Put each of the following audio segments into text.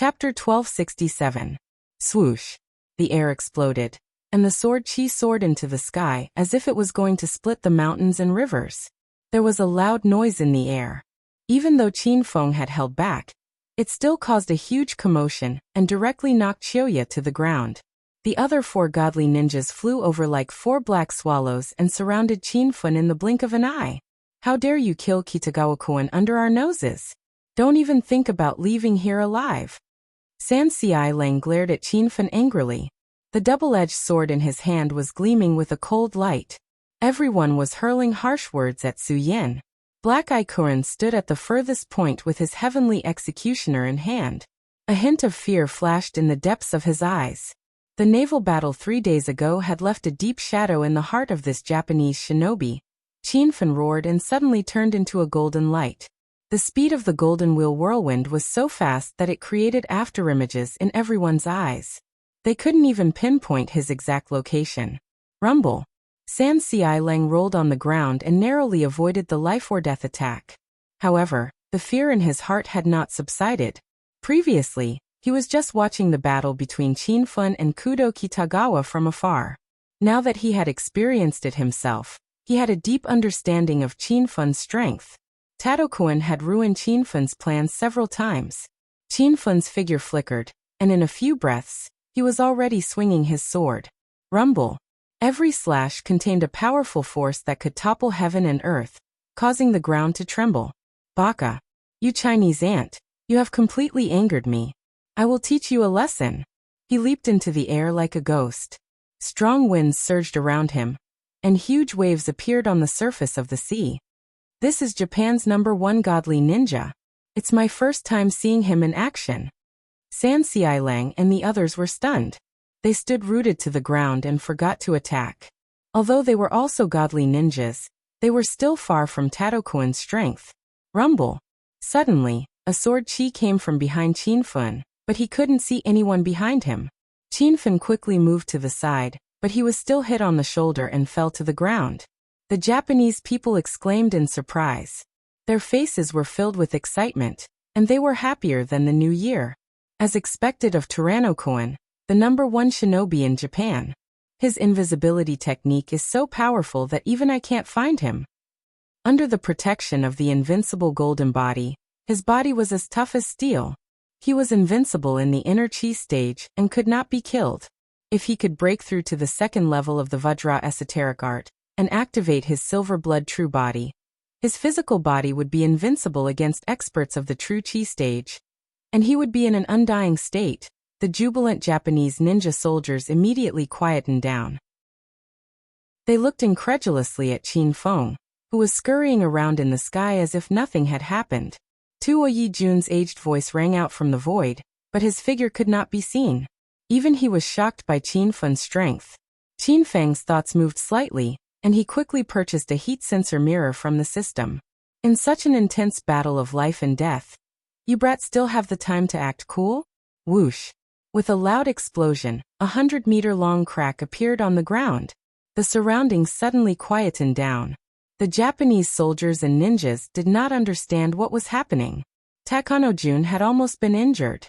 Chapter 1267. Swoosh. The air exploded, and the sword Qi soared into the sky as if it was going to split the mountains and rivers. There was a loud noise in the air. Even though Qin Feng had held back, it still caused a huge commotion and directly knocked Qiuya to the ground. The other 4 godly ninjas flew over like 4 black swallows and surrounded Qin Feng in the blink of an eye. How dare you kill Kitagawa-kun under our noses? Don't even think about leaving here alive. San Ci Lang glared at Qin Feng angrily. The double-edged sword in his hand was gleaming with a cold light. Everyone was hurling harsh words at Su Yin. Black-Eye Kuren stood at the furthest point with his heavenly executioner in hand. A hint of fear flashed in the depths of his eyes. The naval battle 3 days ago had left a deep shadow in the heart of this Japanese shinobi. Qin Feng roared and suddenly turned into a golden light. The speed of the golden wheel whirlwind was so fast that it created afterimages in everyone's eyes. They couldn't even pinpoint his exact location. Rumble. San Ci Lang rolled on the ground and narrowly avoided the life-or-death attack. However, the fear in his heart had not subsided. Previously, he was just watching the battle between Qin Feng and Kudo Kitagawa from afar. Now that he had experienced it himself, he had a deep understanding of Qin Feng's strength. Tado-kun had ruined Qin Feng's plans several times. Qin Feng's figure flickered, and in a few breaths, he was already swinging his sword. Rumble. Every slash contained a powerful force that could topple heaven and earth, causing the ground to tremble. Baka. You Chinese ant, you have completely angered me. I will teach you a lesson. He leaped into the air like a ghost. Strong winds surged around him, and huge waves appeared on the surface of the sea. This is Japan's #1 godly ninja. It's my first time seeing him in action. San Ci Lang and the others were stunned. They stood rooted to the ground and forgot to attack. Although they were also godly ninjas, they were still far from Tado-kun's strength. Rumble. Suddenly, a sword Qi came from behind Qin Feng, but he couldn't see anyone behind him. Qin Feng quickly moved to the side, but he was still hit on the shoulder and fell to the ground. The Japanese people exclaimed in surprise. Their faces were filled with excitement, and they were happier than the new year. As expected of Tyranno-kun, the #1 shinobi in Japan. His invisibility technique is so powerful that even I can't find him. Under the protection of the invincible golden body, his body was as tough as steel. He was invincible in the inner Qi stage and could not be killed. If he could break through to the 2nd level of the Vajra esoteric art and activate his silver blood true body, his physical body would be invincible against experts of the true Qi stage, and he would be in an undying state. The jubilant Japanese ninja soldiers immediately quietened down. They looked incredulously at Qin Feng, who was scurrying around in the sky as if nothing had happened. Tuo Yi Jun's aged voice rang out from the void, but his figure could not be seen. Even he was shocked by Qin Feng's strength. Qin Feng's thoughts moved slightly, and he quickly purchased a heat sensor mirror from the system. In such an intense battle of life and death, you brats still have the time to act cool? Whoosh. With a loud explosion, a 100-meter-long crack appeared on the ground. The surroundings suddenly quietened down. The Japanese soldiers and ninjas did not understand what was happening. Takano-jun had almost been injured.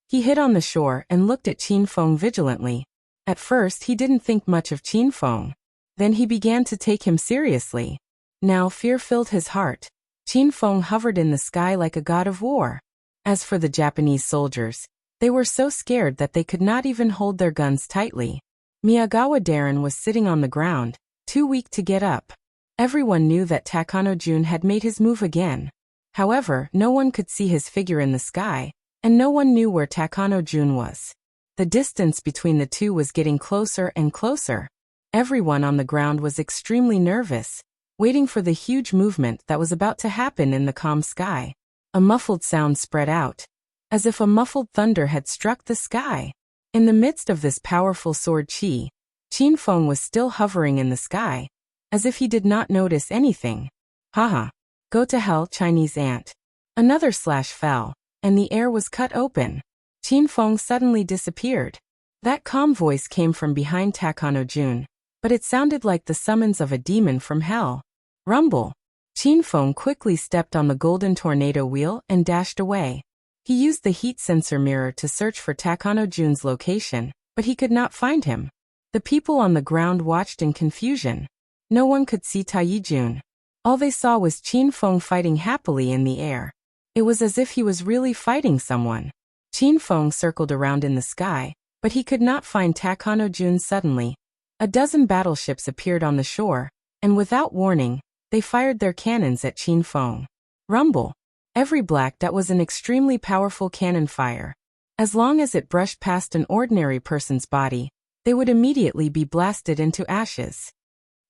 He hid on the shore and looked at Qin Feng vigilantly. At first he didn't think much of Qin Feng. Then he began to take him seriously. Now fear filled his heart. Qin Feng hovered in the sky like a god of war. As for the Japanese soldiers, they were so scared that they could not even hold their guns tightly. Miyagawa Darren was sitting on the ground, too weak to get up. Everyone knew that Takano-jun had made his move again. However, no one could see his figure in the sky, and no one knew where Takano-jun was. The distance between the two was getting closer and closer. Everyone on the ground was extremely nervous, waiting for the huge movement that was about to happen in the calm sky. A muffled sound spread out, as if a muffled thunder had struck the sky. In the midst of this powerful sword Qi, Qin Feng was still hovering in the sky, as if he did not notice anything. Haha. Go to hell, Chinese ant. Another slash fell, and the air was cut open. Qin Feng suddenly disappeared. That calm voice came from behind Takano-jun, but it sounded like the summons of a demon from hell. Rumble. Qin Feng quickly stepped on the golden tornado wheel and dashed away. He used the heat sensor mirror to search for Takano Jun's location, but he could not find him. The people on the ground watched in confusion. No one could see Taijun. All they saw was Qin Feng fighting happily in the air. It was as if he was really fighting someone. Qin Feng circled around in the sky, but he could not find Takano Jun. Suddenly, a dozen battleships appeared on the shore, and without warning, they fired their cannons at Qin Feng. Rumble. Every black that was an extremely powerful cannon fire. As long as it brushed past an ordinary person's body, they would immediately be blasted into ashes.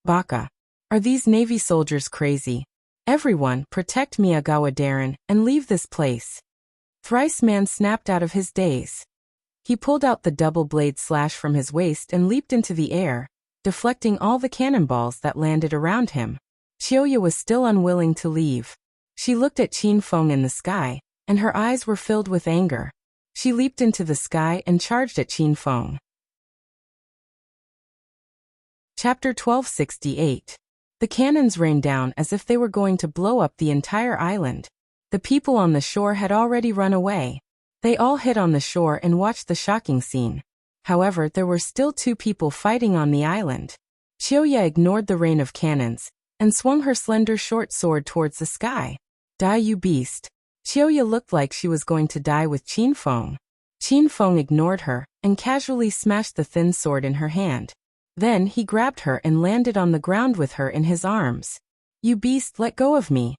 Baka. Are these Navy soldiers crazy? Everyone, protect Miyagawa Darren, and leave this place. Thrice Man snapped out of his daze. He pulled out the double-blade slash from his waist and leaped into the air, deflecting all the cannonballs that landed around him. Chiyoya was still unwilling to leave. She looked at Qin Feng in the sky, and her eyes were filled with anger. She leaped into the sky and charged at Qin Feng. Chapter 1268. The cannons rained down as if they were going to blow up the entire island. The people on the shore had already run away. They all hid on the shore and watched the shocking scene. However, there were still two people fighting on the island. Chiyoya ignored the rain of cannons, and swung her slender short sword towards the sky. Die, you beast. Chiyoya looked like she was going to die with Qin Feng. Qin Feng ignored her, and casually smashed the thin sword in her hand. Then he grabbed her and landed on the ground with her in his arms. You beast, let go of me.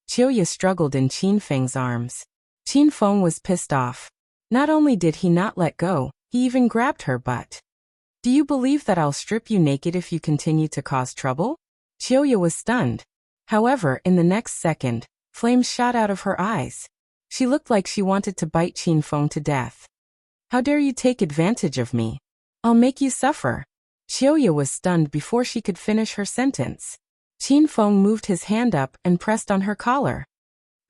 Chiyoya struggled in Qin Feng's arms. Qin Feng was pissed off. Not only did he not let go, he even grabbed her butt. Do you believe that I'll strip you naked if you continue to cause trouble? Chiyoya was stunned. However, in the next second, flames shot out of her eyes. She looked like she wanted to bite Qin Feng to death. How dare you take advantage of me? I'll make you suffer. Chiyoya was stunned before she could finish her sentence. Qin Feng moved his hand up and pressed on her collar.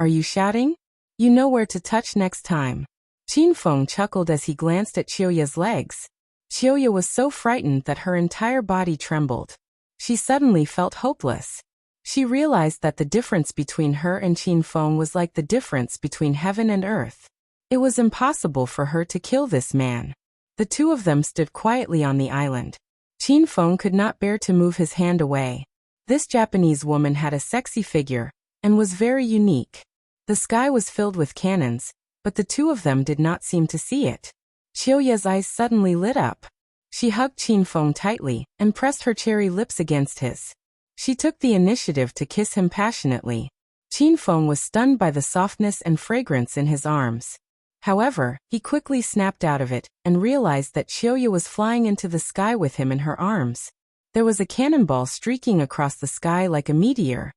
Are you shouting? You know where to touch next time. Qin Feng chuckled as he glanced at Chiyoya's legs. Chiyoya was so frightened that her entire body trembled. She suddenly felt hopeless. She realized that the difference between her and Qin Feng was like the difference between heaven and earth. It was impossible for her to kill this man. The two of them stood quietly on the island. Qin Feng could not bear to move his hand away. This Japanese woman had a sexy figure, and was very unique. The sky was filled with cannons, but the two of them did not seem to see it. Chiyoya's eyes suddenly lit up. She hugged Qin Feng tightly, and pressed her cherry lips against his. She took the initiative to kiss him passionately. Qin Feng was stunned by the softness and fragrance in his arms. However, he quickly snapped out of it, and realized that Chiyoya was flying into the sky with him in her arms. There was a cannonball streaking across the sky like a meteor.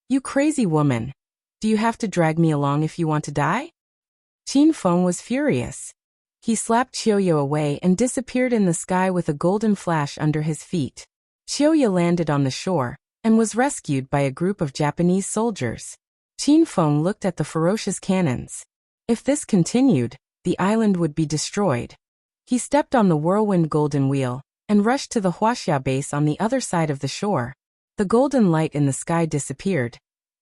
You crazy woman! Do you have to drag me along if you want to die? Qin Feng was furious. He slapped Chiyoya away and disappeared in the sky with a golden flash under his feet. Chiyoya landed on the shore, and was rescued by a group of Japanese soldiers. Qin Feng looked at the ferocious cannons. If this continued, the island would be destroyed. He stepped on the whirlwind golden wheel, and rushed to the Wuxia base on the other side of the shore. The golden light in the sky disappeared,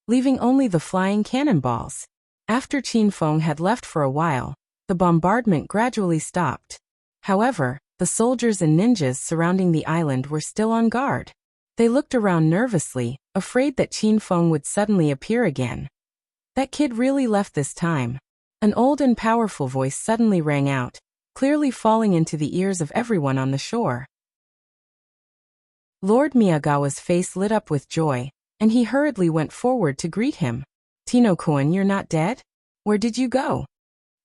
leaving only the flying cannonballs. After Qin Feng had left for a while, the bombardment gradually stopped. However, the soldiers and ninjas surrounding the island were still on guard. They looked around nervously, afraid that Qin Feng would suddenly appear again. That kid really left this time. An old and powerful voice suddenly rang out, clearly falling into the ears of everyone on the shore. Lord Miyagawa's face lit up with joy, and he hurriedly went forward to greet him. Tino-kun, you're not dead? Where did you go?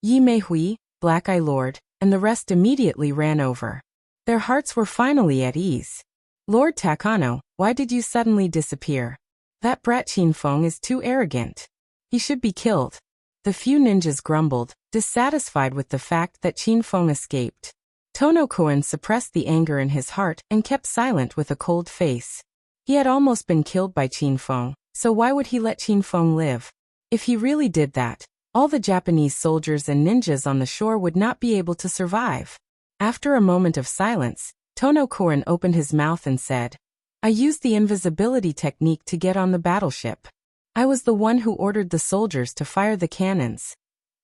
Yi Meihui, Black Eye Lord, and the rest immediately ran over. Their hearts were finally at ease. Lord Takano, why did you suddenly disappear? That brat Qin Feng is too arrogant. He should be killed. The few ninjas grumbled, dissatisfied with the fact that Qin Feng escaped. Tono-kun suppressed the anger in his heart and kept silent with a cold face. He had almost been killed by Qin Feng, so why would he let Qin Feng live? If he really did that, all the Japanese soldiers and ninjas on the shore would not be able to survive. After a moment of silence, Tono-kun opened his mouth and said, I used the invisibility technique to get on the battleship. I was the one who ordered the soldiers to fire the cannons.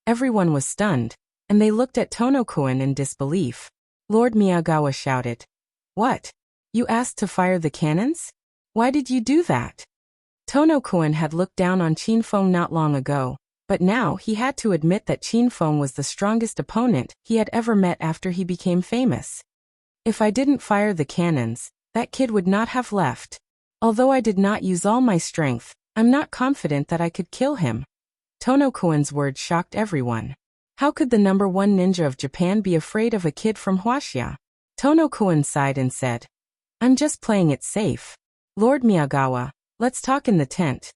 Everyone was stunned, and they looked at Tono-kun in disbelief. Lord Miyagawa shouted. What? You asked to fire the cannons? Why did you do that? Tono-kun had looked down on Qin-feng not long ago, but now he had to admit that Qin-feng was the strongest opponent he had ever met after he became famous. If I didn't fire the cannons, that kid would not have left. Although I did not use all my strength, I'm not confident that I could kill him. Tono-kun's words shocked everyone. How could the #1 ninja of Japan be afraid of a kid from Wuxia? Tono-kun sighed and said, I'm just playing it safe. Lord Miyagawa, let's talk in the tent.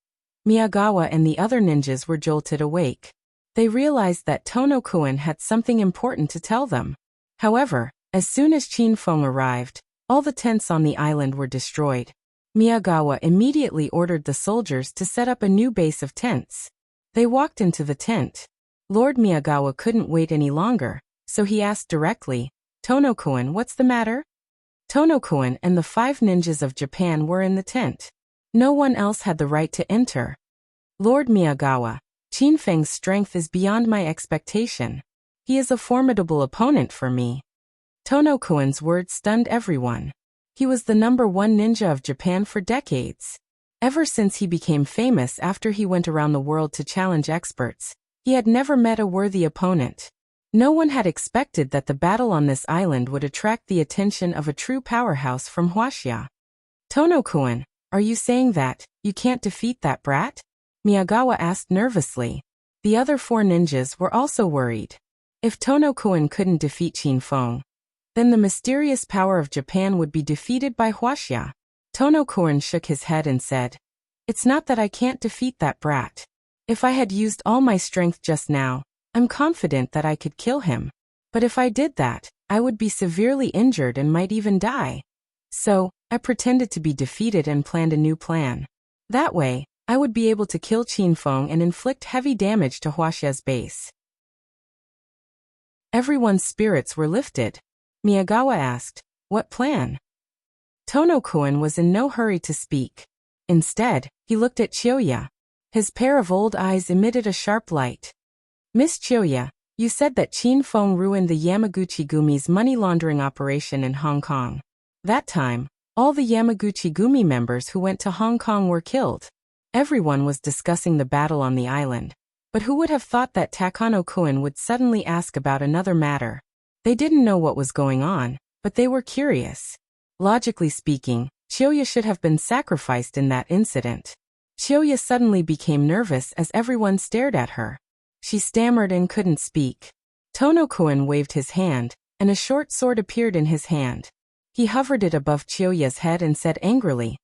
Miyagawa and the other ninjas were jolted awake. They realized that Tono-kun had something important to tell them. However, as soon as Qin-feng arrived, all the tents on the island were destroyed. Miyagawa immediately ordered the soldiers to set up a new base of tents. They walked into the tent. Lord Miyagawa couldn't wait any longer, so he asked directly, Tono-kun, what's the matter? Tono-kun and the 5 ninjas of Japan were in the tent. No one else had the right to enter. Lord Miyagawa, Qin-feng's strength is beyond my expectation. He is a formidable opponent for me. Tono-kun's words stunned everyone. He was the #1 ninja of Japan for decades. Ever since he became famous after he went around the world to challenge experts, he had never met a worthy opponent. No one had expected that the battle on this island would attract the attention of a true powerhouse from Wuxia. Tono-kun, are you saying that you can't defeat that brat? Miyagawa asked nervously. The other 4 ninjas were also worried. If Tono-kun couldn't defeat Qin-feng, then the mysterious power of Japan would be defeated by Wuxia. Tono-kun shook his head and said, It's not that I can't defeat that brat. If I had used all my strength just now, I'm confident that I could kill him. But if I did that, I would be severely injured and might even die. So, I pretended to be defeated and planned a new plan. That way, I would be able to kill Qin-feng and inflict heavy damage to Wuxia's base. Everyone's spirits were lifted. Miyagawa asked, What plan? Tono-kun was in no hurry to speak. Instead, he looked at Chiyoya. His pair of old eyes emitted a sharp light. Miss Chiyoya, you said that Qin-feng ruined the Yamaguchi-gumi's money laundering operation in Hong Kong. That time, all the Yamaguchi-gumi members who went to Hong Kong were killed. Everyone was discussing the battle on the island. But who would have thought that Takano-kun would suddenly ask about another matter? They didn't know what was going on, but they were curious. Logically speaking, Chiyoya should have been sacrificed in that incident. Chiyoya suddenly became nervous as everyone stared at her. She stammered and couldn't speak. Tono-kun waved his hand, and a short sword appeared in his hand. He hovered it above Chiyoya's head and said angrily,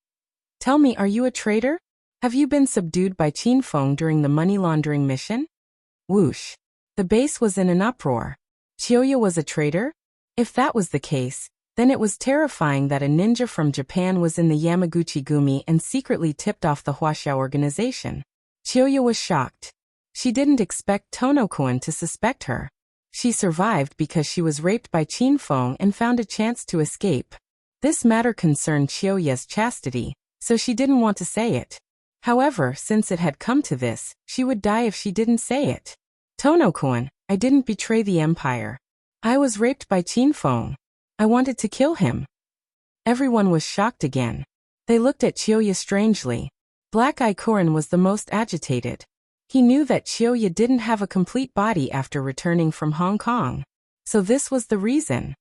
Tell me, are you a traitor? Have you been subdued by Qin-feng during the money laundering mission? Whoosh. The base was in an uproar. Chiyoya was a traitor? If that was the case, then it was terrifying that a ninja from Japan was in the Yamaguchi-gumi and secretly tipped off the Wuxia organization. Chiyoya was shocked. She didn't expect Tono-kun to suspect her. She survived because she was raped by Qin-feng and found a chance to escape. This matter concerned Chiyoya's chastity, so she didn't want to say it. However, since it had come to this, she would die if she didn't say it. Tono-kun, I didn't betray the empire. I was raped by Qin-feng. I wanted to kill him. Everyone was shocked again. They looked at Chiyoya strangely. Black Eye Kurin was the most agitated. He knew that Chiyoya didn't have a complete body after returning from Hong Kong. So this was the reason.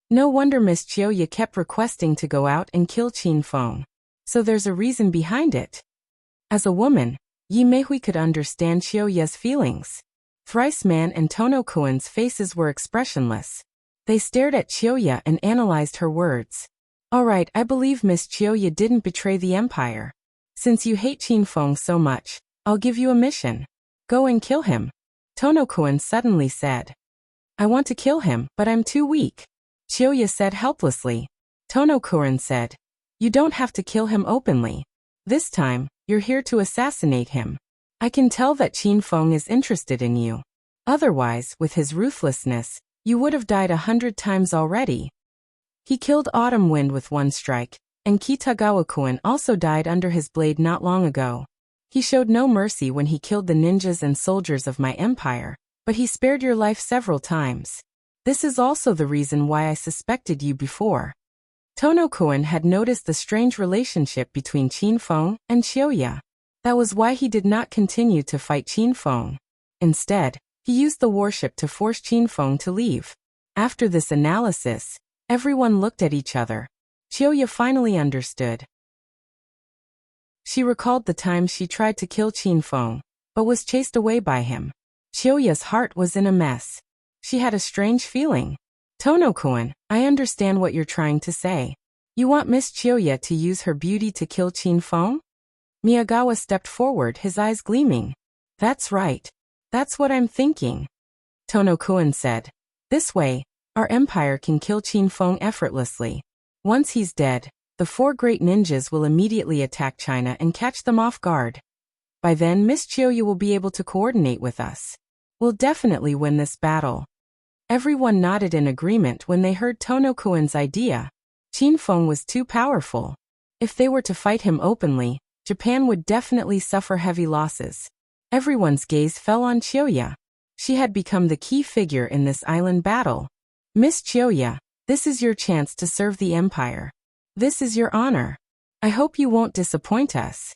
No wonder Miss Chiyoya kept requesting to go out and kill Qin-feng. So there's a reason behind it. As a woman, Yi Meihui could understand Chiyoya's feelings. Thrice Man and Tono-kun's faces were expressionless. They stared at Chiyoya and analyzed her words. Alright, I believe Miss Chiyoya didn't betray the empire. Since you hate Qin-feng so much, I'll give you a mission. Go and kill him. Tono-kun suddenly said. I want to kill him, but I'm too weak. Chiyoya said helplessly. Tono-kun said. You don't have to kill him openly. This time, you're here to assassinate him. I can tell that Qin-feng is interested in you. Otherwise, with his ruthlessness, you would have died 100 times already. He killed Autumn Wind with one strike, and Kitagawa-kun also died under his blade not long ago. He showed no mercy when he killed the ninjas and soldiers of my empire, But he spared your life several times. This is also the reason why I suspected you before. Tono-kun had noticed the strange relationship between Qin Feng and Xiuya. That was why he did not continue to fight Qin Feng. Instead, he used the warship to force Qin Feng to leave. After this analysis, everyone looked at each other. Xiuya finally understood. She recalled the time she tried to kill Qin Feng, but was chased away by him. Xiuya's heart was in a mess. She had a strange feeling. Tono-kun, I understand what you're trying to say. You want Miss Xiuya to use her beauty to kill Qin Feng? Miyagawa stepped forward, his eyes gleaming. That's right. That's what I'm thinking. Tono-kun said. This way, our empire can kill Qin Feng effortlessly. Once he's dead, the 4 great ninjas will immediately attack China and catch them off guard. By then Miss Xiuya will be able to coordinate with us. We'll definitely win this battle. Everyone nodded in agreement when they heard Tono-kun's idea. Qin Feng was too powerful. If they were to fight him openly, Japan would definitely suffer heavy losses. Everyone's gaze fell on Xiuya. She had become the key figure in this island battle. Miss Xiuya, this is your chance to serve the empire. This is your honor. I hope you won't disappoint us.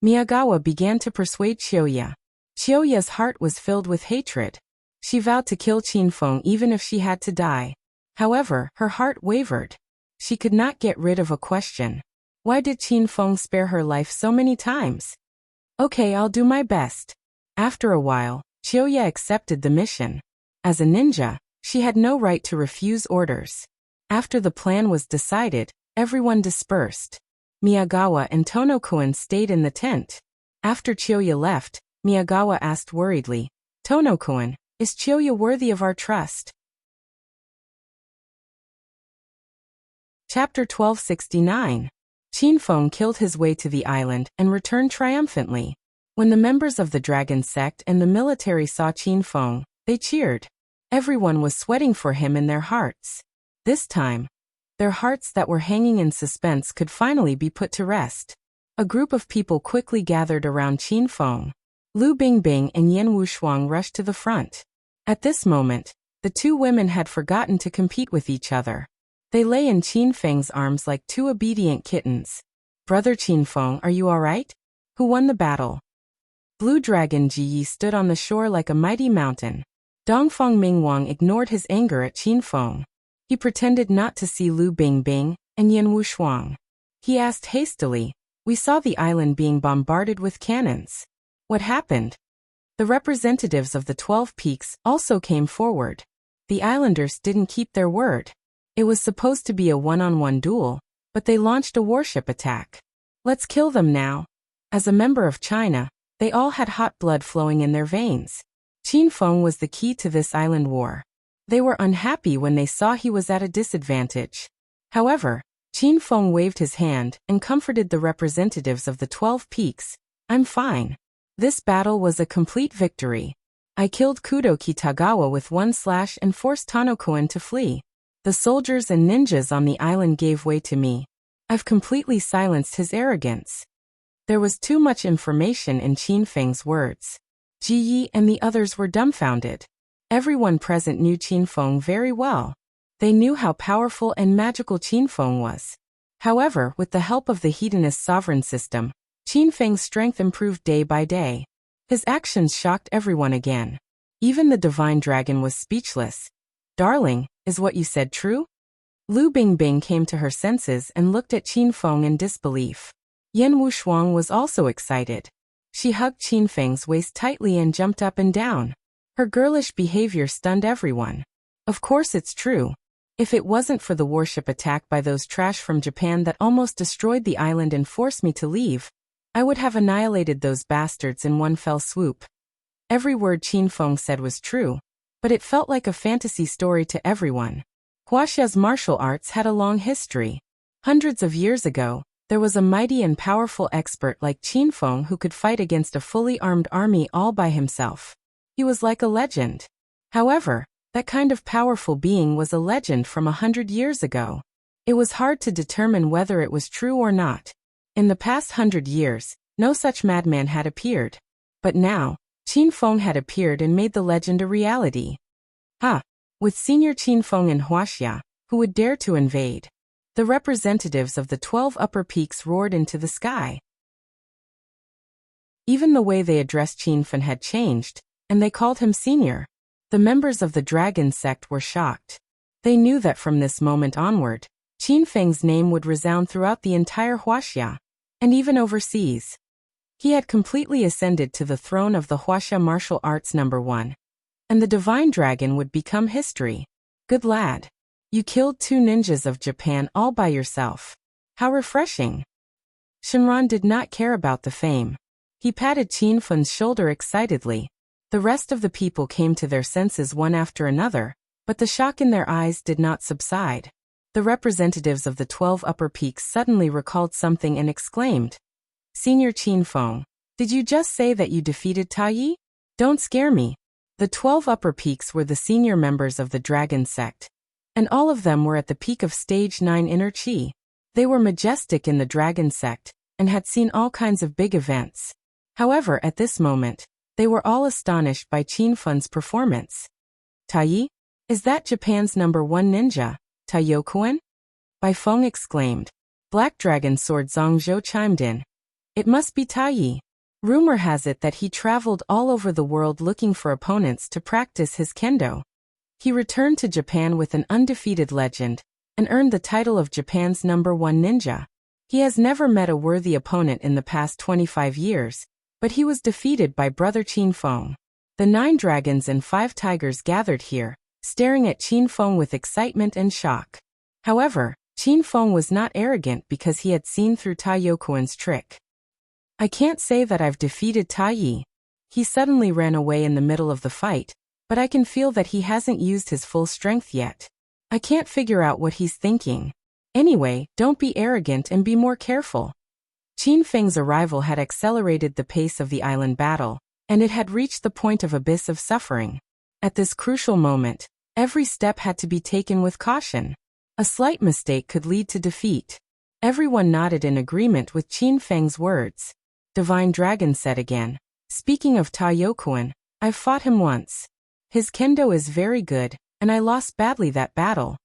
Miyagawa began to persuade Xiuya. Xiuya's heart was filled with hatred. She vowed to kill Qin Feng even if she had to die. However, her heart wavered. She could not get rid of a question. Why did Qin Feng spare her life so many times? Okay, I'll do my best. After a while, Xiuya accepted the mission. As a ninja, she had no right to refuse orders. After the plan was decided, everyone dispersed. Miyagawa and Tono-kun stayed in the tent. After Xiuya left, Miyagawa asked worriedly, Tono-kun, is Xiuya worthy of our trust? Chapter 1269. Qin Feng killed his way to the island and returned triumphantly. When the members of the dragon sect and the military saw Qin Feng, they cheered. Everyone was sweating for him in their hearts. This time, their hearts that were hanging in suspense could finally be put to rest. A group of people quickly gathered around Qin Feng. Lu Bingbing and Yan Wushuang rushed to the front. At this moment, the 2 women had forgotten to compete with each other. They lay in Qin Feng's arms like 2 obedient kittens. Brother Qin Feng, are you all right? Who won the battle? Blue Dragon Ji Yi stood on the shore like a mighty mountain. Dongfang Mingwang ignored his anger at Qin Feng. He pretended not to see Lu Bingbing and Yan Wushuang. He asked hastily, we saw the island being bombarded with cannons. What happened? The representatives of the 12 peaks also came forward. The islanders didn't keep their word. It was supposed to be a one-on-one duel, but they launched a warship attack. Let's kill them now. As a member of China, they all had hot blood flowing in their veins. Qin Feng was the key to this island war. They were unhappy when they saw he was at a disadvantage. However, Qin Feng waved his hand and comforted the representatives of the 12 peaks. I'm fine. This battle was a complete victory. I killed Kudo Kitagawa with 1 slash and forced Tono-kun to flee. The soldiers and ninjas on the island gave way to me. I've completely silenced his arrogance. There was too much information in Qin Feng's words. Ji Yi and the others were dumbfounded. Everyone present knew Qin Feng very well. They knew how powerful and magical Qin Feng was. However, with the help of the Hedonist sovereign system, Qin Feng's strength improved day by day. His actions shocked everyone again. Even the divine dragon was speechless. Darling, is what you said true? Lu Bingbing came to her senses and looked at Qin Feng in disbelief. Yan Wushuang was also excited. She hugged Qin Feng's waist tightly and jumped up and down. Her girlish behavior stunned everyone. Of course it's true. If it wasn't for the warship attack by those trash from Japan that almost destroyed the island and forced me to leave, I would have annihilated those bastards in one fell swoop. Every word Qin Feng said was true, but it felt like a fantasy story to everyone. Wuxia's martial arts had a long history. Hundreds of years ago, there was a mighty and powerful expert like Qin Feng who could fight against a fully armed army all by himself. He was like a legend. However, that kind of powerful being was a legend from 100 years ago. It was hard to determine whether it was true or not. In the past 100 years, no such madman had appeared. But now, Qin Feng had appeared and made the legend a reality. With Senior Qin Feng in Wuxia, who would dare to invade? The representatives of the 12 upper peaks roared into the sky. Even the way they addressed Qin Feng had changed, and they called him Senior. The members of the dragon sect were shocked. They knew that from this moment onward, Qin Feng's name would resound throughout the entire Wuxia, and even overseas. He had completely ascended to the throne of the Wuxia martial arts #1. And the divine dragon would become history. Good lad. You killed 2 ninjas of Japan all by yourself. How refreshing. Shenron did not care about the fame. He patted Qin Feng's shoulder excitedly. The rest of the people came to their senses one after another, but the shock in their eyes did not subside. The representatives of the 12 upper peaks suddenly recalled something and exclaimed, Senior Qin Feng, did you just say that you defeated Taiyi? Don't scare me. The 12 upper peaks were the senior members of the dragon sect, and all of them were at the peak of stage 9 inner chi. They were majestic in the dragon sect, and had seen all kinds of big events. However, at this moment, they were all astonished by Qin Feng's performance. Taiyi? Is that Japan's #1 ninja, Taiyokuen? Bai Feng exclaimed. Black Dragon Sword Zhangzhou chimed in. It must be Taiyi. Rumor has it that he traveled all over the world looking for opponents to practice his kendo. He returned to Japan with an undefeated legend, and earned the title of Japan's #1 ninja. He has never met a worthy opponent in the past 25 years, but he was defeated by brother Qin Feng. The 9 dragons and 5 tigers gathered here, staring at Qin Feng with excitement and shock. However, Qin Feng was not arrogant because he had seen through Taiyokuen's trick. I can't say that I've defeated Taiyi. He suddenly ran away in the middle of the fight, but I can feel that he hasn't used his full strength yet. I can't figure out what he's thinking. Anyway, don't be arrogant and be more careful. Qin Feng's arrival had accelerated the pace of the island battle, and it had reached the point of abyss of suffering. At this crucial moment, every step had to be taken with caution. A slight mistake could lead to defeat. Everyone nodded in agreement with Qin Feng's words. Divine Dragon said again, speaking of Taiyokuen, I've fought him once. His kendo is very good, and I lost badly that battle.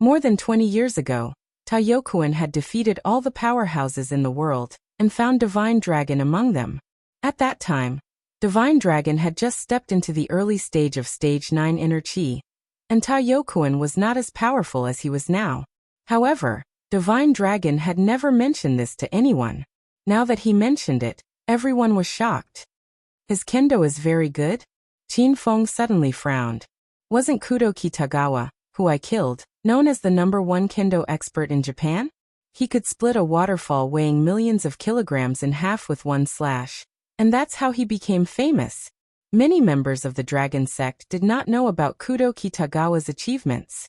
More than 20 years ago, Taiyokuen had defeated all the powerhouses in the world, and found Divine Dragon among them. At that time, Divine Dragon had just stepped into the early stage of stage 9 inner chi, and Taiyokuen was not as powerful as he was now. However, Divine Dragon had never mentioned this to anyone. Now that he mentioned it, everyone was shocked. His kendo is very good? Qin Feng suddenly frowned. Wasn't Kudo Kitagawa, who I killed, known as the #1 kendo expert in Japan? He could split a waterfall weighing millions of kilograms in half with one slash, and that's how he became famous. Many members of the dragon sect did not know about Kudo Kitagawa's achievements.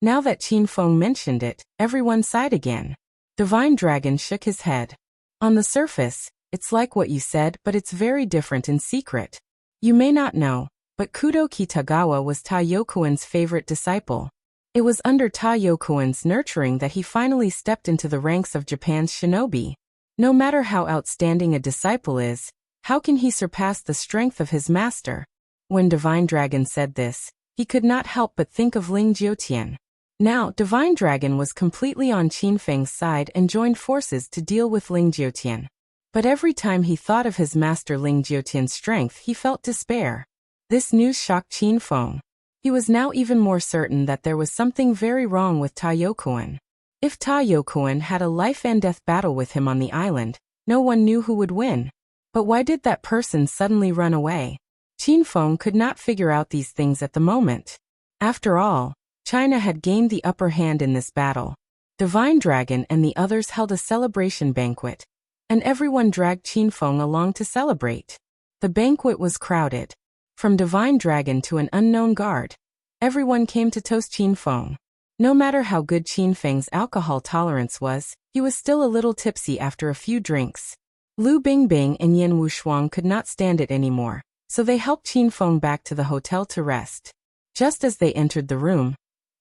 Now that Qin Feng mentioned it, everyone sighed again. Divine Dragon shook his head. On the surface, it's like what you said, but it's very different in secret. You may not know, but Kudo Kitagawa was Taiyokuen's favorite disciple. It was under Taiyokuen's nurturing that he finally stepped into the ranks of Japan's shinobi. No matter how outstanding a disciple is, how can he surpass the strength of his master? When Divine Dragon said this, he could not help but think of Ling Jiutian. Now, Divine Dragon was completely on Qin Feng's side and joined forces to deal with Ling Jiutian. But every time he thought of his master Ling Jiutian's strength, he felt despair. This news shocked Qin Feng. He was now even more certain that there was something very wrong with Taiyokuen. If Taiyokuen had a life-and-death battle with him on the island, no one knew who would win. But why did that person suddenly run away? Qin Feng could not figure out these things at the moment. After all, China had gained the upper hand in this battle. Divine Dragon and the others held a celebration banquet, and everyone dragged Qin Feng along to celebrate. The banquet was crowded. From Divine Dragon to an unknown guard, everyone came to toast Qin Feng. No matter how good Qin Feng's alcohol tolerance was, he was still a little tipsy after a few drinks. Lu Bingbing and Yin Wushuang could not stand it anymore, so they helped Qin Feng back to the hotel to rest. Just as they entered the room,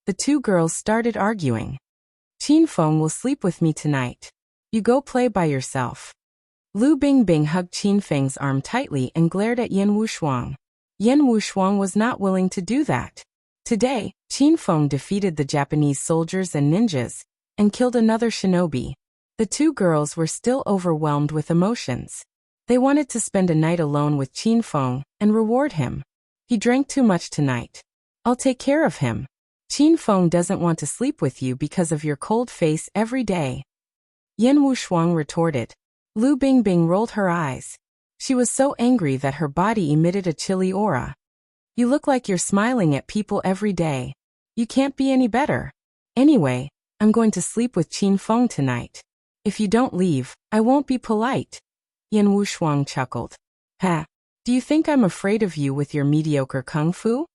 the two girls started arguing. Qin Feng will sleep with me tonight. You go play by yourself. Lu Bingbing hugged Qin Feng's arm tightly and glared at Yan Wushuang. Yan Wushuang was not willing to do that. Today, Qin Feng defeated the Japanese soldiers and ninjas, and killed another shinobi. The two girls were still overwhelmed with emotions. They wanted to spend a night alone with Qin Feng and reward him. He drank too much tonight. I'll take care of him. Qin Feng doesn't want to sleep with you because of your cold face every day. Yan Wushuang retorted. Lu Bingbing rolled her eyes. She was so angry that her body emitted a chilly aura. You look like you're smiling at people every day. You can't be any better. Anyway, I'm going to sleep with Qin Feng tonight. If you don't leave, I won't be polite. Yan Wushuang chuckled. Ha! Do you think I'm afraid of you with your mediocre kung fu?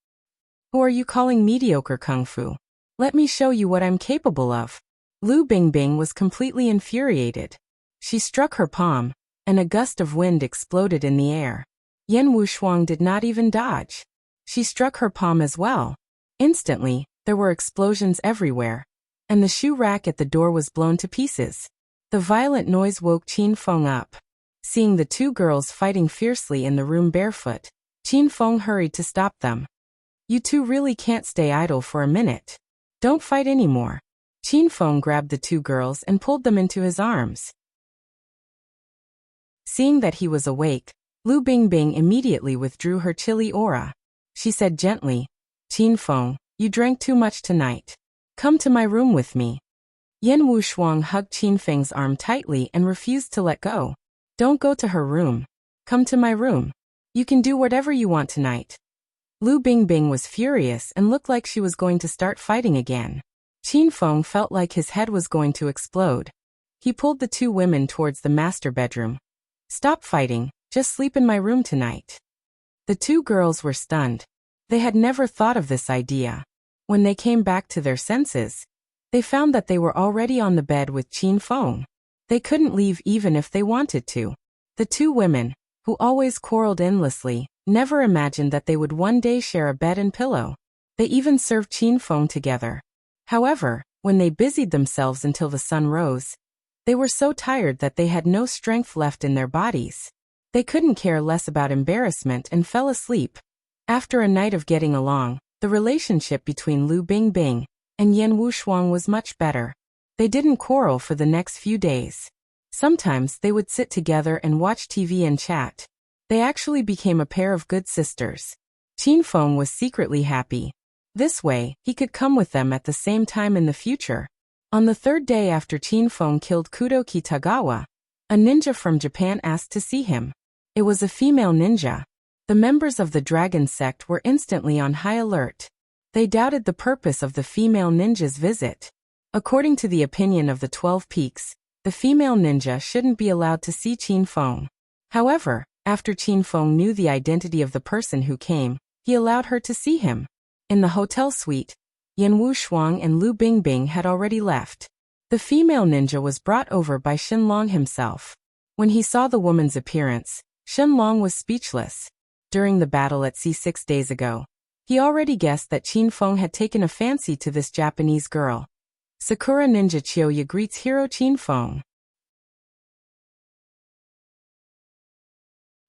Who are you calling mediocre kung fu? Let me show you what I'm capable of. Lu Bingbing was completely infuriated. She struck her palm, and a gust of wind exploded in the air. Yan Wushuang did not even dodge. She struck her palm as well. Instantly, there were explosions everywhere, and the shoe rack at the door was blown to pieces. The violent noise woke Qin Feng up. Seeing the two girls fighting fiercely in the room barefoot, Qin Feng hurried to stop them. You two really can't stay idle for a minute. Don't fight anymore. Qin Feng grabbed the two girls and pulled them into his arms. Seeing that he was awake, Lu Bingbing immediately withdrew her chilly aura. She said gently, Qin Feng, you drank too much tonight. Come to my room with me. Yan Wushuang hugged Qin Feng's arm tightly and refused to let go. Don't go to her room. Come to my room. You can do whatever you want tonight. Lu Bingbing was furious and looked like she was going to start fighting again. Qin Feng felt like his head was going to explode. He pulled the two women towards the master bedroom. Stop fighting, just sleep in my room tonight. The two girls were stunned. They had never thought of this idea. When they came back to their senses, they found that they were already on the bed with Qin Feng. They couldn't leave even if they wanted to. The two women, who always quarreled endlessly, never imagined that they would one day share a bed and pillow. They even served Qin Feng together. However, when they busied themselves until the sun rose, they were so tired that they had no strength left in their bodies. They couldn't care less about embarrassment and fell asleep. After a night of getting along, the relationship between Lu Bingbing and Yan Wushuang was much better. They didn't quarrel for the next few days. Sometimes they would sit together and watch TV and chat. They actually became a pair of good sisters. Qin Feng was secretly happy. This way, he could come with them at the same time in the future. On the third day after Qin Feng killed Kudo Kitagawa, a ninja from Japan asked to see him. It was a female ninja. The members of the dragon sect were instantly on high alert. They doubted the purpose of the female ninja's visit. According to the opinion of the 12 Peaks, the female ninja shouldn't be allowed to see Qin Feng. However, after Qin Feng knew the identity of the person who came, he allowed her to see him. In the hotel suite, Yan Wushuang and Lu Bingbing had already left. The female ninja was brought over by Shenlong himself. When he saw the woman's appearance, Shenlong was speechless. During the battle at sea 6 days ago, he already guessed that Qin Feng had taken a fancy to this Japanese girl. Sakura Ninja Chiyoya greets hero Qin Feng.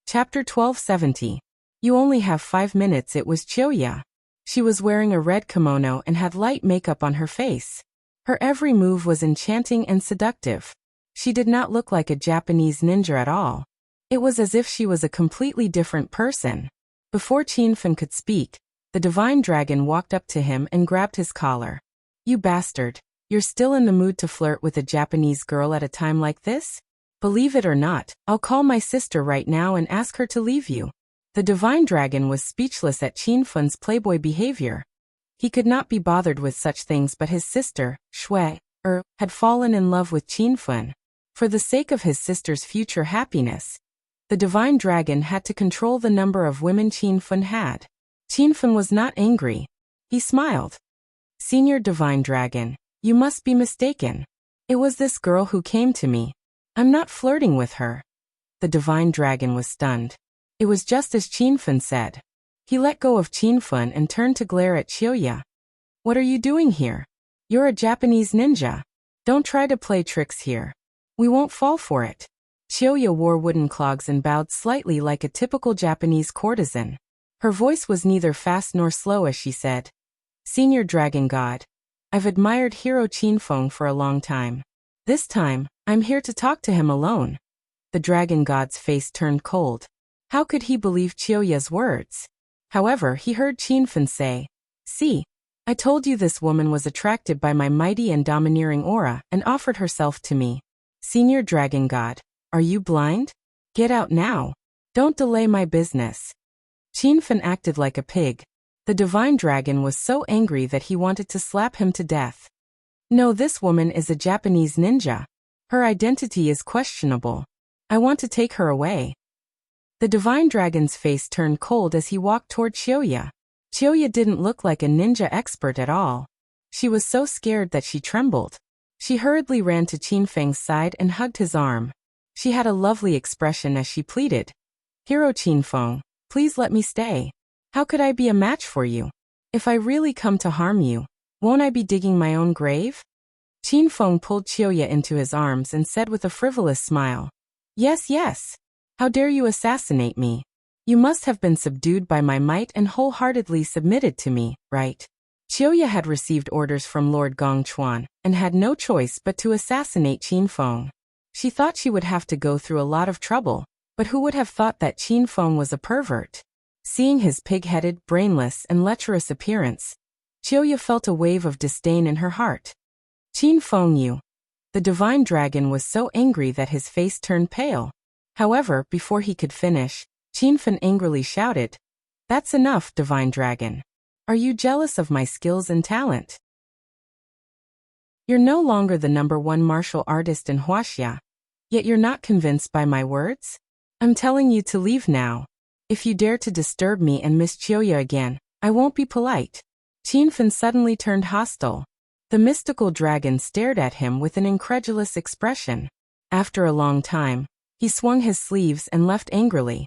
Chapter 1270. You only have 5 minutes. It was Chiyoya. She was wearing a red kimono and had light makeup on her face. Her every move was enchanting and seductive. She did not look like a Japanese ninja at all. It was as if she was a completely different person. Before Qin Feng could speak, the divine dragon walked up to him and grabbed his collar. You bastard. You're still in the mood to flirt with a Japanese girl at a time like this? Believe it or not, I'll call my sister right now and ask her to leave you. The divine dragon was speechless at Qin Feng's playboy behavior. He could not be bothered with such things, but his sister, Shui, had fallen in love with Qin Feng. For the sake of his sister's future happiness, the divine dragon had to control the number of women Qin Feng had. Qin Feng was not angry. He smiled. Senior divine dragon, you must be mistaken. It was this girl who came to me. I'm not flirting with her. The divine dragon was stunned. It was just as Qin Feng said. He let go of Qin Feng and turned to glare at Chiyoya. What are you doing here? You're a Japanese ninja. Don't try to play tricks here. We won't fall for it. Chiyoya wore wooden clogs and bowed slightly like a typical Japanese courtesan. Her voice was neither fast nor slow as she said, "Senior Dragon God, I've admired Hero Qinfeng for a long time. This time, I'm here to talk to him alone." The dragon god's face turned cold. How could he believe Chiyoya's words? However, he heard Qinfen say, "See, I told you this woman was attracted by my mighty and domineering aura and offered herself to me. Senior Dragon God, are you blind? Get out now. Don't delay my business." Qinfen acted like a pig. The divine dragon was so angry that he wanted to slap him to death. "No, this woman is a Japanese ninja. Her identity is questionable. I want to take her away." The divine dragon's face turned cold as he walked toward Chiyoya. Chiyoya didn't look like a ninja expert at all. She was so scared that she trembled. She hurriedly ran to Qinfeng's side and hugged his arm. She had a lovely expression as she pleaded, "Hero Qinfeng, please let me stay. How could I be a match for you? If I really come to harm you, won't I be digging my own grave?" Qinfeng pulled Chiyoya into his arms and said with a frivolous smile, "Yes, yes. How dare you assassinate me? You must have been subdued by my might and wholeheartedly submitted to me, right?" Chiyoya had received orders from Lord Gongchuan and had no choice but to assassinate Qinfeng. She thought she would have to go through a lot of trouble, but who would have thought that Qinfeng was a pervert? Seeing his pig-headed, brainless, and lecherous appearance, Chiyoya felt a wave of disdain in her heart. "Qinfeng, you!" The divine dragon was so angry that his face turned pale. However, before he could finish, Qinfen angrily shouted, "That's enough, divine dragon. Are you jealous of my skills and talent? You're no longer the #1 martial artist in Wuxia, yet you're not convinced by my words? I'm telling you to leave now. If you dare to disturb me and Miss Chiyoya again, I won't be polite." Qinfen suddenly turned hostile. The mystical dragon stared at him with an incredulous expression. After a long time, he swung his sleeves and left angrily.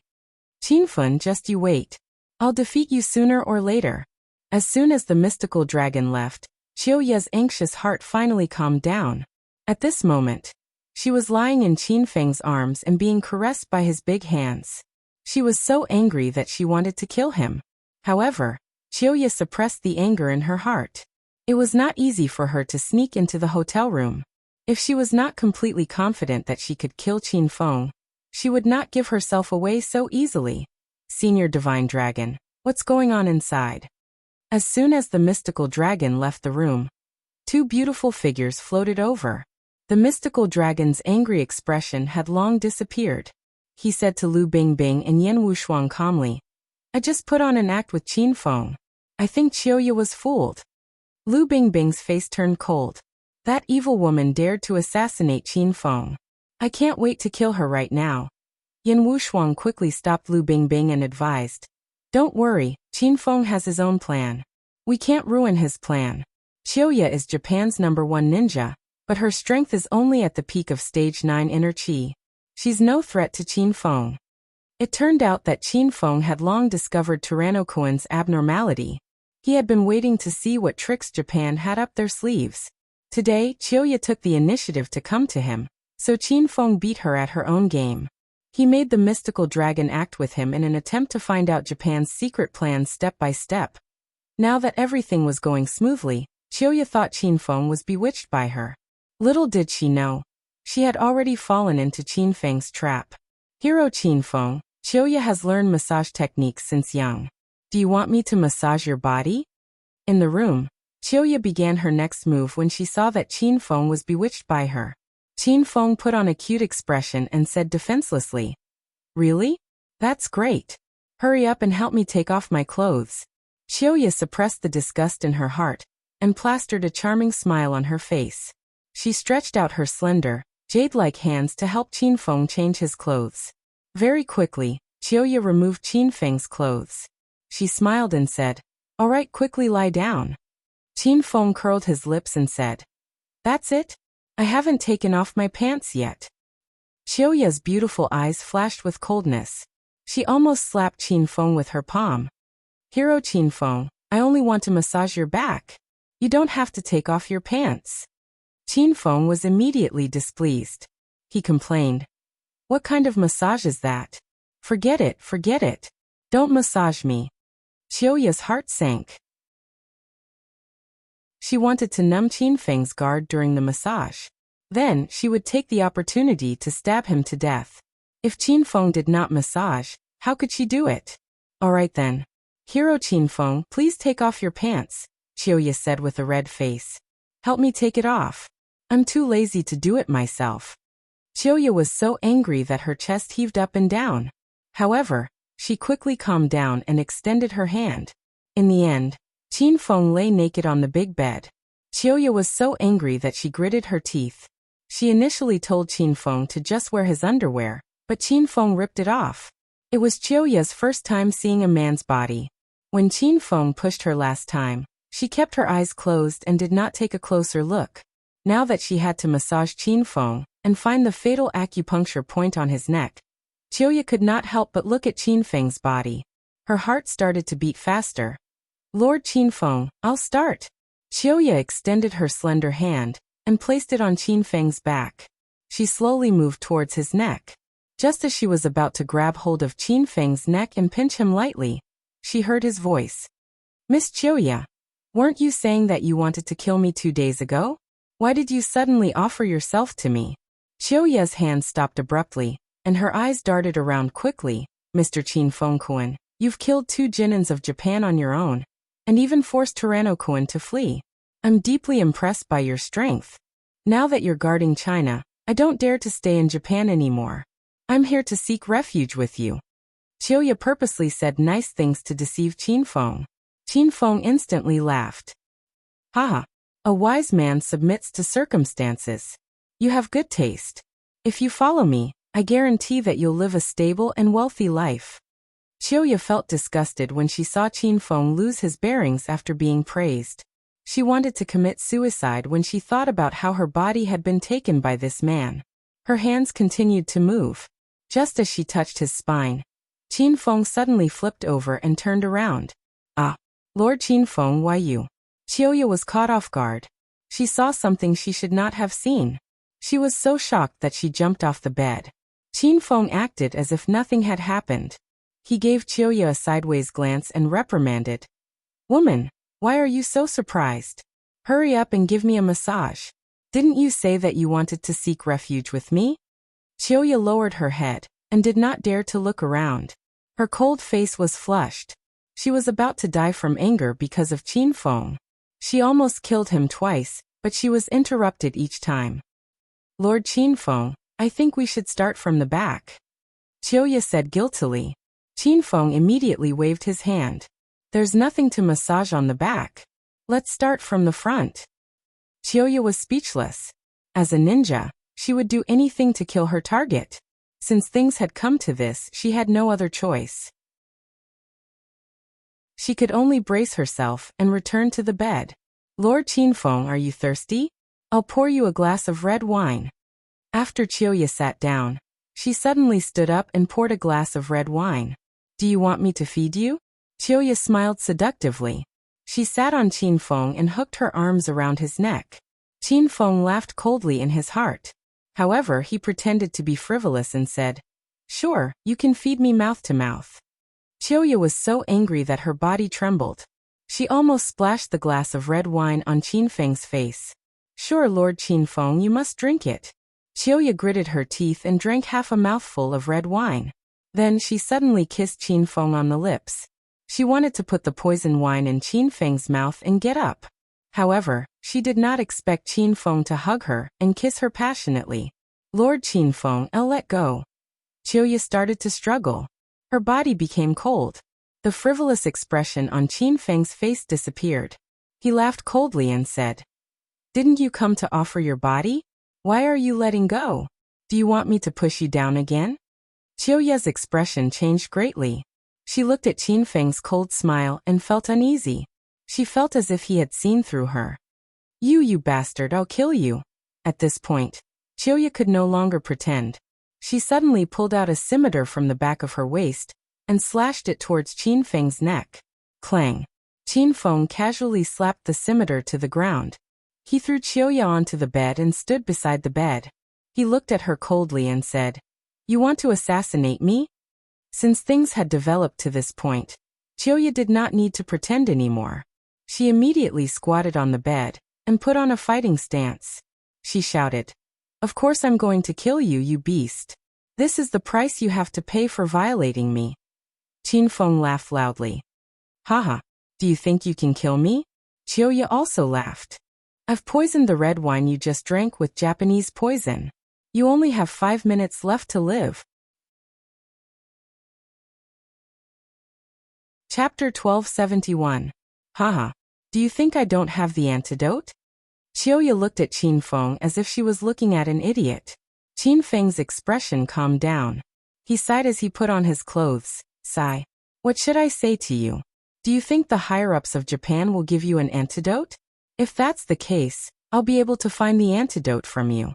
"Qinfen, just you wait. I'll defeat you sooner or later." As soon as the mystical dragon left, Chiyoya's anxious heart finally calmed down. At this moment, she was lying in Qinfeng's arms and being caressed by his big hands. She was so angry that she wanted to kill him. However, Chiyoya suppressed the anger in her heart. It was not easy for her to sneak into the hotel room. If she was not completely confident that she could kill Qinfeng, she would not give herself away so easily. "Senior Divine Dragon, what's going on inside?" As soon as the mystical dragon left the room, two beautiful figures floated over. The mystical dragon's angry expression had long disappeared. He said to Lu Bingbing and Yan Wushuang calmly, "I just put on an act with Qinfeng. I think Chiyoya was fooled." Lu Bingbing's face turned cold. That evil woman dared to assassinate Qinfeng. "I can't wait to kill her right now." Yan Wushuang quickly stopped Lu Bingbing and advised, "Don't worry, Qinfeng has his own plan. We can't ruin his plan. Chiyoya is Japan's #1 ninja, but her strength is only at the peak of stage 9 inner chi. She's no threat to Qinfeng." It turned out that Qinfeng had long discovered Tyrannocoon's abnormality. He had been waiting to see what tricks Japan had up their sleeves. Today, Chiyoya took the initiative to come to him, so Qinfeng beat her at her own game. He made the mystical dragon act with him in an attempt to find out Japan's secret plans step by step. Now that everything was going smoothly, Chiyoya thought Qinfeng was bewitched by her. Little did she know, she had already fallen into Qinfeng's trap. "Hero Qinfeng, Chiyoya has learned massage techniques since young. Do you want me to massage your body?" In the room, Chiyoya began her next move when she saw that Qinfeng was bewitched by her. Qinfeng put on a cute expression and said defenselessly, "Really? That's great. Hurry up and help me take off my clothes." Chiyoya suppressed the disgust in her heart and plastered a charming smile on her face. She stretched out her slender, jade-like hands to help Qinfeng change his clothes. Very quickly, Chiyoya removed Qinfeng's clothes. She smiled and said, "All right, quickly lie down." Qinfeng curled his lips and said, "That's it? I haven't taken off my pants yet." Chiyoya's beautiful eyes flashed with coldness. She almost slapped Qinfeng with her palm. "Hero Qinfeng, I only want to massage your back. You don't have to take off your pants." Qinfeng was immediately displeased. He complained, What kind of massage is that? Forget it, forget it. Don't massage me. Chiyoya's heart sank. She wanted to numb Qin Feng's guard during the massage. Then, she would take the opportunity to stab him to death. If Qin Feng did not massage, how could she do it? Alright then. Hero Qin Feng, please take off your pants, Chiyoya said with a red face. Help me take it off. I'm too lazy to do it myself. Chiyoya was so angry that her chest heaved up and down. However, she quickly calmed down and extended her hand. In the end, Qin Feng lay naked on the big bed. Chiyoya was so angry that she gritted her teeth. She initially told Qin Feng to just wear his underwear, but Qin Feng ripped it off. It was Chiyoya's first time seeing a man's body. When Qin Feng pushed her last time, she kept her eyes closed and did not take a closer look. Now that she had to massage Qin Feng and find the fatal acupuncture point on his neck, Chiyoya could not help but look at Qin Feng's body. Her heart started to beat faster. Lord Qin Feng, I'll start. Chiyoya extended her slender hand and placed it on Qin Feng's back. She slowly moved towards his neck. Just as she was about to grab hold of Qin Feng's neck and pinch him lightly, she heard his voice. Miss Chiyoya, weren't you saying that you wanted to kill me 2 days ago? Why did you suddenly offer yourself to me? Chiyoya's hand stopped abruptly, and her eyes darted around quickly. Mr. Qin Feng-kun, you've killed 2 Jinins of Japan on your own, and even forced Tyranno-kun to flee. I'm deeply impressed by your strength. Now that you're guarding China, I don't dare to stay in Japan anymore. I'm here to seek refuge with you. Chiyoya purposely said nice things to deceive Qin Feng. Qin Feng instantly laughed. Haha, a wise man submits to circumstances. You have good taste. If you follow me, I guarantee that you'll live a stable and wealthy life. Chiyoya felt disgusted when she saw Qin Feng lose his bearings after being praised. She wanted to commit suicide when she thought about how her body had been taken by this man. Her hands continued to move. Just as she touched his spine, Qin Feng suddenly flipped over and turned around. Ah, Lord Qin Feng, why you? Chiyoya was caught off guard. She saw something she should not have seen. She was so shocked that she jumped off the bed. Qin Feng acted as if nothing had happened. He gave Chiyoya a sideways glance and reprimanded. Woman, why are you so surprised? Hurry up and give me a massage. Didn't you say that you wanted to seek refuge with me? Chiyoya lowered her head and did not dare to look around. Her cold face was flushed. She was about to die from anger because of Qin Feng. She almost killed him twice, but she was interrupted each time. Lord Qin Feng, I think we should start from the back. Chiyoya said guiltily. Qin Feng immediately waved his hand. There's nothing to massage on the back. Let's start from the front. Chiyoya was speechless. As a ninja, she would do anything to kill her target. Since things had come to this, she had no other choice. She could only brace herself and return to the bed. Lord Qin Feng, are you thirsty? I'll pour you a glass of red wine. After Chiyoya sat down, she suddenly stood up and poured a glass of red wine. Do you want me to feed you? Chiyoya smiled seductively. She sat on Qin Feng and hooked her arms around his neck. Qin Feng laughed coldly in his heart. However, he pretended to be frivolous and said, Sure, you can feed me mouth to mouth. Chiyoya was so angry that her body trembled. She almost splashed the glass of red wine on Qin Feng's face. Sure, Lord Qin Feng, you must drink it. Chiyoya gritted her teeth and drank half a mouthful of red wine. Then she suddenly kissed Qin Feng on the lips. She wanted to put the poison wine in Qin Feng's mouth and get up. However, she did not expect Qin Feng to hug her and kiss her passionately. Lord Qin Feng, I'll let go. Chiyoya started to struggle. Her body became cold. The frivolous expression on Qin Feng's face disappeared. He laughed coldly and said, Didn't you come to offer your body? Why are you letting go? Do you want me to push you down again? Chiyoya's expression changed greatly. She looked at Qin Feng's cold smile and felt uneasy. She felt as if he had seen through her. You bastard, I'll kill you. At this point, Chiyoya could no longer pretend. She suddenly pulled out a scimitar from the back of her waist and slashed it towards Qin Feng's neck. Clang. Qin Feng casually slapped the scimitar to the ground. He threw Chiyoya onto the bed and stood beside the bed. He looked at her coldly and said, You want to assassinate me? Since things had developed to this point, Chiyoya did not need to pretend anymore. She immediately squatted on the bed and put on a fighting stance. She shouted, "Of course I'm going to kill you, you beast. This is the price you have to pay for violating me." Qin Feng laughed loudly. "Haha, do you think you can kill me?" Chiyoya also laughed. "I've poisoned the red wine you just drank with Japanese poison. You only have 5 minutes left to live." Chapter 1271. Haha, do you think I don't have the antidote? Chiyoya looked at Qin Feng as if she was looking at an idiot. Qin Feng's expression calmed down. He sighed as he put on his clothes. Sigh. What should I say to you? Do you think the higher-ups of Japan will give you an antidote? If that's the case, I'll be able to find the antidote from you.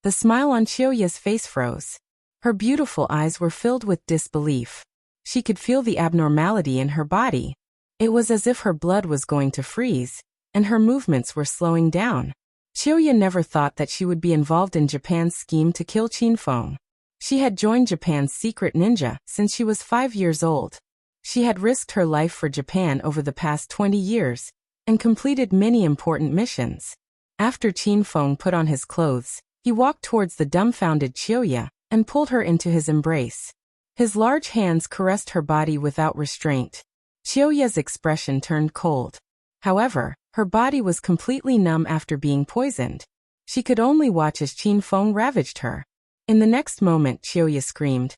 The smile on Chiyoya's face froze. Her beautiful eyes were filled with disbelief. She could feel the abnormality in her body. It was as if her blood was going to freeze, and her movements were slowing down. Chiyoya never thought that she would be involved in Japan's scheme to kill Qin Feng. She had joined Japan's secret ninja since she was 5 years old. She had risked her life for Japan over the past 20 years, and completed many important missions. After Qin Feng put on his clothes, he walked towards the dumbfounded Chiyoya and pulled her into his embrace. His large hands caressed her body without restraint. Chiyoya's expression turned cold. However, her body was completely numb after being poisoned. She could only watch as Qin Feng ravaged her. In the next moment, Chiyoya screamed,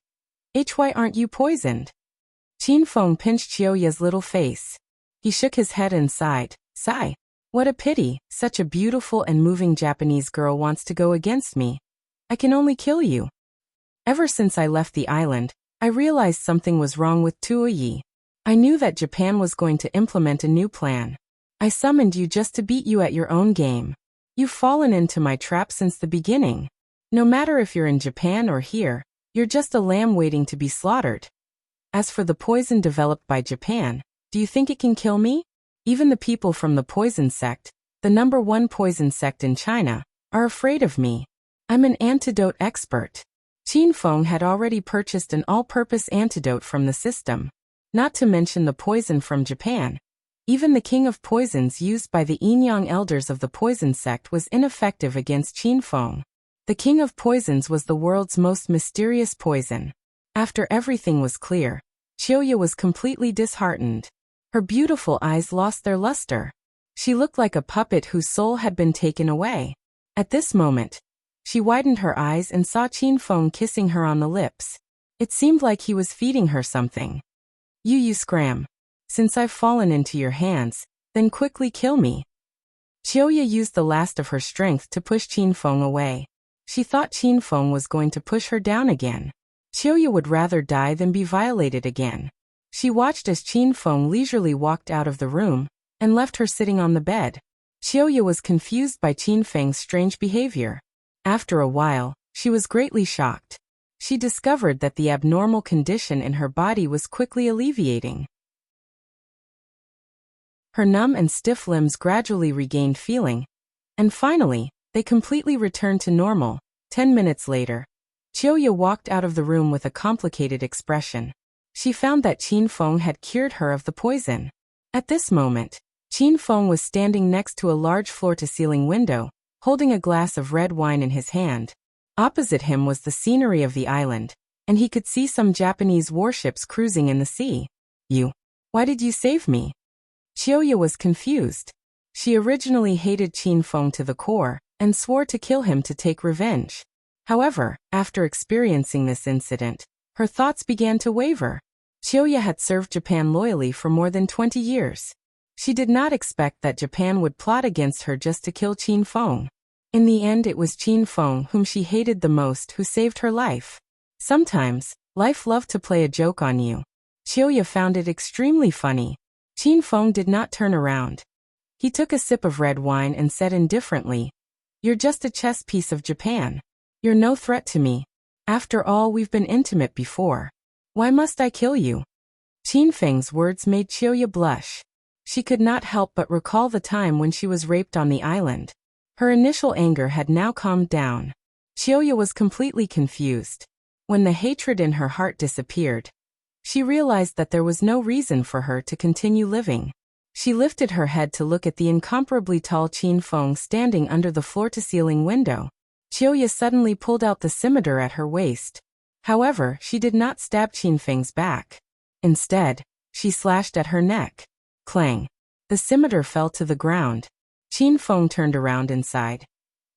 "Why aren't you poisoned?" Qin Feng pinched Chiyoya's little face. He shook his head and sighed. Sigh. What a pity, such a beautiful and moving Japanese girl wants to go against me. I can only kill you. Ever since I left the island, I realized something was wrong with Tuoyi. I knew that Japan was going to implement a new plan. I summoned you just to beat you at your own game. You've fallen into my trap since the beginning. No matter if you're in Japan or here, you're just a lamb waiting to be slaughtered. As for the poison developed by Japan, do you think it can kill me? Even the people from the poison sect, the #1 poison sect in China, are afraid of me. I'm an antidote expert. Qin Feng had already purchased an all-purpose antidote from the system. Not to mention the poison from Japan. Even the king of poisons used by the Yin-Yang elders of the poison sect was ineffective against Qin Feng. The king of poisons was the world's most mysterious poison. After everything was clear, Chiyoya was completely disheartened. Her beautiful eyes lost their luster. She looked like a puppet whose soul had been taken away. At this moment, she widened her eyes and saw Qin Feng kissing her on the lips. It seemed like he was feeding her something. You scram. Since I've fallen into your hands, then quickly kill me." Chiyoya used the last of her strength to push Qin Feng away. She thought Qin Feng was going to push her down again. Chiyoya would rather die than be violated again. She watched as Qin Feng leisurely walked out of the room and left her sitting on the bed. Chiyoya was confused by Qin Feng's strange behavior. After a while, she was greatly shocked. She discovered that the abnormal condition in her body was quickly alleviating. Her numb and stiff limbs gradually regained feeling, and finally, they completely returned to normal. 10 minutes later, Chiyoya walked out of the room with a complicated expression. She found that Qin Feng had cured her of the poison. At this moment, Qin Feng was standing next to a large floor-to-ceiling window, holding a glass of red wine in his hand. Opposite him was the scenery of the island, and he could see some Japanese warships cruising in the sea. Why did you save me? Chiyoya was confused. She originally hated Qin Feng to the core, and swore to kill him to take revenge. However, after experiencing this incident, her thoughts began to waver. Chiyoya had served Japan loyally for more than 20 years. She did not expect that Japan would plot against her just to kill Qin Feng. In the end, it was Qin Feng whom she hated the most who saved her life. Sometimes, life loved to play a joke on you. Chiyoya found it extremely funny. Qin Feng did not turn around. He took a sip of red wine and said indifferently, "You're just a chess piece of Japan. You're no threat to me. After all, we've been intimate before. Why must I kill you?" Qin Feng's words made Chiyoya blush. She could not help but recall the time when she was raped on the island. Her initial anger had now calmed down. Chiyoya was completely confused. When the hatred in her heart disappeared, she realized that there was no reason for her to continue living. She lifted her head to look at the incomparably tall Qin Feng standing under the floor-to-ceiling window. Qiuya suddenly pulled out the scimitar at her waist. However, she did not stab Qin Feng's back. Instead, she slashed at her neck. Clang! The scimitar fell to the ground. Qin Feng turned around and sighed.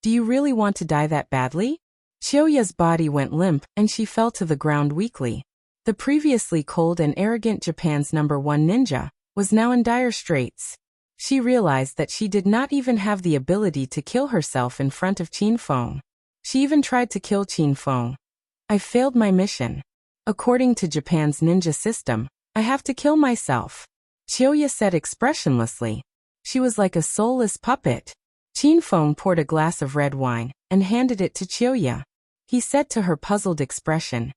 Do you really want to die that badly? Qiuya's body went limp and she fell to the ground weakly. The previously cold and arrogant Japan's #1 ninja was now in dire straits. She realized that she did not even have the ability to kill herself in front of Qin Feng. She even tried to kill Qin Feng. I failed my mission. According to Japan's ninja system, I have to kill myself. Qiuya said expressionlessly. She was like a soulless puppet. Qin Feng poured a glass of red wine and handed it to Qiuya. He said to her puzzled expression,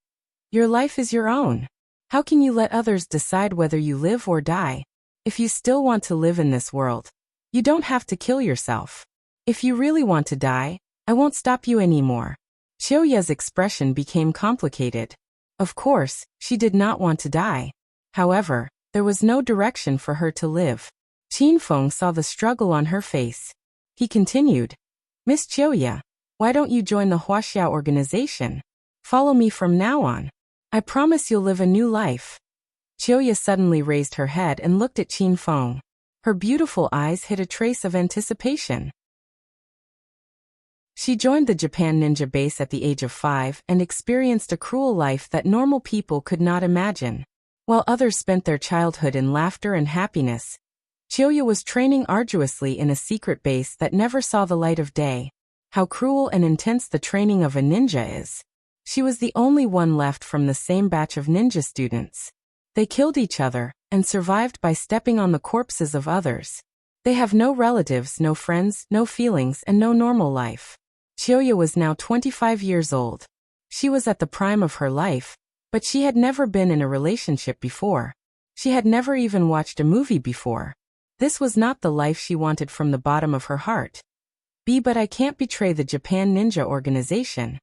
Your life is your own. How can you let others decide whether you live or die? If you still want to live in this world, you don't have to kill yourself. If you really want to die, I won't stop you anymore. Qiuya's expression became complicated. Of course, she did not want to die. However, there was no direction for her to live. Qin Feng saw the struggle on her face. He continued, Miss Qiuya, why don't you join the Wuxia organization? Follow me from now on. I promise you'll live a new life. Qiuya suddenly raised her head and looked at Qin Feng. Her beautiful eyes hid a trace of anticipation. She joined the Japan Ninja base at the age of 5 and experienced a cruel life that normal people could not imagine. While others spent their childhood in laughter and happiness, Qiuya was training arduously in a secret base that never saw the light of day. How cruel and intense the training of a ninja is. She was the only one left from the same batch of ninja students. They killed each other and survived by stepping on the corpses of others. They have no relatives, no friends, no feelings, and no normal life. Qiuya was now 25 years old. She was at the prime of her life, but she had never been in a relationship before. She had never even watched a movie before. This was not the life she wanted from the bottom of her heart. But I can't betray the Japan Ninja organization.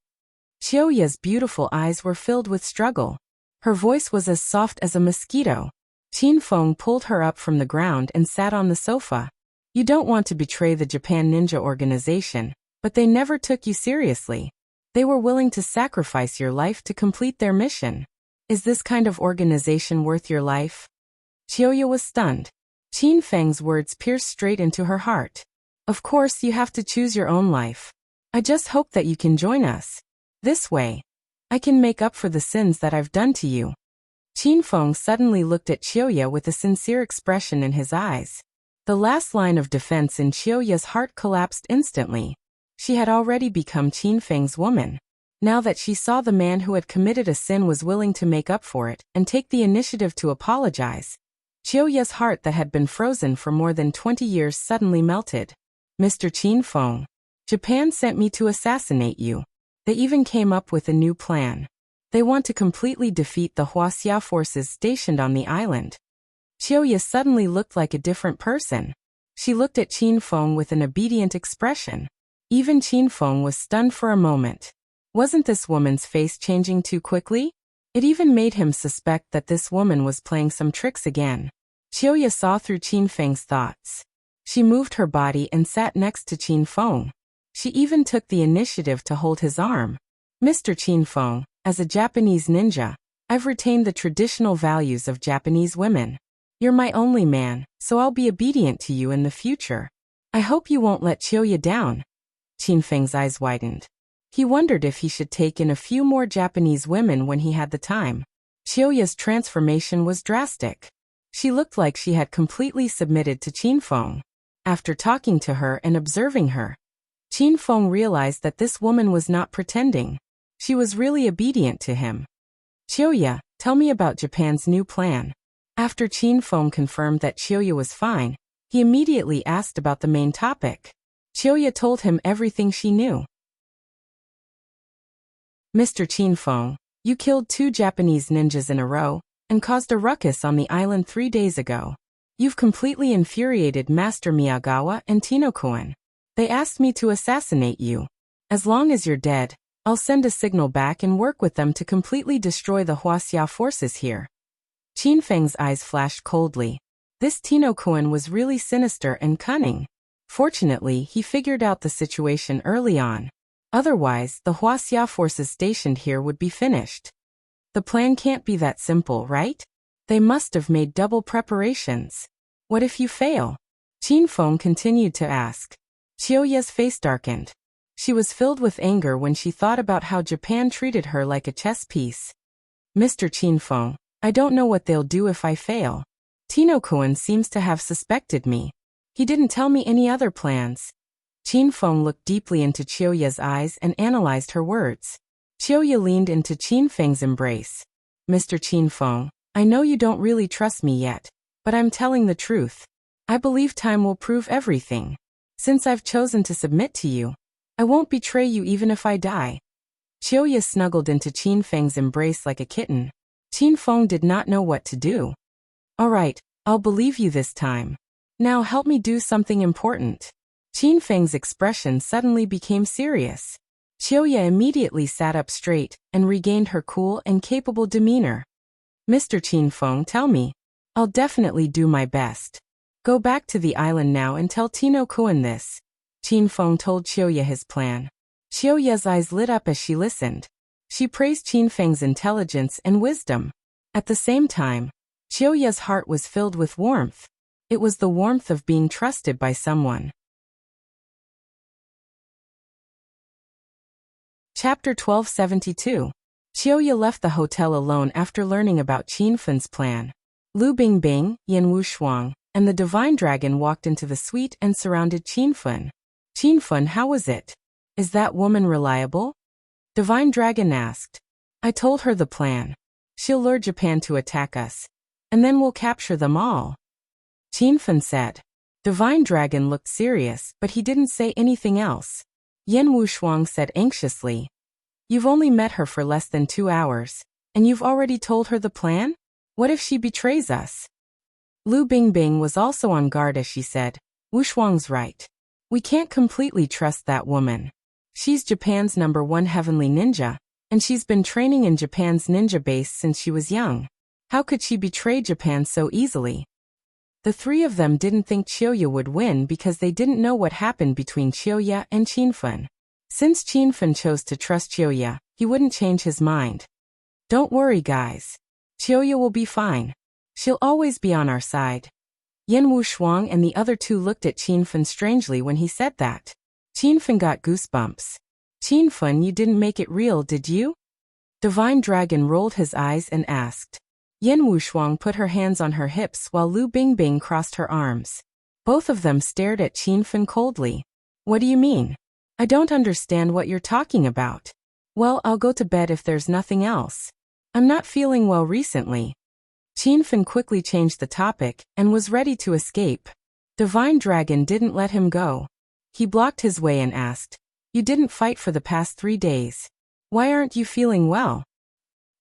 Qiuya's beautiful eyes were filled with struggle. Her voice was as soft as a mosquito. Qin Feng pulled her up from the ground and sat on the sofa. You don't want to betray the Japan Ninja organization, but they never took you seriously. They were willing to sacrifice your life to complete their mission. Is this kind of organization worth your life? Qiuya was stunned. Qin Feng's words pierced straight into her heart. Of course you have to choose your own life. I just hope that you can join us. This way, I can make up for the sins that I've done to you. Qin Feng suddenly looked at Qiuya with a sincere expression in his eyes. The last line of defense in Qiuya's heart collapsed instantly. She had already become Qin Feng's woman. Now that she saw the man who had committed a sin was willing to make up for it and take the initiative to apologize, Qiuya's heart that had been frozen for more than 20 years suddenly melted. Mr. Qin Feng, Japan sent me to assassinate you. They even came up with a new plan. They want to completely defeat the Wuxia forces stationed on the island. Qiuya suddenly looked like a different person. She looked at Qin Feng with an obedient expression. Even Qin Feng was stunned for a moment. Wasn't this woman's face changing too quickly? It even made him suspect that this woman was playing some tricks again. Qiuya saw through Qin Feng's thoughts. She moved her body and sat next to Qin Feng. She even took the initiative to hold his arm. Mr. Qin Feng, as a Japanese ninja, I've retained the traditional values of Japanese women. You're my only man, so I'll be obedient to you in the future. I hope you won't let Qiuya down. Qin Feng's eyes widened. He wondered if he should take in a few more Japanese women when he had the time. Qiuya's transformation was drastic. She looked like she had completely submitted to Qin Feng. After talking to her and observing her, Qin Feng realized that this woman was not pretending. She was really obedient to him. Qiuya, tell me about Japan's new plan. After Qin Feng confirmed that Qiuya was fine, he immediately asked about the main topic. Qiuya told him everything she knew. Mr. Qin Feng, you killed 2 Japanese ninjas in a row and caused a ruckus on the island 3 days ago. You've completely infuriated Master Miyagawa and Tinokoen. They asked me to assassinate you. As long as you're dead, I'll send a signal back and work with them to completely destroy the Wuxia forces here. Qin Feng's eyes flashed coldly. This Tino Kuan was really sinister and cunning. Fortunately, he figured out the situation early on. Otherwise, the Wuxia forces stationed here would be finished. The plan can't be that simple, right? They must have made double preparations. What if you fail? Qin Feng continued to ask. Qiuya's face darkened. She was filled with anger when she thought about how Japan treated her like a chess piece. Mr. Qin Feng, I don't know what they'll do if I fail. Tino Kuan seems to have suspected me. He didn't tell me any other plans. Qin Feng looked deeply into Qiuya's eyes and analyzed her words. Qiuya leaned into Qin Feng's embrace. Mr. Qin Feng, I know you don't really trust me yet, but I'm telling the truth. I believe time will prove everything. Since I've chosen to submit to you, I won't betray you even if I die. Qiuya snuggled into Qin Feng's embrace like a kitten. Qin Feng did not know what to do. All right, I'll believe you this time. Now help me do something important. Qin Feng's expression suddenly became serious. Qiuya immediately sat up straight and regained her cool and capable demeanor. Mr. Qin Feng, tell me. I'll definitely do my best. Go back to the island now and tell Tino Kuan this. Qin Feng told Qiuya his plan. Qiuya's eyes lit up as she listened. She praised Qin Feng's intelligence and wisdom. At the same time, Qiuya's heart was filled with warmth. It was the warmth of being trusted by someone. Chapter 1272. Qiuya left the hotel alone after learning about Qin Feng's plan. Lu Bingbing, Yan Wushuang, and the Divine Dragon walked into the suite and surrounded Qin Feng. Qin Feng, how was it? Is that woman reliable? Divine Dragon asked. I told her the plan. She'll lure Japan to attack us. And then we'll capture them all. Qin Feng said. Divine Dragon looked serious, but he didn't say anything else. Yan Wushuang said anxiously. You've only met her for less than 2 hours, and you've already told her the plan? What if she betrays us? Lu Bingbing was also on guard as she said, Wushuang's right. We can't completely trust that woman. She's Japan's #1 heavenly ninja, and she's been training in Japan's ninja base since she was young. How could she betray Japan so easily? The three of them didn't think Qiuya would win because they didn't know what happened between Qiuya and Qin Feng. Since Qin Feng chose to trust Qiuya, he wouldn't change his mind. Don't worry, guys. Qiuya will be fine. She'll always be on our side. Yan Wushuang and the other two looked at Qin Feng strangely when he said that. Qin Feng got goosebumps. Qin Feng, you didn't make it real, did you? Divine Dragon rolled his eyes and asked. Yan Wushuang put her hands on her hips while Lu Bingbing crossed her arms. Both of them stared at Qin Feng coldly. What do you mean? I don't understand what you're talking about. Well, I'll go to bed if there's nothing else. I'm not feeling well recently. Qin Feng quickly changed the topic and was ready to escape. Divine Dragon didn't let him go. He blocked his way and asked, You didn't fight for the past 3 days. Why aren't you feeling well?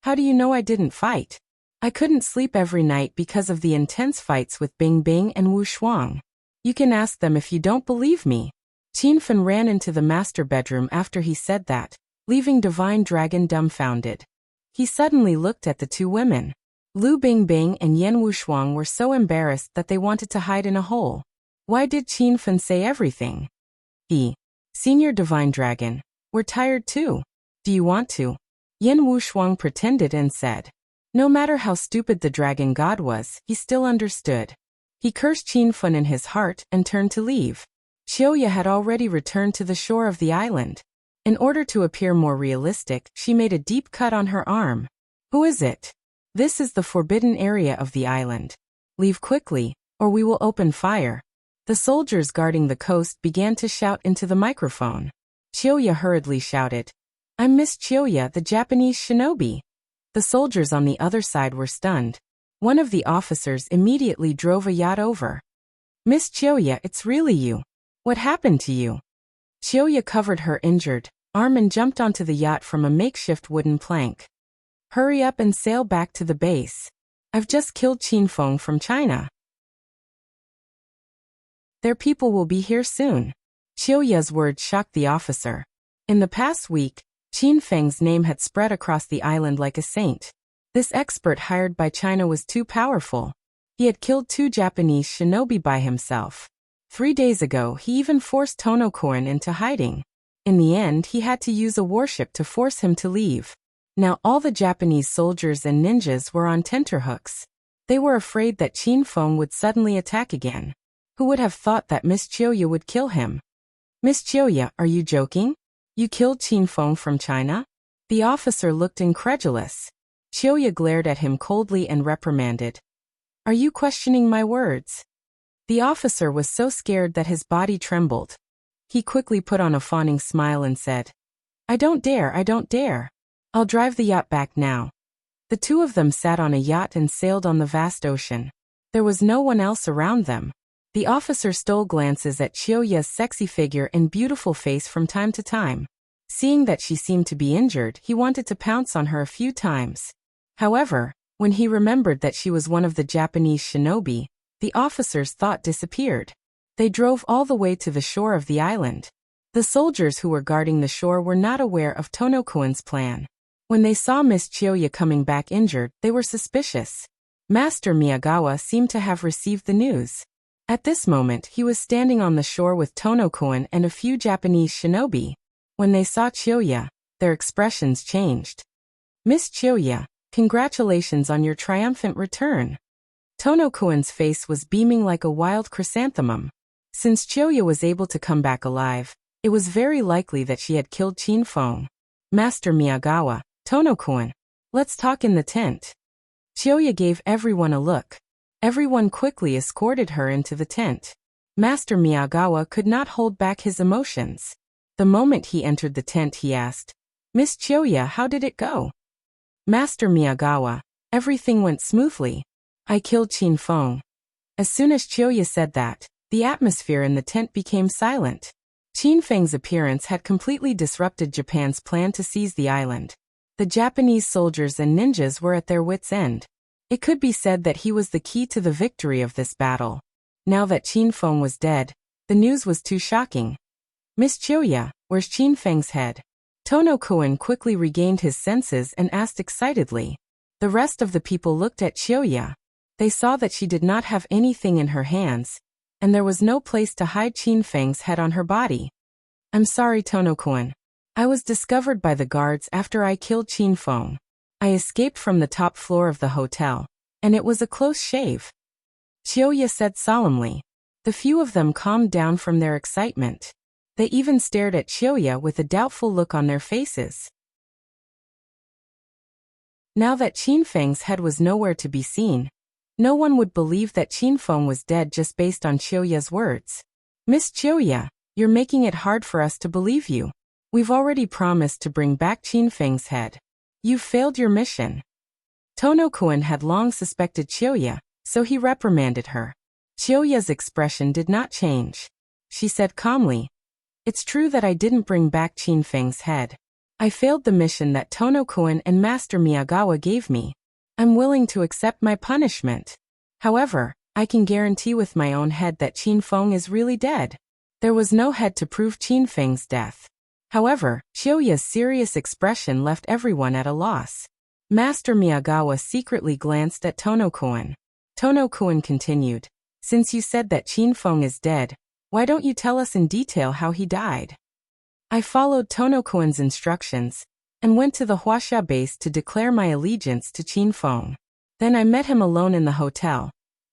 How do you know I didn't fight? I couldn't sleep every night because of the intense fights with Bingbing and Wushuang. You can ask them if you don't believe me. Qin Feng ran into the master bedroom after he said that, leaving Divine Dragon dumbfounded. He suddenly looked at the two women. Lu Bingbing and Yan Wushuang were so embarrassed that they wanted to hide in a hole. Why did Qin Feng say everything? Senior Divine Dragon, we're tired too. Do you want to? Yan Wushuang pretended and said. No matter how stupid the dragon god was, he still understood. He cursed Qin Feng in his heart and turned to leave. Qiuya had already returned to the shore of the island. In order to appear more realistic, she made a deep cut on her arm. Who is it? This is the forbidden area of the island. Leave quickly, or we will open fire. The soldiers guarding the coast began to shout into the microphone. Qiuya hurriedly shouted, I'm Miss Qiuya, the Japanese shinobi. The soldiers on the other side were stunned. One of the officers immediately drove a yacht over. Miss Qiuya, it's really you. What happened to you? Qiuya covered her injured arm and jumped onto the yacht from a makeshift wooden plank. Hurry up and sail back to the base. I've just killed Qin Feng from China. Their people will be here soon. Qiuya's words shocked the officer. In the past week, Qin Feng's name had spread across the island like a saint. This expert hired by China was too powerful. He had killed 2 Japanese shinobi by himself. 3 days ago, he even forced Tono-kun into hiding. In the end, he had to use a warship to force him to leave. Now all the Japanese soldiers and ninjas were on tenterhooks. They were afraid that Qin Feng would suddenly attack again. Who would have thought that Miss Chioya would kill him? Miss Chioya, are you joking? You killed Qin Feng from China? The officer looked incredulous. Chioya glared at him coldly and reprimanded. Are you questioning my words? The officer was so scared that his body trembled. He quickly put on a fawning smile and said, I don't dare. I'll drive the yacht back now. The 2 of them sat on a yacht and sailed on the vast ocean. There was no one else around them. The officer stole glances at Chioya's sexy figure and beautiful face from time to time. Seeing that she seemed to be injured, he wanted to pounce on her a few times. However, when he remembered that she was one of the Japanese shinobi, the officer's thought disappeared. They drove all the way to the shore of the island. The soldiers who were guarding the shore were not aware of Tono-kun's plan. When they saw Miss Chioya coming back injured, they were suspicious. Master Miyagawa seemed to have received the news. At this moment, he was standing on the shore with Tono-kun and a few Japanese shinobi. When they saw Chioya, their expressions changed. Miss Chioya, congratulations on your triumphant return. Tono-kun's face was beaming like a wild chrysanthemum. Since Chioya was able to come back alive, it was very likely that she had killed Qin Feng. Master Miyagawa, Tono-kun, let's talk in the tent. Chioya gave everyone a look. Everyone quickly escorted her into the tent. Master Miyagawa could not hold back his emotions. The moment he entered the tent, he asked, Miss Chioya, how did it go? Master Miyagawa, everything went smoothly. I killed Qin Feng. As soon as Chioya said that, the atmosphere in the tent became silent. Qin Feng's appearance had completely disrupted Japan's plan to seize the island. The Japanese soldiers and ninjas were at their wits' end. It could be said that he was the key to the victory of this battle. Now that Qin Feng was dead, the news was too shocking. Miss Chioya, where's Qin Feng's head? Tono-kun quickly regained his senses and asked excitedly. The rest of the people looked at Chioya. They saw that she did not have anything in her hands, and there was no place to hide Qin Feng's head on her body. I'm sorry, Tono-kun. I was discovered by the guards after I killed Qin Feng. I escaped from the top floor of the hotel, and it was a close shave. Chioya said solemnly. The few of them calmed down from their excitement. They even stared at Chioya with a doubtful look on their faces. Now that Qin Feng's head was nowhere to be seen, no one would believe that Qin Feng was dead just based on Chioya's words. Miss Chioya, you're making it hard for us to believe you. We've already promised to bring back Qin Feng's head. You've failed your mission. Tono-kun had long suspected Chioya, so he reprimanded her. Chioya's expression did not change. She said calmly, It's true that I didn't bring back Qin Feng's head. I failed the mission that Tono-kun and Master Miyagawa gave me. I'm willing to accept my punishment. However, I can guarantee with my own head that Qin Feng is really dead. There was no head to prove Qin Feng's death. However, Chioya's serious expression left everyone at a loss. Master Miyagawa secretly glanced at Tono-kun. Tono-kun continued, Since you said that Qin Feng is dead, why don't you tell us in detail how he died? I followed Tono-kun's instructions, and went to the Wuxia base to declare my allegiance to Qin Feng. Then I met him alone in the hotel.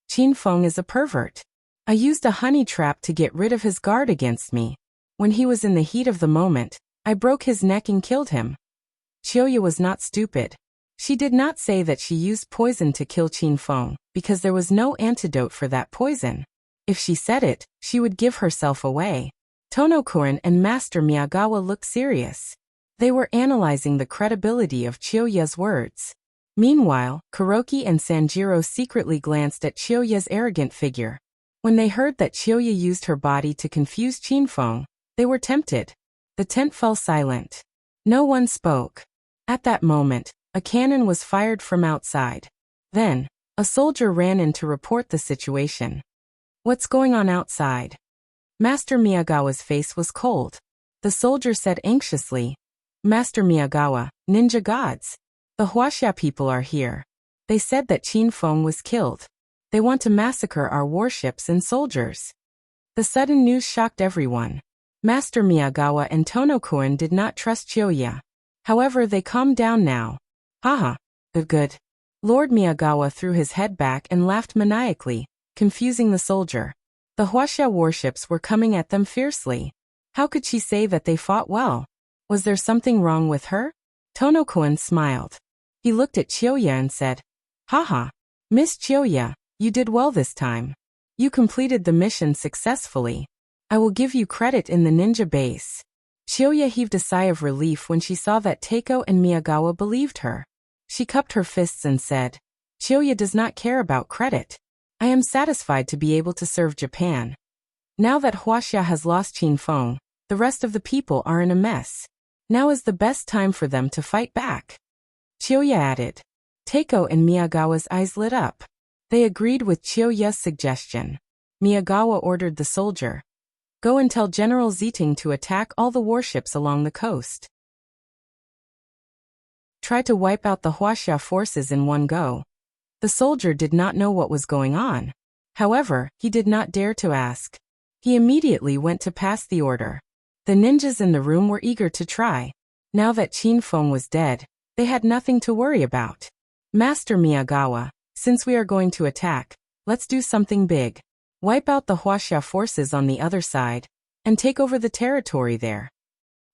Qin Feng is a pervert. I used a honey trap to get rid of his guard against me. When he was in the heat of the moment, I broke his neck and killed him. Chioya was not stupid. She did not say that she used poison to kill Qin Feng, because there was no antidote for that poison. If she said it, she would give herself away. Tono-kun and Master Miyagawa looked serious. They were analyzing the credibility of Chioya's words. Meanwhile, Kuroki and Sanjiro secretly glanced at Chioya's arrogant figure. When they heard that Chioya used her body to confuse Qin Feng, they were tempted. The tent fell silent. No one spoke. At that moment, a cannon was fired from outside. Then, a soldier ran in to report the situation. What's going on outside? Master Miyagawa's face was cold. The soldier said anxiously, Master Miyagawa, ninja gods. The Wuxia people are here. They said that Qin Feng was killed. They want to massacre our warships and soldiers. The sudden news shocked everyone. Master Miyagawa and Tono-kun did not trust Chiyoya. However, they calmed down now. Haha. Good. Lord Miyagawa threw his head back and laughed maniacally, confusing the soldier. The Wuxia warships were coming at them fiercely. How could she say that they fought well? Was there something wrong with her? Tono-kun smiled. He looked at Chiyoya and said, Haha. Miss Chiyoya, you did well this time. You completed the mission successfully. I will give you credit in the ninja base. Chiyoya heaved a sigh of relief when she saw that Teiko and Miyagawa believed her. She cupped her fists and said, Chiyoya does not care about credit. I am satisfied to be able to serve Japan. Now that Wuxia has lost Qin Feng, the rest of the people are in a mess. Now is the best time for them to fight back. Chiyoya added. Teiko and Miyagawa's eyes lit up. They agreed with Chiyoya's suggestion. Miyagawa ordered the soldier. Go and tell General Ziting to attack all the warships along the coast. Try to wipe out the Wuxia forces in one go. The soldier did not know what was going on. However, he did not dare to ask. He immediately went to pass the order. The ninjas in the room were eager to try. Now that Qin Feng was dead, they had nothing to worry about. Master Miyagawa, since we are going to attack, let's do something big. Wipe out the Wuxia forces on the other side, and take over the territory there.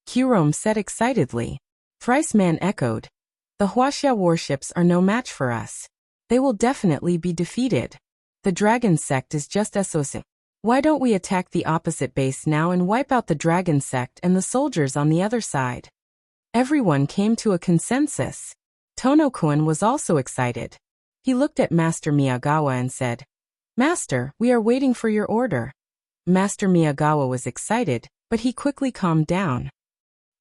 Kurome said excitedly. Thrice Man echoed. The Wuxia warships are no match for us. They will definitely be defeated. The dragon sect is just SOS. Why don't we attack the opposite base now and wipe out the dragon sect and the soldiers on the other side? Everyone came to a consensus. Tono-kun was also excited. He looked at Master Miyagawa and said, Master, we are waiting for your order. Master Miyagawa was excited, but he quickly calmed down.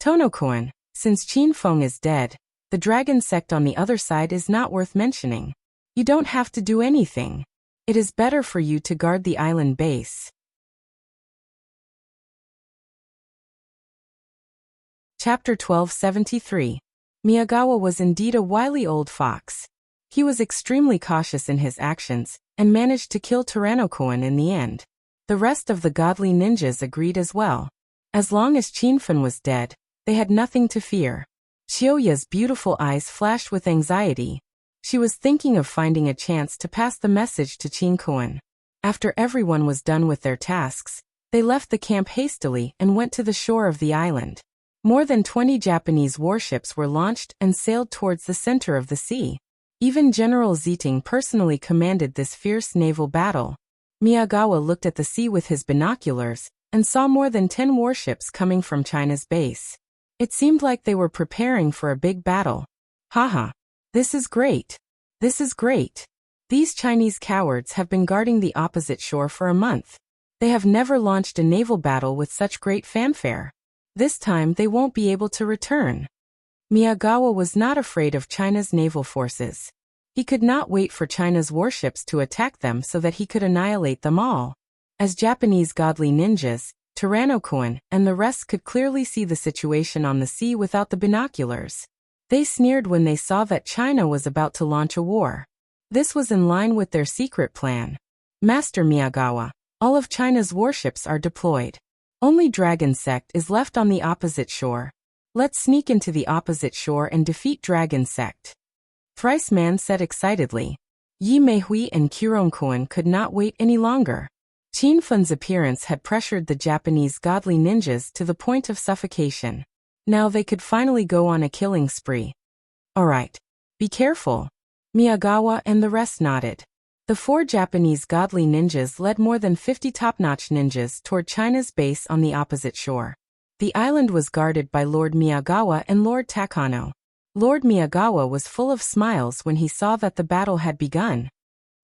Tono-kun, since Qin Feng is dead, the dragon sect on the other side is not worth mentioning. You don't have to do anything. It is better for you to guard the island base. Chapter 1273. Miyagawa was indeed a wily old fox. He was extremely cautious in his actions, and managed to kill Tyrannocoan in the end. The rest of the godly ninjas agreed as well. As long as Qin Feng was dead, they had nothing to fear. Chiyoya's beautiful eyes flashed with anxiety. She was thinking of finding a chance to pass the message to Qin Feng. After everyone was done with their tasks, they left the camp hastily and went to the shore of the island. More than 20 Japanese warships were launched and sailed towards the center of the sea. Even General Ziting personally commanded this fierce naval battle. Miyagawa looked at the sea with his binoculars and saw more than 10 warships coming from China's base. It seemed like they were preparing for a big battle. Haha. This is great. This is great. These Chinese cowards have been guarding the opposite shore for a month. They have never launched a naval battle with such great fanfare. This time they won't be able to return. Miyagawa was not afraid of China's naval forces. He could not wait for China's warships to attack them so that he could annihilate them all. As Japanese godly ninjas, Tyrannocoan and the rest could clearly see the situation on the sea without the binoculars. They sneered when they saw that China was about to launch a war. This was in line with their secret plan. Master Miyagawa, all of China's warships are deployed. Only Dragon Sect is left on the opposite shore. Let's sneak into the opposite shore and defeat Dragon Sect. Thrice Man said excitedly. Yi Meihui and Kurome could not wait any longer. Qin Feng's appearance had pressured the Japanese godly ninjas to the point of suffocation. Now they could finally go on a killing spree. Alright. Be careful. Miyagawa and the rest nodded. The 4 Japanese godly ninjas led more than 50 top-notch ninjas toward China's base on the opposite shore. The island was guarded by Lord Miyagawa and Lord Takano. Lord Miyagawa was full of smiles when he saw that the battle had begun.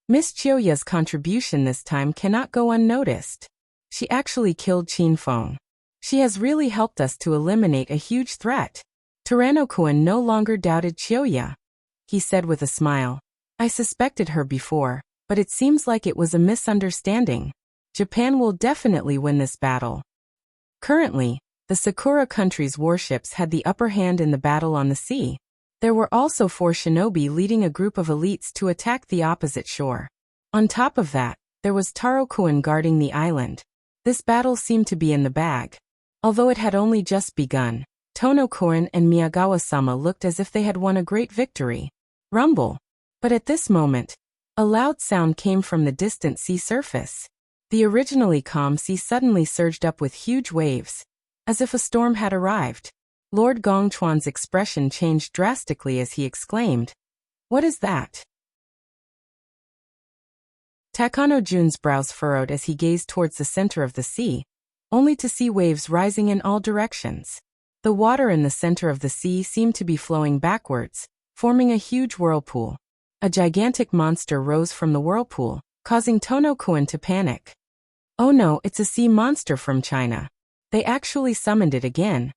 Miss Chiyoya's contribution this time cannot go unnoticed. She actually killed Qin Feng. She has really helped us to eliminate a huge threat. Tyrannocoan no longer doubted Chiyoya. He said with a smile. I suspected her before, but it seems like it was a misunderstanding. Japan will definitely win this battle. Currently, The Sakura country's warships had the upper hand in the battle on the sea. There were also 4 shinobi leading a group of elites to attack the opposite shore. On top of that, there was Taro-kun guarding the island. This battle seemed to be in the bag. Although it had only just begun, Tono-kun and Miyagawa-sama looked as if they had won a great victory. Rumble! But at this moment, a loud sound came from the distant sea surface. The originally calm sea suddenly surged up with huge waves, as if a storm had arrived. Lord Gongchuan's expression changed drastically as he exclaimed, "What is that?" Takano Jun's brows furrowed as he gazed towards the center of the sea, only to see waves rising in all directions. The water in the center of the sea seemed to be flowing backwards, forming a huge whirlpool. A gigantic monster rose from the whirlpool, causing Tono-kun to panic. "Oh no, it's a sea monster from China. They actually summoned it again."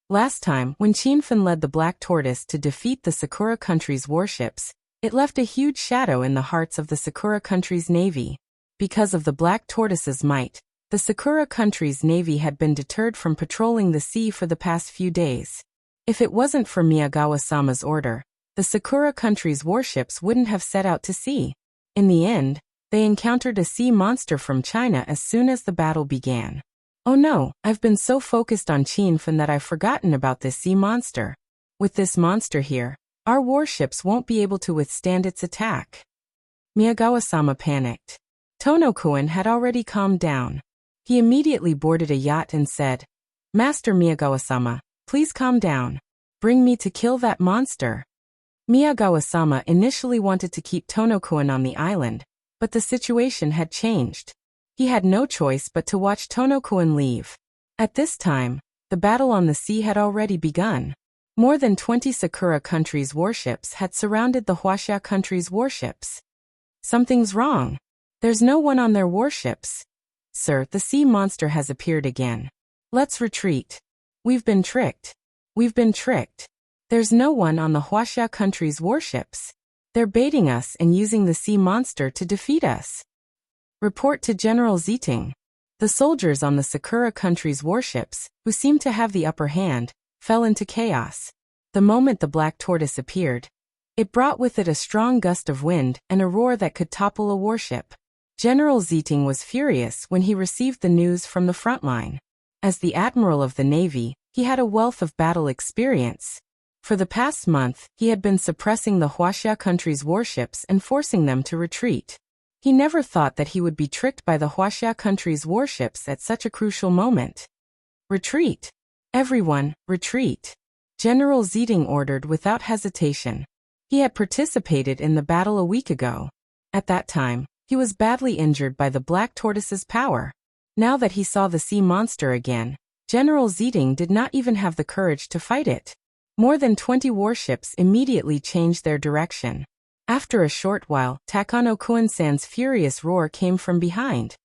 Last time, when Qinfen led the Black Tortoise to defeat the Sakura country's warships, it left a huge shadow in the hearts of the Sakura country's navy. Because of the Black Tortoise's might, the Sakura country's navy had been deterred from patrolling the sea for the past few days. If it wasn't for Miyagawa-sama's order, the Sakura country's warships wouldn't have set out to sea. In the end, they encountered a sea monster from China as soon as the battle began. "Oh no, I've been so focused on Qinfen that I've forgotten about this sea monster. With this monster here, our warships won't be able to withstand its attack." Miyagawa-sama panicked. Tono-kun had already calmed down. He immediately boarded a yacht and said, "Master Miyagawa-sama, please calm down. Bring me to kill that monster." Miyagawa-sama initially wanted to keep Tono-kun on the island, but the situation had changed. He had no choice but to watch Tono-kun leave. At this time, the battle on the sea had already begun. More than 20 Sakura country's warships had surrounded the Wuxia country's warships. "Something's wrong. There's no one on their warships. Sir, the sea monster has appeared again. Let's retreat. We've been tricked. We've been tricked. There's no one on the Wuxia country's warships. They're baiting us and using the sea monster to defeat us. Report to General Ziting." The soldiers on the Sakura country's warships, who seemed to have the upper hand, fell into chaos. The moment the Black Tortoise appeared, it brought with it a strong gust of wind and a roar that could topple a warship. General Ziting was furious when he received the news from the front line. As the Admiral of the Navy, he had a wealth of battle experience. For the past month, he had been suppressing the Wuxia country's warships and forcing them to retreat. He never thought that he would be tricked by the Wuxia country's warships at such a crucial moment. "Retreat! Everyone, retreat!" General Ziting ordered without hesitation. He had participated in the battle a week ago. At that time, he was badly injured by the Black Tortoise's power. Now that he saw the sea monster again, General Ziting did not even have the courage to fight it. More than 20 warships immediately changed their direction. After a short while, Takano Kuin-san's furious roar came from behind.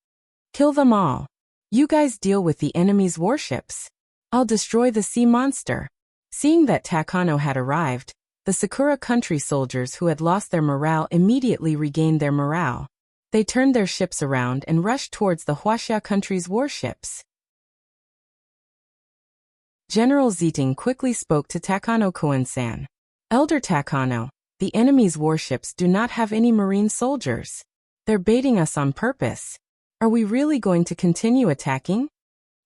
"Kill them all. You guys deal with the enemy's warships. I'll destroy the sea monster." Seeing that Takano had arrived, the Sakura country soldiers who had lost their morale immediately regained their morale. They turned their ships around and rushed towards the Wuxia country's warships. General Ziting quickly spoke to Takano Koen-san. "Elder Takano, the enemy's warships do not have any marine soldiers. They're baiting us on purpose. Are we really going to continue attacking?"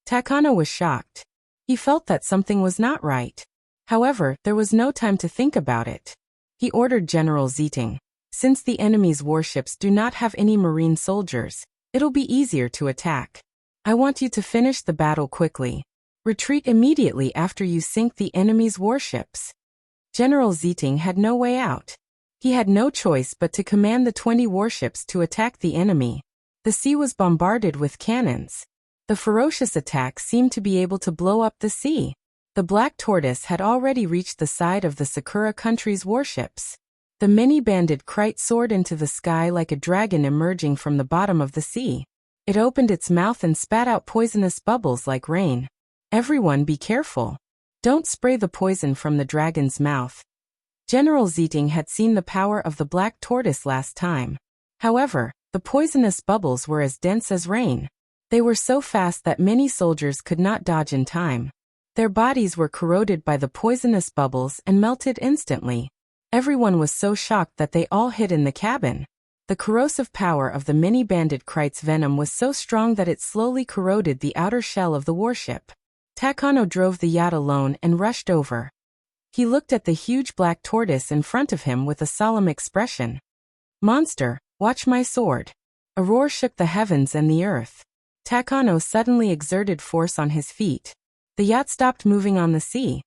Takano was shocked. He felt that something was not right. However, there was no time to think about it. He ordered General Ziting, "Since the enemy's warships do not have any marine soldiers, it'll be easier to attack. I want you to finish the battle quickly. Retreat immediately after you sink the enemy's warships." General Ziting had no way out. He had no choice but to command the 20 warships to attack the enemy. The sea was bombarded with cannons. The ferocious attack seemed to be able to blow up the sea. The Black Tortoise had already reached the side of the Sakura country's warships. The many-banded kite soared into the sky like a dragon emerging from the bottom of the sea. It opened its mouth and spat out poisonous bubbles like rain. "Everyone be careful. Don't spray the poison from the dragon's mouth." General Ziting had seen the power of the Black Tortoise last time. However, the poisonous bubbles were as dense as rain. They were so fast that many soldiers could not dodge in time. Their bodies were corroded by the poisonous bubbles and melted instantly. Everyone was so shocked that they all hid in the cabin. The corrosive power of the mini-banded Krite's venom was so strong that it slowly corroded the outer shell of the warship. Takano drove the yacht alone and rushed over. He looked at the huge black tortoise in front of him with a solemn expression. "Monster, watch my sword." A roar shook the heavens and the earth. Takano suddenly exerted force on his feet. The yacht stopped moving on the sea.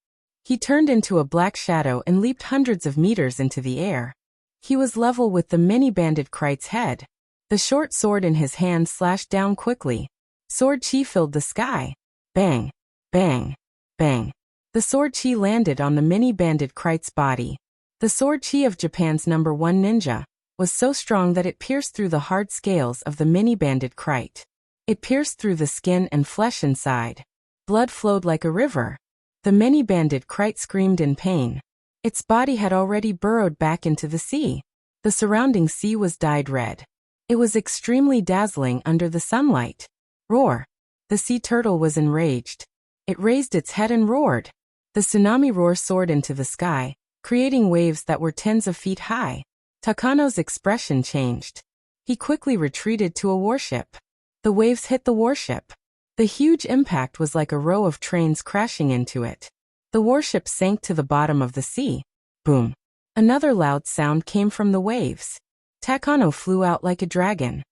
He turned into a black shadow and leaped hundreds of meters into the air. He was level with the mini-banded Krite's head. The short sword in his hand slashed down quickly. Sword chi filled the sky. Bang, bang, bang. The sword chi landed on the mini-banded Krite's body. The sword chi of Japan's #1 ninja was so strong that it pierced through the hard scales of the mini-banded Krite. It pierced through the skin and flesh inside. Blood flowed like a river. The mini-banded Krite screamed in pain. Its body had already burrowed back into the sea. The surrounding sea was dyed red. It was extremely dazzling under the sunlight. Roar! The sea turtle was enraged. It raised its head and roared. The tsunami roar soared into the sky, creating waves that were tens of feet high. Takano's expression changed. He quickly retreated to a warship. The waves hit the warship. The huge impact was like a row of trains crashing into it. The warship sank to the bottom of the sea. Boom! Another loud sound came from the waves. Takano flew out like a dragon.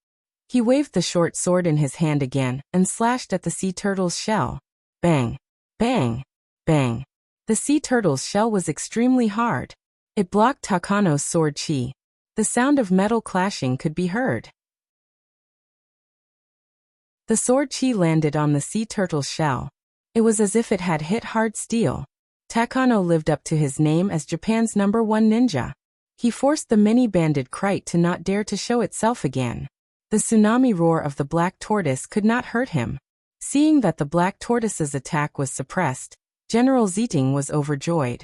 He waved the short sword in his hand again and slashed at the sea turtle's shell. Bang! Bang! Bang! The sea turtle's shell was extremely hard. It blocked Takano's sword chi. The sound of metal clashing could be heard. The sword chi landed on the sea turtle's shell. It was as if it had hit hard steel. Takano lived up to his name as Japan's #1 ninja. He forced the mini-banded Krite to not dare to show itself again. The tsunami roar of the black tortoise could not hurt him. Seeing that the black tortoise's attack was suppressed, General Zeitung was overjoyed.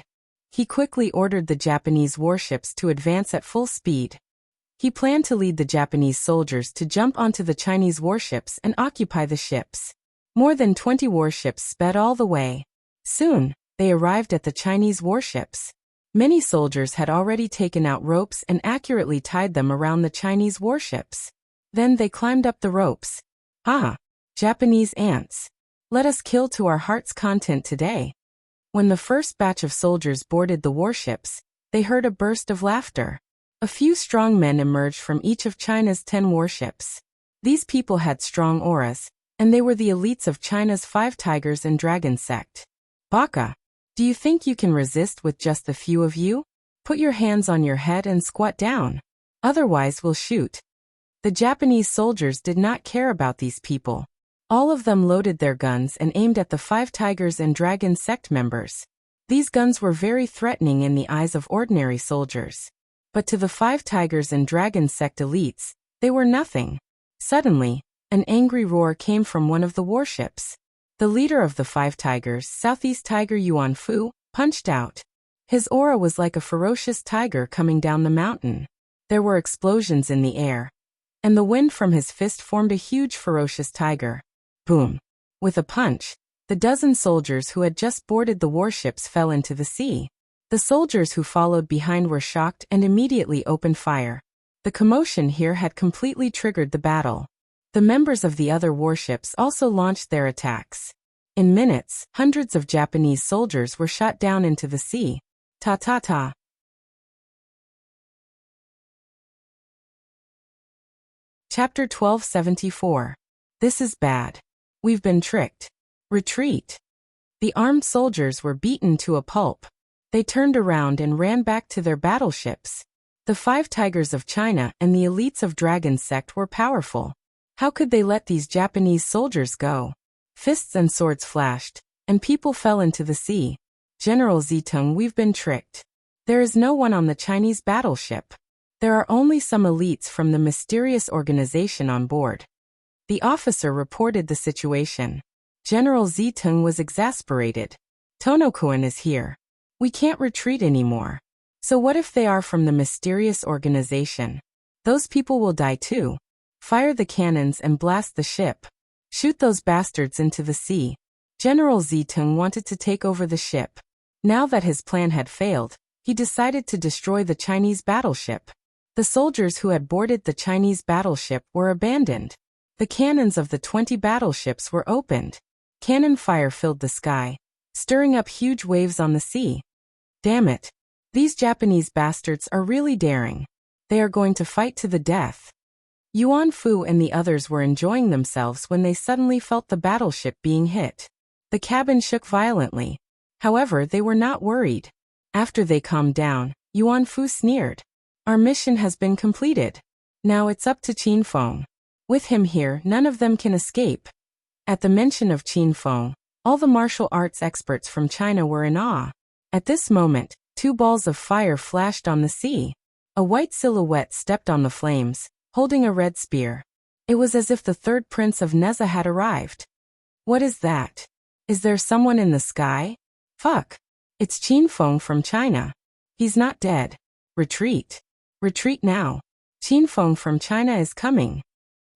He quickly ordered the Japanese warships to advance at full speed. He planned to lead the Japanese soldiers to jump onto the Chinese warships and occupy the ships. More than 20 warships sped all the way. Soon, they arrived at the Chinese warships. Many soldiers had already taken out ropes and accurately tied them around the Chinese warships. Then they climbed up the ropes. Ah, Japanese ants. Let us kill to our heart's content today. When the first batch of soldiers boarded the warships, they heard a burst of laughter. A few strong men emerged from each of China's 10 warships. These people had strong auras, and they were the elites of China's 5 Tigers and Dragon sect. Baka, do you think you can resist with just a few of you? Put your hands on your head and squat down. Otherwise we'll shoot. The Japanese soldiers did not care about these people. All of them loaded their guns and aimed at the 5 Tigers and Dragon sect members. These guns were very threatening in the eyes of ordinary soldiers. But to the 5 Tigers and Dragon sect elites, they were nothing. Suddenly, an angry roar came from one of the warships. The leader of the 5 Tigers, Southeast Tiger Yuan Fu, punched out. His aura was like a ferocious tiger coming down the mountain. There were explosions in the air, and the wind from his fist formed a huge ferocious tiger. Boom! With a punch, the dozen soldiers who had just boarded the warships fell into the sea. The soldiers who followed behind were shocked and immediately opened fire. The commotion here had completely triggered the battle. The members of the other warships also launched their attacks. In minutes, hundreds of Japanese soldiers were shot down into the sea. Ta-ta-ta. Chapter 1274. This is bad. We've been tricked. Retreat. The armed soldiers were beaten to a pulp. They turned around and ran back to their battleships. The 5 Tigers of China and the elites of Dragon sect were powerful. How could they let these Japanese soldiers go? Fists and swords flashed, and people fell into the sea. General Zeitung, we've been tricked. There is no one on the Chinese battleship. There are only some elites from the mysterious organization on board. The officer reported the situation. General Zeitung was exasperated. Tonokoan is here. We can't retreat anymore. So what if they are from the mysterious organization? Those people will die too. Fire the cannons and blast the ship. Shoot those bastards into the sea. General Zitung wanted to take over the ship. Now that his plan had failed, he decided to destroy the Chinese battleship. The soldiers who had boarded the Chinese battleship were abandoned. The cannons of the 20 battleships were opened. Cannon fire filled the sky, stirring up huge waves on the sea. Damn it. These Japanese bastards are really daring. They are going to fight to the death. Yuan Fu and the others were enjoying themselves when they suddenly felt the battleship being hit. The cabin shook violently. However, they were not worried. After they calmed down, Yuan Fu sneered. Our mission has been completed. Now it's up to Qin Feng. With him here, none of them can escape. At the mention of Qin Feng, all the martial arts experts from China were in awe. At this moment, 2 balls of fire flashed on the sea. A white silhouette stepped on the flames, holding a red spear. It was as if the third prince of Neza had arrived. What is that? Is there someone in the sky? Fuck. It's Qin Feng from China. He's not dead. Retreat. Retreat now. Qin Feng from China is coming.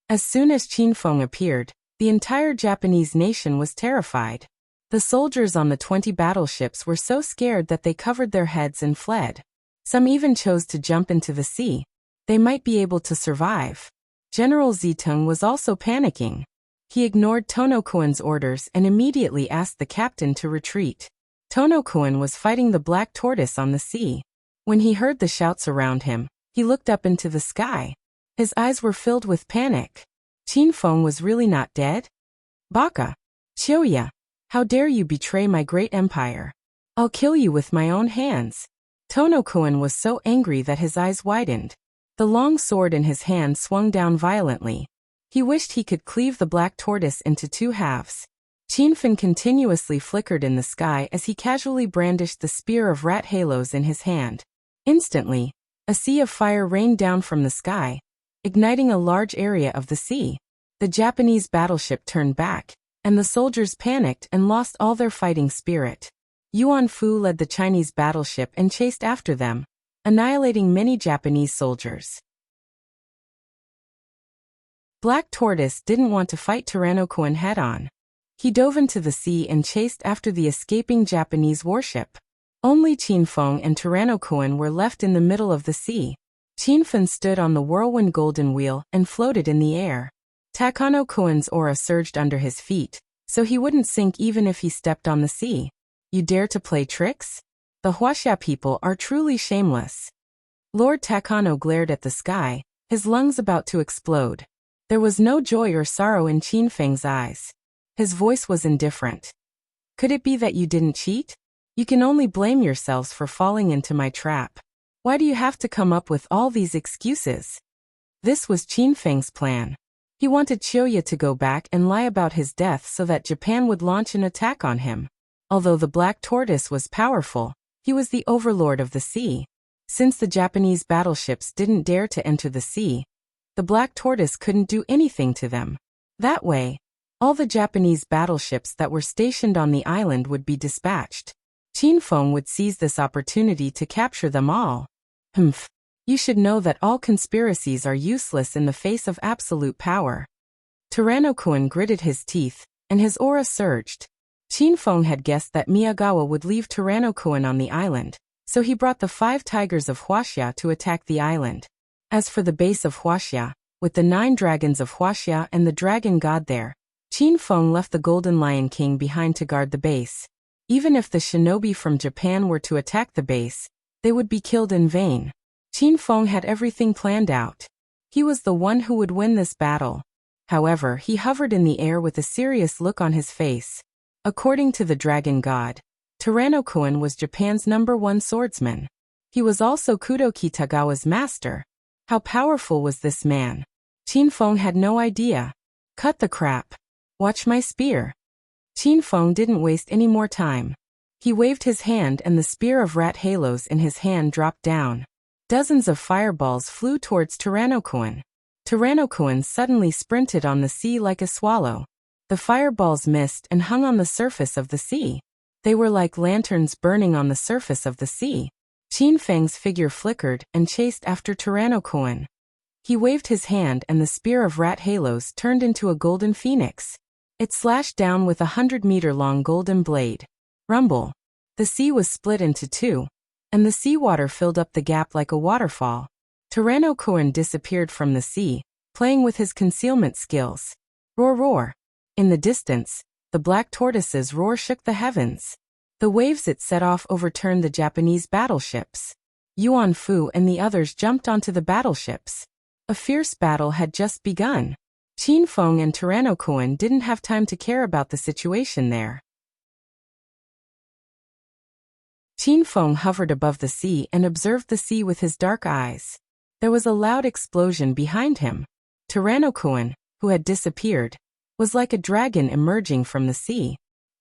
As soon as Qin Feng appeared, the entire Japanese nation was terrified. The soldiers on the 20 battleships were so scared that they covered their heads and fled. Some even chose to jump into the sea. They might be able to survive. General Zitung was also panicking. He ignored Tonokuen's orders and immediately asked the captain to retreat. Tonokuen was fighting the black tortoise on the sea. When he heard the shouts around him, he looked up into the sky. His eyes were filled with panic. Qin Feng was really not dead? Baka! Chiuya! How dare you betray my great empire? I'll kill you with my own hands. Tonokuen was so angry that his eyes widened. The long sword in his hand swung down violently. He wished he could cleave the black tortoise into 2 halves. Qin Feng continuously flickered in the sky as he casually brandished the spear of rat halos in his hand. Instantly, a sea of fire rained down from the sky, igniting a large area of the sea. The Japanese battleship turned back, and the soldiers panicked and lost all their fighting spirit. Yuan Fu led the Chinese battleship and chased after them, annihilating many Japanese soldiers. Black Tortoise didn't want to fight Tyrannokuen head-on. He dove into the sea and chased after the escaping Japanese warship. Only Qin Feng and Tyrannokuen were left in the middle of the sea. Qin Feng stood on the whirlwind golden wheel and floated in the air. Takanokuen's aura surged under his feet, so he wouldn't sink even if he stepped on the sea. You dare to play tricks? The Wuxia people are truly shameless. Lord Takano glared at the sky, his lungs about to explode. There was no joy or sorrow in Qin Feng's eyes. His voice was indifferent. Could it be that you didn't cheat? You can only blame yourselves for falling into my trap. Why do you have to come up with all these excuses? This was Qin Feng's plan. He wanted Chiuya to go back and lie about his death so that Japan would launch an attack on him. Although the Black Tortoise was powerful, he was the overlord of the sea. Since the Japanese battleships didn't dare to enter the sea, the Black Tortoise couldn't do anything to them. That way, all the Japanese battleships that were stationed on the island would be dispatched. Qin Feng would seize this opportunity to capture them all. Humph. You should know that all conspiracies are useless in the face of absolute power. Tyrannokuen gritted his teeth, and his aura surged. Qin Feng had guessed that Miyagawa would leave Tyrannokuen on the island, so he brought the 5 tigers of Wuxia to attack the island. As for the base of Wuxia, with the 9 dragons of Wuxia and the dragon god there, Qin Feng left the Golden Lion King behind to guard the base. Even if the shinobi from Japan were to attack the base, they would be killed in vain. Qin Feng had everything planned out. He was the one who would win this battle. However, he hovered in the air with a serious look on his face. According to the dragon god, Tyrannokuen was Japan's #1 swordsman. He was also Kudo Kitagawa's master. How powerful was this man? Qin Feng had no idea. Cut the crap. Watch my spear. Qin Feng didn't waste any more time. He waved his hand and the spear of rat halos in his hand dropped down. Dozens of fireballs flew towards Tyrannokuen. Tyrannokuen suddenly sprinted on the sea like a swallow. The fireballs missed and hung on the surface of the sea. They were like lanterns burning on the surface of the sea. Qin Feng's figure flickered and chased after Tyrannokuen. He waved his hand and the spear of rat halos turned into a golden phoenix. It slashed down with 100-meter-long golden blade. Rumble. The sea was split into two, and the seawater filled up the gap like a waterfall. Tyrannocoon disappeared from the sea, playing with his concealment skills. Roar, roar. In the distance, the black tortoise's roar shook the heavens. The waves it set off overturned the Japanese battleships. Yuan Fu and the others jumped onto the battleships. A fierce battle had just begun. Qin Feng and Tyrannocoon didn't have time to care about the situation there. Qin Feng hovered above the sea and observed the sea with his dark eyes. There was a loud explosion behind him. Tyrannocoon, who had disappeared, was like a dragon emerging from the sea.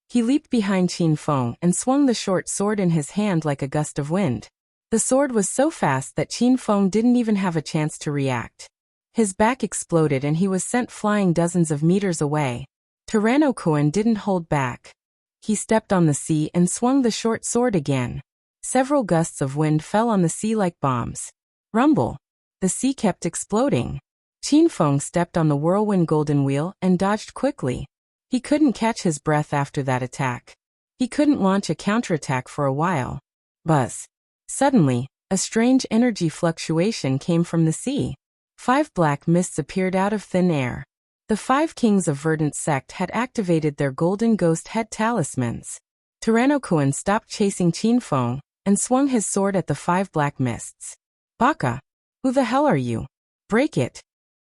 He leaped behind Qin Feng and swung the short sword in his hand like a gust of wind. The sword was so fast that Qin Feng didn't even have a chance to react. His back exploded and he was sent flying dozens of meters away. Tyrannocoon didn't hold back. He stepped on the sea and swung the short sword again. Several gusts of wind fell on the sea like bombs. Rumble. The sea kept exploding. Qin Feng stepped on the whirlwind golden wheel and dodged quickly. He couldn't catch his breath after that attack. He couldn't launch a counterattack for a while. Buzz. Suddenly, a strange energy fluctuation came from the sea. 5 black mists appeared out of thin air. The 5 kings of Verdant sect had activated their golden ghost head talismans. Tyrannocoon stopped chasing Qin Feng and swung his sword at the 5 black mists. Baka! Who the hell are you? Break it!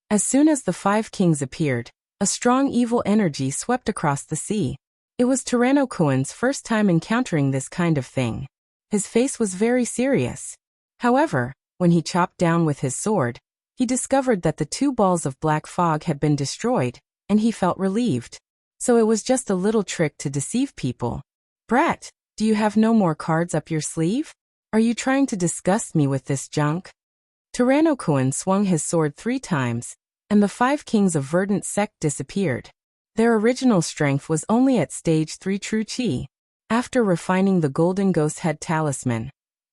As soon as the 5 kings appeared, a strong evil energy swept across the sea. It was Tyrannocoon's first time encountering this kind of thing. His face was very serious. However, when he chopped down with his sword, he discovered that the 2 balls of black fog had been destroyed, and he felt relieved. So it was just a little trick to deceive people. Brat, do you have no more cards up your sleeve? Are you trying to disgust me with this junk? Tyrannocoon swung his sword 3 times, and the 5 kings of Verdant sect disappeared. Their original strength was only at stage 3 true chi. After refining the golden ghost head talisman,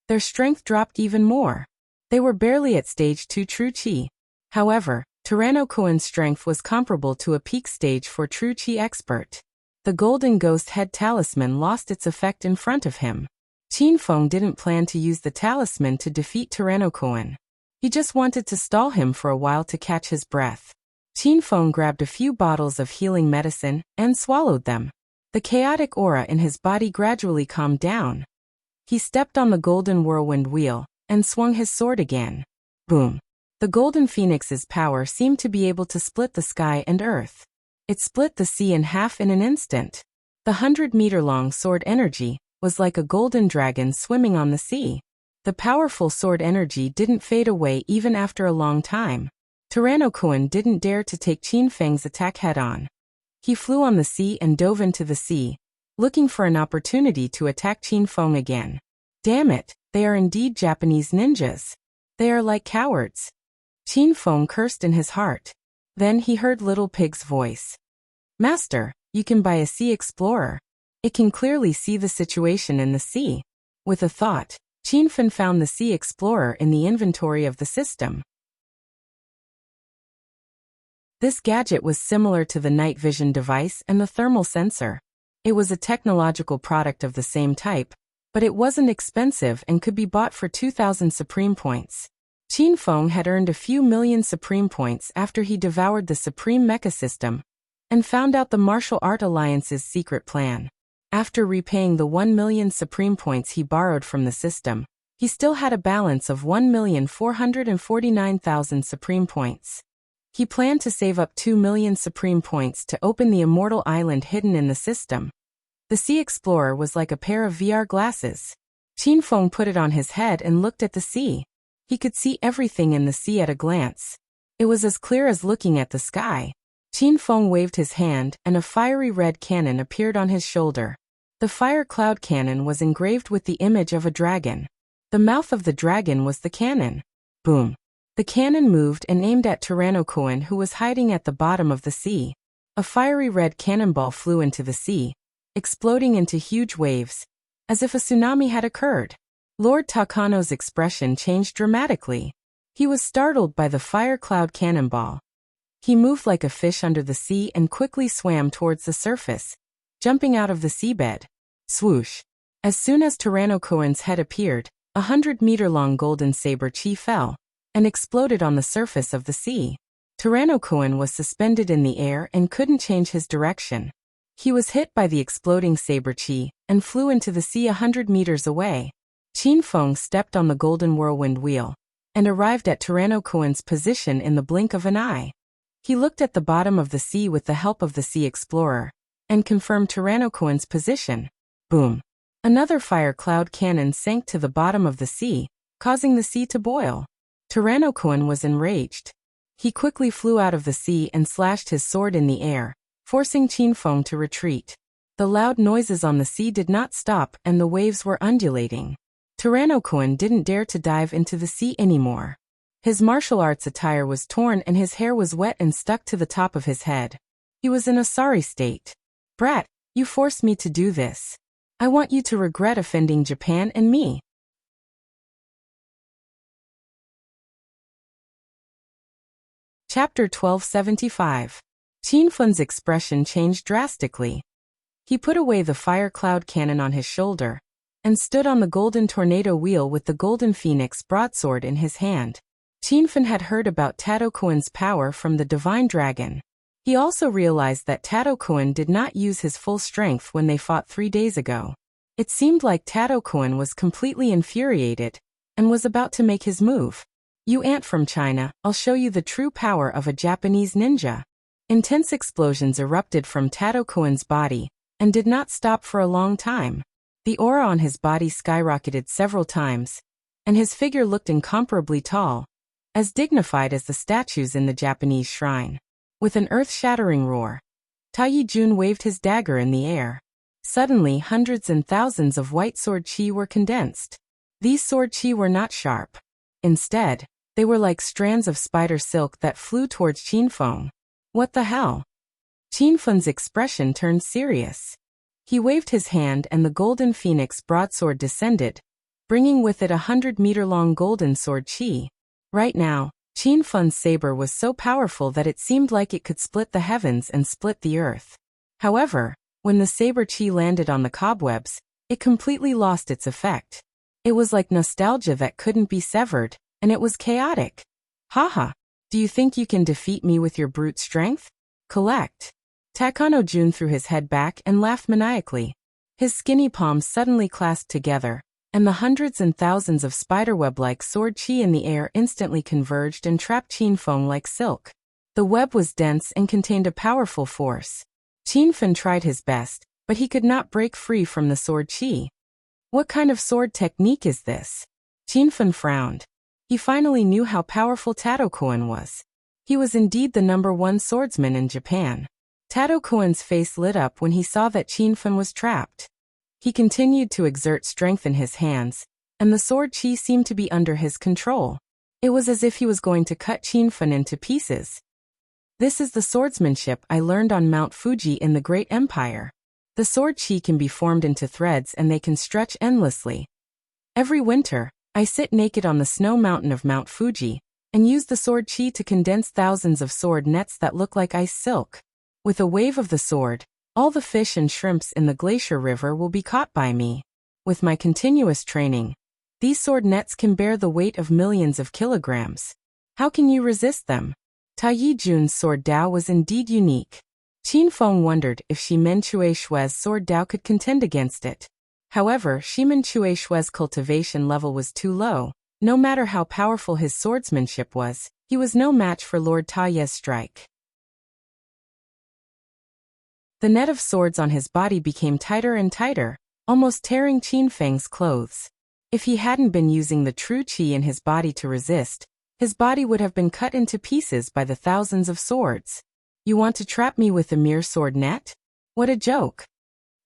their strength dropped even more. They were barely at stage 2 true chi. However, Tyrannocoon's strength was comparable to a peak stage for true chi expert. The golden ghost head talisman lost its effect in front of him. Qin Feng didn't plan to use the talisman to defeat Tyrannocoon. He just wanted to stall him for a while to catch his breath. Qin Feng grabbed a few bottles of healing medicine and swallowed them. The chaotic aura in his body gradually calmed down. He stepped on the golden whirlwind wheel and swung his sword again. Boom. The golden phoenix's power seemed to be able to split the sky and earth. It split the sea in half in an instant. The 100-meter-long sword energy was like a golden dragon swimming on the sea. The powerful sword energy didn't fade away even after a long time. Tyrannocoon didn't dare to take Qin Feng's attack head-on. He flew on the sea and dove into the sea, looking for an opportunity to attack Qin Feng again. Damn it, they are indeed Japanese ninjas. They are like cowards. Qin Feng cursed in his heart. Then he heard Little Pig's voice. Master, you can buy a sea explorer. It can clearly see the situation in the sea. With a thought, Qin Feng found the sea explorer in the inventory of the system. This gadget was similar to the night vision device and the thermal sensor. It was a technological product of the same type, but it wasn't expensive and could be bought for 2,000 Supreme Points. Qin Feng had earned a few million Supreme Points after he devoured the Supreme Mecha System and found out the Martial Art Alliance's secret plan. After repaying the 1 million Supreme Points he borrowed from the system, he still had a balance of 1,449,000 Supreme Points. He planned to save up 2 million Supreme Points to open the Immortal Island hidden in the system. The Sea Explorer was like a pair of VR glasses. Qin Feng put it on his head and looked at the sea. He could see everything in the sea at a glance. It was as clear as looking at the sky. Qin Feng waved his hand and a fiery red cannon appeared on his shoulder. The fire cloud cannon was engraved with the image of a dragon. The mouth of the dragon was the cannon. Boom. The cannon moved and aimed at Tyrannocoon, who was hiding at the bottom of the sea. A fiery red cannonball flew into the sea, exploding into huge waves, as if a tsunami had occurred. Lord Takano's expression changed dramatically. He was startled by the fire cloud cannonball. He moved like a fish under the sea and quickly swam towards the surface, jumping out of the seabed. Swoosh! As soon as Tyrannocoon's head appeared, 100-meter-long golden saber chi fell and exploded on the surface of the sea. Tyrannocoon was suspended in the air and couldn't change his direction. He was hit by the exploding saber chi and flew into the sea 100 meters away. Qin Feng stepped on the golden whirlwind wheel and arrived at Tyrannocoon's position in the blink of an eye. He looked at the bottom of the sea with the help of the sea explorer and confirmed Tyrannocoon's position. Boom! Another fire cloud cannon sank to the bottom of the sea, causing the sea to boil. Tyrannocoon was enraged. He quickly flew out of the sea and slashed his sword in the air, forcing Qin Feng to retreat. The loud noises on the sea did not stop and the waves were undulating. Tyrannocoon didn't dare to dive into the sea anymore. His martial arts attire was torn and his hair was wet and stuck to the top of his head. He was in a sorry state. "Brat, you forced me to do this. I want you to regret offending Japan and me." Chapter 1275. Qin Feng's expression changed drastically. He put away the fire cloud cannon on his shoulder and stood on the golden tornado wheel with the golden phoenix broadsword in his hand. Qin Feng had heard about Tyrannocoon's power from the divine dragon. He also realized that Tyrannocoon did not use his full strength when they fought 3 days ago. It seemed like Tyrannocoon was completely infuriated and was about to make his move. "You ant from China, I'll show you the true power of a Japanese ninja." Intense explosions erupted from Tyrannocoon's body and did not stop for a long time. The aura on his body skyrocketed several times, and his figure looked incomparably tall, as dignified as the statues in the Japanese shrine. With an earth-shattering roar, Taiyi Jun waved his dagger in the air. Suddenly, hundreds and thousands of white sword chi were condensed. These sword chi were not sharp. Instead, they were like strands of spider silk that flew towards Qin Feng. "What the hell?" Qin Feng's expression turned serious. He waved his hand and the golden phoenix broadsword descended, bringing with it 100-meter-long golden sword chi. Right now, Qin Feng's saber was so powerful that it seemed like it could split the heavens and split the earth. However, when the saber chi landed on the cobwebs, it completely lost its effect. It was like nostalgia that couldn't be severed, and it was chaotic. "Haha, do you think you can defeat me with your brute strength? Collect." Takano Jun threw his head back and laughed maniacally. His skinny palms suddenly clasped together, and the hundreds and thousands of spiderweb-like sword chi in the air instantly converged and trapped Qin Feng like silk. The web was dense and contained a powerful force. Qin Feng tried his best, but he could not break free from the sword chi. "What kind of sword technique is this?" Qin Feng frowned. He finally knew how powerful Tyrannocoon was. He was indeed the #1 swordsman in Japan. Tyrannocoon's face lit up when he saw that Qin Feng was trapped. He continued to exert strength in his hands, and the sword chi seemed to be under his control. It was as if he was going to cut Qin Feng into pieces. "This is the swordsmanship I learned on Mount Fuji in the Great Empire. The sword chi can be formed into threads and they can stretch endlessly. Every winter, I sit naked on the snow mountain of Mount Fuji and use the sword chi to condense thousands of sword nets that look like ice silk. With a wave of the sword, all the fish and shrimps in the glacier river will be caught by me. With my continuous training, these sword nets can bear the weight of millions of kilograms. How can you resist them?" Taiyi Jun's sword Dao was indeed unique. Qin Feng wondered if Shimen Chue Shui's sword Dao could contend against it. However, Shimen Chue Shui's cultivation level was too low. No matter how powerful his swordsmanship was, he was no match for Lord Taiye's strike. The net of swords on his body became tighter and tighter, almost tearing Qin Feng's clothes. If he hadn't been using the true qi in his body to resist, his body would have been cut into pieces by the thousands of swords. "You want to trap me with a mere sword net? What a joke."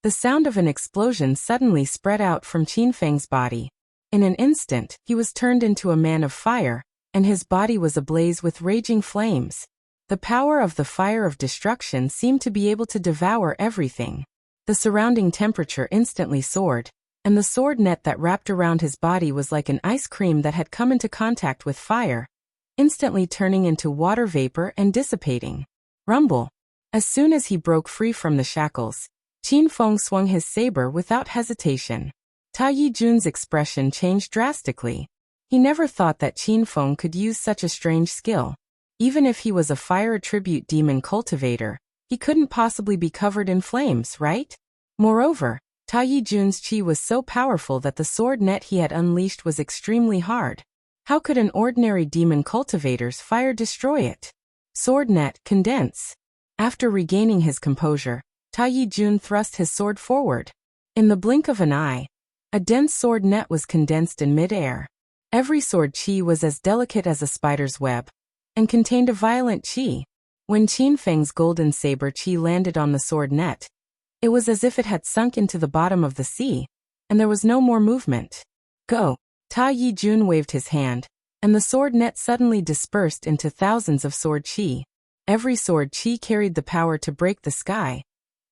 The sound of an explosion suddenly spread out from Qin Feng's body. In an instant, he was turned into a man of fire, and his body was ablaze with raging flames. The power of the fire of destruction seemed to be able to devour everything. The surrounding temperature instantly soared, and the sword net that wrapped around his body was like an ice cream that had come into contact with fire. instantly turning into water vapor and dissipating. Rumble. As soon as he broke free from the shackles, Qin Feng swung his saber without hesitation. Ta Yijun's expression changed drastically. He never thought that Qin Feng could use such a strange skill. Even if he was a fire attribute demon cultivator, he couldn't possibly be covered in flames, right? Moreover, Ta Yijun's qi was so powerful that the sword net he had unleashed was extremely hard. How could an ordinary demon cultivator's fire destroy it? Sword net, condense. After regaining his composure, Ta Yijun thrust his sword forward. In the blink of an eye, a dense sword net was condensed in mid-air. Every sword qi was as delicate as a spider's web, and contained a violent qi. When Qin Feng's golden saber qi landed on the sword net, it was as if it had sunk into the bottom of the sea, and there was no more movement. Go! Ta Yijun waved his hand, and the sword net suddenly dispersed into thousands of sword qi. Every sword qi carried the power to break the sky,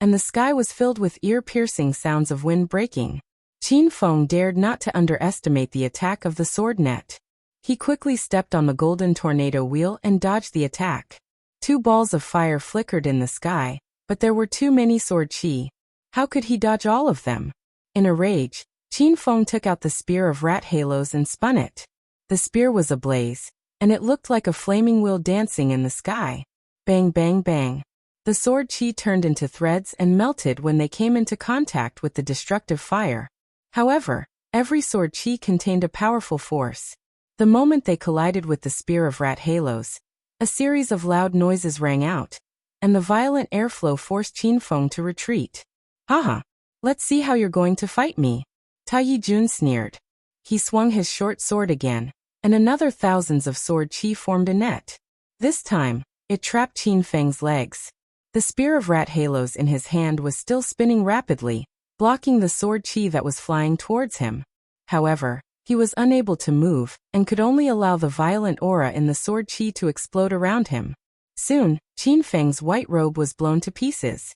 and the sky was filled with ear-piercing sounds of wind breaking. Qin Feng dared not to underestimate the attack of the sword net. He quickly stepped on the golden tornado wheel and dodged the attack. 2 balls of fire flickered in the sky, but there were too many sword qi. How could he dodge all of them? In a rage, Qin Feng took out the spear of rat halos and spun it. The spear was ablaze, and it looked like a flaming wheel dancing in the sky. Bang bang bang. The sword qi turned into threads and melted when they came into contact with the destructive fire. However, every sword qi contained a powerful force. The moment they collided with the spear of rat halos, a series of loud noises rang out, and the violent airflow forced Qin Feng to retreat. Haha! Let's see how you're going to fight me. Ta Yijun sneered. He swung his short sword again, and another thousands of sword qi formed a net. This time, it trapped Qin Feng's legs. The spear of rat halos in his hand was still spinning rapidly, blocking the sword qi that was flying towards him. However, he was unable to move, and could only allow the violent aura in the sword qi to explode around him. Soon, Qin Feng's white robe was blown to pieces.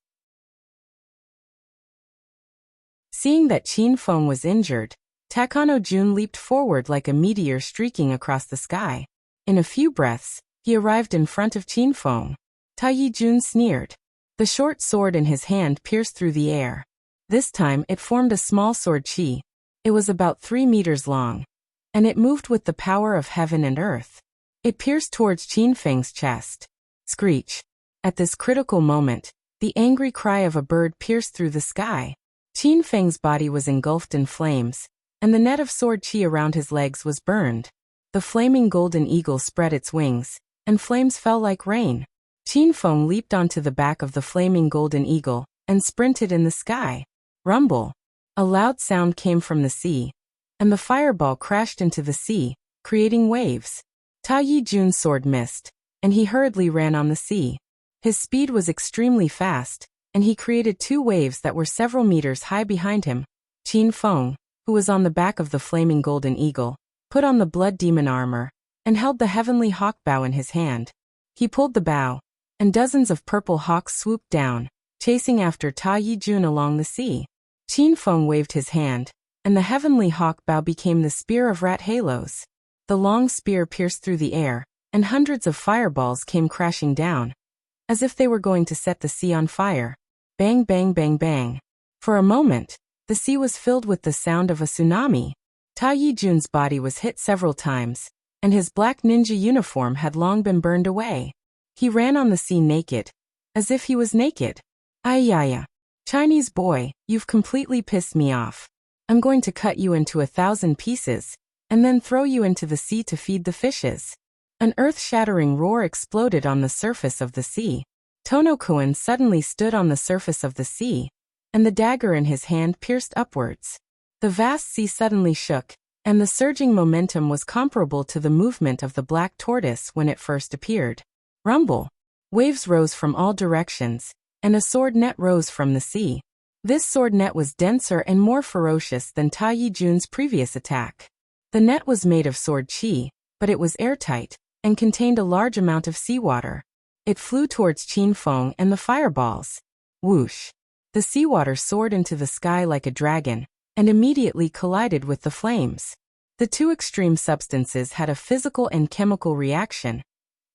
Seeing that Qin Feng was injured, Takano Jun leaped forward like a meteor streaking across the sky. In a few breaths, he arrived in front of Qin Feng. Ta Yijun sneered. The short sword in his hand pierced through the air. This time it formed a small sword qi. It was about 3 meters long, and it moved with the power of heaven and earth. It pierced towards Qin Feng's chest. Screech. At this critical moment, the angry cry of a bird pierced through the sky. Qin Feng's body was engulfed in flames, and the net of sword qi around his legs was burned. The flaming golden eagle spread its wings, and flames fell like rain. Qin Feng leaped onto the back of the flaming golden eagle, and sprinted in the sky. Rumble. A loud sound came from the sea, and the fireball crashed into the sea, creating waves. Ta Yijun's sword missed, and he hurriedly ran on the sea. His speed was extremely fast, and he created 2 waves that were several meters high behind him. Qin Feng, who was on the back of the flaming golden eagle, put on the blood demon armor, and held the heavenly hawk bow in his hand. He pulled the bow, and dozens of purple hawks swooped down, chasing after Ta Yijun along the sea. Qin Feng waved his hand, and the heavenly hawk bow became the spear of rat halos. The long spear pierced through the air, and hundreds of fireballs came crashing down, as if they were going to set the sea on fire. Bang bang bang bang. For a moment, the sea was filled with the sound of a tsunami. Ta Yijun's body was hit several times, and his black ninja uniform had long been burned away. He ran on the sea naked, as if he was naked. Ayaya. Chinese boy, you've completely pissed me off. I'm going to cut you into 1,000 pieces, and then throw you into the sea to feed the fishes. An earth-shattering roar exploded on the surface of the sea. Tonokoan suddenly stood on the surface of the sea, and the dagger in his hand pierced upwards. The vast sea suddenly shook, and the surging momentum was comparable to the movement of the black tortoise when it first appeared. Rumble. Waves rose from all directions, and a sword net rose from the sea. This sword net was denser and more ferocious than Ta Yijun's previous attack. The net was made of sword qi, but it was airtight, and contained a large amount of seawater. It flew towards Qin Feng and the fireballs. Whoosh! The seawater soared into the sky like a dragon, and immediately collided with the flames. The two extreme substances had a physical and chemical reaction,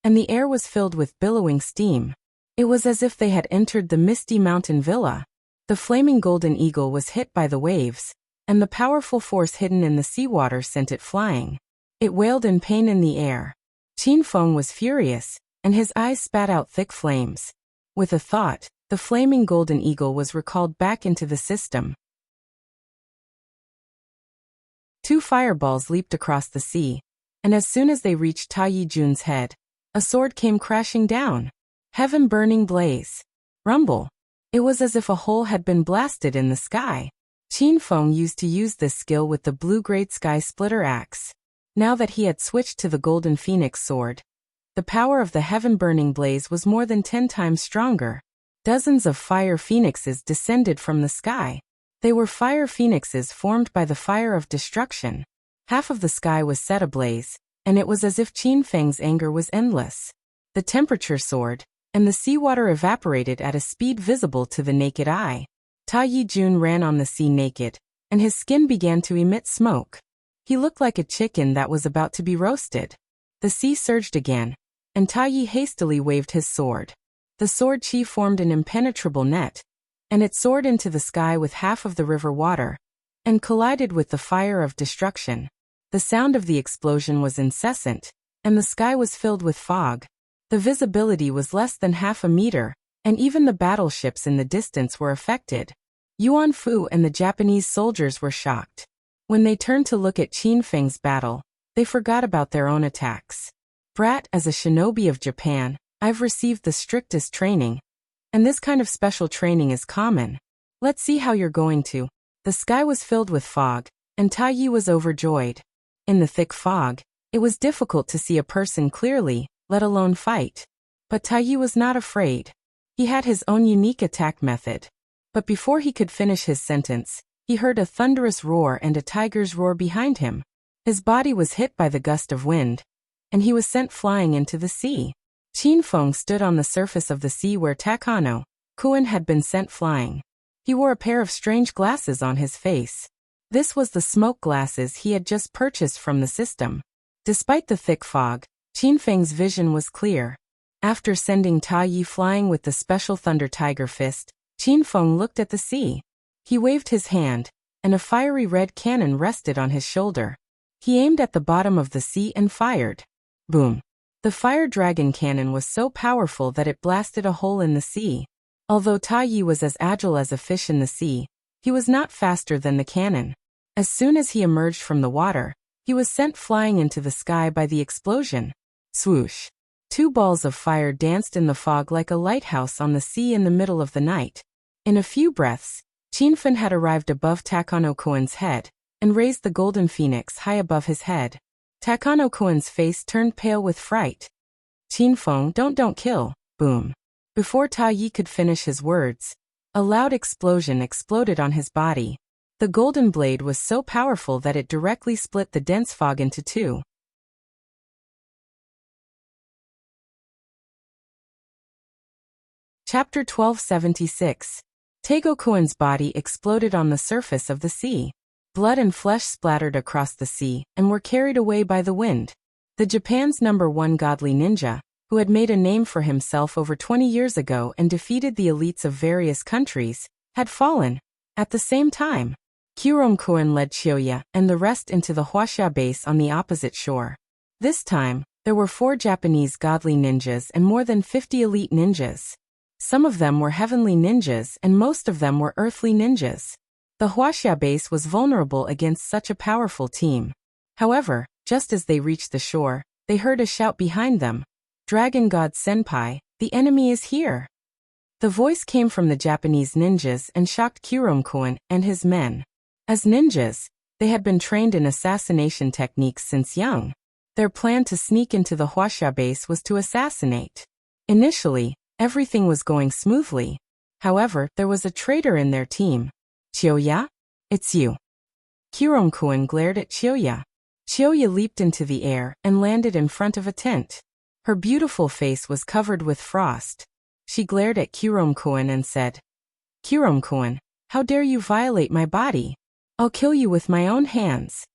and the air was filled with billowing steam. It was as if they had entered the misty mountain villa. The flaming golden eagle was hit by the waves, and the powerful force hidden in the seawater sent it flying. It wailed in pain in the air. Qin Feng was furious, and his eyes spat out thick flames. With a thought, the flaming golden eagle was recalled back into the system. Two fireballs leaped across the sea, and as soon as they reached Ta Yijun's head, a sword came crashing down. Heaven burning blaze. Rumble. It was as if a hole had been blasted in the sky. Qin Feng used to use this skill with the blue-grade sky splitter axe. Now that he had switched to the golden phoenix sword, the power of the heaven-burning blaze was more than 10 times stronger. Dozens of fire phoenixes descended from the sky. They were fire phoenixes formed by the fire of destruction. Half of the sky was set ablaze, and it was as if Qin Feng's anger was endless. The temperature soared, and the seawater evaporated at a speed visible to the naked eye. Ta Yijun ran on the sea naked, and his skin began to emit smoke. He looked like a chicken that was about to be roasted. The sea surged again, and Ta Yi hastily waved his sword. The sword chi formed an impenetrable net, and it soared into the sky with half of the river water, and collided with the fire of destruction. The sound of the explosion was incessant, and the sky was filled with fog. The visibility was less than half a meter, and even the battleships in the distance were affected. Yuan Fu and the Japanese soldiers were shocked. When they turned to look at Qin Feng's battle, they forgot about their own attacks. Brat, as a shinobi of Japan, I've received the strictest training, and this kind of special training is common. Let's see how you're going to. The sky was filled with fog, and Ta Yi was overjoyed. In the thick fog, it was difficult to see a person clearly, let alone fight. But Ta Yi was not afraid. He had his own unique attack method. But before he could finish his sentence, he heard a thunderous roar and a tiger's roar behind him. His body was hit by the gust of wind, and he was sent flying into the sea. Qin Feng stood on the surface of the sea where Takano Kun had been sent flying. He wore a pair of strange glasses on his face. This was the smoke glasses he had just purchased from the system. Despite the thick fog, Qin Feng's vision was clear. After sending Ta Yi flying with the special Thunder Tiger Fist, Qin Feng looked at the sea. He waved his hand, and a fiery red cannon rested on his shoulder. He aimed at the bottom of the sea and fired. Boom! The fire dragon cannon was so powerful that it blasted a hole in the sea. Although Ta Yi was as agile as a fish in the sea, he was not faster than the cannon. As soon as he emerged from the water, he was sent flying into the sky by the explosion. Swoosh! 2 balls of fire danced in the fog like a lighthouse on the sea in the middle of the night. In a few breaths, Qin Feng had arrived above Takano Kun's head, and raised the golden phoenix high above his head. Takano Kun's face turned pale with fright. Qin Feng, don't kill, boom. Before Ta Yi could finish his words, a loud explosion exploded on his body. The golden blade was so powerful that it directly split the dense fog into 2. Chapter 1276. Taegokuin's body exploded on the surface of the sea. Blood and flesh splattered across the sea and were carried away by the wind. The Japan's #1 godly ninja, who had made a name for himself over 20 years ago and defeated the elites of various countries, had fallen. At the same time, Kuromkuin led Chioya and the rest into the Wuxia base on the opposite shore. This time, there were 4 Japanese godly ninjas and more than 50 elite ninjas. Some of them were heavenly ninjas and most of them were earthly ninjas. The Wuxia base was vulnerable against such a powerful team. However, just as they reached the shore, they heard a shout behind them. Dragon God Senpai, the enemy is here. The voice came from the Japanese ninjas and shocked Kuromkuin and his men. As ninjas, they had been trained in assassination techniques since young. Their plan to sneak into the Wuxia base was to assassinate. Initially, everything was going smoothly. However, there was a traitor in their team. Chioya? It's you. Kuromkuin glared at Chioya. Chioya leaped into the air and landed in front of a tent. Her beautiful face was covered with frost. She glared at Kuromkuin and said, Kuromkuin, how dare you violate my body? I'll kill you with my own hands.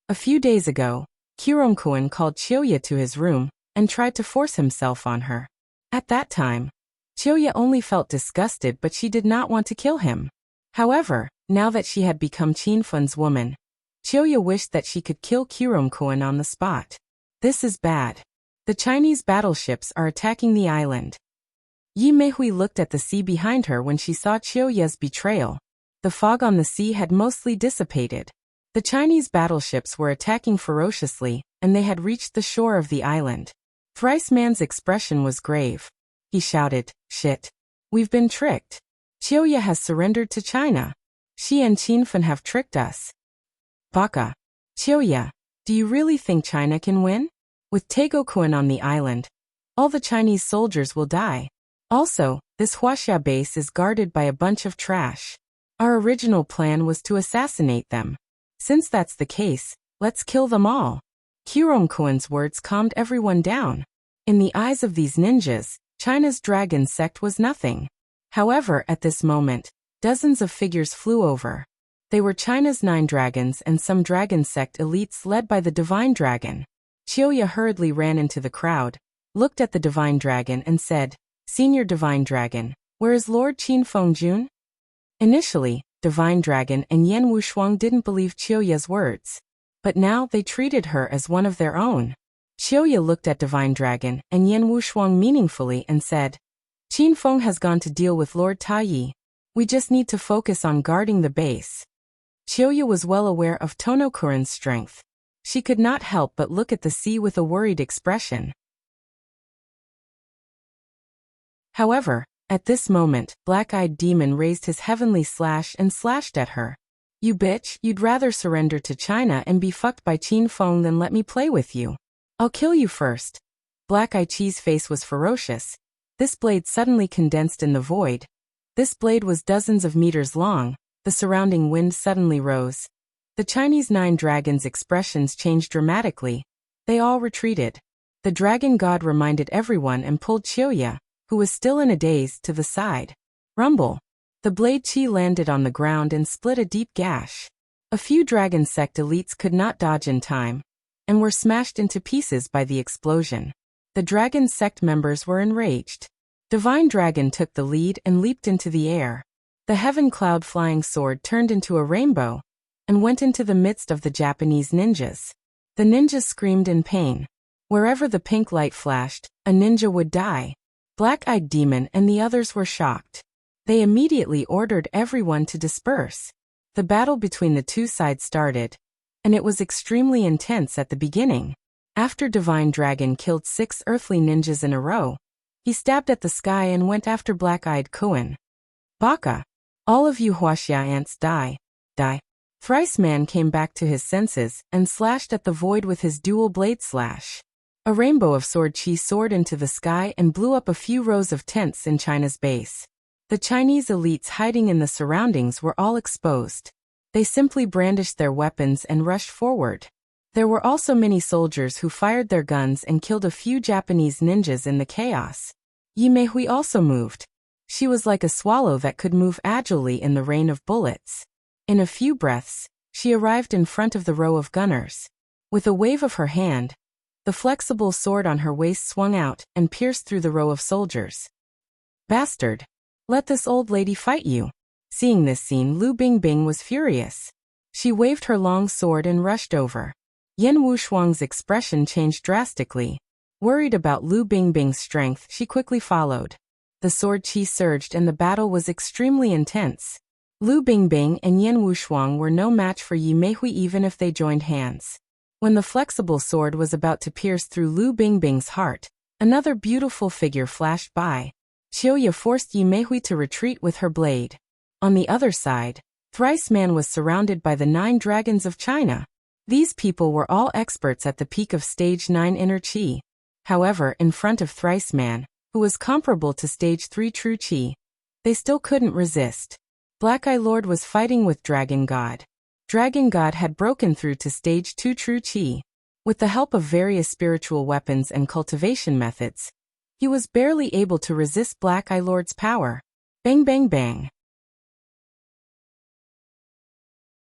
A few days ago, Kiromkuan called Chioya to his room and tried to force himself on her. At that time, Chioya only felt disgusted, but she did not want to kill him. However, now that she had become Qinfun's woman, Chioya wished that she could kill Kiromkuan on the spot. This is bad. The Chinese battleships are attacking the island. Yi Meihui looked at the sea behind her when she saw Chioya's betrayal. The fog on the sea had mostly dissipated. The Chinese battleships were attacking ferociously, and they had reached the shore of the island. Thrice Man's expression was grave. He shouted, "Shit. We've been tricked. Chioya has surrendered to China. She and Qinfen have tricked us." Baka. Chioya, do you really think China can win? With Taegokuan on the island, all the Chinese soldiers will die. Also, this Wuxia base is guarded by a bunch of trash. Our original plan was to assassinate them. Since that's the case, let's kill them all. Kiromkuan's words calmed everyone down. In the eyes of these ninjas, China's dragon sect was nothing. However, at this moment, dozens of figures flew over. They were China's 9 dragons and some dragon sect elites led by the divine dragon. Chioya hurriedly ran into the crowd, looked at the divine dragon and said, "Senior divine dragon, where is Lord Qinfeng Jun?" Initially, Divine Dragon and Yan Wushuang didn't believe Chioya's words. But now they treated her as one of their own. Chioya looked at Divine Dragon and Yan Wushuang meaningfully and said, "Qinfeng has gone to deal with Lord Taiyi. We just need to focus on guarding the base." Chioya was well aware of Tonokuran's strength. She could not help but look at the sea with a worried expression. However, at this moment, Black-Eyed Demon raised his heavenly slash and slashed at her. "You bitch, you'd rather surrender to China and be fucked by Qinfeng than let me play with you. I'll kill you first." Black-Eyed Chi's face was ferocious. This blade suddenly condensed in the void. This blade was dozens of meters long. The surrounding wind suddenly rose. The Chinese 9 dragons' expressions changed dramatically. They all retreated. The dragon god reminded everyone and pulled Chioya, who was still in a daze, to the side. Rumble. The blade chi landed on the ground and split a deep gash. A few dragon sect elites could not dodge in time, and were smashed into pieces by the explosion. The dragon sect members were enraged. Divine Dragon took the lead and leaped into the air. The heaven cloud flying sword turned into a rainbow, and went into the midst of the Japanese ninjas. The ninjas screamed in pain. Wherever the pink light flashed, a ninja would die. Black-Eyed Demon and the others were shocked. They immediately ordered everyone to disperse. The battle between the two sides started, and it was extremely intense at the beginning. After Divine Dragon killed 6 earthly ninjas in a row, he stabbed at the sky and went after Black-Eyed Kuan. Baka. All of you Wuxia ants die. Die. Thrice Man came back to his senses and slashed at the void with his dual blade slash. A rainbow of sword chi soared into the sky and blew up a few rows of tents in China's base. The Chinese elites hiding in the surroundings were all exposed. They simply brandished their weapons and rushed forward. There were also many soldiers who fired their guns and killed a few Japanese ninjas in the chaos. Yi Meihui also moved. She was like a swallow that could move agilely in the rain of bullets. In a few breaths, she arrived in front of the row of gunners. With a wave of her hand, the flexible sword on her waist swung out and pierced through the row of soldiers. "Bastard! Let this old lady fight you." Seeing this scene, Lu Bingbing was furious. She waved her long sword and rushed over. Yan Wushuang's expression changed drastically. Worried about Lu Bingbing's strength, she quickly followed. The sword chi surged and the battle was extremely intense. Lu Bingbing and Yan Wushuang were no match for Yi Meihui even if they joined hands. When the flexible sword was about to pierce through Lu Bingbing's heart, another beautiful figure flashed by. Chioya forced Yi Meihui to retreat with her blade. On the other side, Thrice Man was surrounded by the 9 dragons of China. These people were all experts at the peak of Stage 9 inner chi. However, in front of Thrice Man, who was comparable to Stage 3 true chi, they still couldn't resist. Black Eye Lord was fighting with Dragon God. Dragon God had broken through to Stage 2 true chi. With the help of various spiritual weapons and cultivation methods, he was barely able to resist Black Eye Lord's power. Bang bang bang.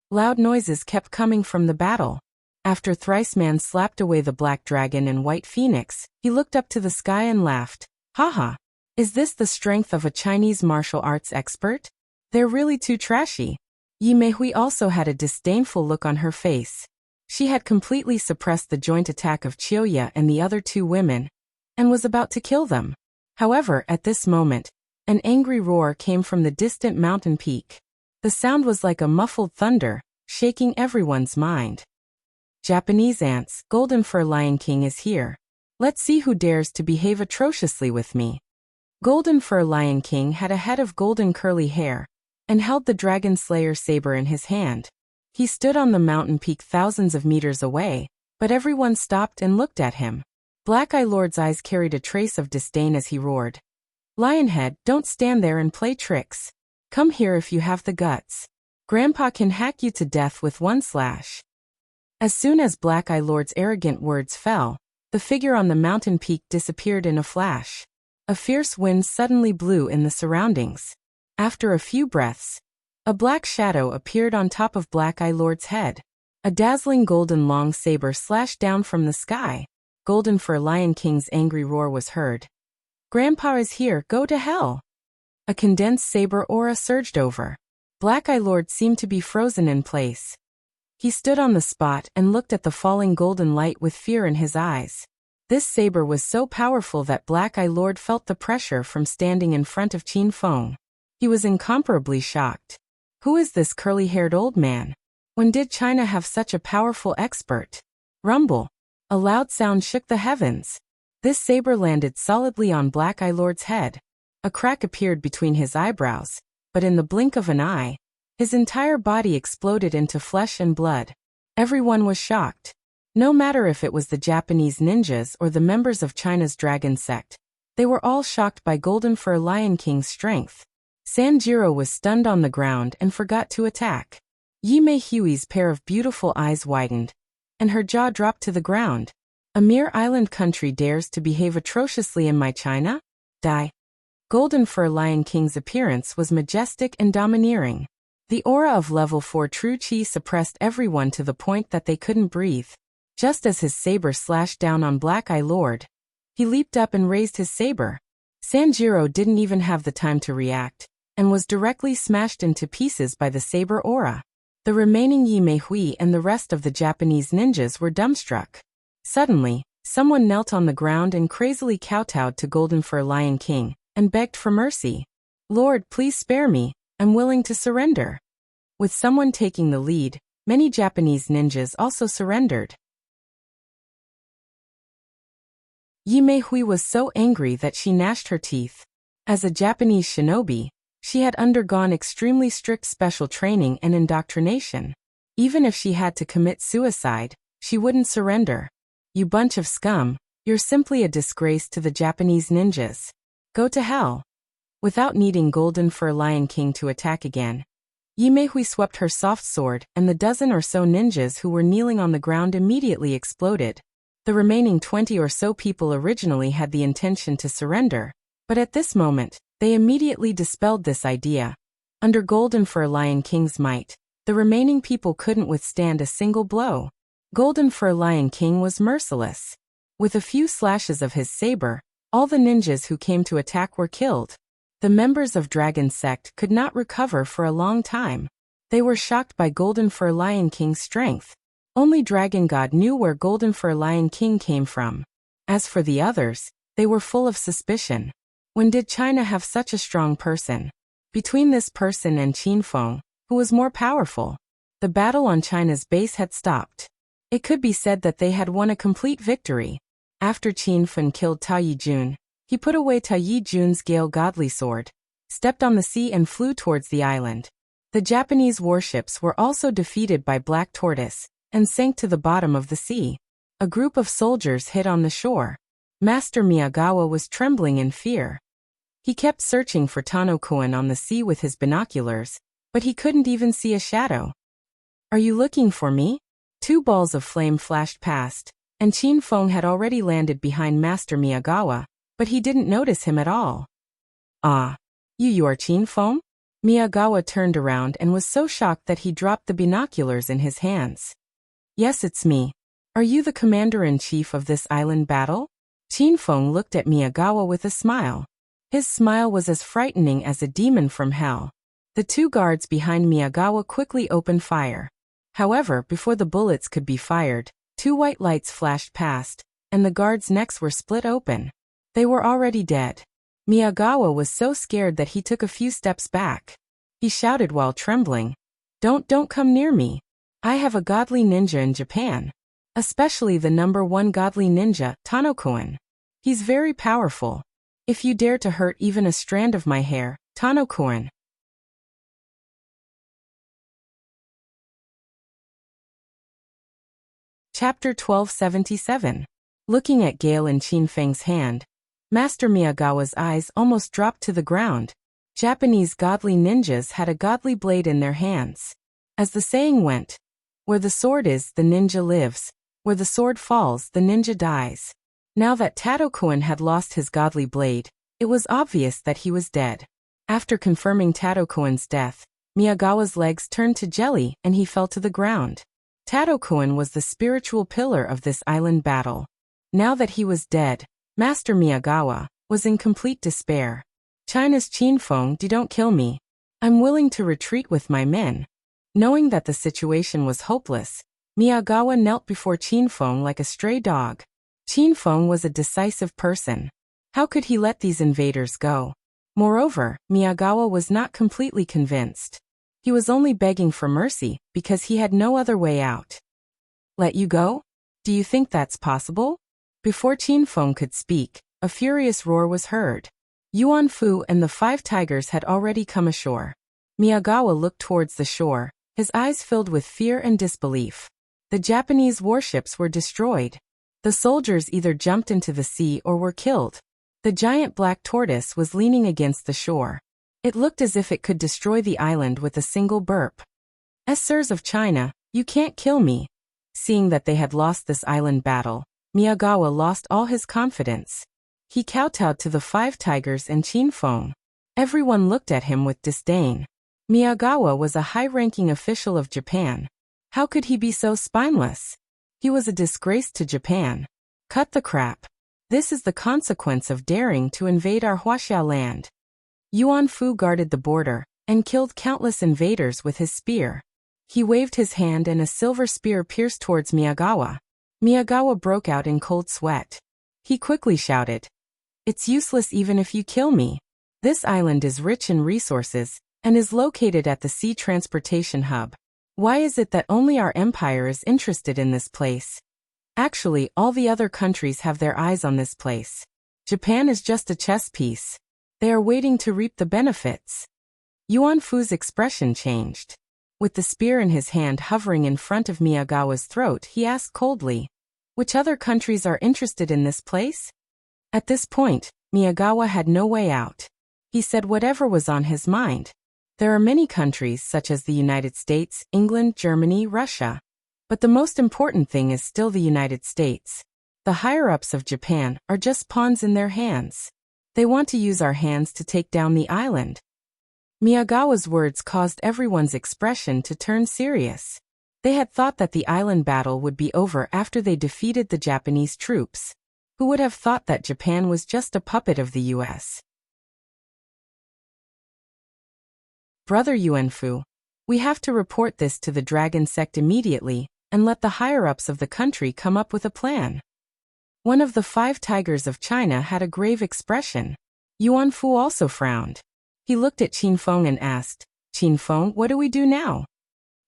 Loud noises kept coming from the battle. After Thrice Man slapped away the black dragon and white phoenix, he looked up to the sky and laughed. Haha. Is this the strength of a Chinese martial arts expert? They're really too trashy. Yi Meihui also had a disdainful look on her face. She had completely suppressed the joint attack of Chiyoya and the other two women, and was about to kill them. However, at this moment, an angry roar came from the distant mountain peak. The sound was like a muffled thunder, shaking everyone's mind. Japanese ants, Golden Fur Lion King is here. Let's see who dares to behave atrociously with me. Golden Fur Lion King had a head of golden curly hair, and held the Dragon Slayer saber in his hand. He stood on the mountain peak thousands of meters away, but everyone stopped and looked at him. Black Eye Lord's eyes carried a trace of disdain as he roared. Lionhead, don't stand there and play tricks. Come here if you have the guts. Grandpa can hack you to death with one slash. As soon as Black Eye Lord's arrogant words fell, the figure on the mountain peak disappeared in a flash. A fierce wind suddenly blew in the surroundings. After a few breaths, a black shadow appeared on top of Black Eye Lord's head. A dazzling golden long saber slashed down from the sky. Golden Fur Lion King's angry roar was heard. Grandpa is here, go to hell! A condensed saber aura surged over. Black Eye Lord seemed to be frozen in place. He stood on the spot and looked at the falling golden light with fear in his eyes. This saber was so powerful that Black Eye Lord felt the pressure from standing in front of Qin Feng. He was incomparably shocked. Who is this curly-haired old man? When did China have such a powerful expert? Rumble. A loud sound shook the heavens. This saber landed solidly on Black Eye Lord's head. A crack appeared between his eyebrows, but in the blink of an eye, his entire body exploded into flesh and blood. Everyone was shocked. No matter if it was the Japanese ninjas or the members of China's dragon sect, they were all shocked by Golden Fur Lion King's strength. Sanjiro was stunned on the ground and forgot to attack. Yi Meihui's pair of beautiful eyes widened, and her jaw dropped to the ground. A mere island country dares to behave atrociously in my China? Die. Golden Fur Lion King's appearance was majestic and domineering. The aura of level 4 true chi suppressed everyone to the point that they couldn't breathe. Just as his saber slashed down on Black Eye Lord, he leaped up and raised his saber. Sanjiro didn't even have the time to react, and was directly smashed into pieces by the saber aura. The remaining Yi Meihui and the rest of the Japanese ninjas were dumbstruck. Suddenly, someone knelt on the ground and crazily kowtowed to Golden Fur Lion King, and begged for mercy. Lord, please spare me, I'm willing to surrender. With someone taking the lead, many Japanese ninjas also surrendered. Yi Meihui was so angry that she gnashed her teeth. As a Japanese shinobi, she had undergone extremely strict special training and indoctrination. Even if she had to commit suicide, she wouldn't surrender. You bunch of scum, you're simply a disgrace to the Japanese ninjas. Go to hell. Without needing Golden Fur Lion King to attack again, Yi Meihui swept her soft sword, and the dozen or so ninjas who were kneeling on the ground immediately exploded. The remaining 20 or so people originally had the intention to surrender, but at this moment, they immediately dispelled this idea. Under Golden Fur Lion King's might, the remaining people couldn't withstand a single blow. Golden Fur Lion King was merciless. With a few slashes of his saber, all the ninjas who came to attack were killed. The members of Dragon Sect could not recover for a long time. They were shocked by Golden Fur Lion King's strength. Only Dragon God knew where Golden Fur Lion King came from. As for the others, they were full of suspicion. When did China have such a strong person? Between this person and Qin Feng, who was more powerful, the battle on China's base had stopped. It could be said that they had won a complete victory. After Qin Feng killed Ta Yijun, he put away Ta Yijun's Gale Godly Sword, stepped on the sea and flew towards the island. The Japanese warships were also defeated by Black Tortoise, and sank to the bottom of the sea. A group of soldiers hid on the shore. Master Miyagawa was trembling in fear. He kept searching for Tano-kun on the sea with his binoculars, but he couldn't even see a shadow. Are you looking for me? 2 balls of flame flashed past, and Qin Feng had already landed behind Master Miyagawa, but he didn't notice him at all. Ah, you are Qin Feng? Miyagawa turned around and was so shocked that he dropped the binoculars in his hands. Yes, it's me. Are you the commander-in-chief of this island battle? Qin Feng looked at Miyagawa with a smile. His smile was as frightening as a demon from hell. The two guards behind Miyagawa quickly opened fire. However, before the bullets could be fired, two white lights flashed past, and the guards' necks were split open. They were already dead. Miyagawa was so scared that he took a few steps back. He shouted while trembling, Don't come near me. I have a godly ninja in Japan. Especially the #1 godly ninja, Tanokoen. He's very powerful. If you dare to hurt even a strand of my hair, Tanokoen. Chapter 1277. Looking at Gale and Qin Feng's hand, Master Miyagawa's eyes almost dropped to the ground. Japanese godly ninjas had a godly blade in their hands. As the saying went, where the sword is, the ninja lives. Where the sword falls, the ninja dies. Now that Tanokoen had lost his godly blade, it was obvious that he was dead. After confirming Tanokoen's death, Miyagawa's legs turned to jelly and he fell to the ground. Tanokoen was the spiritual pillar of this island battle. Now that he was dead, Master Miyagawa was in complete despair. China's Qin Feng, don't kill me. I'm willing to retreat with my men. Knowing that the situation was hopeless, Miyagawa knelt before Qin Feng like a stray dog. Qin Feng was a decisive person. How could he let these invaders go? Moreover, Miyagawa was not completely convinced. He was only begging for mercy because he had no other way out. Let you go? Do you think that's possible? Before Qin Feng could speak, a furious roar was heard. Yuan Fu and the 5 tigers had already come ashore. Miyagawa looked towards the shore, his eyes filled with fear and disbelief. The Japanese warships were destroyed. The soldiers either jumped into the sea or were killed. The giant black tortoise was leaning against the shore. It looked as if it could destroy the island with a single burp. Sirs of China, you can't kill me. Seeing that they had lost this island battle, Miyagawa lost all his confidence. He kowtowed to the 5 tigers and Qin Feng. Everyone looked at him with disdain. Miyagawa was a high-ranking official of Japan. How could he be so spineless? He was a disgrace to Japan. Cut the crap. This is the consequence of daring to invade our Wuxia land. Yuan Fu guarded the border and killed countless invaders with his spear. He waved his hand and a silver spear pierced towards Miyagawa. Miyagawa broke out in cold sweat. He quickly shouted, It's useless even if you kill me. This island is rich in resources and is located at the sea transportation hub. Why is it that only our empire is interested in this place? Actually, all the other countries have their eyes on this place. Japan is just a chess piece. They are waiting to reap the benefits. Yuan Fu's expression changed. With the spear in his hand hovering in front of Miyagawa's throat, he asked coldly, Which other countries are interested in this place? At this point, Miyagawa had no way out. He said whatever was on his mind. There are many countries such as the United States, England, Germany, Russia. But the most important thing is still the United States. The higher-ups of Japan are just pawns in their hands. They want to use our hands to take down the island. Miyagawa's words caused everyone's expression to turn serious. They had thought that the island battle would be over after they defeated the Japanese troops. Who would have thought that Japan was just a puppet of the US? Brother Yuanfu, we have to report this to the dragon sect immediately, and let the higher-ups of the country come up with a plan. One of the 5 tigers of China had a grave expression. Yuan Fu also frowned. He looked at Qin Feng and asked, Qin Feng, what do we do now?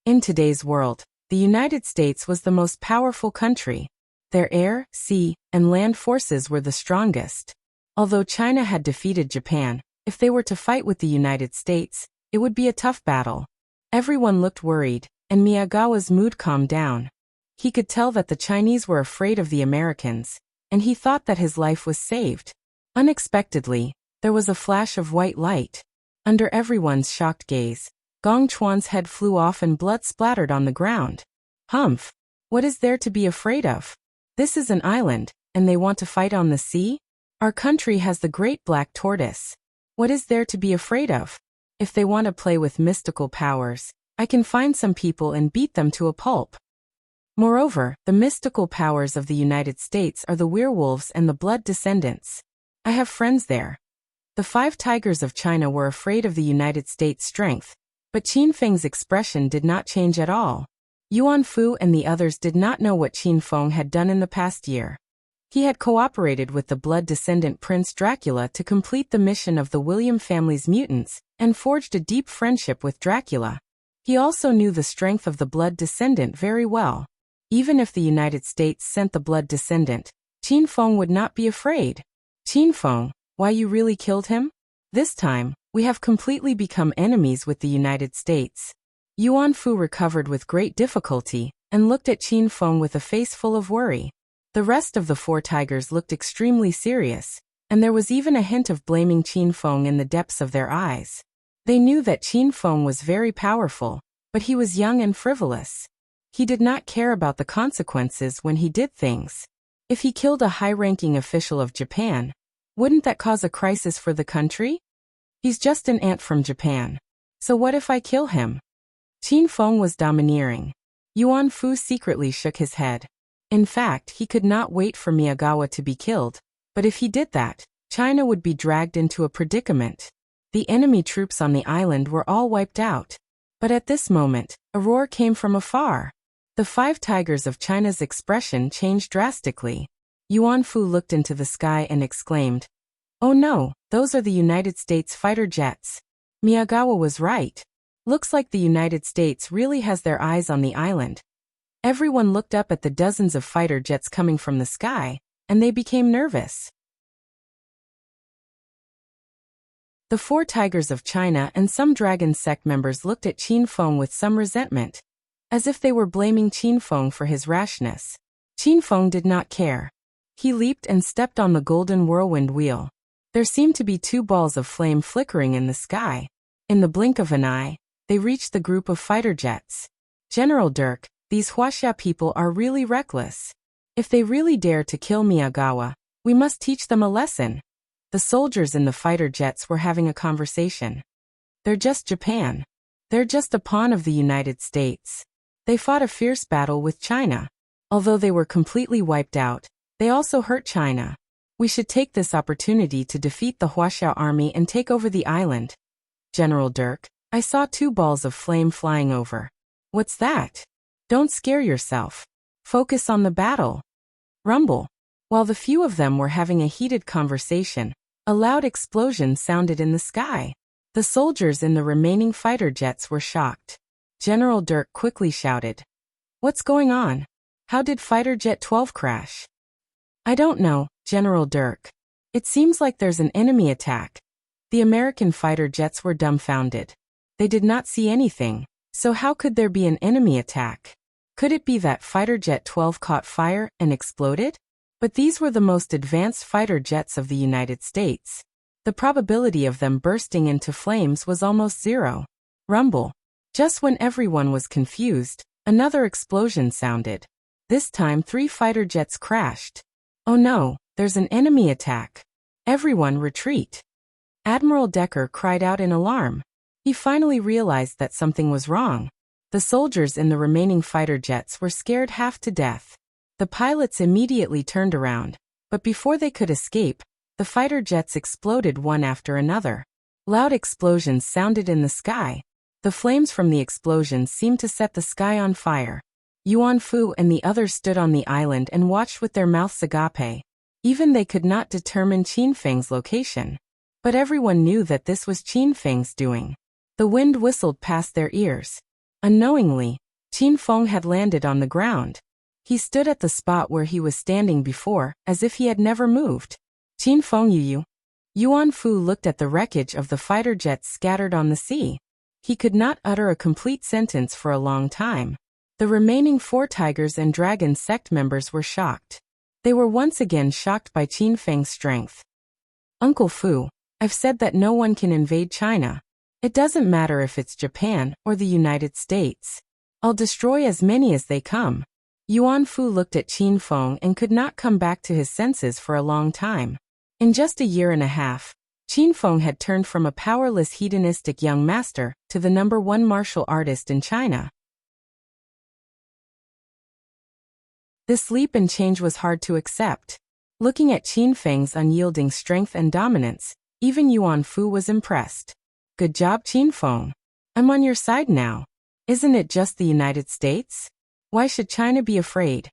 In today's world, the United States was the most powerful country. Their air, sea, and land forces were the strongest. Although China had defeated Japan, if they were to fight with the United States, it would be a tough battle. Everyone looked worried, and Miyagawa's mood calmed down. He could tell that the Chinese were afraid of the Americans, and he thought that his life was saved. Unexpectedly, there was a flash of white light. Under everyone's shocked gaze, Gong Chuan's head flew off and blood splattered on the ground. Humph! What is there to be afraid of? This is an island, and they want to fight on the sea? Our country has the great black tortoise. What is there to be afraid of? If they want to play with mystical powers, I can find some people and beat them to a pulp. Moreover, the mystical powers of the United States are the werewolves and the blood descendants. I have friends there. The 5 tigers of China were afraid of the United States' strength, but Qin Feng's expression did not change at all. Yuan Fu and the others did not know what Qin Feng had done in the past year. He had cooperated with the blood descendant Prince Dracula to complete the mission of the William family's mutants, and forged a deep friendship with Dracula. He also knew the strength of the blood descendant very well. Even if the United States sent the blood descendant, Qin Feng would not be afraid. Qin Feng, why you really killed him? This time, we have completely become enemies with the United States. Yuan Fu recovered with great difficulty, and looked at Qin Feng with a face full of worry. The rest of the 4 tigers looked extremely serious, and there was even a hint of blaming Qin Feng in the depths of their eyes. They knew that Qin Feng was very powerful, but he was young and frivolous. He did not care about the consequences when he did things. If he killed a high-ranking official of Japan, wouldn't that cause a crisis for the country? He's just an ant from Japan. So what if I kill him? Qin Feng was domineering. Yuan Fu secretly shook his head. In fact, he could not wait for Miyagawa to be killed, but if he did that, China would be dragged into a predicament. The enemy troops on the island were all wiped out. But at this moment, a roar came from afar. The 5 tigers of China's expression changed drastically. Yuan Fu looked into the sky and exclaimed, "Oh no, those are the United States fighter jets." Miyagawa was right. Looks like the United States really has their eyes on the island. Everyone looked up at the dozens of fighter jets coming from the sky, and they became nervous. The 4 tigers of China and some dragon sect members looked at Qin Feng with some resentment, as if they were blaming Qin Feng for his rashness. Qin Feng did not care. He leaped and stepped on the golden whirlwind wheel. There seemed to be 2 balls of flame flickering in the sky. In the blink of an eye, they reached the group of fighter jets. "General Dirk, these Wuxia people are really reckless. If they really dare to kill Miyagawa, we must teach them a lesson." The soldiers in the fighter jets were having a conversation. "They're just Japan. They're just a pawn of the United States. They fought a fierce battle with China. Although they were completely wiped out, they also hurt China. We should take this opportunity to defeat the Wuxia army and take over the island." "General Dirk, I saw 2 balls of flame flying over." "What's that?" "Don't scare yourself. Focus on the battle." Rumble. While the few of them were having a heated conversation, a loud explosion sounded in the sky. The soldiers in the remaining fighter jets were shocked. General Dirk quickly shouted, "What's going on? How did Fighter Jet 12 crash?" "I don't know, General Dirk. It seems like there's an enemy attack." The American fighter jets were dumbfounded. They did not see anything, so how could there be an enemy attack? Could it be that Fighter Jet 12 caught fire and exploded? But these were the most advanced fighter jets of the United States. The probability of them bursting into flames was almost 0. Rumble. Just when everyone was confused, another explosion sounded. This time 3 fighter jets crashed. "Oh no, there's an enemy attack. Everyone retreat." Admiral Decker cried out in alarm. He finally realized that something was wrong. The soldiers in the remaining fighter jets were scared half to death. The pilots immediately turned around, but before they could escape, the fighter jets exploded one after another. Loud explosions sounded in the sky. The flames from the explosions seemed to set the sky on fire. Yuan Fu and the others stood on the island and watched with their mouths agape. Even they could not determine Qin Feng's location. But everyone knew that this was Qin Feng's doing. The wind whistled past their ears. Unknowingly, Qin Feng had landed on the ground. He stood at the spot where he was standing before, as if he had never moved. "Qin Feng you." Yuan Fu looked at the wreckage of the fighter jets scattered on the sea. He could not utter a complete sentence for a long time. The remaining 4 tigers and dragon sect members were shocked. They were once again shocked by Qin Feng's strength. "Uncle Fu, I've said that no one can invade China. It doesn't matter if it's Japan or the United States. I'll destroy as many as they come." Yuan Fu looked at Qin Feng and could not come back to his senses for a long time. In just a year and a half, Qin Feng had turned from a powerless hedonistic young master to the #1 martial artist in China. This leap and change was hard to accept. Looking at Qin Feng's unyielding strength and dominance, even Yuan Fu was impressed. Good job, Qin Feng. I'm on your side now. Isn't it just the United States? Why should China be afraid?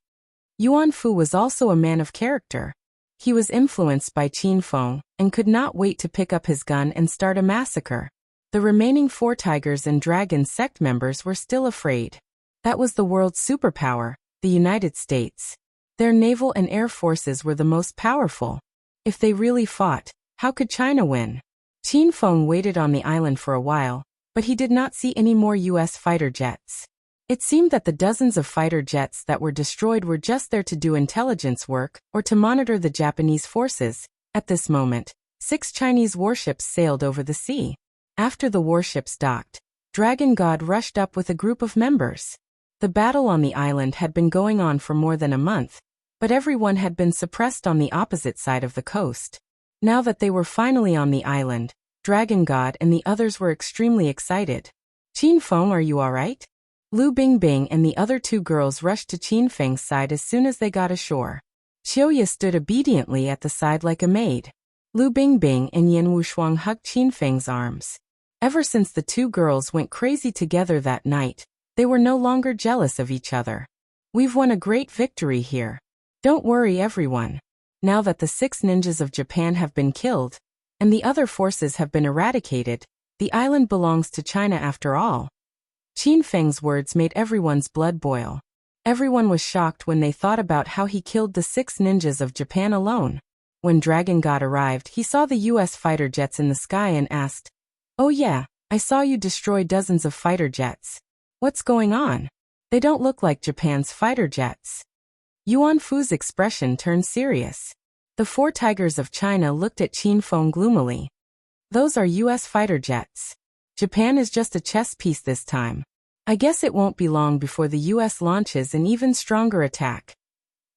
Yuan Fu was also a man of character. He was influenced by Qin Feng and could not wait to pick up his gun and start a massacre. The remaining 4 tigers and dragon sect members were still afraid. That was the world's superpower, the United States. Their naval and air forces were the most powerful. If they really fought, how could China win? Qin Feng waited on the island for a while, but he did not see any more U.S. fighter jets. It seemed that the dozens of fighter jets that were destroyed were just there to do intelligence work or to monitor the Japanese forces. At this moment, 6 Chinese warships sailed over the sea. After the warships docked, Dragon God rushed up with a group of members. The battle on the island had been going on for more than a month, but everyone had been suppressed on the opposite side of the coast. Now that they were finally on the island, Dragon God and the others were extremely excited. Qin Feng, are you alright? Lu Bingbing and the other 2 girls rushed to Qin Feng's side as soon as they got ashore. Xiaoya stood obediently at the side like a maid. Lu Bingbing and Yan Wushuang hugged Qin Feng's arms. Ever since the 2 girls went crazy together that night, they were no longer jealous of each other. We've won a great victory here. Don't worry, everyone. Now that the 6 ninjas of Japan have been killed, and the other forces have been eradicated, the island belongs to China after all. Qin Feng's words made everyone's blood boil. Everyone was shocked when they thought about how he killed the 6 ninjas of Japan alone. When Dragon God arrived, he saw the U.S. fighter jets in the sky and asked, "Oh yeah, I saw you destroy dozens of fighter jets. What's going on? They don't look like Japan's fighter jets." Yuan Fu's expression turned serious. The 4 tigers of China looked at Qin Feng gloomily. "Those are U.S. fighter jets. Japan is just a chess piece this time. I guess it won't be long before the U.S. launches an even stronger attack."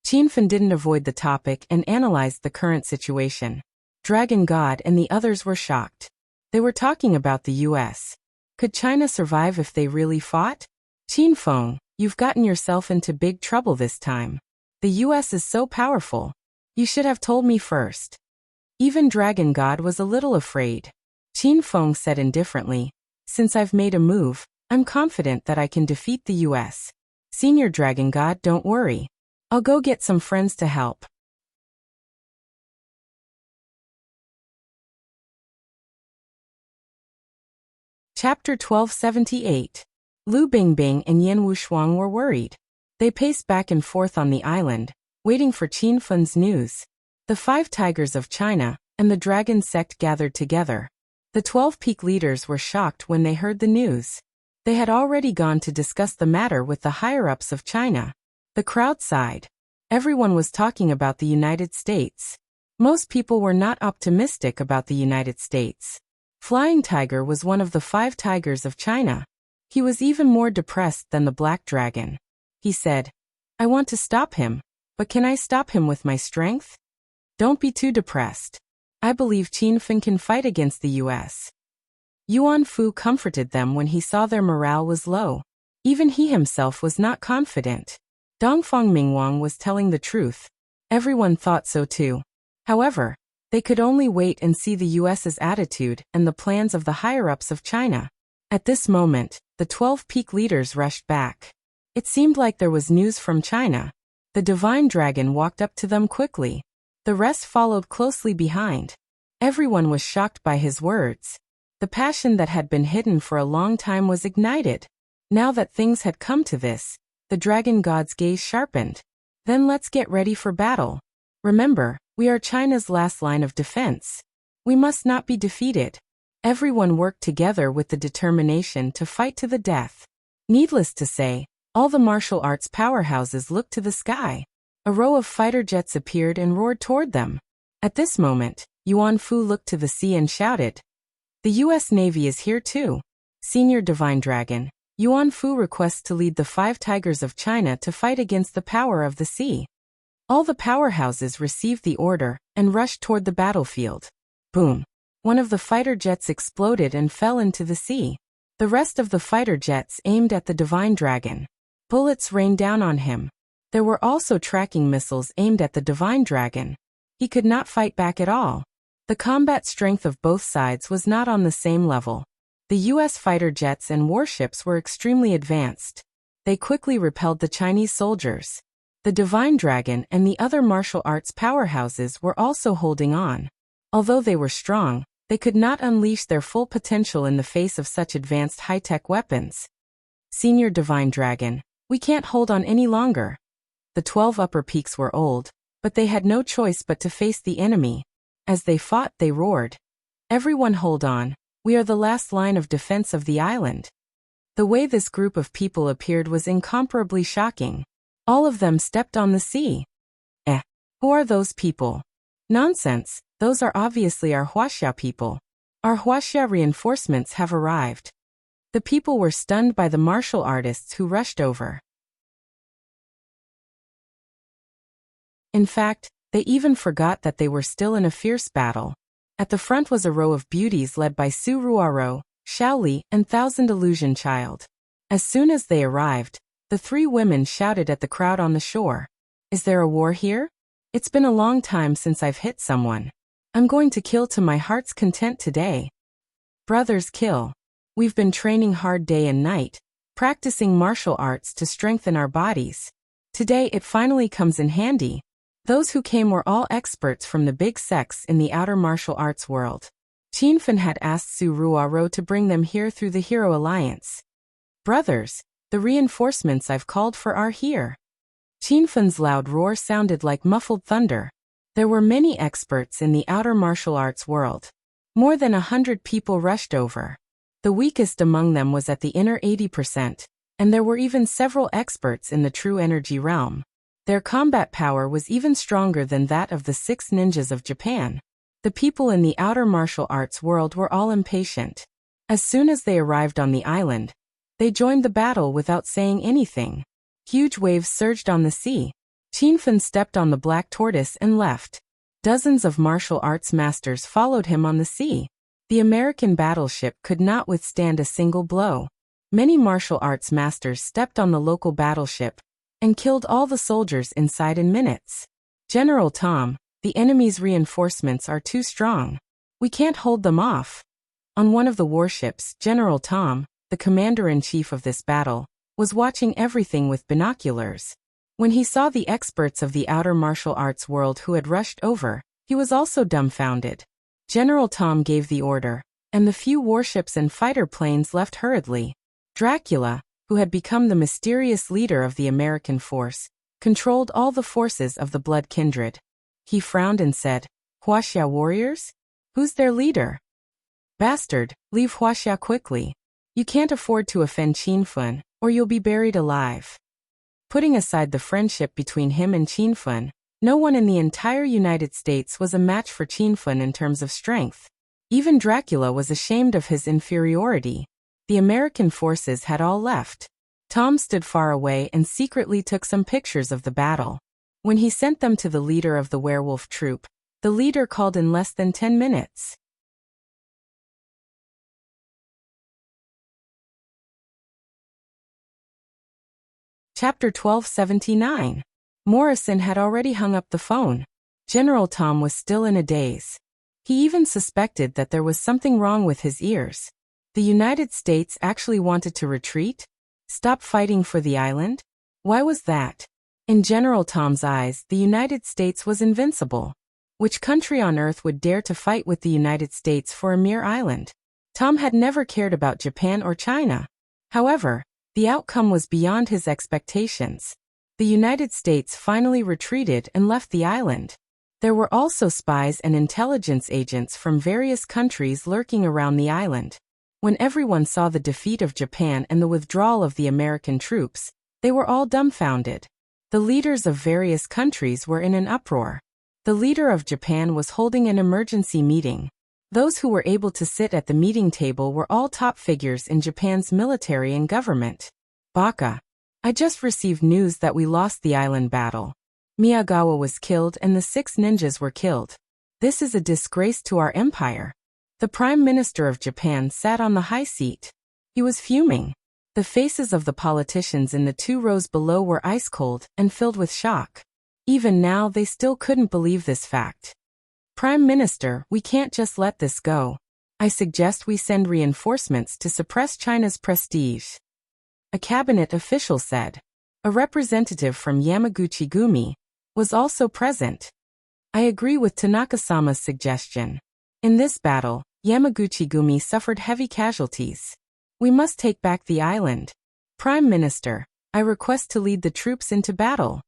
Qin Feng didn't avoid the topic and analyzed the current situation. Dragon God and the others were shocked. They were talking about the U.S. Could China survive if they really fought? Qin Feng, you've gotten yourself into big trouble this time. The U.S. is so powerful. You should have told me first. Even Dragon God was a little afraid. Qin Feng said indifferently, "Since I've made a move, I'm confident that I can defeat the U.S. Senior Dragon God, don't worry. I'll go get some friends to help." Chapter 1278. Lu Bingbing and Yan Wushuang were worried. They paced back and forth on the island, waiting for Qin Feng's news. The 5 tigers of China and the dragon sect gathered together. The 12 peak leaders were shocked when they heard the news. They had already gone to discuss the matter with the higher-ups of China. The crowd sighed. Everyone was talking about the United States. Most people were not optimistic about the United States. Flying Tiger was one of the 5 tigers of China. He was even more depressed than the Black Dragon. He said, "I want to stop him, but can I stop him with my strength?" "Don't be too depressed. I believe Qin Feng can fight against the U.S. Yuan Fu comforted them when he saw their morale was low. Even he himself was not confident. Dongfang Mingwang was telling the truth. Everyone thought so too. However, they could only wait and see the U.S.'s attitude and the plans of the higher-ups of China. At this moment, the 12 peak leaders rushed back. It seemed like there was news from China. The divine dragon walked up to them quickly. The rest followed closely behind. Everyone was shocked by his words. The passion that had been hidden for a long time was ignited. Now that things had come to this, the dragon god's gaze sharpened. "Then let's get ready for battle. Remember, we are China's last line of defense. We must not be defeated." Everyone worked together with the determination to fight to the death. Needless to say, all the martial arts powerhouses looked to the sky. A row of fighter jets appeared and roared toward them. At this moment, Yuan Fu looked to the sea and shouted, "The U.S. Navy is here too. Senior Divine Dragon, Yuan Fu requests to lead the 5 tigers of China to fight against the power of the sea." All the powerhouses received the order and rushed toward the battlefield. Boom! One of the fighter jets exploded and fell into the sea. The rest of the fighter jets aimed at the Divine Dragon. Bullets rained down on him. There were also tracking missiles aimed at the Divine Dragon. He could not fight back at all. The combat strength of both sides was not on the same level. The U.S. fighter jets and warships were extremely advanced. They quickly repelled the Chinese soldiers. The Divine Dragon and the other martial arts powerhouses were also holding on. Although they were strong, they could not unleash their full potential in the face of such advanced high-tech weapons. Senior Divine Dragon, we can't hold on any longer. The 12 upper peaks were old, but they had no choice but to face the enemy. As they fought, they roared. Everyone hold on, we are the last line of defense of the island. The way this group of people appeared was incomparably shocking. All of them stepped on the sea. Who are those people? Nonsense, those are obviously our Wuxia people. Our Wuxia reinforcements have arrived. The people were stunned by the martial artists who rushed over. In fact, they even forgot that they were still in a fierce battle. At the front was a row of beauties led by Su Ruaro, Shaoli, and Thousand Illusion Child. As soon as they arrived, the three women shouted at the crowd on the shore. Is there a war here? It's been a long time since I've hit someone. I'm going to kill to my heart's content today. Brothers, kill. We've been training hard day and night, practicing martial arts to strengthen our bodies. Today it finally comes in handy. Those who came were all experts from the big sects in the outer martial arts world. Qinfen had asked Su Ruaro to bring them here through the Hero Alliance. Brothers, the reinforcements I've called for are here. Qinfen's loud roar sounded like muffled thunder. There were many experts in the outer martial arts world. More than 100 people rushed over. The weakest among them was at the inner 80%, and there were even several experts in the true energy realm. Their combat power was even stronger than that of the 6 ninjas of Japan. The people in the outer martial arts world were all impatient. As soon as they arrived on the island, they joined the battle without saying anything. Huge waves surged on the sea. Qinfen stepped on the black tortoise and left. Dozens of martial arts masters followed him on the sea. The American battleship could not withstand a single blow. Many martial arts masters stepped on the local battleship and killed all the soldiers inside in minutes. General Tom, the enemy's reinforcements are too strong. We can't hold them off. On one of the warships, General Tom, the commander-in-chief of this battle, was watching everything with binoculars. When he saw the experts of the outer martial arts world who had rushed over, he was also dumbfounded. General Tom gave the order, and the few warships and fighter planes left hurriedly. Dracula, who had become the mysterious leader of the American force, controlled all the forces of the Blood Kindred. He frowned and said, Wuxia warriors? Who's their leader? Bastard, leave Wuxia quickly. You can't afford to offend Qinfen, or you'll be buried alive. Putting aside the friendship between him and Qinfen, no one in the entire United States was a match for Qinfen in terms of strength. Even Dracula was ashamed of his inferiority. The American forces had all left. Tom stood far away and secretly took some pictures of the battle. When he sent them to the leader of the werewolf troop, the leader called in less than 10 minutes. Chapter 1279. Morrison had already hung up the phone. General Tom was still in a daze. He even suspected that there was something wrong with his ears. The United States actually wanted to retreat? Stop fighting for the island? Why was that? In General Tom's eyes, the United States was invincible. Which country on earth would dare to fight with the United States for a mere island? Tom had never cared about Japan or China. However, the outcome was beyond his expectations. The United States finally retreated and left the island. There were also spies and intelligence agents from various countries lurking around the island. When everyone saw the defeat of Japan and the withdrawal of the American troops, they were all dumbfounded. The leaders of various countries were in an uproar. The leader of Japan was holding an emergency meeting. Those who were able to sit at the meeting table were all top figures in Japan's military and government. Baka. I just received news that we lost the island battle. Miyagawa was killed and the 6 ninjas were killed. This is a disgrace to our empire. The Prime Minister of Japan sat on the high seat. He was fuming. The faces of the politicians in the 2 rows below were ice cold and filled with shock. Even now they still couldn't believe this fact. Prime Minister, we can't just let this go. I suggest we send reinforcements to suppress China's prestige. A cabinet official said. A representative from Yamaguchi-gumi was also present. I agree with Tanaka-sama's suggestion. In this battle, Yamaguchi-gumi suffered heavy casualties. We must take back the island. Prime Minister, I request to lead the troops into battle.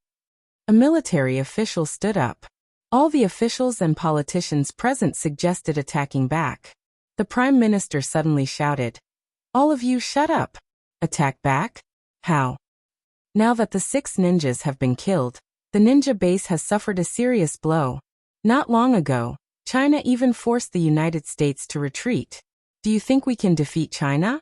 A military official stood up. All the officials and politicians present suggested attacking back. The Prime Minister suddenly shouted, "All of you shut up! Attack back? How?" Now that the 6 ninjas have been killed, the ninja base has suffered a serious blow. Not long ago, China even forced the United States to retreat. Do you think we can defeat China?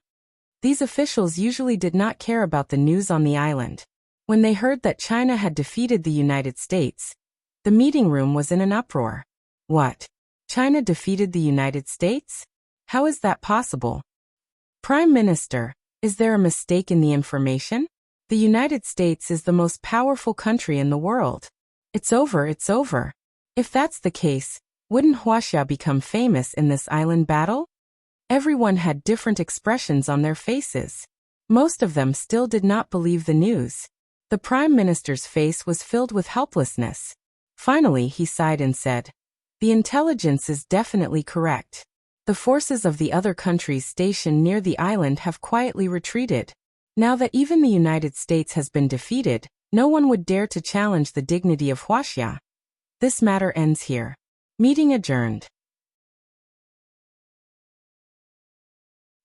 These officials usually did not care about the news on the island. When they heard that China had defeated the United States, the meeting room was in an uproar. What? China defeated the United States? How is that possible? Prime Minister, is there a mistake in the information? The United States is the most powerful country in the world. It's over, it's over. If that's the case, wouldn't Wuxia become famous in this island battle? Everyone had different expressions on their faces. Most of them still did not believe the news. The Prime Minister's face was filled with helplessness. Finally, he sighed and said, "The intelligence is definitely correct. The forces of the other countries stationed near the island have quietly retreated. Now that even the United States has been defeated, no one would dare to challenge the dignity of Wuxia. This matter ends here. Meeting adjourned."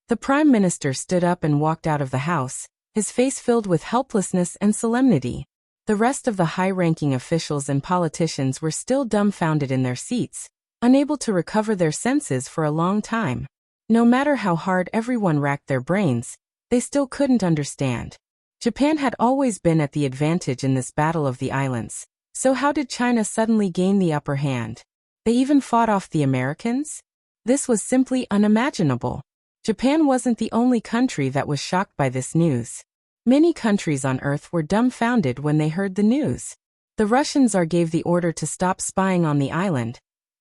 The Prime Minister stood up and walked out of the house, his face filled with helplessness and solemnity. The rest of the high-ranking officials and politicians were still dumbfounded in their seats, unable to recover their senses for a long time. No matter how hard everyone racked their brains, they still couldn't understand. Japan had always been at the advantage in this battle of the islands, so how did China suddenly gain the upper hand? They even fought off the Americans? This was simply unimaginable. Japan wasn't the only country that was shocked by this news. Many countries on Earth were dumbfounded when they heard the news. The Russian Tsar gave the order to stop spying on the island.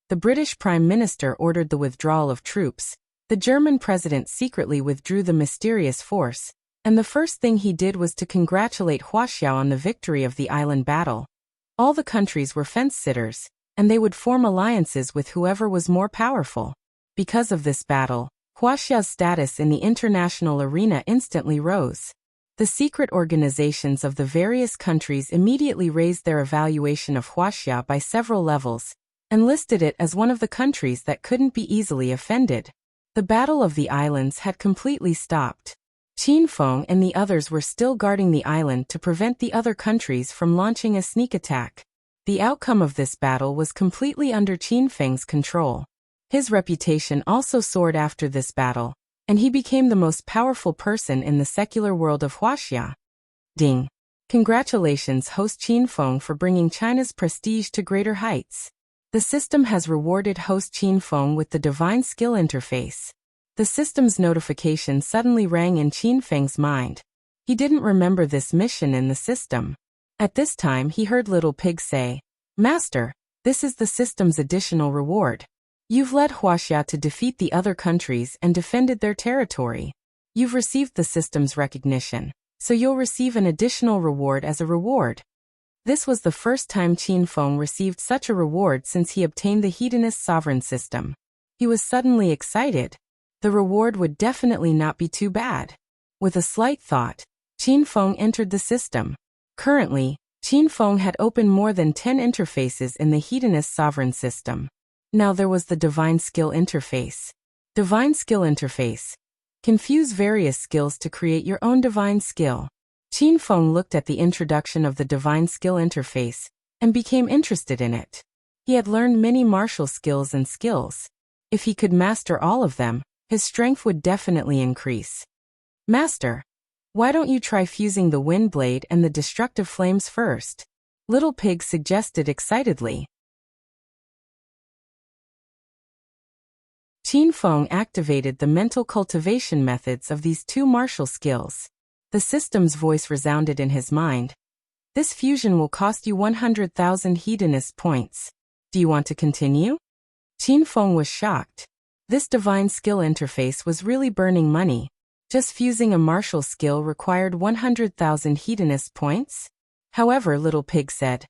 The British Prime Minister ordered the withdrawal of troops. The German president secretly withdrew the mysterious force, and the first thing he did was to congratulate Wuxia on the victory of the island battle. All the countries were fence-sitters, and they would form alliances with whoever was more powerful. Because of this battle, Wuxia's status in the international arena instantly rose. The secret organizations of the various countries immediately raised their evaluation of Wuxia by several levels, and listed it as one of the countries that couldn't be easily offended. The Battle of the Islands had completely stopped. Qin Feng and the others were still guarding the island to prevent the other countries from launching a sneak attack. The outcome of this battle was completely under Qin Feng's control. His reputation also soared after this battle, and he became the most powerful person in the secular world of Wuxia. Ding! Congratulations, host Qin Feng, for bringing China's prestige to greater heights. The system has rewarded host Qin Feng with the Divine Skill interface. The system's notification suddenly rang in Qin Feng's mind. He didn't remember this mission in the system. At this time he heard Little Pig say, "Master, this is the system's additional reward. You've led Wuxia to defeat the other countries and defended their territory. You've received the system's recognition, so you'll receive an additional reward as a reward." This was the first time Qin Feng received such a reward since he obtained the Hedonist sovereign system. He was suddenly excited. The reward would definitely not be too bad. With a slight thought, Qin Feng entered the system. Currently, Qin Feng had opened more than 10 interfaces in the Hedonist sovereign system. Now there was the Divine Skill interface. Divine Skill interface. Confuse various skills to create your own divine skill. Qin Feng looked at the introduction of the Divine Skill interface and became interested in it. He had learned many martial skills and skills. If he could master all of them, his strength would definitely increase. "Master, why don't you try fusing the wind blade and the destructive flames first?" Little Pig suggested excitedly. Qin Feng activated the mental cultivation methods of these two martial skills. The system's voice resounded in his mind. This fusion will cost you 100,000 hedonist points. Do you want to continue? Qin Feng was shocked. This divine skill interface was really burning money. Just fusing a martial skill required 100,000 hedonist points? However, Little Pig said,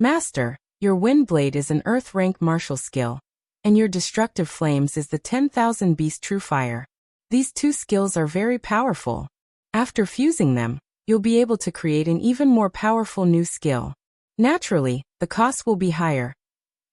Master, your Wind Blade is an Earth-rank martial skill, and your Destructive Flames is the 10,000 Beast True Fire. These two skills are very powerful. After fusing them, you'll be able to create an even more powerful new skill. Naturally, the cost will be higher.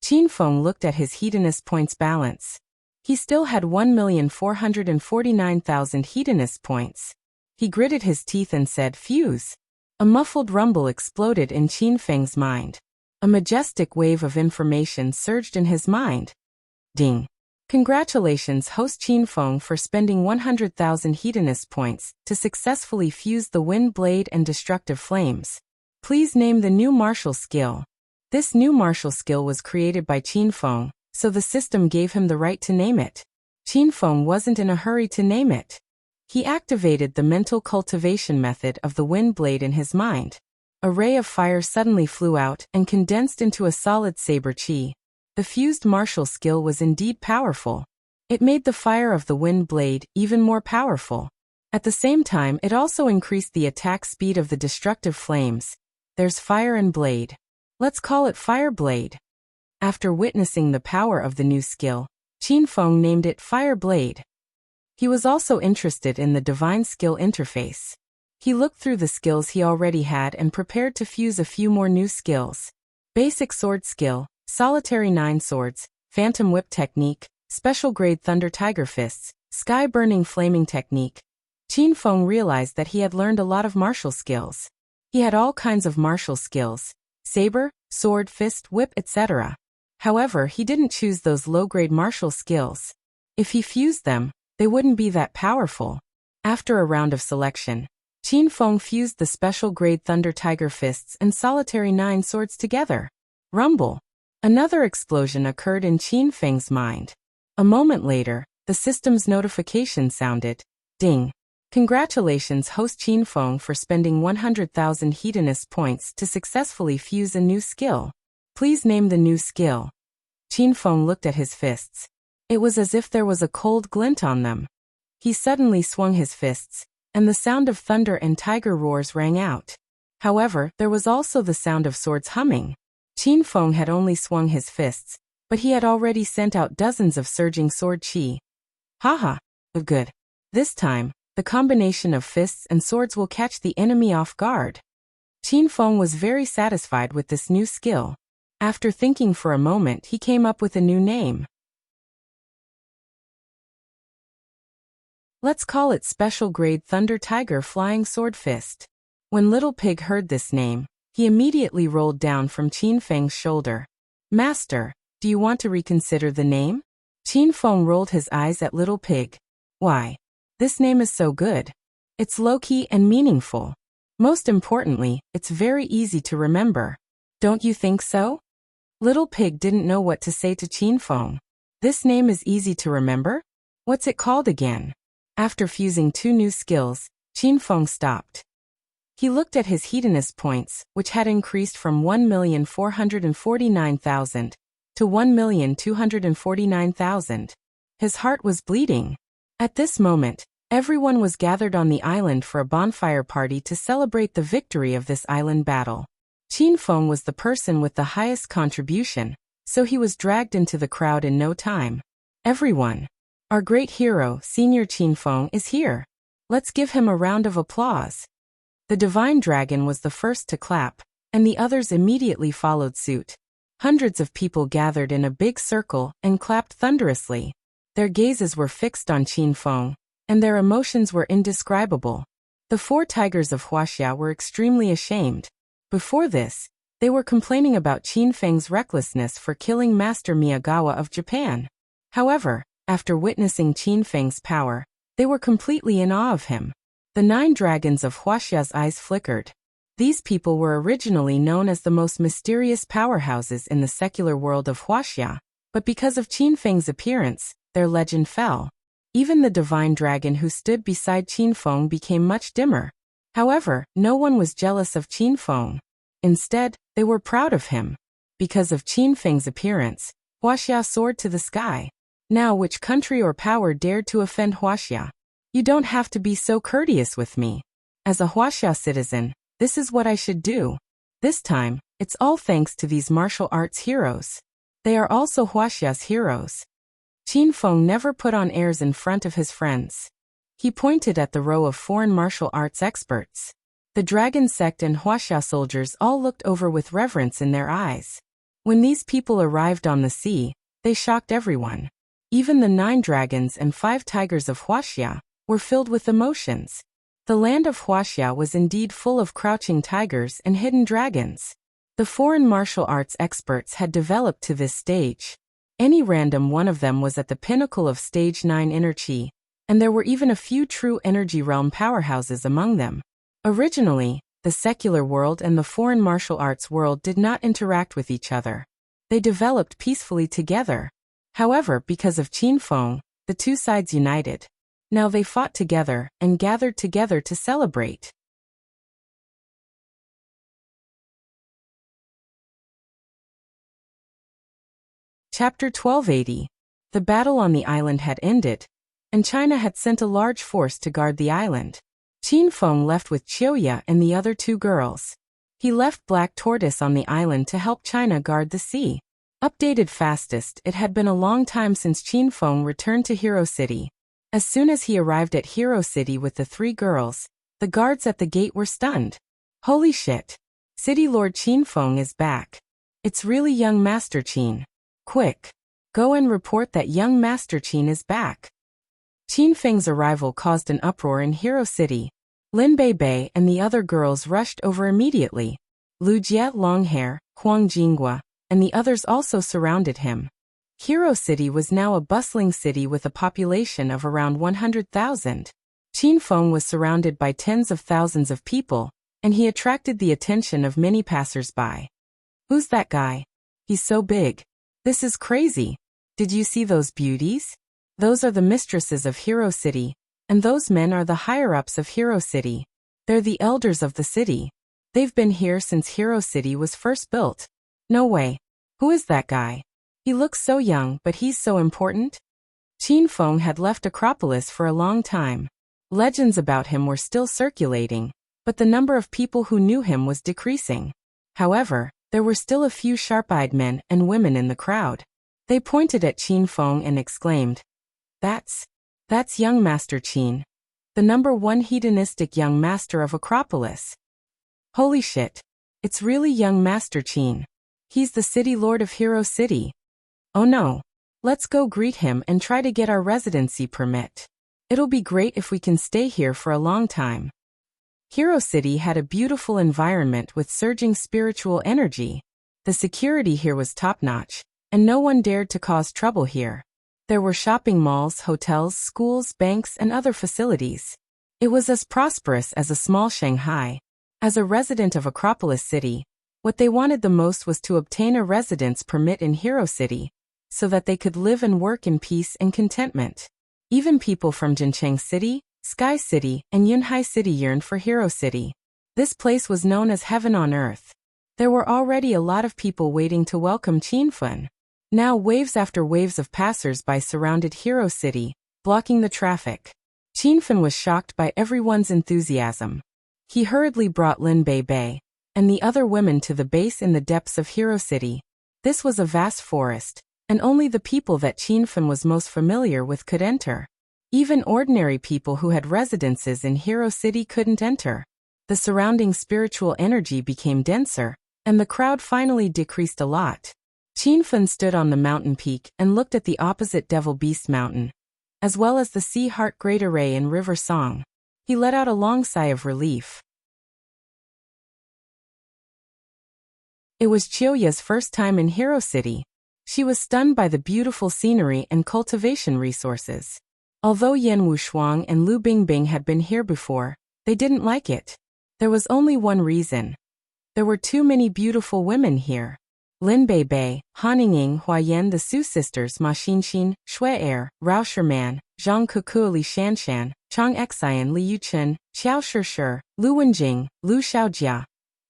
Qin Feng looked at his hedonist points balance. He still had 1,449,000 hedonist points. He gritted his teeth and said, Fuse. A muffled rumble exploded in Qin Feng's mind. A majestic wave of information surged in his mind. Ding. Congratulations, host Qin Feng, for spending 100,000 hedonist points to successfully fuse the Wind Blade and Destructive Flames. Please name the new martial skill. This new martial skill was created by Qin Feng, so the system gave him the right to name it. Qin Feng wasn't in a hurry to name it. He activated the mental cultivation method of the Wind Blade in his mind. A ray of fire suddenly flew out and condensed into a solid saber chi. The fused martial skill was indeed powerful. It made the fire of the Wind Blade even more powerful. At the same time, it also increased the attack speed of the Destructive Flames. There's fire and blade. Let's call it Fire Blade. After witnessing the power of the new skill, Qin Feng named it Fire Blade. He was also interested in the divine skill interface. He looked through the skills he already had and prepared to fuse a few more new skills. Basic Sword Skill, Solitary 9 Swords, Phantom Whip Technique, Special Grade Thunder Tiger Fists, Sky Burning Flaming Technique. Qin Feng realized that he had learned a lot of martial skills. He had all kinds of martial skills: saber, sword, fist, whip, etc. However, he didn't choose those low-grade martial skills. If he fused them, they wouldn't be that powerful. After a round of selection, Qin Feng fused the Special Grade Thunder Tiger Fists and Solitary 9 Swords together. Rumble. Another explosion occurred in Qin Feng's mind. A moment later, the system's notification sounded. Ding. Congratulations, host Qin Feng, for spending 100,000 hedonist points to successfully fuse a new skill. Please name the new skill. Qin Feng looked at his fists. It was as if there was a cold glint on them. He suddenly swung his fists, and the sound of thunder and tiger roars rang out. However, there was also the sound of swords humming. Qin Feng had only swung his fists, but he had already sent out dozens of surging sword chi. Haha. Good. This time, the combination of fists and swords will catch the enemy off guard. Qin Feng was very satisfied with this new skill. After thinking for a moment, he came up with a new name. Let's call it Special Grade Thunder Tiger Flying Sword Fist. When Little Pig heard this name, he immediately rolled down from Qin Feng's shoulder. Master, do you want to reconsider the name? Qin Feng rolled his eyes at Little Pig. Why? This name is so good. It's low-key and meaningful. Most importantly, it's very easy to remember. Don't you think so? Little Pig didn't know what to say to Qin Feng. This name is easy to remember? What's it called again? After fusing two new skills, Qin Feng stopped. He looked at his hedonist points, which had increased from 1,449,000 to 1,249,000. His heart was bleeding. At this moment, everyone was gathered on the island for a bonfire party to celebrate the victory of this island battle. Qin Feng was the person with the highest contribution, so he was dragged into the crowd in no time. Everyone! Our great hero, Senior Qin Feng, is here. Let's give him a round of applause. The Divine Dragon was the first to clap, and the others immediately followed suit. Hundreds of people gathered in a big circle and clapped thunderously. Their gazes were fixed on Qin Feng, and their emotions were indescribable. The 4 tigers of Wuxia were extremely ashamed. Before this, they were complaining about Qin Feng's recklessness for killing Master Miyagawa of Japan. However, after witnessing Qin Feng's power, they were completely in awe of him. The 9 dragons of Huaxia's eyes flickered. These people were originally known as the most mysterious powerhouses in the secular world of Wuxia, but because of Qin Feng's appearance, their legend fell. Even the divine dragon who stood beside Qin Feng became much dimmer. However, no one was jealous of Qin Feng. Instead, they were proud of him. Because of Qin Feng's appearance, Wuxia soared to the sky. Now which country or power dared to offend Wuxia? You don't have to be so courteous with me. As a Wuxia citizen, this is what I should do. This time, it's all thanks to these martial arts heroes. They are also Wuxia's heroes. Qin Feng never put on airs in front of his friends. He pointed at the row of foreign martial arts experts. The dragon sect and Wuxia soldiers all looked over with reverence in their eyes. When these people arrived on the sea, they shocked everyone. Even the 9 dragons and 5 tigers of Wuxia were filled with emotions. The land of Wuxia was indeed full of crouching tigers and hidden dragons. The foreign martial arts experts had developed to this stage. Any random one of them was at the pinnacle of stage 9 inner chi, and there were even a few true energy realm powerhouses among them. Originally, the secular world and the foreign martial arts world did not interact with each other. They developed peacefully together. However, because of Qin Feng, the two sides united. Now they fought together and gathered together to celebrate. Chapter 1280. The battle on the island had ended, and China had sent a large force to guard the island. Qin Feng left with Qiuya and the other 2 girls. He left Black Tortoise on the island to help China guard the sea. Updated fastest, it had been a long time since Qin Feng returned to Hero City. As soon as he arrived at Hero City with the 3 girls, the guards at the gate were stunned. Holy shit! City Lord Qin Feng is back. It's really young Master Qin. Quick! Go and report that young Master Qin is back. Qin Feng's arrival caused an uproar in Hero City. Lin Bei and the other girls rushed over immediately. Lu Jie, Longhair, Huang Jinghua, and the others also surrounded him. Hero City was now a bustling city with a population of around 100,000. Qin Feng was surrounded by tens of thousands of people, and he attracted the attention of many passers-by. Who's that guy? He's so big. This is crazy. Did you see those beauties? Those are the mistresses of Hero City, and those men are the higher-ups of Hero City. They're the elders of the city. They've been here since Hero City was first built. No way. Who is that guy? He looks so young, but he's so important? Qin Feng had left Acropolis for a long time. Legends about him were still circulating, but the number of people who knew him was decreasing. However, there were still a few sharp-eyed men and women in the crowd. They pointed at Qin Feng and exclaimed, That's young Master Qin. The #1 hedonistic young master of Acropolis. Holy shit. It's really young Master Qin. He's the city lord of Hero City. Oh no. Let's go greet him and try to get our residency permit. It'll be great if we can stay here for a long time. Hero City had a beautiful environment with surging spiritual energy. The security here was top-notch, and no one dared to cause trouble here. There were shopping malls, hotels, schools, banks, and other facilities. It was as prosperous as a small Shanghai. As a resident of Acropolis City, what they wanted the most was to obtain a residence permit in Hero City, so that they could live and work in peace and contentment. Even people from Jincheng City, Sky City, and Yunhai City yearned for Hero City. This place was known as heaven on earth. There were already a lot of people waiting to welcome Qin Feng. Now waves after waves of passers-by surrounded Hero City, blocking the traffic. Qin Feng was shocked by everyone's enthusiasm. He hurriedly brought Lin Bei and the other women to the base in the depths of Hero City. This was a vast forest, and only the people that Qin Feng was most familiar with could enter. Even ordinary people who had residences in Hero City couldn't enter. The surrounding spiritual energy became denser, and the crowd finally decreased a lot. Qin Feng stood on the mountain peak and looked at the opposite Devil Beast Mountain, as well as the Sea Heart Great Array and River Song. He let out a long sigh of relief. It was Qiuya's first time in Hero City. She was stunned by the beautiful scenery and cultivation resources. Although Yan Wushuang and Lu Bingbing had been here before, they didn't like it. There was only one reason. There were too many beautiful women here. Lin Bei, Han Ying, Huayan, the Su sisters, Ma Xinxin, Shui Er, Rao Sherman, Zhang Kuku Li Shanshan, Chang Xian Li Yuchen, Xiao Shishir, Lu Wenjing, Lu Xiaojia.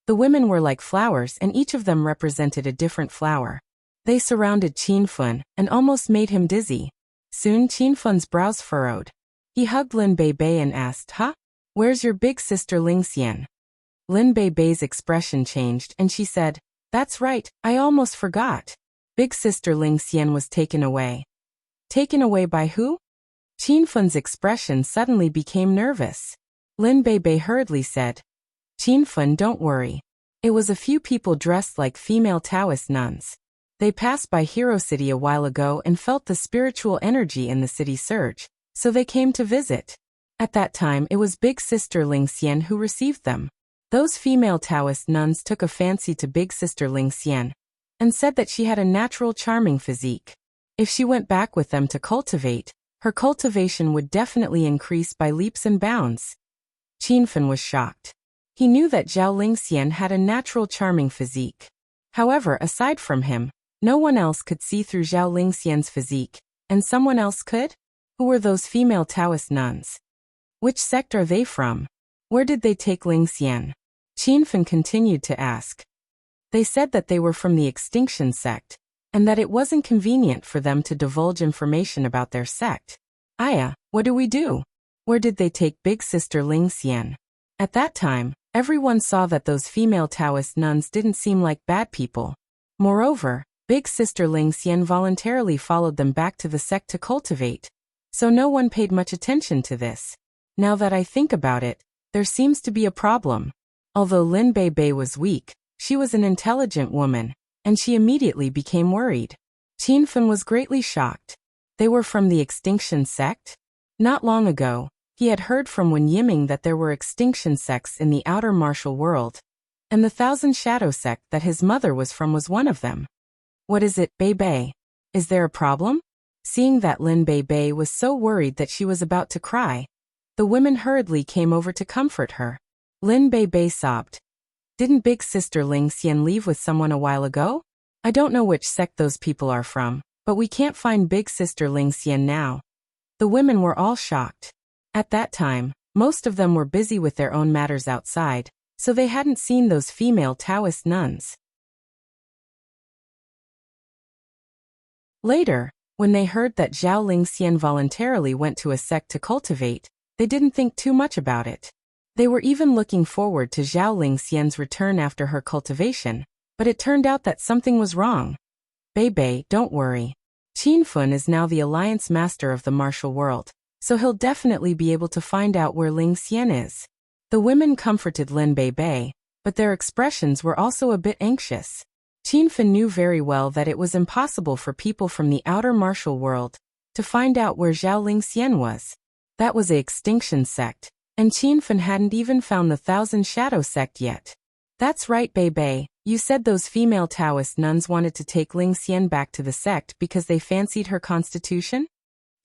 The women were like flowers and each of them represented a different flower. They surrounded Qin Fun and almost made him dizzy. Soon Qin Fun's brows furrowed. He hugged Lin Beibei and asked, "Huh? Where's your big sister Ling Xian?" Lin Beibei's expression changed and she said, "That's right, I almost forgot. Big sister Ling Xian was taken away." Taken away by who? Qin Fun's expression suddenly became nervous. Lin Beibei hurriedly said, "Qin Fun, don't worry. It was a few people dressed like female Taoist nuns. They passed by Hero City a while ago and felt the spiritual energy in the city surge, so they came to visit. At that time it was Big Sister Ling Xian who received them. Those female Taoist nuns took a fancy to Big Sister Ling Xian and said that she had a natural charming physique. If she went back with them to cultivate, her cultivation would definitely increase by leaps and bounds." Qin Fun was shocked. He knew that Zhao Lingxian had a natural charming physique. However, aside from him, no one else could see through Zhao Lingxian's physique, and someone else could? Who were those female Taoist nuns? Which sect are they from? Where did they take Lingxian? Qin Fun continued to ask. They said that they were from the Extinction sect, and that it wasn't convenient for them to divulge information about their sect. Aya, what do we do? Where did they take Big Sister Lingxian? At that time, everyone saw that those female Taoist nuns didn't seem like bad people. Moreover, Big Sister Lingxian voluntarily followed them back to the sect to cultivate, so no one paid much attention to this. Now that I think about it, there seems to be a problem. Although Lin Beibei was weak, she was an intelligent woman, and she immediately became worried. Qin Fun was greatly shocked. They were from the Extinction sect? Not long ago, he had heard from Wen Yiming that there were extinction sects in the outer martial world, and the Thousand Shadow sect that his mother was from was one of them. What is it, Beibei? Is there a problem? Seeing that Lin Beibei was so worried that she was about to cry, the women hurriedly came over to comfort her. Lin Beibei sobbed. Didn't Big Sister Ling Xian leave with someone a while ago? I don't know which sect those people are from, but we can't find Big Sister Ling Xian now. The women were all shocked. At that time, most of them were busy with their own matters outside, so they hadn't seen those female Taoist nuns. Later, when they heard that Zhao Lingxian voluntarily went to a sect to cultivate, they didn't think too much about it. They were even looking forward to Zhao Lingxian's return after her cultivation, but it turned out that something was wrong. Beibei, don't worry. Qin Fun is now the alliance master of the martial world, so he'll definitely be able to find out where Lingxian is. The women comforted Lin Beibei, but their expressions were also a bit anxious. Qin Fun knew very well that it was impossible for people from the outer martial world to find out where Zhao Lingxian was. That was the Extinction sect, and Qin Fun hadn't even found the Thousand Shadow sect yet. That's right, Beibei, you said those female Taoist nuns wanted to take Lingxian back to the sect because they fancied her constitution?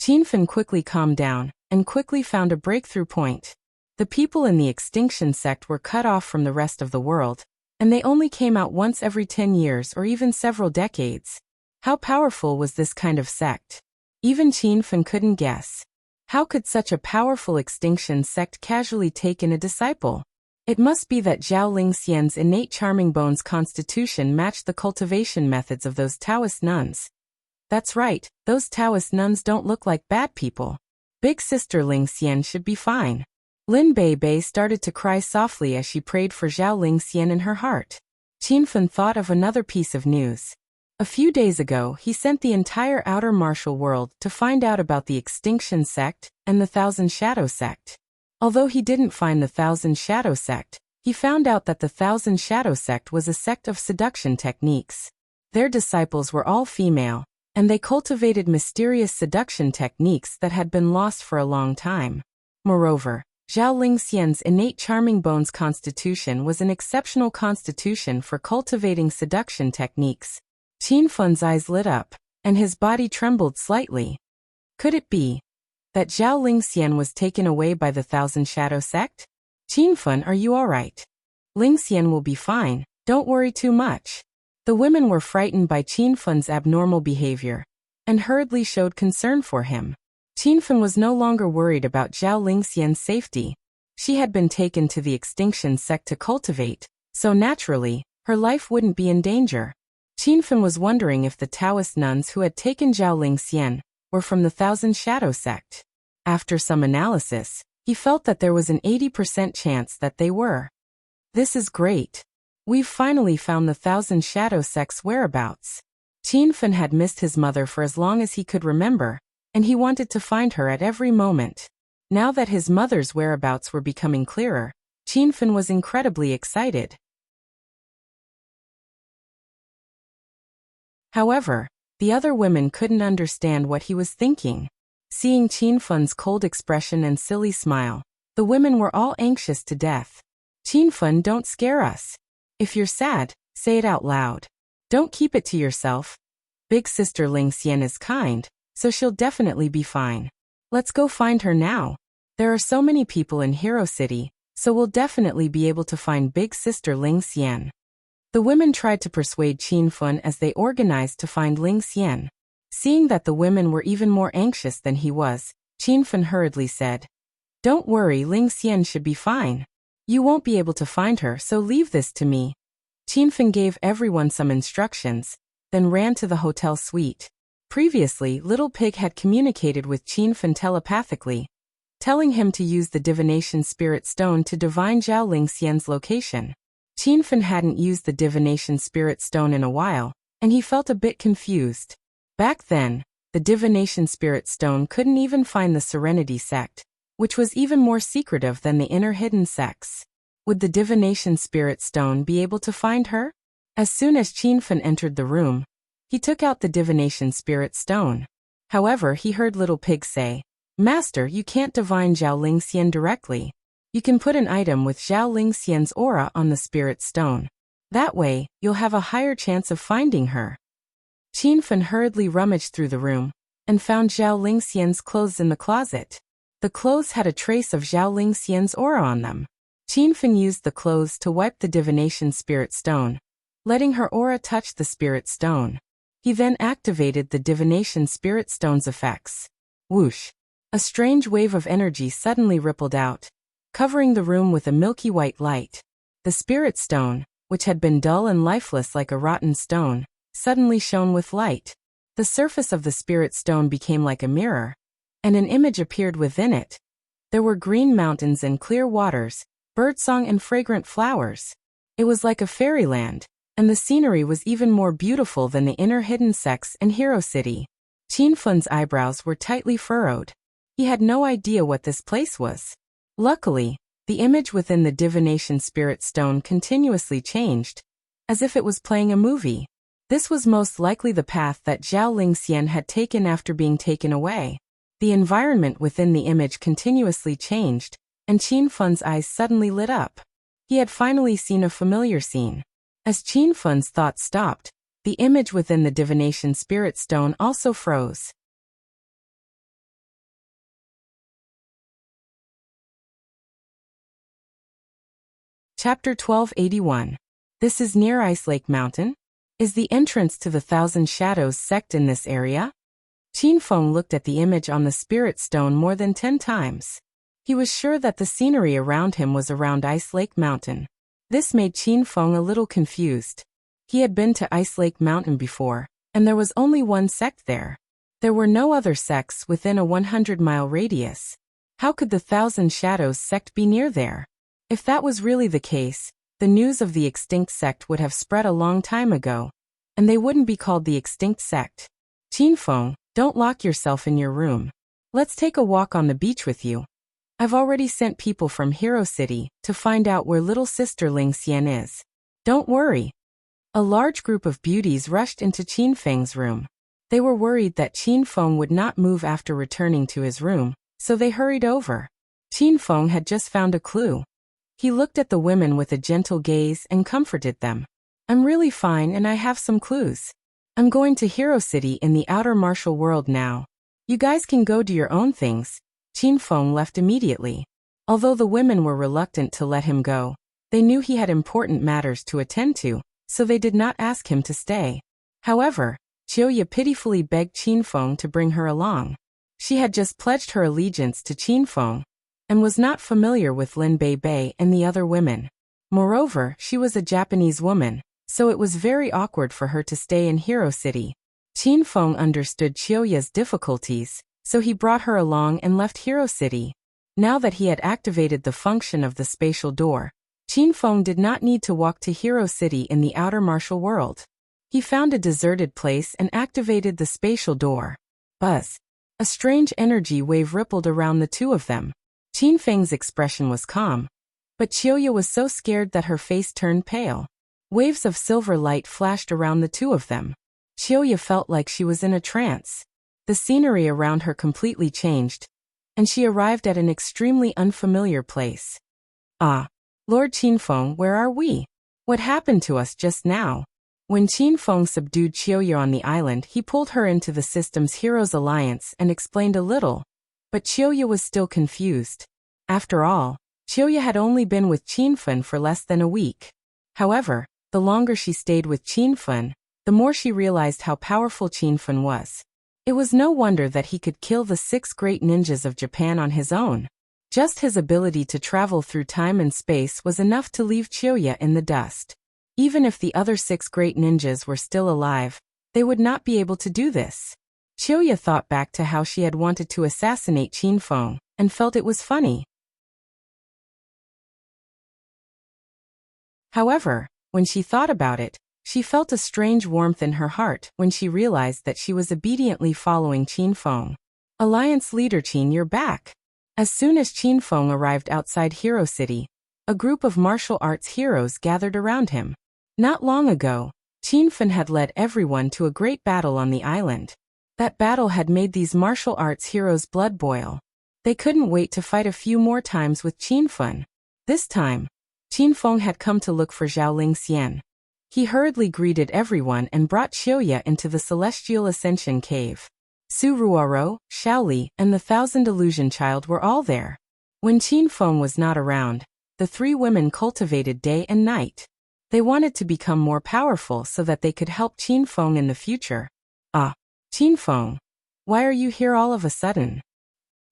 Qin Fun quickly calmed down, and quickly found a breakthrough point. The people in the Extinction sect were cut off from the rest of the world, and they only came out once every 10 years or even several decades. How powerful was this kind of sect? Even Qin Fun couldn't guess. How could such a powerful Extinction sect casually take in a disciple? It must be that Zhao Lingxian's innate charming bones constitution matched the cultivation methods of those Taoist nuns. That's right, those Taoist nuns don't look like bad people. Big Sister Lingxian should be fine. Lin Beibei started to cry softly as she prayed for Zhao Lingxian in her heart. Qin Fun thought of another piece of news. A few days ago, he sent the entire outer martial world to find out about the Extinction sect and the Thousand Shadow sect. Although he didn't find the Thousand Shadow sect, he found out that the Thousand Shadow sect was a sect of seduction techniques. Their disciples were all female, and they cultivated mysterious seduction techniques that had been lost for a long time. Moreover, Zhao Lingxian's innate charming bones constitution was an exceptional constitution for cultivating seduction techniques. Qin Fun's eyes lit up, and his body trembled slightly. Could it be that Zhao Lingxian was taken away by the Thousand Shadow sect? Qin Fun, are you alright? Lingxian will be fine, don't worry too much. The women were frightened by Qin Fun's abnormal behavior, and hurriedly showed concern for him. Qinfen was no longer worried about Zhao Lingxian's safety. She had been taken to the extinction sect to cultivate, so naturally, her life wouldn't be in danger. Qinfen was wondering if the Taoist nuns who had taken Zhao Lingxian were from the Thousand Shadow sect. After some analysis, he felt that there was an 80% chance that they were. This is great. We've finally found the Thousand Shadow sect's whereabouts. Qinfen had missed his mother for as long as he could remember, and he wanted to find her at every moment. Now that his mother's whereabouts were becoming clearer, Qinfen was incredibly excited. However, the other women couldn't understand what he was thinking. Seeing Qinfen's cold expression and silly smile, the women were all anxious to death. Qinfen, don't scare us. If you're sad, say it out loud. Don't keep it to yourself. Big sister Lingxian is kind, so she'll definitely be fine. Let's go find her now. There are so many people in Hero City, so we'll definitely be able to find big sister Lingxian. The women tried to persuade Qinfen as they organized to find Lingxian. Seeing that the women were even more anxious than he was, Qinfen hurriedly said, "Don't worry, Lingxian should be fine. You won't be able to find her, so leave this to me." Qinfen gave everyone some instructions, then ran to the hotel suite. Previously, Little Pig had communicated with Qinfen telepathically, telling him to use the divination spirit stone to divine Zhao Lingxian's location. Qinfen hadn't used the divination spirit stone in a while, and he felt a bit confused. Back then, the divination spirit stone couldn't even find the Serenity sect, which was even more secretive than the inner hidden sects. Would the divination spirit stone be able to find her? As soon as Qinfen entered the room, he took out the divination spirit stone. However, he heard Little Pig say, "Master, you can't divine Zhao Lingxian directly. You can put an item with Zhao Lingxian's aura on the spirit stone. That way, you'll have a higher chance of finding her." Qinfen hurriedly rummaged through the room and found Zhao Lingxian's clothes in the closet. The clothes had a trace of Zhao Lingxian's aura on them. Qinfen used the clothes to wipe the divination spirit stone, letting her aura touch the spirit stone. He then activated the divination spirit stone's effects. Whoosh! A strange wave of energy suddenly rippled out, covering the room with a milky white light. The spirit stone, which had been dull and lifeless like a rotten stone, suddenly shone with light. The surface of the spirit stone became like a mirror, and an image appeared within it. There were green mountains and clear waters, birdsong and fragrant flowers. It was like a fairyland, and the scenery was even more beautiful than the inner hidden sects in Hero City. Qinfen's eyebrows were tightly furrowed. He had no idea what this place was. Luckily, the image within the divination spirit stone continuously changed, as if it was playing a movie. This was most likely the path that Zhao Lingxian had taken after being taken away. The environment within the image continuously changed, and Qinfen's eyes suddenly lit up. He had finally seen a familiar scene. As Qinfen's thoughts stopped, the image within the divination spirit stone also froze. Chapter 1281. This is near Ice Lake Mountain? Is the entrance to the Thousand Shadows sect in this area? Qinfen looked at the image on the spirit stone more than 10 times. He was sure that the scenery around him was around Ice Lake Mountain. This made Qinfen a little confused. He had been to Ice Lake Mountain before, and there was only one sect there. There were no other sects within a 100-mile radius. How could the Thousand Shadows sect be near there? If that was really the case, the news of the extinct sect would have spread a long time ago, and they wouldn't be called the extinct sect. Qinfen, don't lock yourself in your room. Let's take a walk on the beach with you. I've already sent people from Hero City to find out where little sister Lingxian is. Don't worry. A large group of beauties rushed into Qinfeng's room. They were worried that Qinfen would not move after returning to his room, so they hurried over. Qinfen had just found a clue. He looked at the women with a gentle gaze and comforted them. I'm really fine and I have some clues. I'm going to Hero City in the outer martial world now. You guys can go do your own things. Qinfen left immediately. Although the women were reluctant to let him go, they knew he had important matters to attend to, so they did not ask him to stay. However, Qiuya pitifully begged Qinfen to bring her along. She had just pledged her allegiance to Qinfeng and was not familiar with Lin Bei and the other women. Moreover, she was a Japanese woman, so it was very awkward for her to stay in Hero City. Qinfeng understood Qiuya's difficulties, so he brought her along and left Hero City. Now that he had activated the function of the spatial door, Qinfeng did not need to walk to Hero City in the outer martial world. He found a deserted place and activated the spatial door. Buzz. A strange energy wave rippled around the two of them. Qinfeng's expression was calm, but Qiuya was so scared that her face turned pale. Waves of silver light flashed around the two of them. Qiuya felt like she was in a trance. The scenery around her completely changed, and she arrived at an extremely unfamiliar place. Ah, Lord Qinfeng, where are we? What happened to us just now? When Qinfeng subdued Qiuya on the island, he pulled her into the system's Heroes Alliance and explained a little, but Qiuya was still confused. After all, Qiuya had only been with Qinfen for less than a week. However, the longer she stayed with Qinfen, the more she realized how powerful Qinfen was. It was no wonder that he could kill the 6 great ninjas of Japan on his own. Just his ability to travel through time and space was enough to leave Qiuya in the dust. Even if the other 6 great ninjas were still alive, they would not be able to do this. Qiuya thought back to how she had wanted to assassinate Qinfeng, and felt it was funny. However, when she thought about it, she felt a strange warmth in her heart when she realized that she was obediently following Qinfeng. Alliance leader Qin, you're back. As soon as Qinfeng arrived outside Hero City, a group of martial arts heroes gathered around him. Not long ago, Qinfen had led everyone to a great battle on the island. That battle had made these martial arts heroes' blood boil. They couldn't wait to fight a few more times with Qinfen. This time, Qinfeng had come to look for Zhaoling Xian. He hurriedly greeted everyone and brought Qiuya into the Celestial Ascension Cave. Su Ruoro, Shaoli, and the Thousand Illusion Child were all there. When Qinfeng was not around, the 3 women cultivated day and night. They wanted to become more powerful so that they could help Qinfeng in the future. Ah, Qinfeng, why are you here all of a sudden?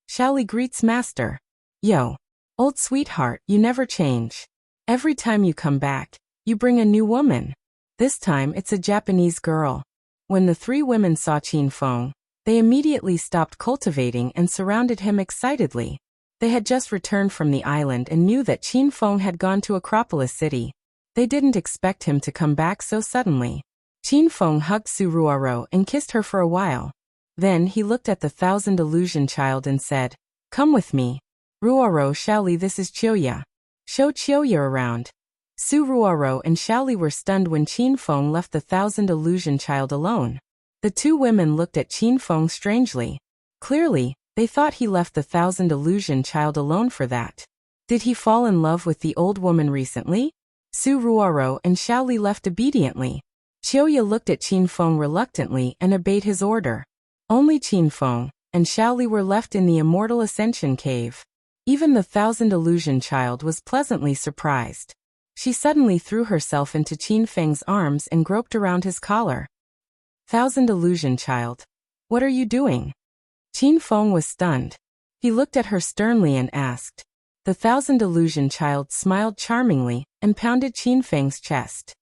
Shaoli greets Master. Yo, old sweetheart, you never change. Every time you come back, you bring a new woman. This time it's a Japanese girl. When the 3 women saw Qinfeng, they immediately stopped cultivating and surrounded him excitedly. They had just returned from the island and knew that Qinfeng had gone to Acropolis City. They didn't expect him to come back so suddenly. Qinfeng hugged Su Ruoro and kissed her for a while. Then he looked at the Thousand Illusion Child and said, "Come with me. Ruoro, Shaoli, this is Qiuya. Show Qiuya around." Su Ruoro and Shaoli were stunned when Qinfeng left the Thousand Illusion Child alone. The 2 women looked at Qinfeng strangely. Clearly, they thought he left the Thousand Illusion Child alone for that. Did he fall in love with the old woman recently? Su Ruoro and Shaoli left obediently. Qiuya looked at Qinfeng reluctantly and obeyed his order. Only Qinfeng and Shaoli were left in the Immortal Ascension Cave. Even the Thousand Illusion Child was pleasantly surprised. She suddenly threw herself into Qinfeng's arms and groped around his collar. Thousand Illusion Child, what are you doing? Qinfeng was stunned. He looked at her sternly and asked. The Thousand Illusion Child smiled charmingly and pounded Qinfeng's chest.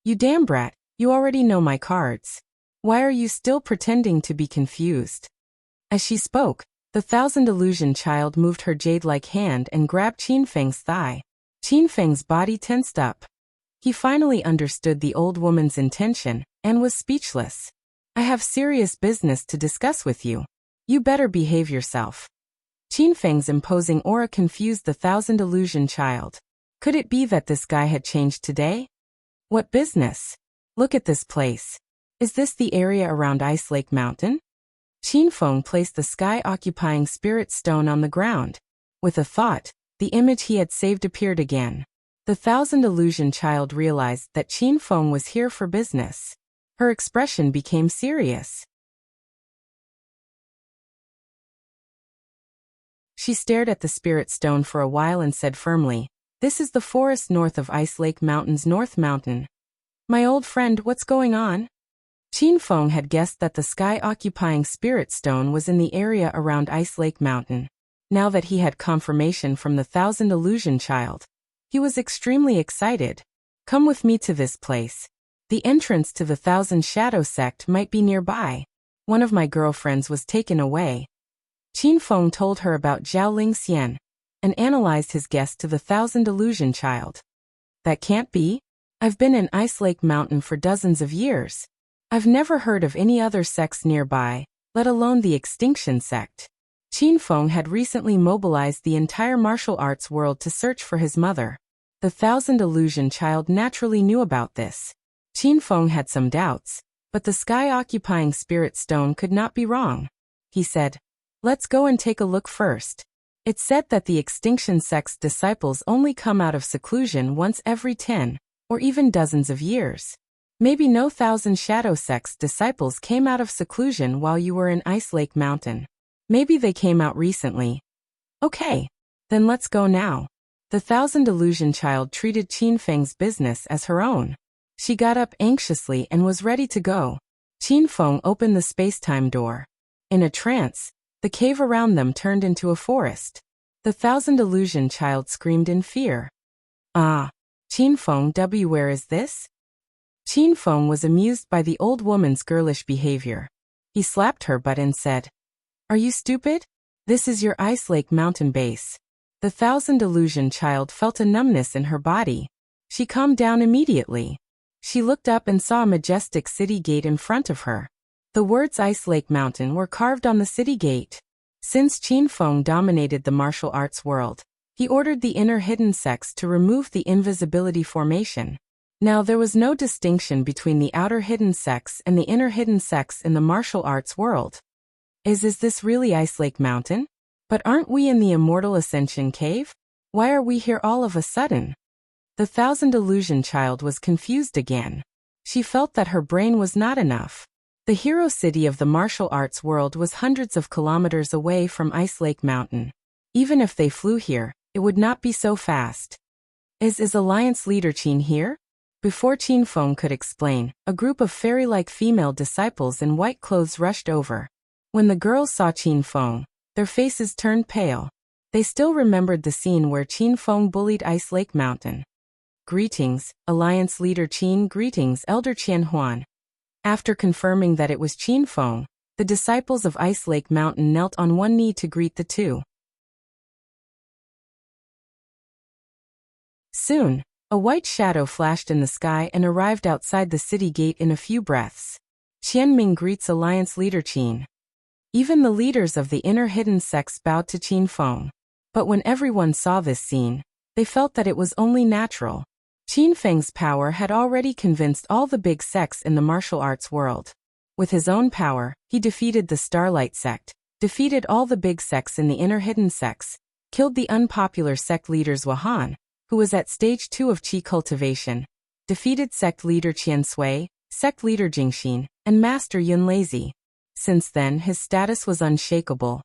You damn brat, you already know my cards. Why are you still pretending to be confused? As she spoke, the Thousand Illusion Child moved her jade-like hand and grabbed Qinfeng's thigh. Qinfeng's body tensed up. He finally understood the old woman's intention and was speechless. I have serious business to discuss with you. You better behave yourself. Qinfeng's imposing aura confused the Thousand Illusion Child. Could it be that this guy had changed today? What business? Look at this place. Is this the area around Ice Lake Mountain? Qinfeng placed the sky-occupying spirit stone on the ground. With a thought, the image he had saved appeared again. The Thousand Illusion Child realized that Qinfeng was here for business. Her expression became serious. She stared at the spirit stone for a while and said firmly, "This is the forest north of Ice Lake Mountain's North Mountain." "My old friend, what's going on?" Qin Feng had guessed that the sky-occupying spirit stone was in the area around Ice Lake Mountain. Now that he had confirmation from the Thousand Illusion Child, he was extremely excited. Come with me to this place. The entrance to the Thousand Shadow sect might be nearby. One of my girlfriends was taken away. Qin Feng told her about Zhao Lingxian and analyzed his guess to the Thousand Illusion Child. That can't be. I've been in Ice Lake Mountain for dozens of years. I've never heard of any other sects nearby, let alone the Extinction sect. Qin Feng had recently mobilized the entire martial arts world to search for his mother. The Thousand Illusion Child naturally knew about this. Qin Feng had some doubts, but the sky-occupying spirit stone could not be wrong. He said, "Let's go and take a look first." It's said that the Extinction sect's disciples only come out of seclusion once every 10, or even dozens of years. Maybe no Thousand Shadow sect's disciples came out of seclusion while you were in Ice Lake Mountain. Maybe they came out recently. Okay, then let's go now. The Thousand Illusion Child treated Qin Feng's business as her own. She got up anxiously and was ready to go. Qin Feng opened the space-time door. In a trance, the cave around them turned into a forest. The Thousand Illusion Child screamed in fear. Ah, Qin Feng, where is this? Qin Feng was amused by the old woman's girlish behavior. He slapped her butt and said, "Are you stupid? This is your Ice Lake Mountain base." The Thousand Illusion Child felt a numbness in her body. She calmed down immediately. She looked up and saw a majestic city gate in front of her. The words Ice Lake Mountain were carved on the city gate. Since Qin Feng dominated the martial arts world, he ordered the inner hidden sects to remove the invisibility formation. Now there was no distinction between the outer hidden sects and the inner hidden sects in the martial arts world. Is this really Ice Lake Mountain? But aren't we in the Immortal Ascension Cave? Why are we here all of a sudden? The Thousand Illusion Child was confused again. She felt that her brain was not enough. The hero city of the martial arts world was hundreds of kilometers away from Ice Lake Mountain. Even if they flew here, it would not be so fast. Is Alliance leader Qin here? Before Qin Feng could explain, a group of fairy-like female disciples in white clothes rushed over. When the girls saw Qin Feng, their faces turned pale. They still remembered the scene where Qin Feng bullied Ice Lake Mountain. "Greetings, Alliance leader Qin." "Greetings, Elder Qian Huan." After confirming that it was Qin Feng, the disciples of Ice Lake Mountain knelt on one knee to greet the two. Soon, a white shadow flashed in the sky and arrived outside the city gate in a few breaths. Qianming greets Alliance leader Qin. Even the leaders of the inner hidden sects bowed to Qin Feng. But when everyone saw this scene, they felt that it was only natural. Qin Feng's power had already convinced all the big sects in the martial arts world. With his own power, he defeated the Starlight sect, defeated all the big sects in the inner hidden sects, killed the unpopular sect leader Zuohan, who was at stage 2 of Qi cultivation, defeated sect leader Qian Sui, sect leader Jingxin, and master Yun Lazy. Since then his status was unshakable.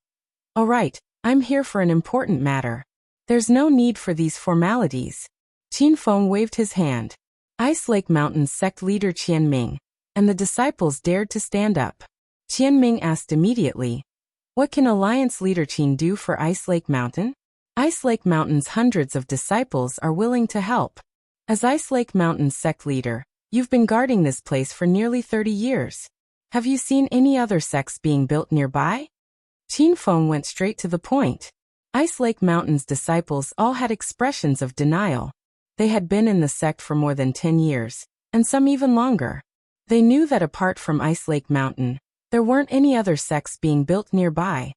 "Alright, I'm here for an important matter. There's no need for these formalities." Qin Feng waved his hand. Ice Lake Mountain's sect leader Qianming, and the disciples dared to stand up. Qianming asked immediately, "What can Alliance leader Qin do for Ice Lake Mountain?" Ice Lake Mountain's hundreds of disciples are willing to help. As Ice Lake Mountain's sect leader, you've been guarding this place for nearly 30 years. Have you seen any other sects being built nearby? Qin Feng went straight to the point. Ice Lake Mountain's disciples all had expressions of denial. They had been in the sect for more than 10 years, and some even longer. They knew that apart from Ice Lake Mountain, there weren't any other sects being built nearby.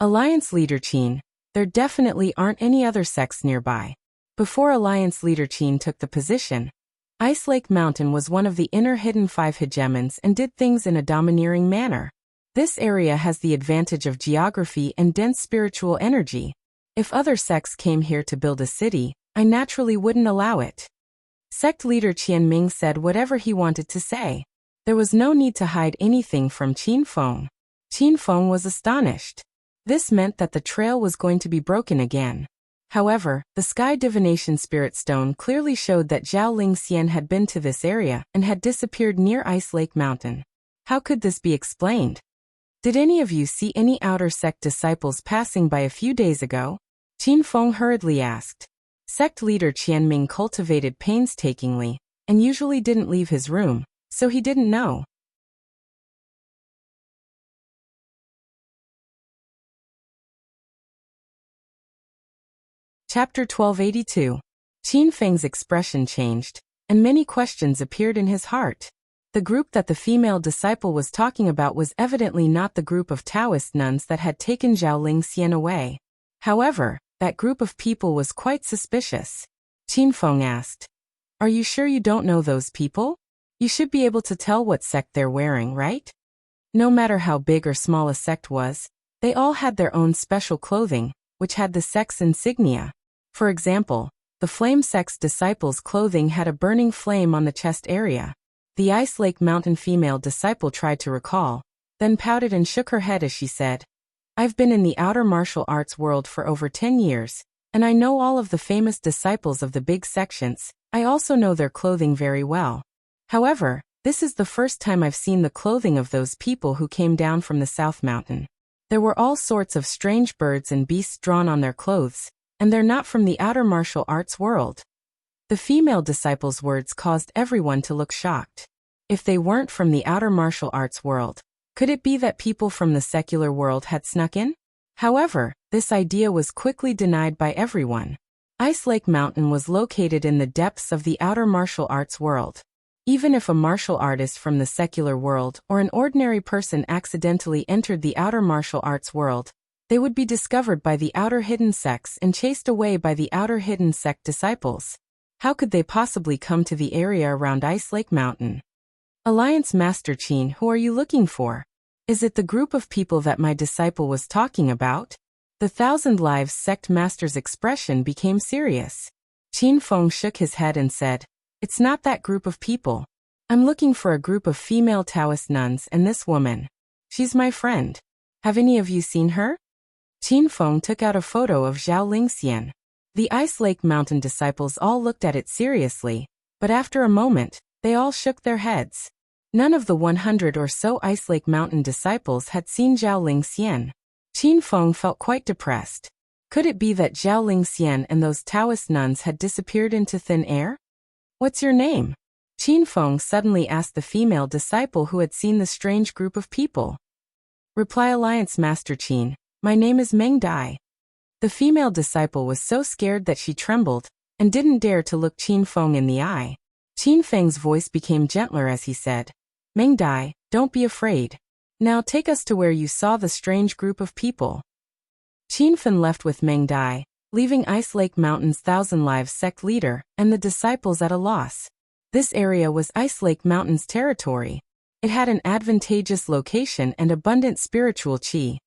Alliance leader Qin, there definitely aren't any other sects nearby. Before Alliance leader Qin took the position, Ice Lake Mountain was one of the inner hidden 5 hegemons and did things in a domineering manner. This area has the advantage of geography and dense spiritual energy. If other sects came here to build a city, I naturally wouldn't allow it. Sect leader Qianming said whatever he wanted to say. There was no need to hide anything from Qin Feng. Qin Feng was astonished. This meant that the trail was going to be broken again. However, the Sky Divination Spirit Stone clearly showed that Zhao Lingxian had been to this area and had disappeared near Ice Lake Mountain. How could this be explained? Did any of you see any outer sect disciples passing by a few days ago? Qin Feng hurriedly asked. Sect leader Qianming cultivated painstakingly, and usually didn't leave his room, so he didn't know. Chapter 1282. Qin Feng's expression changed, and many questions appeared in his heart. The group that the female disciple was talking about was evidently not the group of Taoist nuns that had taken Zhao Lingxian away. However, that group of people was quite suspicious. Qin Feng asked, "Are you sure you don't know those people? You should be able to tell what sect they're wearing, right?" No matter how big or small a sect was, they all had their own special clothing, which had the sect's insignia. For example, the Flame Sect's disciples' clothing had a burning flame on the chest area. The Ice Lake Mountain female disciple tried to recall, then pouted and shook her head as she said, "I've been in the outer martial arts world for over 10 years, and I know all of the famous disciples of the big sections. I also know their clothing very well. However, this is the first time I've seen the clothing of those people who came down from the South Mountain. There were all sorts of strange birds and beasts drawn on their clothes, and they're not from the outer martial arts world." The female disciple's words caused everyone to look shocked. If they weren't from the outer martial arts world, could it be that people from the secular world had snuck in? However, this idea was quickly denied by everyone. Ice Lake Mountain was located in the depths of the outer martial arts world. Even if a martial artist from the secular world or an ordinary person accidentally entered the outer martial arts world, they would be discovered by the outer hidden sects and chased away by the outer hidden sect disciples. How could they possibly come to the area around Ice Lake Mountain? Alliance Master Qin, who are you looking for? Is it the group of people that my disciple was talking about? The Thousand Lives sect master's expression became serious. Qin Feng shook his head and said, "It's not that group of people. I'm looking for a group of female Taoist nuns and this woman. She's my friend. Have any of you seen her?" Qin Feng took out a photo of Zhao Lingxian. The Ice Lake Mountain disciples all looked at it seriously, but after a moment, they all shook their heads. None of the 100 or so Ice Lake Mountain disciples had seen Zhao Lingxian. Qin Feng felt quite depressed. Could it be that Zhao Lingxian and those Taoist nuns had disappeared into thin air? "What's your name?" Qin Feng suddenly asked the female disciple who had seen the strange group of people. "Reply Alliance Master Qin, my name is Meng Dai." The female disciple was so scared that she trembled, and didn't dare to look Qin Feng in the eye. Qin Feng's voice became gentler as he said, "Meng Dai, don't be afraid. Now take us to where you saw the strange group of people." Qin Feng left with Meng Dai, leaving Ice Lake Mountain's Thousand Lives sect leader and the disciples at a loss. This area was Ice Lake Mountain's territory. It had an advantageous location and abundant spiritual qi.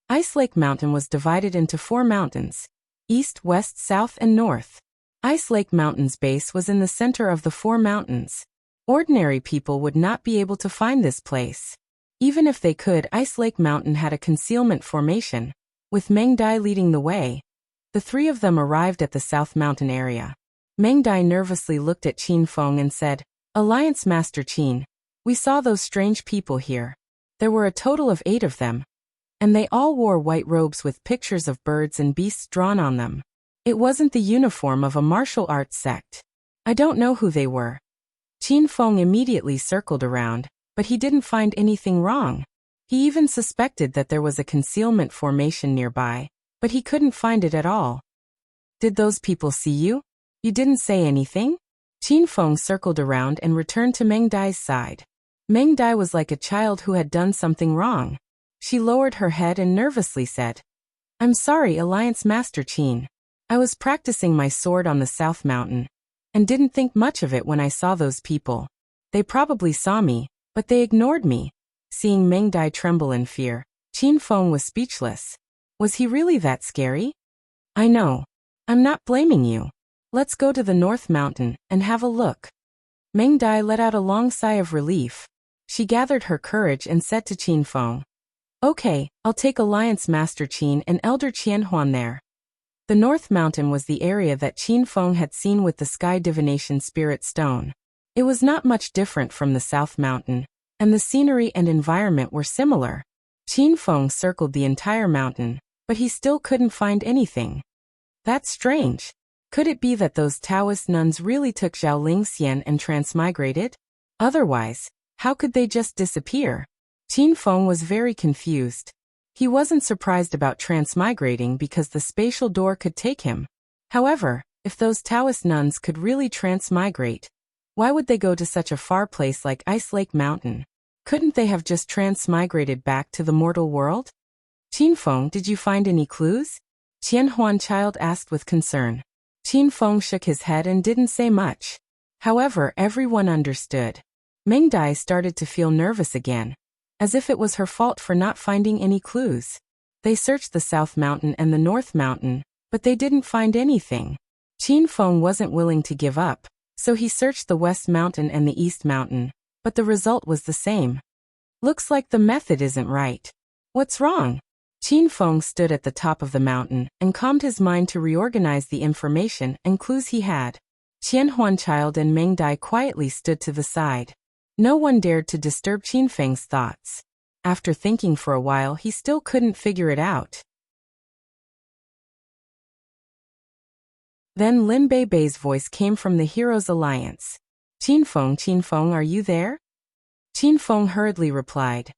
Ice Lake Mountain was divided into 4 mountains: east, west, south, and north. Ice Lake Mountain's base was in the center of the 4 mountains. Ordinary people would not be able to find this place. Even if they could, Ice Lake Mountain had a concealment formation, with Meng Dai leading the way. The 3 of them arrived at the South Mountain area. Meng Dai nervously looked at Qin Feng and said, "Alliance Master Qin, we saw those strange people here. There were a total of 8 of them, and they all wore white robes with pictures of birds and beasts drawn on them. It wasn't the uniform of a martial arts sect. I don't know who they were." Qin Feng immediately circled around, but he didn't find anything wrong. He even suspected that there was a concealment formation nearby, but he couldn't find it at all. "Did those people see you? You didn't say anything?" Qin Feng circled around and returned to Meng Dai's side. Meng Dai was like a child who had done something wrong. She lowered her head and nervously said, "I'm sorry, Alliance Master Qin. I was practicing my sword on the South Mountain, and didn't think much of it when I saw those people. They probably saw me, but they ignored me." Seeing Meng Dai tremble in fear, Qin Feng was speechless. Was he really that scary? "I know. I'm not blaming you. Let's go to the North Mountain and have a look." Meng Dai let out a long sigh of relief. She gathered her courage and said to Qin Feng, "Okay, I'll take Alliance Master Qin and Elder Qianhuan there." The North Mountain was the area that Qin Feng had seen with the Sky Divination Spirit Stone. It was not much different from the South Mountain, and the scenery and environment were similar. Qin Feng circled the entire mountain, but he still couldn't find anything. That's strange. Could it be that those Taoist nuns really took Zhao Lingxian and transmigrated? Otherwise, how could they just disappear? Qin Feng was very confused. He wasn't surprised about transmigrating because the spatial door could take him. However, if those Taoist nuns could really transmigrate, why would they go to such a far place like Ice Lake Mountain? Couldn't they have just transmigrated back to the mortal world? Qin Feng, did you find any clues? Qian Huanchild asked with concern. Qin Feng shook his head and didn't say much. However, everyone understood. Meng Dai started to feel nervous again, as if it was her fault for not finding any clues. They searched the South Mountain and the North Mountain, but they didn't find anything. Qin Feng wasn't willing to give up, so he searched the West Mountain and the East Mountain, but the result was the same. Looks like the method isn't right. What's wrong? Qin Feng stood at the top of the mountain and calmed his mind to reorganize the information and clues he had. Qian Huanchild and Meng Dai quietly stood to the side. No one dared to disturb Qin Feng's thoughts. After thinking for a while, he still couldn't figure it out. Then Lin Beibei's voice came from the Heroes Alliance. Qin Feng, are you there? Qin Feng hurriedly replied.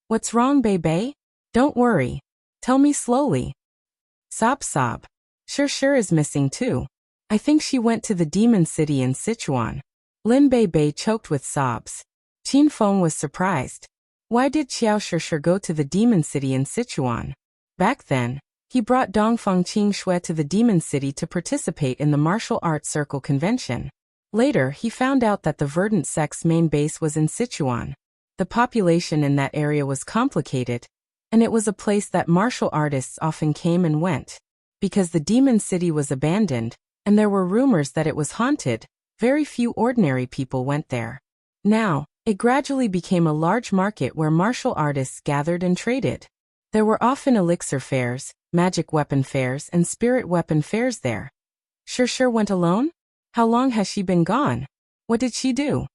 What's wrong, Beibei? Don't worry. Tell me slowly. Sob. Sure is missing too. I think she went to the demon city in Sichuan. Lin Beibei choked with sobs. Qin Feng was surprised. Why did Xiao Sure go to the demon city in Sichuan? Back then, he brought Dongfeng Qingxue to the demon city to participate in the martial arts circle convention. Later, he found out that the Verdant sect's main base was in Sichuan. The population in that area was complicated, and it was a place that martial artists often came and went. Because the demon city was abandoned, and there were rumors that it was haunted, very few ordinary people went there. Now, it gradually became a large market where martial artists gathered and traded. There were often elixir fairs, magic weapon fairs, and spirit weapon fairs there. Sure went alone? How long has she been gone? What did she do?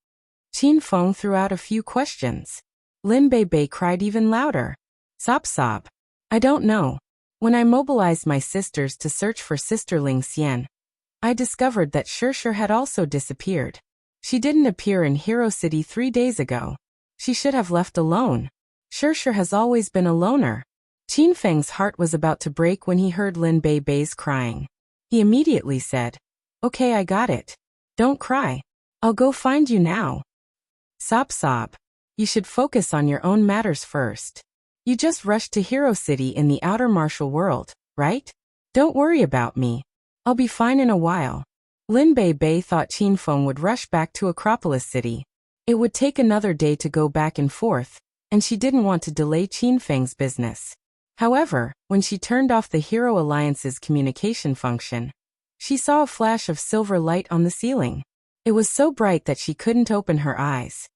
Qin Feng threw out a few questions. Lin Beibei cried even louder. Sob. I don't know. When I mobilized my sisters to search for Sister Lingxian, I discovered that Sure had also disappeared. She didn't appear in Hero City 3 days ago. She should have left alone. Sure has always been a loner. Qin Feng's heart was about to break when he heard Lin Beibei's crying. He immediately said, Okay, I got it. Don't cry. I'll go find you now. Sob. You should focus on your own matters first. You just rushed to Hero City in the outer martial world, right? Don't worry about me. I'll be fine in a while. Lin Beibei thought Qin Feng would rush back to Acropolis City. It would take another day to go back and forth, and she didn't want to delay Qin Feng's business. However, when she turned off the Hero Alliance's communication function, she saw a flash of silver light on the ceiling. It was so bright that she couldn't open her eyes.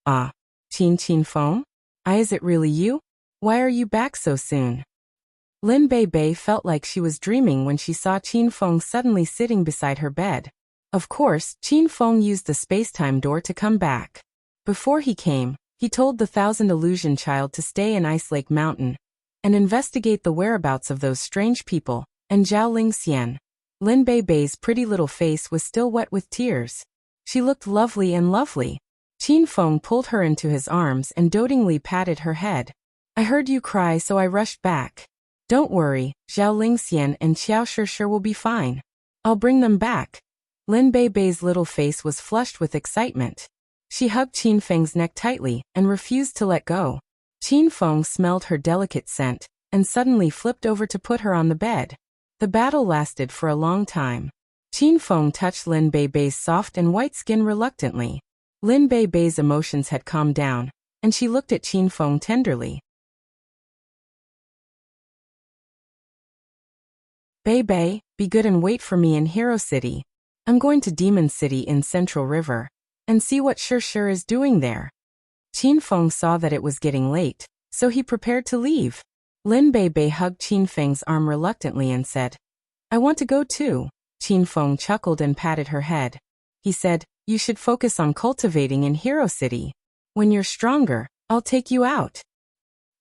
Ah, Qin Feng? Is it really you? Why are you back so soon? Lin Beibei felt like she was dreaming when she saw Qin Feng suddenly sitting beside her bed. Of course, Qin Feng used the space-time door to come back. Before he came, he told the Thousand Illusion Child to stay in Ice Lake Mountain and investigate the whereabouts of those strange people, and Zhao Lingxian. Lin Beibei's pretty little face was still wet with tears. She looked lovely. Qin Feng pulled her into his arms and dotingly patted her head. I heard you cry, so I rushed back. Don't worry, Zhao Lingxian and Xiao Sure will be fine. I'll bring them back. Lin Beibei's little face was flushed with excitement. She hugged Qin Feng's neck tightly and refused to let go. Qin Feng smelled her delicate scent and suddenly flipped over to put her on the bed. The battle lasted for a long time. Qin Feng touched Lin Beibei's soft and white skin reluctantly. Lin Beibei's emotions had calmed down, and she looked at Qin Feng tenderly. Beibei, be good and wait for me in Hero City. I'm going to Demon City in Central River, and see what Sure is doing there. Qin Feng saw that it was getting late, so he prepared to leave. Lin Beibei hugged Qin Feng's arm reluctantly and said, I want to go too. Qin Feng chuckled and patted her head. He said, you should focus on cultivating in Hero City. When you're stronger, I'll take you out.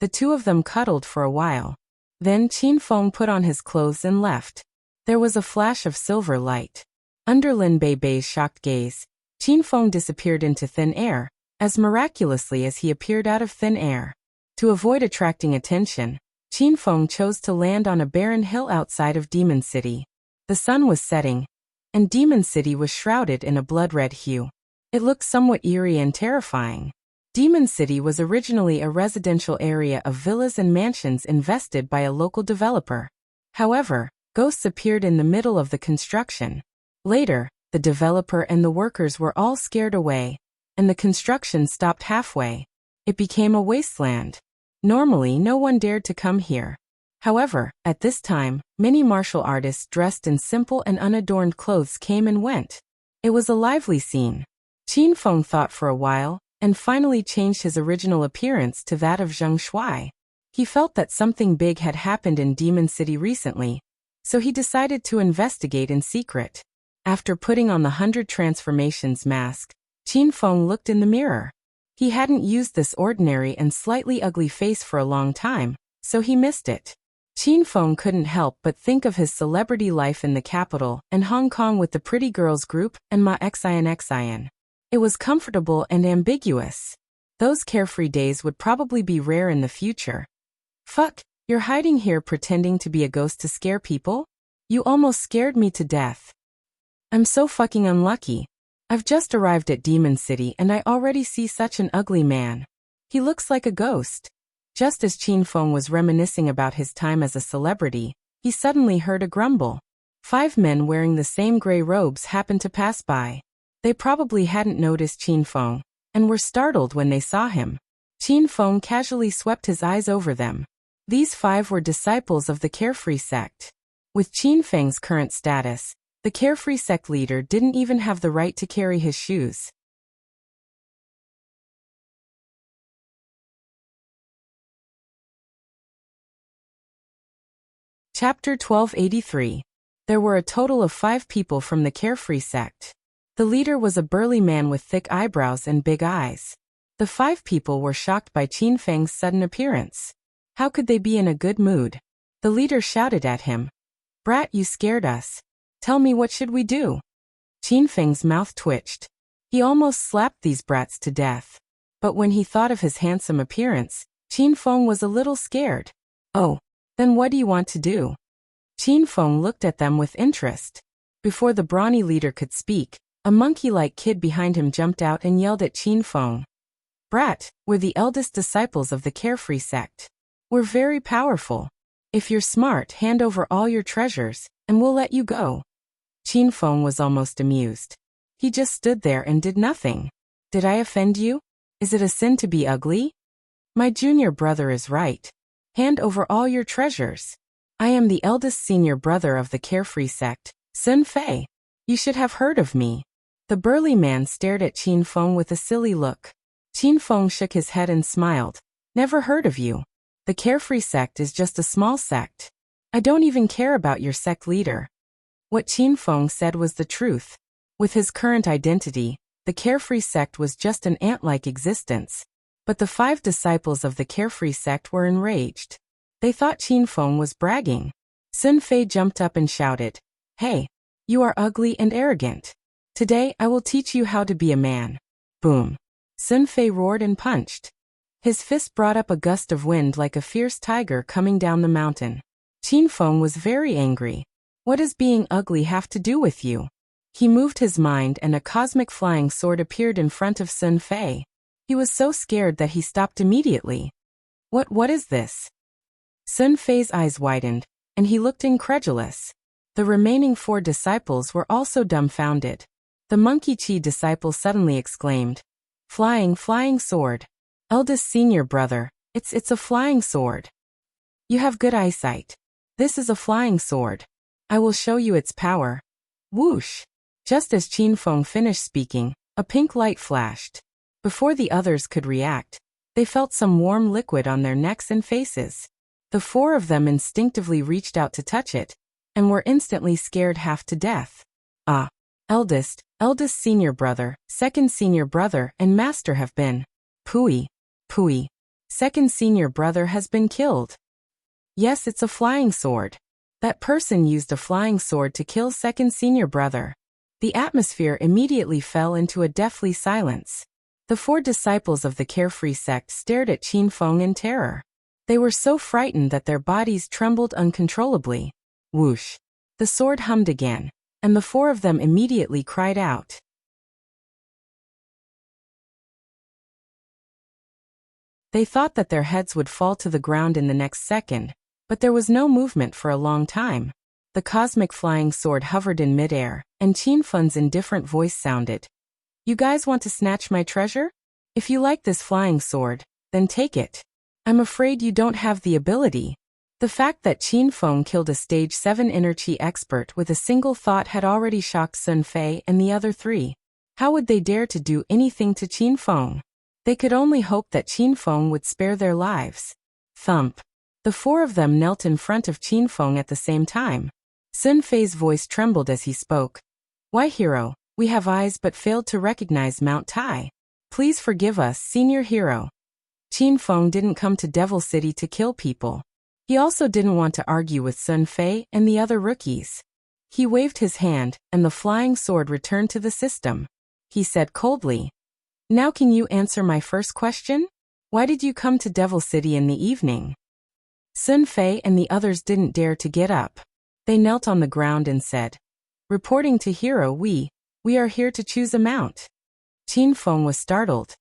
The two of them cuddled for a while. Then Qin Feng put on his clothes and left. There was a flash of silver light. Under Lin Beibei's shocked gaze, Qin Feng disappeared into thin air, as miraculously as he appeared out of thin air. To avoid attracting attention, Qin Feng chose to land on a barren hill outside of Demon City. The sun was setting, and Demon City was shrouded in a blood-red hue. It looked somewhat eerie and terrifying. Demon City was originally a residential area of villas and mansions invested by a local developer. However, ghosts appeared in the middle of the construction. Later, the developer and the workers were all scared away, and the construction stopped halfway. It became a wasteland. Normally, no one dared to come here. However, at this time, many martial artists dressed in simple and unadorned clothes came and went. It was a lively scene. Qin Feng thought for a while, and finally changed his original appearance to that of Zheng Shuai. He felt that something big had happened in Demon City recently, so he decided to investigate in secret. After putting on the 100 Transformations mask, Qin Feng looked in the mirror. He hadn't used this ordinary and slightly ugly face for a long time, so he missed it. Qin Feng couldn't help but think of his celebrity life in the capital and Hong Kong with the pretty girls group and Ma Xian. It was comfortable and ambiguous. Those carefree days would probably be rare in the future. Fuck, you're hiding here pretending to be a ghost to scare people? You almost scared me to death. I'm so fucking unlucky. I've just arrived at Demon City and I already see such an ugly man. He looks like a ghost. Just as Qin Feng was reminiscing about his time as a celebrity, he suddenly heard a grumble. 5 men wearing the same gray robes happened to pass by. They probably hadn't noticed Qin Feng, and were startled when they saw him. Qin Feng casually swept his eyes over them. These 5 were disciples of the Carefree sect. With Qin Feng's current status, the Carefree sect leader didn't even have the right to carry his shoes. Chapter 1283. There were a total of 5 people from the Carefree sect. The leader was a burly man with thick eyebrows and big eyes. The 5 people were shocked by Qin Feng's sudden appearance. How could they be in a good mood? The leader shouted at him. "Brat, you scared us. Tell me, what should we do?" Qin Feng's mouth twitched. He almost slapped these brats to death. But when he thought of his handsome appearance, Qin Feng was a little scared. "Oh, then what do you want to do?" Qin Feng looked at them with interest. Before the brawny leader could speak, a monkey-like kid behind him jumped out and yelled at Qin Feng. "Brat, we're the eldest disciples of the Carefree sect. We're very powerful. If you're smart, hand over all your treasures, and we'll let you go." Qin Feng was almost amused. He just stood there and did nothing. "Did I offend you? Is it a sin to be ugly? My junior brother is right. Hand over all your treasures. I am the eldest senior brother of the Carefree sect, Sun Fei. You should have heard of me." The burly man stared at Qin Feng with a silly look. Qin Feng shook his head and smiled. "Never heard of you. The Carefree sect is just a small sect. I don't even care about your sect leader." What Qin Feng said was the truth. With his current identity, the Carefree sect was just an ant-like existence. But the 5 disciples of the Carefree sect were enraged. They thought Qin Feng was bragging. Sun Fei jumped up and shouted, "Hey, you are ugly and arrogant. Today I will teach you how to be a man." Boom. Sun Fei roared and punched. His fist brought up a gust of wind like a fierce tiger coming down the mountain. Qin Feng was very angry. What does being ugly have to do with you? He moved his mind and a cosmic flying sword appeared in front of Sun Fei. He was so scared that he stopped immediately. What is this?" Sun Fei's eyes widened, and he looked incredulous. The remaining 4 disciples were also dumbfounded. The Monkey Chi disciple suddenly exclaimed, Flying sword. Eldest senior brother, it's a flying sword. You have good eyesight. This is a flying sword. I will show you its power." Whoosh! Just as Qin Feng finished speaking, a pink light flashed. Before the others could react, they felt some warm liquid on their necks and faces. The 4 of them instinctively reached out to touch it, and were instantly scared half to death. "Ah, Eldest senior brother, second senior brother, and master have been. Pui. Second senior brother has been killed. Yes, it's a flying sword. That person used a flying sword to kill second senior brother. The atmosphere immediately fell into a deathly silence. The 4 disciples of the carefree sect stared at Qin Feng in terror. They were so frightened that their bodies trembled uncontrollably. Whoosh! The sword hummed again, and the 4 of them immediately cried out. They thought that their heads would fall to the ground in the next second, but there was no movement for a long time. The cosmic flying sword hovered in midair, and Qin Feng's indifferent voice sounded. You guys want to snatch my treasure? If you like this flying sword, then take it. I'm afraid you don't have the ability. The fact that Qin Feng killed a stage 7 inner qi expert with a single thought had already shocked Sun Fei and the other 3. How would they dare to do anything to Qin Feng? They could only hope that Qin Feng would spare their lives. Thump. The 4 of them knelt in front of Qin Feng at the same time. Sun Fei's voice trembled as he spoke. Why, hero, we have eyes but failed to recognize Mount Tai. Please forgive us, senior hero. Qin Feng didn't come to Devil City to kill people. He also didn't want to argue with Sun Fei and the other rookies. He waved his hand, and the flying sword returned to the system. He said coldly, Now can you answer my first question? Why did you come to Devil City in the evening? Sun Fei and the others didn't dare to get up. They knelt on the ground and said, Reporting to hero, we are here to choose a mount. Qin Feng was startled.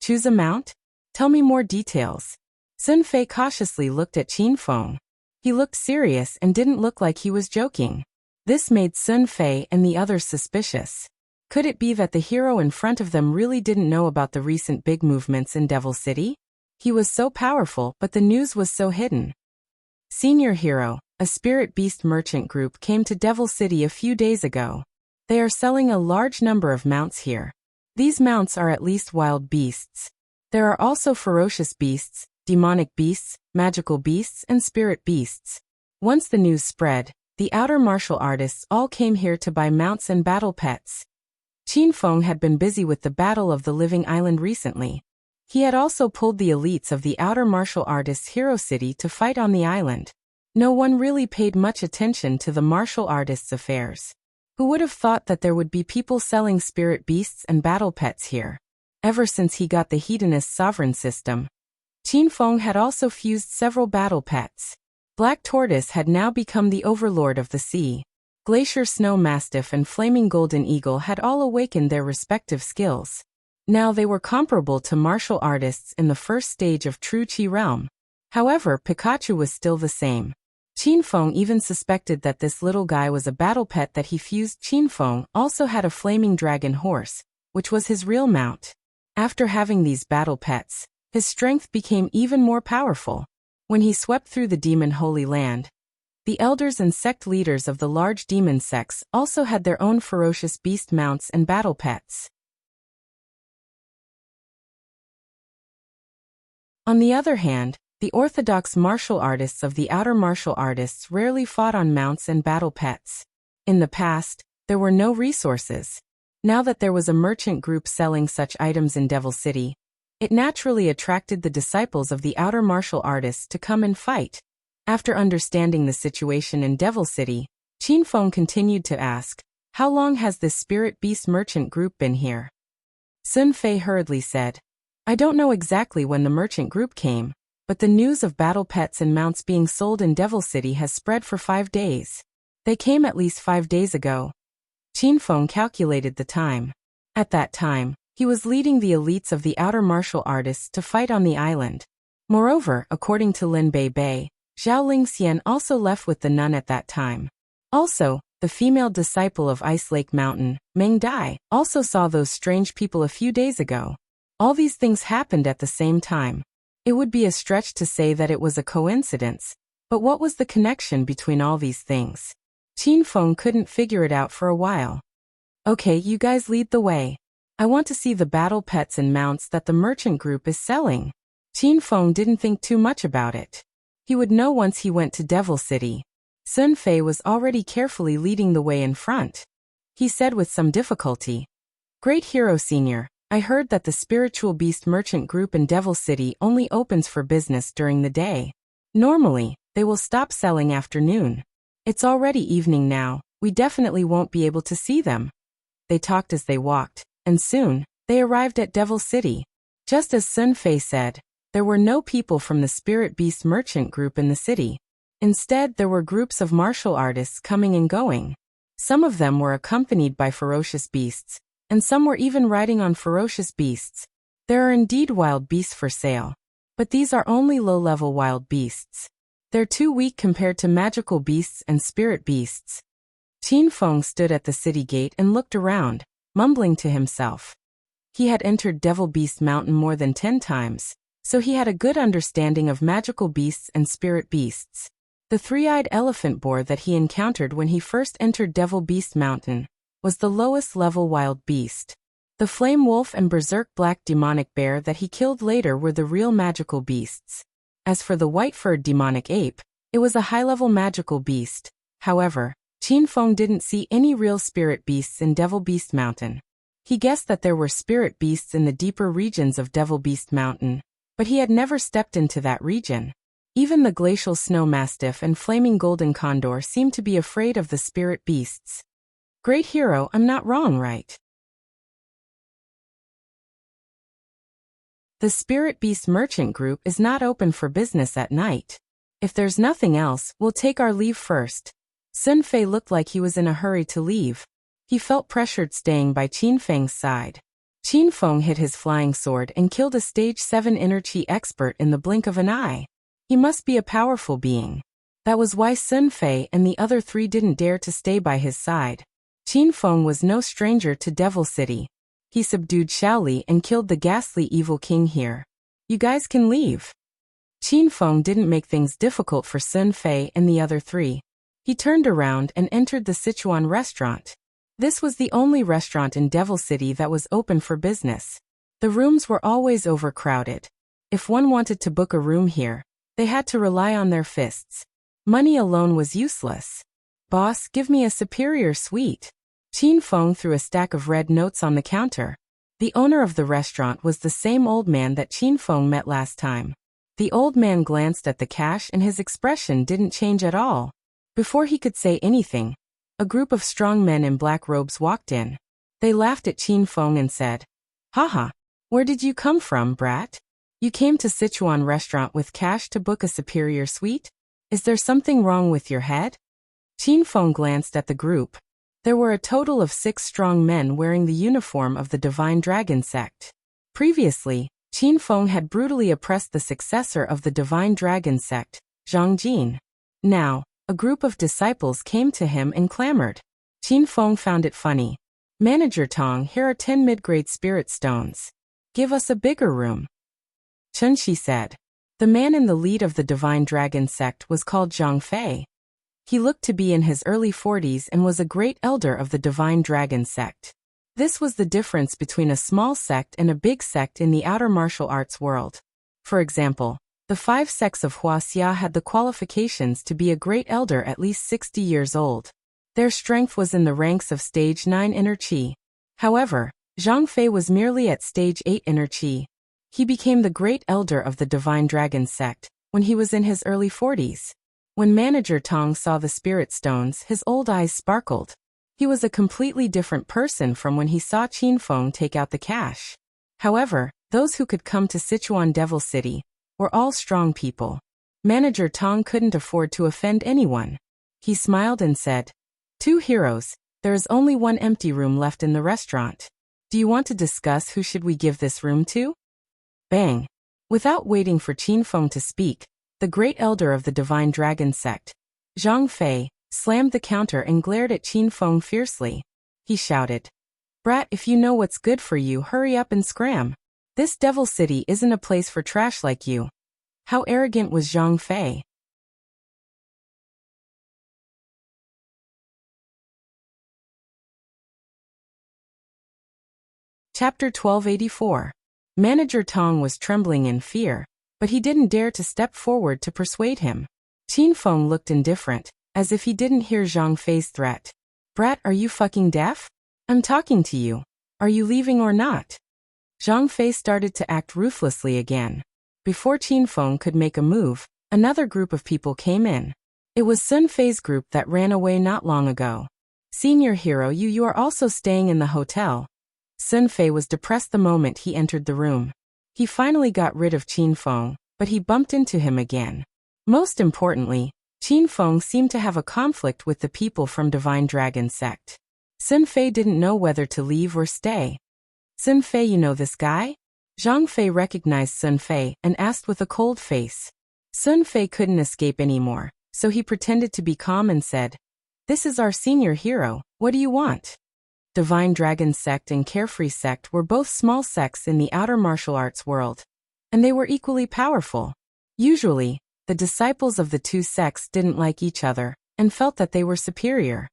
Choose a mount? Tell me more details. Sun Fei cautiously looked at Qin Feng. He looked serious and didn't look like he was joking. This made Sun Fei and the others suspicious. Could it be that the hero in front of them really didn't know about the recent big movements in Devil City? He was so powerful, but the news was so hidden. Senior hero, a spirit beast merchant group came to Devil City a few days ago. They are selling a large number of mounts here. These mounts are at least wild beasts. There are also ferocious beasts, demonic beasts, magical beasts, and spirit beasts. Once the news spread, the outer martial artists all came here to buy mounts and battle pets. Qin Feng had been busy with the Battle of the Living Island recently. He had also pulled the elites of the outer martial artists' hero city to fight on the island. No one really paid much attention to the martial artists' affairs. Who would have thought that there would be people selling spirit beasts and battle pets here? Ever since he got the Hedonist sovereign system, Qin Feng had also fused several battle pets. Black Tortoise had now become the overlord of the sea. Glacier Snow Mastiff and Flaming Golden Eagle had all awakened their respective skills. Now they were comparable to martial artists in the first stage of True Qi realm. However, Pikachu was still the same. Qin Feng even suspected that this little guy was a battle pet that he fused. Qin Feng also had a flaming dragon horse, which was his real mount. After having these battle pets, his strength became even more powerful. When he swept through the demon holy land, the elders and sect leaders of the large demon sects also had their own ferocious beast mounts and battle pets. On the other hand, the orthodox martial artists of the outer martial artists rarely fought on mounts and battle pets. In the past, there were no resources. Now that there was a merchant group selling such items in Devil City, it naturally attracted the disciples of the outer martial artists to come and fight. After understanding the situation in Devil City, Qin Feng continued to ask, How long has this spirit beast merchant group been here? Sun Fei hurriedly said, I don't know exactly when the merchant group came, but the news of battle pets and mounts being sold in Devil City has spread for 5 days. They came at least 5 days ago. Qin Feng calculated the time. At that time, he was leading the elites of the outer martial artists to fight on the island. Moreover, according to Lin Bei, Zhao Lingxian also left with the nun at that time. Also, the female disciple of Ice Lake Mountain, Meng Dai, also saw those strange people a few days ago. All these things happened at the same time. It would be a stretch to say that it was a coincidence, but what was the connection between all these things? Qin Feng couldn't figure it out for a while. Okay, you guys lead the way. I want to see the battle pets and mounts that the merchant group is selling. Qin Feng didn't think too much about it. He would know once he went to Devil City. Sun Fei was already carefully leading the way in front. He said with some difficulty. Great Hero Senior, I heard that the Spiritual Beast Merchant Group in Devil City only opens for business during the day. Normally, they will stop selling after noon. It's already evening now, we definitely won't be able to see them. They talked as they walked, and soon, they arrived at Devil City. Just as Sun Fei said, there were no people from the Spirit Beast Merchant Group in the city. Instead, there were groups of martial artists coming and going. Some of them were accompanied by ferocious beasts, and some were even riding on ferocious beasts. There are indeed wild beasts for sale. But these are only low-level wild beasts. They're too weak compared to magical beasts and spirit beasts. Qin Feng stood at the city gate and looked around, mumbling to himself. He had entered Devil Beast Mountain more than 10 times, so he had a good understanding of magical beasts and spirit beasts. The three-eyed elephant boar that he encountered when he first entered Devil Beast Mountain was the lowest level wild beast. The flame wolf and berserk black demonic bear that he killed later were the real magical beasts. As for the white-furred demonic ape, it was a high-level magical beast. However, Qin Feng didn't see any real spirit beasts in Devil Beast Mountain. He guessed that there were spirit beasts in the deeper regions of Devil Beast Mountain, but he had never stepped into that region. Even the glacial snow mastiff and flaming golden condor seemed to be afraid of the spirit beasts. Great Hero, I'm not wrong, right? The Spirit Beast Merchant Group is not open for business at night. If there's nothing else, we'll take our leave first. Sun Fei looked like he was in a hurry to leave. He felt pressured staying by Qin Feng's side. Qin Feng hit his flying sword and killed a stage 7 inner chi expert in the blink of an eye. He must be a powerful being. That was why Sun Fei and the other 3 didn't dare to stay by his side. Qin Feng was no stranger to Devil City. He subdued Shaoli and killed the ghastly evil king here. You guys can leave. Qin Feng didn't make things difficult for Sun Fei and the other 3. He turned around and entered the Sichuan restaurant. This was the only restaurant in Devil City that was open for business. The rooms were always overcrowded. If one wanted to book a room here, they had to rely on their fists. Money alone was useless. Boss, give me a superior suite. Qin Feng threw a stack of red notes on the counter. The owner of the restaurant was the same old man that Qin Feng met last time. The old man glanced at the cash and his expression didn't change at all. Before he could say anything, a group of strong men in black robes walked in. They laughed at Qin Feng and said, "Haha, where did you come from, brat? You came to Sichuan restaurant with cash to book a superior suite? Is there something wrong with your head?" Qin Feng glanced at the group. There were a total of 6 strong men wearing the uniform of the Divine Dragon sect. Previously, Qin Feng had brutally oppressed the successor of the Divine Dragon sect, Zhang Jin. Now, a group of disciples came to him and clamored. Qin Feng found it funny. "Manager Tong, here are 10 mid-grade spirit stones. Give us a bigger room." Chun Shi said. The man in the lead of the Divine Dragon sect was called Zhang Fei. He looked to be in his early 40s and was a great elder of the Divine Dragon sect. This was the difference between a small sect and a big sect in the outer martial arts world. For example, the 5 sects of Wuxia had the qualifications to be a great elder at least 60 years old. Their strength was in the ranks of stage 9 inner chi. However, Zhang Fei was merely at stage 8 inner chi. He became the great elder of the Divine Dragon sect when he was in his early 40s. When Manager Tong saw the spirit stones, his old eyes sparkled. He was a completely different person from when he saw Qin Feng take out the cash. However, those who could come to Sichuan Devil City were all strong people. Manager Tong couldn't afford to offend anyone. He smiled and said, "2 heroes, there is only 1 empty room left in the restaurant. Do you want to discuss who should we give this room to?" Bang! Without waiting for Qin Feng to speak, the great elder of the Divine Dragon sect, Zhang Fei, slammed the counter and glared at Qin Feng fiercely. He shouted, "Brat, if you know what's good for you, hurry up and scram. This Devil City isn't a place for trash like you." How arrogant was Zhang Fei? Chapter 1284. Manager Tong was trembling in fear, but he didn't dare to step forward to persuade him. Qin Feng looked indifferent, as if he didn't hear Zhang Fei's threat. Brat, are you fucking deaf? I'm talking to you. Are you leaving or not? Zhang Fei started to act ruthlessly again. Before Qin Feng could make a move, another group of people came in. It was Sun Fei's group that ran away not long ago. Senior hero, you are also staying in the hotel. Sun Fei was depressed the moment he entered the room. He finally got rid of Qin Feng, but he bumped into him again. Most importantly, Qin Feng seemed to have a conflict with the people from Divine Dragon sect. Sun Fei didn't know whether to leave or stay. Sun Fei, you know this guy? Zhang Fei recognized Sun Fei and asked with a cold face. Sun Fei couldn't escape anymore, so he pretended to be calm and said, "This is our senior hero, what do you want?" Divine Dragon sect and Carefree sect were both small sects in the outer martial arts world, and they were equally powerful. Usually, the disciples of the two sects didn't like each other and felt that they were superior.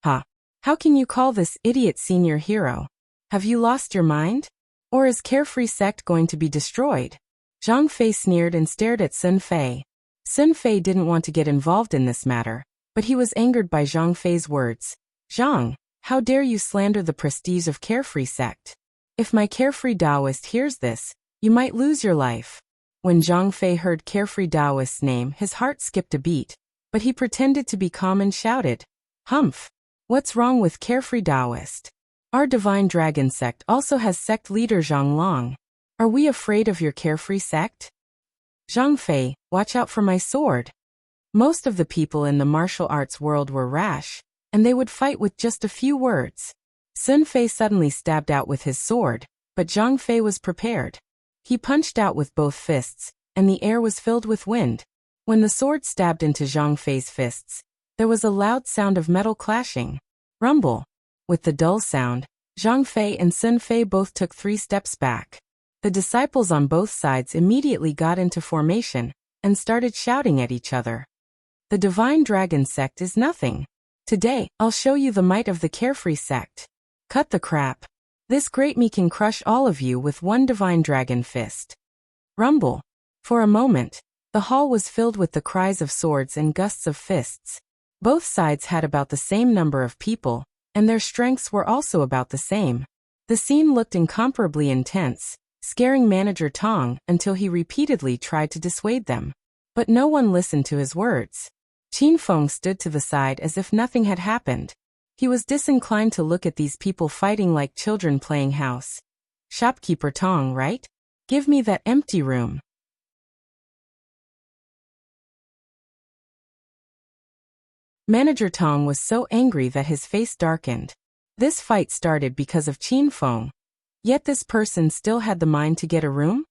Ha! How can you call this idiot senior hero? Have you lost your mind? Or is Carefree sect going to be destroyed? Zhang Fei sneered and stared at Sun Fei. Sun Fei didn't want to get involved in this matter, but he was angered by Zhang Fei's words. "Zhang, how dare you slander the prestige of Carefree sect? If my Carefree Taoist hears this, you might lose your life." When Zhang Fei heard Carefree Taoist's name, his heart skipped a beat, but he pretended to be calm and shouted, "Humph! What's wrong with Carefree Taoist? Our Divine Dragon sect also has sect leader Zhang Long. Are we afraid of your Carefree sect? Zhang Fei, watch out for my sword." Most of the people in the martial arts world were rash, and they would fight with just a few words. Sun Fei suddenly stabbed out with his sword, but Zhang Fei was prepared. He punched out with both fists, and the air was filled with wind. When the sword stabbed into Zhang Fei's fists, there was a loud sound of metal clashing. Rumble. With the dull sound, Zhang Fei and Sun Fei both took 3 steps back. The disciples on both sides immediately got into formation and started shouting at each other. The Divine Dragon sect is nothing. Today, I'll show you the might of the Carefree sect. Cut the crap. This great me can crush all of you with one Divine Dragon fist. Rumble. For a moment, the hall was filled with the cries of swords and gusts of fists. Both sides had about the same number of people, and their strengths were also about the same. The scene looked incomparably intense, scaring Manager Tong until he repeatedly tried to dissuade them. But no one listened to his words. Qin Feng stood to the side as if nothing had happened. He was disinclined to look at these people fighting like children playing house. "Shopkeeper Tong, right? Give me that empty room." Manager Tong was so angry that his face darkened. This fight started because of Qin Feng. Yet this person still had the mind to get a room?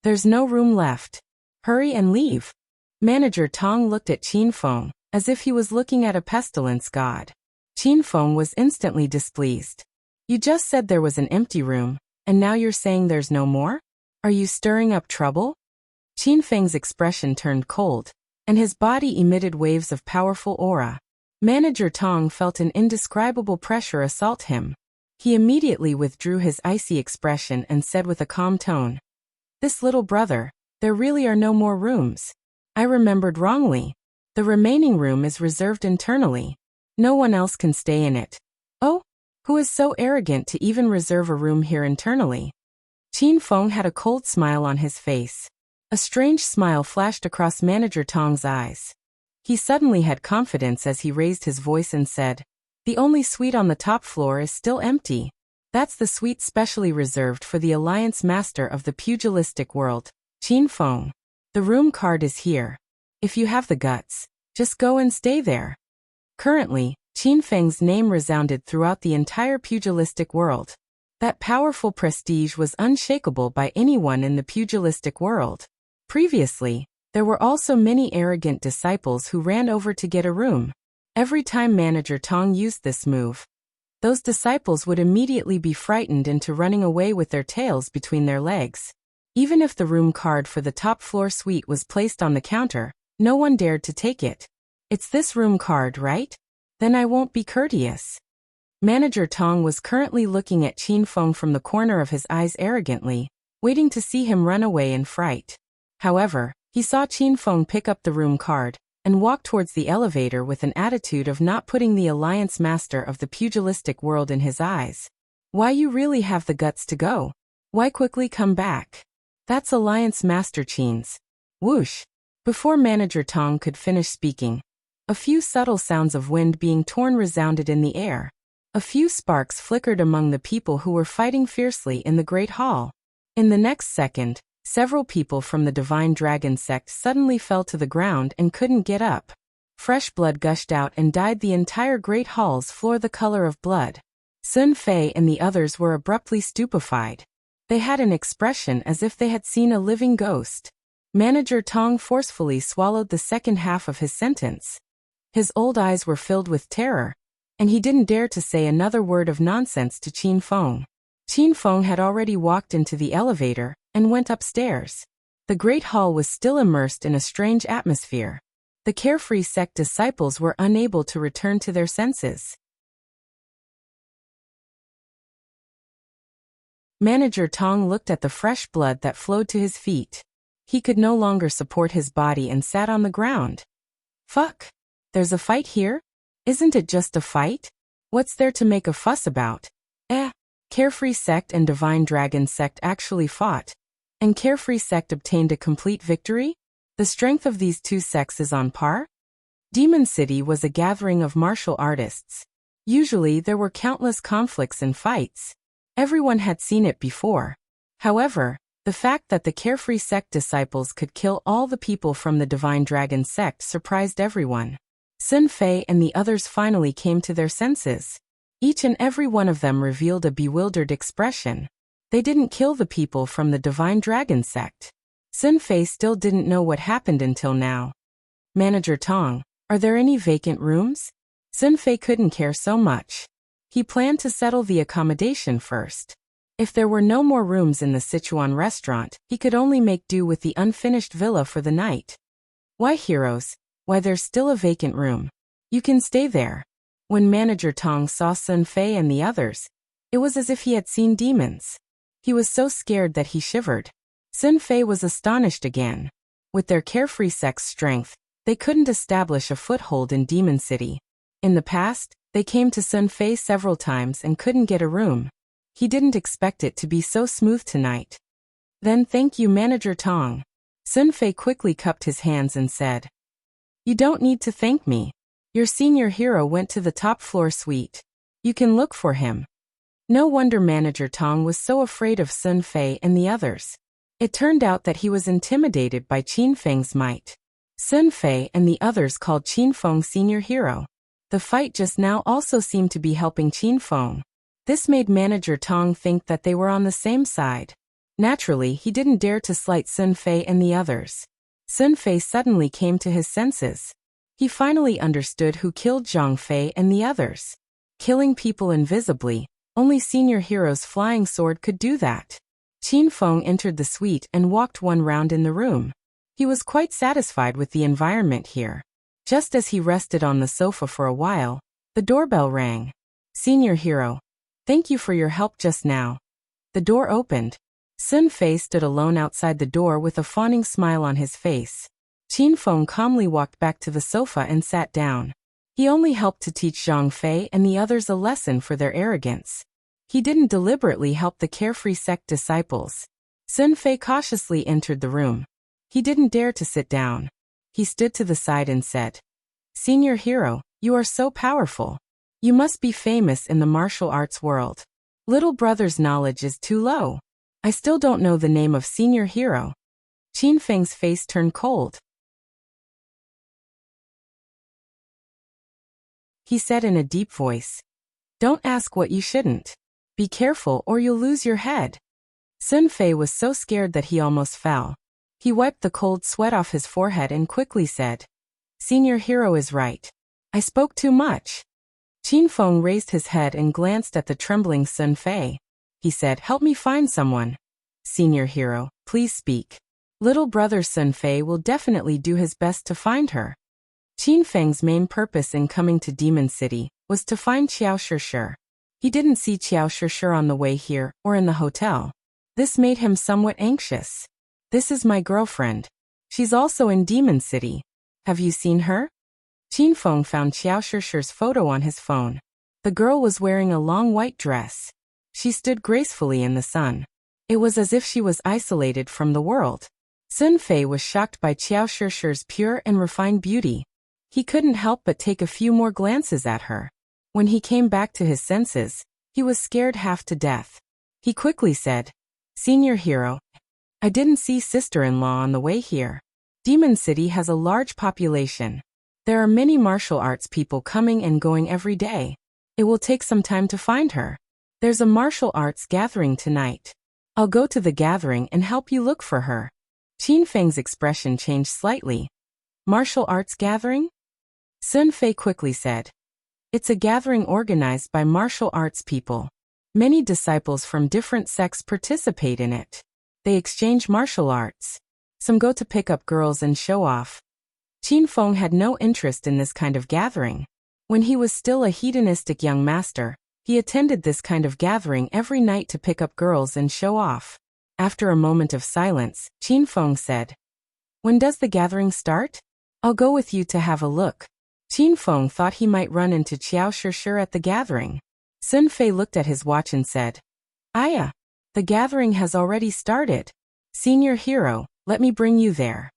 There's no room left. Hurry and leave. Manager Tong looked at Qin Feng, as if he was looking at a pestilence god. Qin Feng was instantly displeased. "You just said there was an empty room, and now you're saying there's no more? Are you stirring up trouble?" Qin Feng's expression turned cold, and his body emitted waves of powerful aura. Manager Tong felt an indescribable pressure assault him. He immediately withdrew his icy expression and said with a calm tone, "This little brother, there really are no more rooms. I remembered wrongly. The remaining room is reserved internally. No one else can stay in it." "Oh? Who is so arrogant to even reserve a room here internally?" Qin Feng had a cold smile on his face. A strange smile flashed across Manager Tong's eyes. He suddenly had confidence as he raised his voice and said, "The only suite on the top floor is still empty. That's the suite specially reserved for the Alliance Master of the pugilistic world, Qin Feng. The room card is here. If you have the guts, just go and stay there." Currently, Qin Feng's name resounded throughout the entire pugilistic world. That powerful prestige was unshakable by anyone in the pugilistic world. Previously, there were also many arrogant disciples who ran over to get a room. Every time Manager Tong used this move, those disciples would immediately be frightened into running away with their tails between their legs. Even if the room card for the top floor suite was placed on the counter, no one dared to take it. "It's this room card, right? Then I won't be courteous." Manager Tong was currently looking at Qin Feng from the corner of his eyes arrogantly, waiting to see him run away in fright. However, he saw Qin Feng pick up the room card, and walked towards the elevator with an attitude of not putting the Alliance Master of the pugilistic world in his eyes. Why you really have the guts to go? Why quickly come back? That's Alliance Master Cheens. Whoosh! Before Manager Tong could finish speaking, a few subtle sounds of wind being torn resounded in the air. A few sparks flickered among the people who were fighting fiercely in the Great Hall. In the next second, several people from the Divine Dragon sect suddenly fell to the ground and couldn't get up. Fresh blood gushed out and dyed the entire Great Hall's floor the color of blood. Sun Fei and the others were abruptly stupefied. They had an expression as if they had seen a living ghost. Manager Tong forcefully swallowed the second half of his sentence. His old eyes were filled with terror, and he didn't dare to say another word of nonsense to Qin Feng. Qin Feng had already walked into the elevator and went upstairs. The Great Hall was still immersed in a strange atmosphere. The carefree sect disciples were unable to return to their senses. Manager Tong looked at the fresh blood that flowed to his feet. He could no longer support his body and sat on the ground. Fuck! There's a fight here? Isn't it just a fight? What's there to make a fuss about? Carefree sect and Divine Dragon sect actually fought, and Carefree sect obtained a complete victory? The strength of these two sects is on par? Demon City was a gathering of martial artists. Usually there were countless conflicts and fights. Everyone had seen it before. However, the fact that the Carefree sect disciples could kill all the people from the Divine Dragon sect surprised everyone. Sun Fei and the others finally came to their senses. Each and every one of them revealed a bewildered expression. They didn't kill the people from the Divine Dragon sect. Sun Fei still didn't know what happened until now. Manager Tong, are there any vacant rooms? Sun Fei couldn't care so much. He planned to settle the accommodation first. If there were no more rooms in the Sichuan restaurant, he could only make do with the unfinished villa for the night. Why, heroes? Why, there's still a vacant room. You can stay there. When Manager Tong saw Sun Fei and the others, it was as if he had seen demons. He was so scared that he shivered. Sun Fei was astonished again. With their carefree sex strength, they couldn't establish a foothold in Demon City. In the past, they came to Sun Fei several times and couldn't get a room. He didn't expect it to be so smooth tonight. Then thank you, Manager Tong. Sun Fei quickly cupped his hands and said, You don't need to thank me. Your senior hero went to the top floor suite. You can look for him. No wonder Manager Tong was so afraid of Sun Fei and the others. It turned out that he was intimidated by Qin Feng's might. Sun Fei and the others called Qin Feng senior hero. The fight just now also seemed to be helping Qin Feng. This made Manager Tong think that they were on the same side. Naturally, he didn't dare to slight Sun Fei and the others. Sun Fei suddenly came to his senses. He finally understood who killed Zhang Fei and the others. Killing people invisibly, only senior hero's flying sword could do that. Qin Feng entered the suite and walked one round in the room. He was quite satisfied with the environment here. Just as he rested on the sofa for a while, the doorbell rang. Senior hero, thank you for your help just now. The door opened. Sun Fei stood alone outside the door with a fawning smile on his face. Qin Feng calmly walked back to the sofa and sat down. He only helped to teach Zhang Fei and the others a lesson for their arrogance. He didn't deliberately help the carefree sect disciples. Sun Fei cautiously entered the room. He didn't dare to sit down. He stood to the side and said, Senior hero, you are so powerful. You must be famous in the martial arts world. Little brother's knowledge is too low. I still don't know the name of senior hero. Qin Feng's face turned cold. He said in a deep voice, Don't ask what you shouldn't. Be careful or you'll lose your head. Sun Fei was so scared that he almost fell. He wiped the cold sweat off his forehead and quickly said, Senior hero is right. I spoke too much. Qin Feng raised his head and glanced at the trembling Sun Fei. He said, Help me find someone. Senior hero, please speak. Little brother Sun Fei will definitely do his best to find her. Qin Feng's main purpose in coming to Demon City was to find Qiao Shishir. He didn't see Qiao Shishir on the way here or in the hotel. This made him somewhat anxious. This is my girlfriend. She's also in Demon City. Have you seen her? Qin Feng found Qiao Shishir's photo on his phone. The girl was wearing a long white dress. She stood gracefully in the sun. It was as if she was isolated from the world. Sun Fei was shocked by Qiao Shishir's pure and refined beauty. He couldn't help but take a few more glances at her. When he came back to his senses, he was scared half to death. He quickly said, "Senior hero, I didn't see sister-in-law on the way here. Demon City has a large population. There are many martial arts people coming and going every day. It will take some time to find her. There's a martial arts gathering tonight. I'll go to the gathering and help you look for her." Qin Feng's expression changed slightly. "Martial arts gathering?" Sun Fei quickly said. "It's a gathering organized by martial arts people. Many disciples from different sects participate in it. They exchange martial arts. Some go to pick up girls and show off." Qin Feng had no interest in this kind of gathering. When he was still a hedonistic young master, he attended this kind of gathering every night to pick up girls and show off. After a moment of silence, Qin Feng said, "When does the gathering start? I'll go with you to have a look." Qin Feng thought he might run into Qiao Shishir at the gathering. Sun Fei looked at his watch and said, "Aya, the gathering has already started. Senior hero, let me bring you there."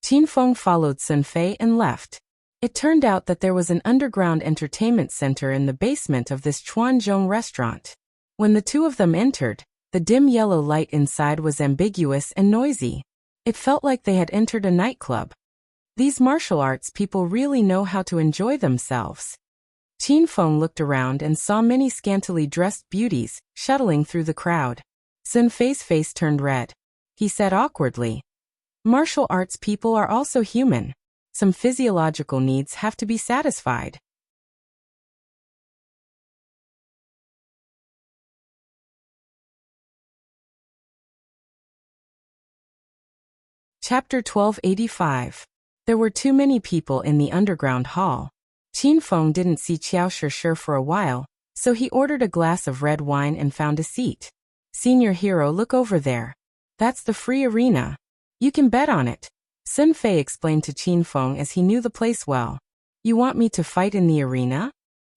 Qin Feng followed Sun Fei and left. It turned out that there was an underground entertainment center in the basement of this Chuanzhong restaurant. When the two of them entered, the dim yellow light inside was ambiguous and noisy. It felt like they had entered a nightclub. These martial arts people really know how to enjoy themselves. Qin Feng looked around and saw many scantily dressed beauties shuttling through the crowd. Sun Fei's face turned red. He said awkwardly, "Martial arts people are also human. Some physiological needs have to be satisfied." Chapter 1285. There were too many people in the underground hall. Qin Feng didn't see Qiao Shishir for a while, so he ordered a glass of red wine and found a seat. "Senior hero, look over there. That's the free arena. You can bet on it," Sun Fei explained to Qin Feng as he knew the place well. "You want me to fight in the arena?"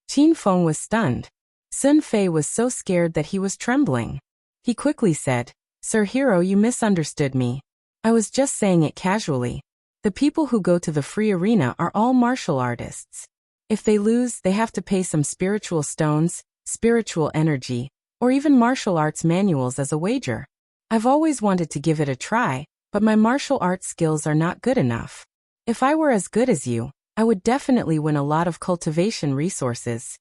Qin Feng was stunned. Sun Fei was so scared that he was trembling. He quickly said, "Sir hero, you misunderstood me. I was just saying it casually. The people who go to the free arena are all martial artists. If they lose, they have to pay some spiritual stones, spiritual energy, or even martial arts manuals as a wager. I've always wanted to give it a try, but my martial arts skills are not good enough. If I were as good as you, I would definitely win a lot of cultivation resources."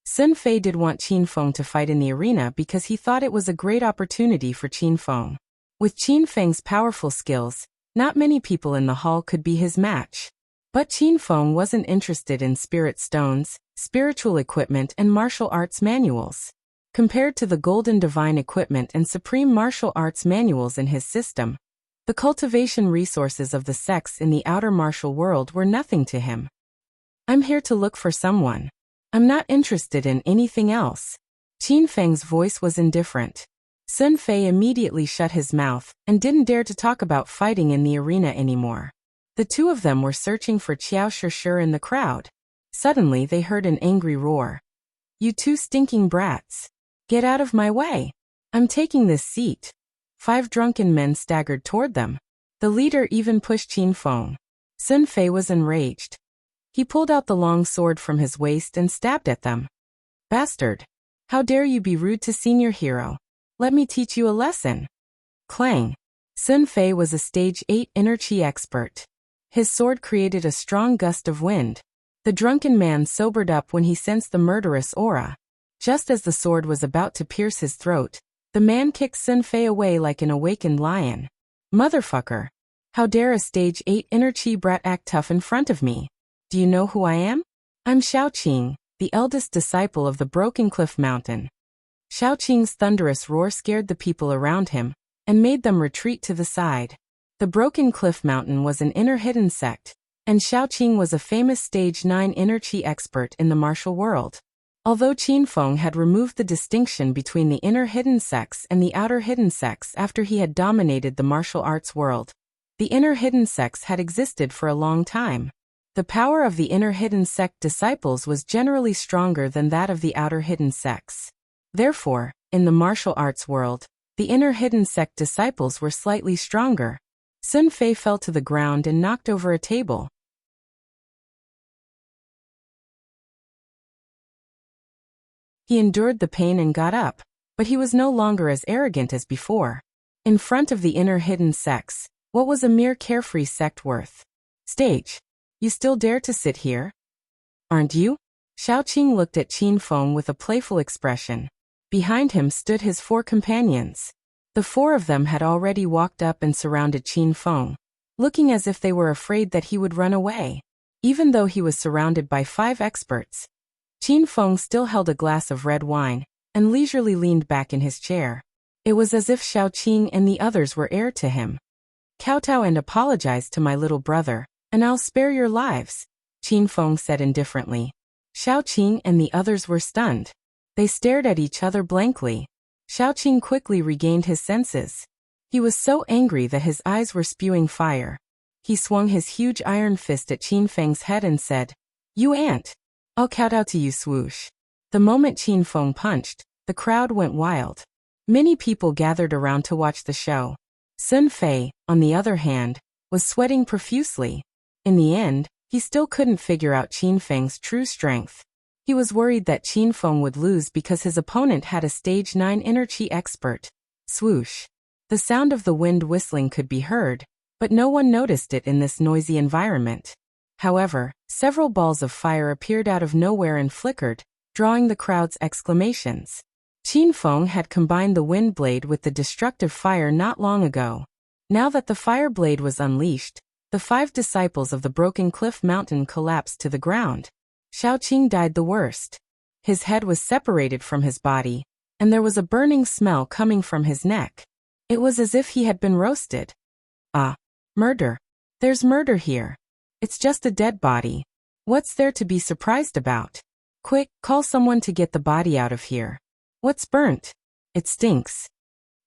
Sun Fei did want Qin Feng to fight in the arena because he thought it was a great opportunity for Qin Feng. With Qin Feng's powerful skills, not many people in the hall could be his match. But Qin Feng wasn't interested in spirit stones, spiritual equipment and martial arts manuals. Compared to the golden divine equipment and supreme martial arts manuals in his system, the cultivation resources of the sects in the outer martial world were nothing to him. "I'm here to look for someone. I'm not interested in anything else." Qin Feng's voice was indifferent. Sun Fei immediately shut his mouth and didn't dare to talk about fighting in the arena anymore. The two of them were searching for Qiao Shishir in the crowd. Suddenly they heard an angry roar. "You two stinking brats! Get out of my way! I'm taking this seat." 5 drunken men staggered toward them. The leader even pushed Qin Feng. Sun Fei was enraged. He pulled out the long sword from his waist and stabbed at them. "Bastard! How dare you be rude to senior hero? Let me teach you a lesson." Clang! Sun Fei was a stage 8 inner chi expert. His sword created a strong gust of wind. The drunken man sobered up when he sensed the murderous aura. Just as the sword was about to pierce his throat, the man kicked Sun Fei away like an awakened lion. "Motherfucker! How dare a stage 8 inner chi brat act tough in front of me? Do you know who I am? I'm Shaoqing, the eldest disciple of the Broken Cliff Mountain." Shaoqing's thunderous roar scared the people around him and made them retreat to the side. The Broken Cliff Mountain was an inner hidden sect, and Shaoqing was a famous stage 9 inner chi expert in the martial world. Although Qin Feng had removed the distinction between the inner hidden sects and the outer hidden sects after he had dominated the martial arts world, The inner hidden sects had existed for a long time. The power of the inner hidden sect disciples was generally stronger than that of the outer hidden sects. Therefore, in the martial arts world, the inner hidden sect disciples were slightly stronger. Sun Fei fell to the ground and knocked over a table. He endured the pain and got up, but he was no longer as arrogant as before. In front of the inner hidden sects, what was a mere carefree sect worth? Stage. You still dare to sit here? Aren't you? Xiaoqing looked at Qin Feng with a playful expression. Behind him stood his 4 companions. The 4 of them had already walked up and surrounded Qin Feng, looking as if they were afraid that he would run away. Even though he was surrounded by 5 experts, Qin Feng still held a glass of red wine and leisurely leaned back in his chair. It was as if Xiaoqing and the others were heir to him. Kowtow and apologize to my little brother, and I'll spare your lives, Qin Feng said indifferently. Xiaoqing and the others were stunned. They stared at each other blankly. Xiaoqing quickly regained his senses. He was so angry that his eyes were spewing fire. He swung his huge iron fist at Qin Feng's head and said, "You ant! I'll kowtow to you." Swoosh. The moment Qin Feng punched, the crowd went wild. Many people gathered around to watch the show. Sun Fei, on the other hand, was sweating profusely. In the end, he still couldn't figure out Qin Feng's true strength. He was worried that Qin Feng would lose because his opponent had a stage 9 inner chi expert. Swoosh. The sound of the wind whistling could be heard, but no one noticed it in this noisy environment. However, several balls of fire appeared out of nowhere and flickered, drawing the crowd's exclamations. Qin Feng had combined the wind blade with the destructive fire not long ago. Now that the fire blade was unleashed, the 5 disciples of the broken cliff mountain collapsed to the ground. Xiaoqing died the worst. His head was separated from his body, and there was a burning smell coming from his neck. It was as if he had been roasted. Ah, murder. There's murder here. It's just a dead body. What's there to be surprised about? Quick, call someone to get the body out of here. What's burnt? It stinks.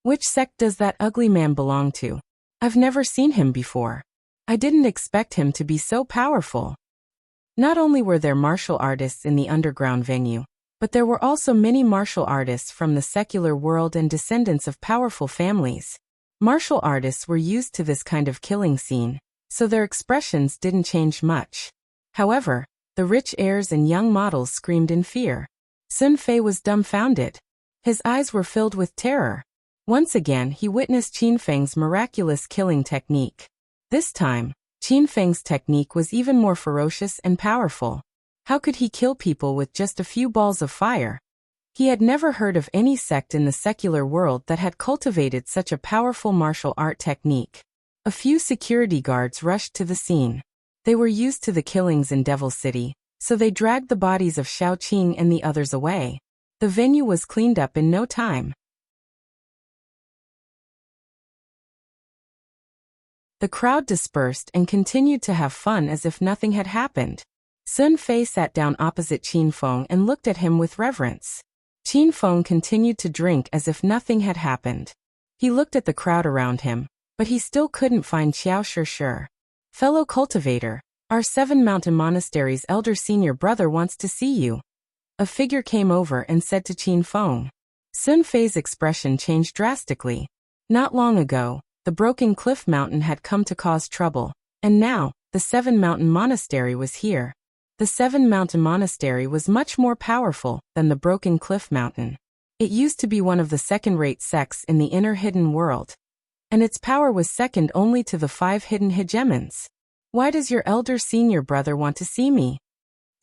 Which sect does that ugly man belong to? I've never seen him before. I didn't expect him to be so powerful. Not only were there martial artists in the underground venue, but there were also many martial artists from the secular world and descendants of powerful families. Martial artists were used to this kind of killing scene, so their expressions didn't change much. However, the rich heirs and young models screamed in fear. Sun Fei was dumbfounded. His eyes were filled with terror. Once again he witnessed Qin Feng's miraculous killing technique. This time, Qin Feng's technique was even more ferocious and powerful. How could he kill people with just a few balls of fire? He had never heard of any sect in the secular world that had cultivated such a powerful martial art technique. A few security guards rushed to the scene. They were used to the killings in Devil City, so they dragged the bodies of Xiaoqing and the others away. The venue was cleaned up in no time. The crowd dispersed and continued to have fun as if nothing had happened. Sun Fei sat down opposite Qin Feng and looked at him with reverence. Qin Feng continued to drink as if nothing had happened. He looked at the crowd around him, but he still couldn't find Xiao Shi. "Fellow cultivator, our 7 Mountain Monastery's elder senior brother wants to see you." A figure came over and said to Qin Feng. Sun Fei's expression changed drastically. Not long ago, the broken cliff mountain had come to cause trouble, and now, the 7 Mountain Monastery was here. The 7 Mountain Monastery was much more powerful than the broken cliff mountain. It used to be one of the second-rate sects in the inner hidden world, and its power was second only to the 5 hidden hegemons. "Why does your elder senior brother want to see me?"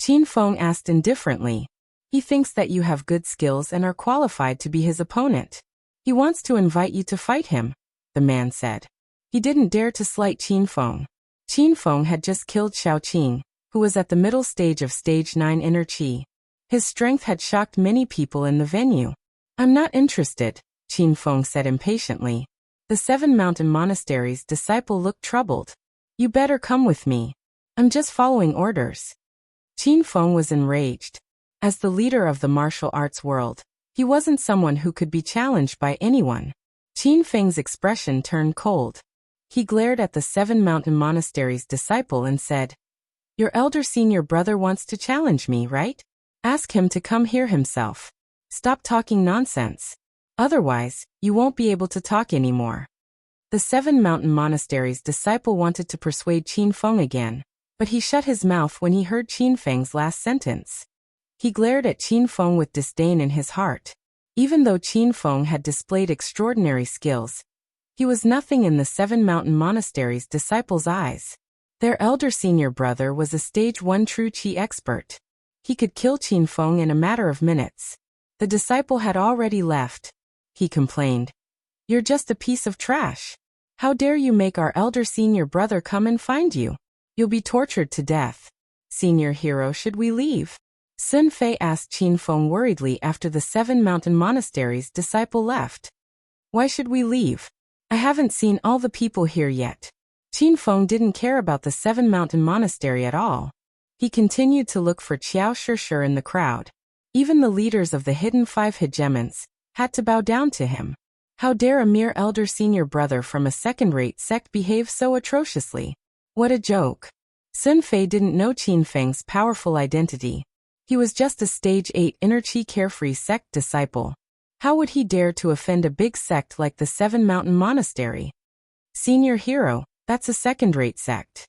Qin Feng asked indifferently. "He thinks that you have good skills and are qualified to be his opponent. He wants to invite you to fight him," the man said. He didn't dare to slight Qin Feng. Qin Feng had just killed Xiaoqing, who was at the middle stage of stage 9 inner chi. His strength had shocked many people in the venue. "I'm not interested," Qin Feng said impatiently. The 7 Mountain Monastery's disciple looked troubled. "You better come with me. I'm just following orders." Qin Feng was enraged. As the leader of the martial arts world, he wasn't someone who could be challenged by anyone. Qin Feng's expression turned cold. He glared at the 7 Mountain Monastery's disciple and said, "Your elder senior brother wants to challenge me, right? Ask him to come here himself. Stop talking nonsense. Otherwise, you won't be able to talk anymore." The 7 Mountain Monastery's disciple wanted to persuade Qin Feng again, but he shut his mouth when he heard Qin Feng's last sentence. He glared at Qin Feng with disdain in his heart. Even though Qin Feng had displayed extraordinary skills, he was nothing in the 7 Mountain Monastery's disciples' eyes. Their elder senior brother was a stage 1 true Qi expert. He could kill Qin Feng in a matter of minutes. The disciple had already left. He complained, "You're just a piece of trash. How dare you make our elder senior brother come and find you? You'll be tortured to death. Senior hero, should we leave?" Sun Fei asked Qin Feng worriedly after the 7 Mountain Monastery's disciple left. "Why should we leave? I haven't seen all the people here yet." Qin Feng didn't care about the 7 Mountain Monastery at all. He continued to look for Qiao Shishir in the crowd. Even the leaders of the hidden 5 hegemons had to bow down to him. How dare a mere elder senior brother from a second-rate sect behave so atrociously? What a joke. Sun Fei didn't know Qin Feng's powerful identity. He was just a stage 8 inner Qi carefree sect disciple. How would he dare to offend a big sect like the 7 Mountain Monastery? Senior hero, that's a second-rate sect.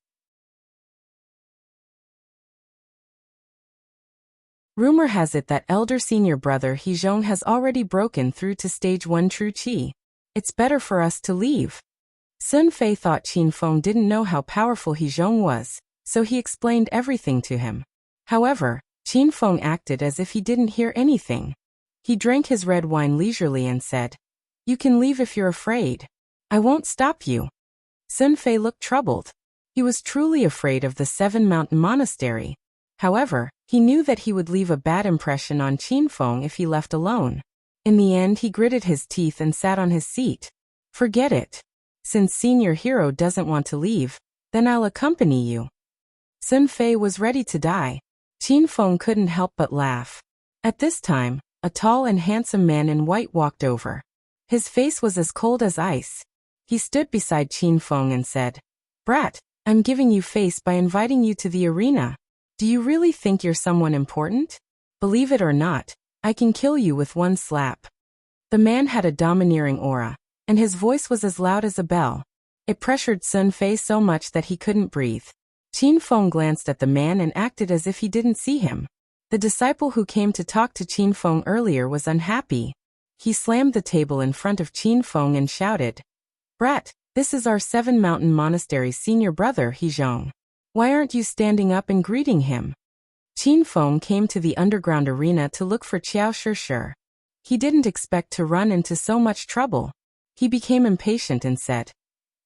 Rumor has it that elder senior brother Hezhong has already broken through to stage 1 true Qi. It's better for us to leave. Sun Fei thought Qin Feng didn't know how powerful Hezhong was, so he explained everything to him. However, Qin Feng acted as if he didn't hear anything. He drank his red wine leisurely and said, "You can leave if you're afraid. I won't stop you." Sun Fei looked troubled. He was truly afraid of the 7 Mountain Monastery. However, he knew that he would leave a bad impression on Qin Feng if he left alone. In the end, he gritted his teeth and sat on his seat. "Forget it. Since senior hero doesn't want to leave, then I'll accompany you." Sun Fei was ready to die. Qin Feng couldn't help but laugh. At this time, a tall and handsome man in white walked over. His face was as cold as ice. He stood beside Qin Feng and said, "Brat, I'm giving you face by inviting you to the arena. Do you really think you're someone important? Believe it or not, I can kill you with one slap." The man had a domineering aura, and his voice was as loud as a bell. It pressured Sun Fei so much that he couldn't breathe. Qin Feng glanced at the man and acted as if he didn't see him. The disciple who came to talk to Qin Feng earlier was unhappy. He slammed the table in front of Qin Feng and shouted, "Brat, this is our 7 Mountain Monastery's senior brother, Hezhong. Why aren't you standing up and greeting him?" Qin Feng came to the underground arena to look for Qiao Shishir. He didn't expect to run into so much trouble. He became impatient and said,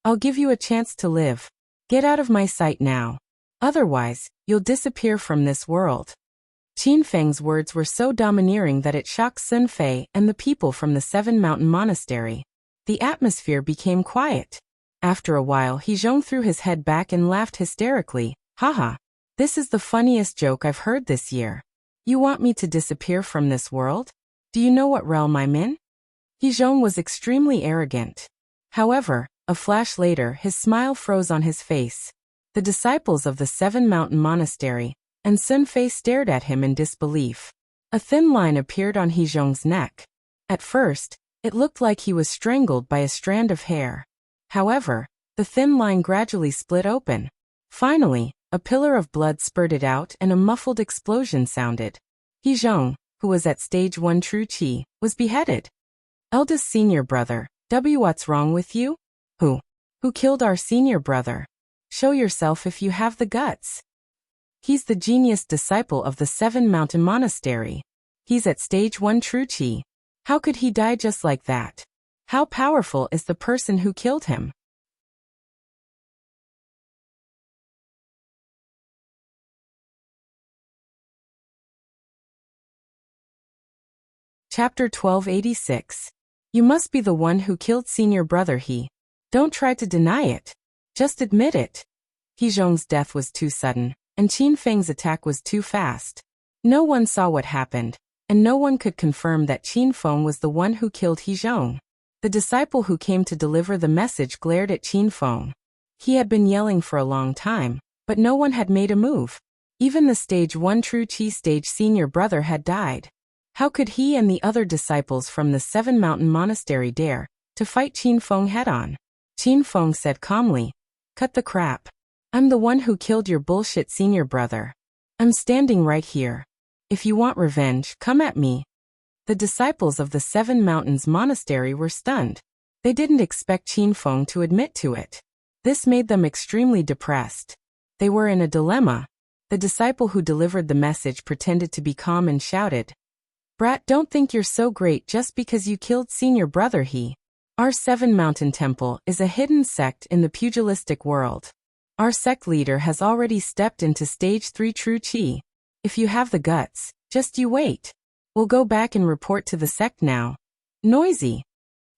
"I'll give you a chance to live. Get out of my sight now. Otherwise, you'll disappear from this world." Qin Feng's words were so domineering that it shocked Sun Fei and the people from the 7 Mountain Monastery. The atmosphere became quiet. After a while, Hezhong threw his head back and laughed hysterically. "Haha. This is the funniest joke I've heard this year. You want me to disappear from this world? Do you know what realm I'm in?" Hezhong was extremely arrogant. However, a flash later, his smile froze on his face. The disciples of the 7 Mountain Monastery and Sun Fei stared at him in disbelief. A thin line appeared on Hezhong's neck. At first, it looked like he was strangled by a strand of hair. However, the thin line gradually split open. Finally, a pillar of blood spurted out and a muffled explosion sounded. Hezhong, who was at stage 1 true Qi, was beheaded. Eldest senior brother, what's wrong with you? Who killed our senior brother? Show yourself if you have the guts. He's the genius disciple of the 7 Mountain Monastery. He's at stage 1 true Qi. How could he die just like that? How powerful is the person who killed him? Chapter 1286. You must be the one who killed senior brother He. Don't try to deny it. Just admit it. Hezhong's death was too sudden, and Qin Feng's attack was too fast. No one saw what happened, and no one could confirm that Qin Feng was the one who killed Hezhong. The disciple who came to deliver the message glared at Qin Feng. He had been yelling for a long time, but no one had made a move. Even the stage 1 True Qi stage senior brother had died. How could he and the other disciples from the Seven Mountain Monastery dare to fight Qin Feng head-on? Qin Feng said calmly, "Cut the crap. I'm the one who killed your bullshit senior brother. I'm standing right here. If you want revenge, come at me." The disciples of the Seven Mountains Monastery were stunned. They didn't expect Qin Feng to admit to it. This made them extremely depressed. They were in a dilemma. The disciple who delivered the message pretended to be calm and shouted, "Brat, don't think you're so great just because you killed senior brother he. Our Seven Mountain Temple is a hidden sect in the pugilistic world. Our sect leader has already stepped into stage 3 True Qi. If you have the guts, just you wait. We'll go back and report to the sect now." Noisy.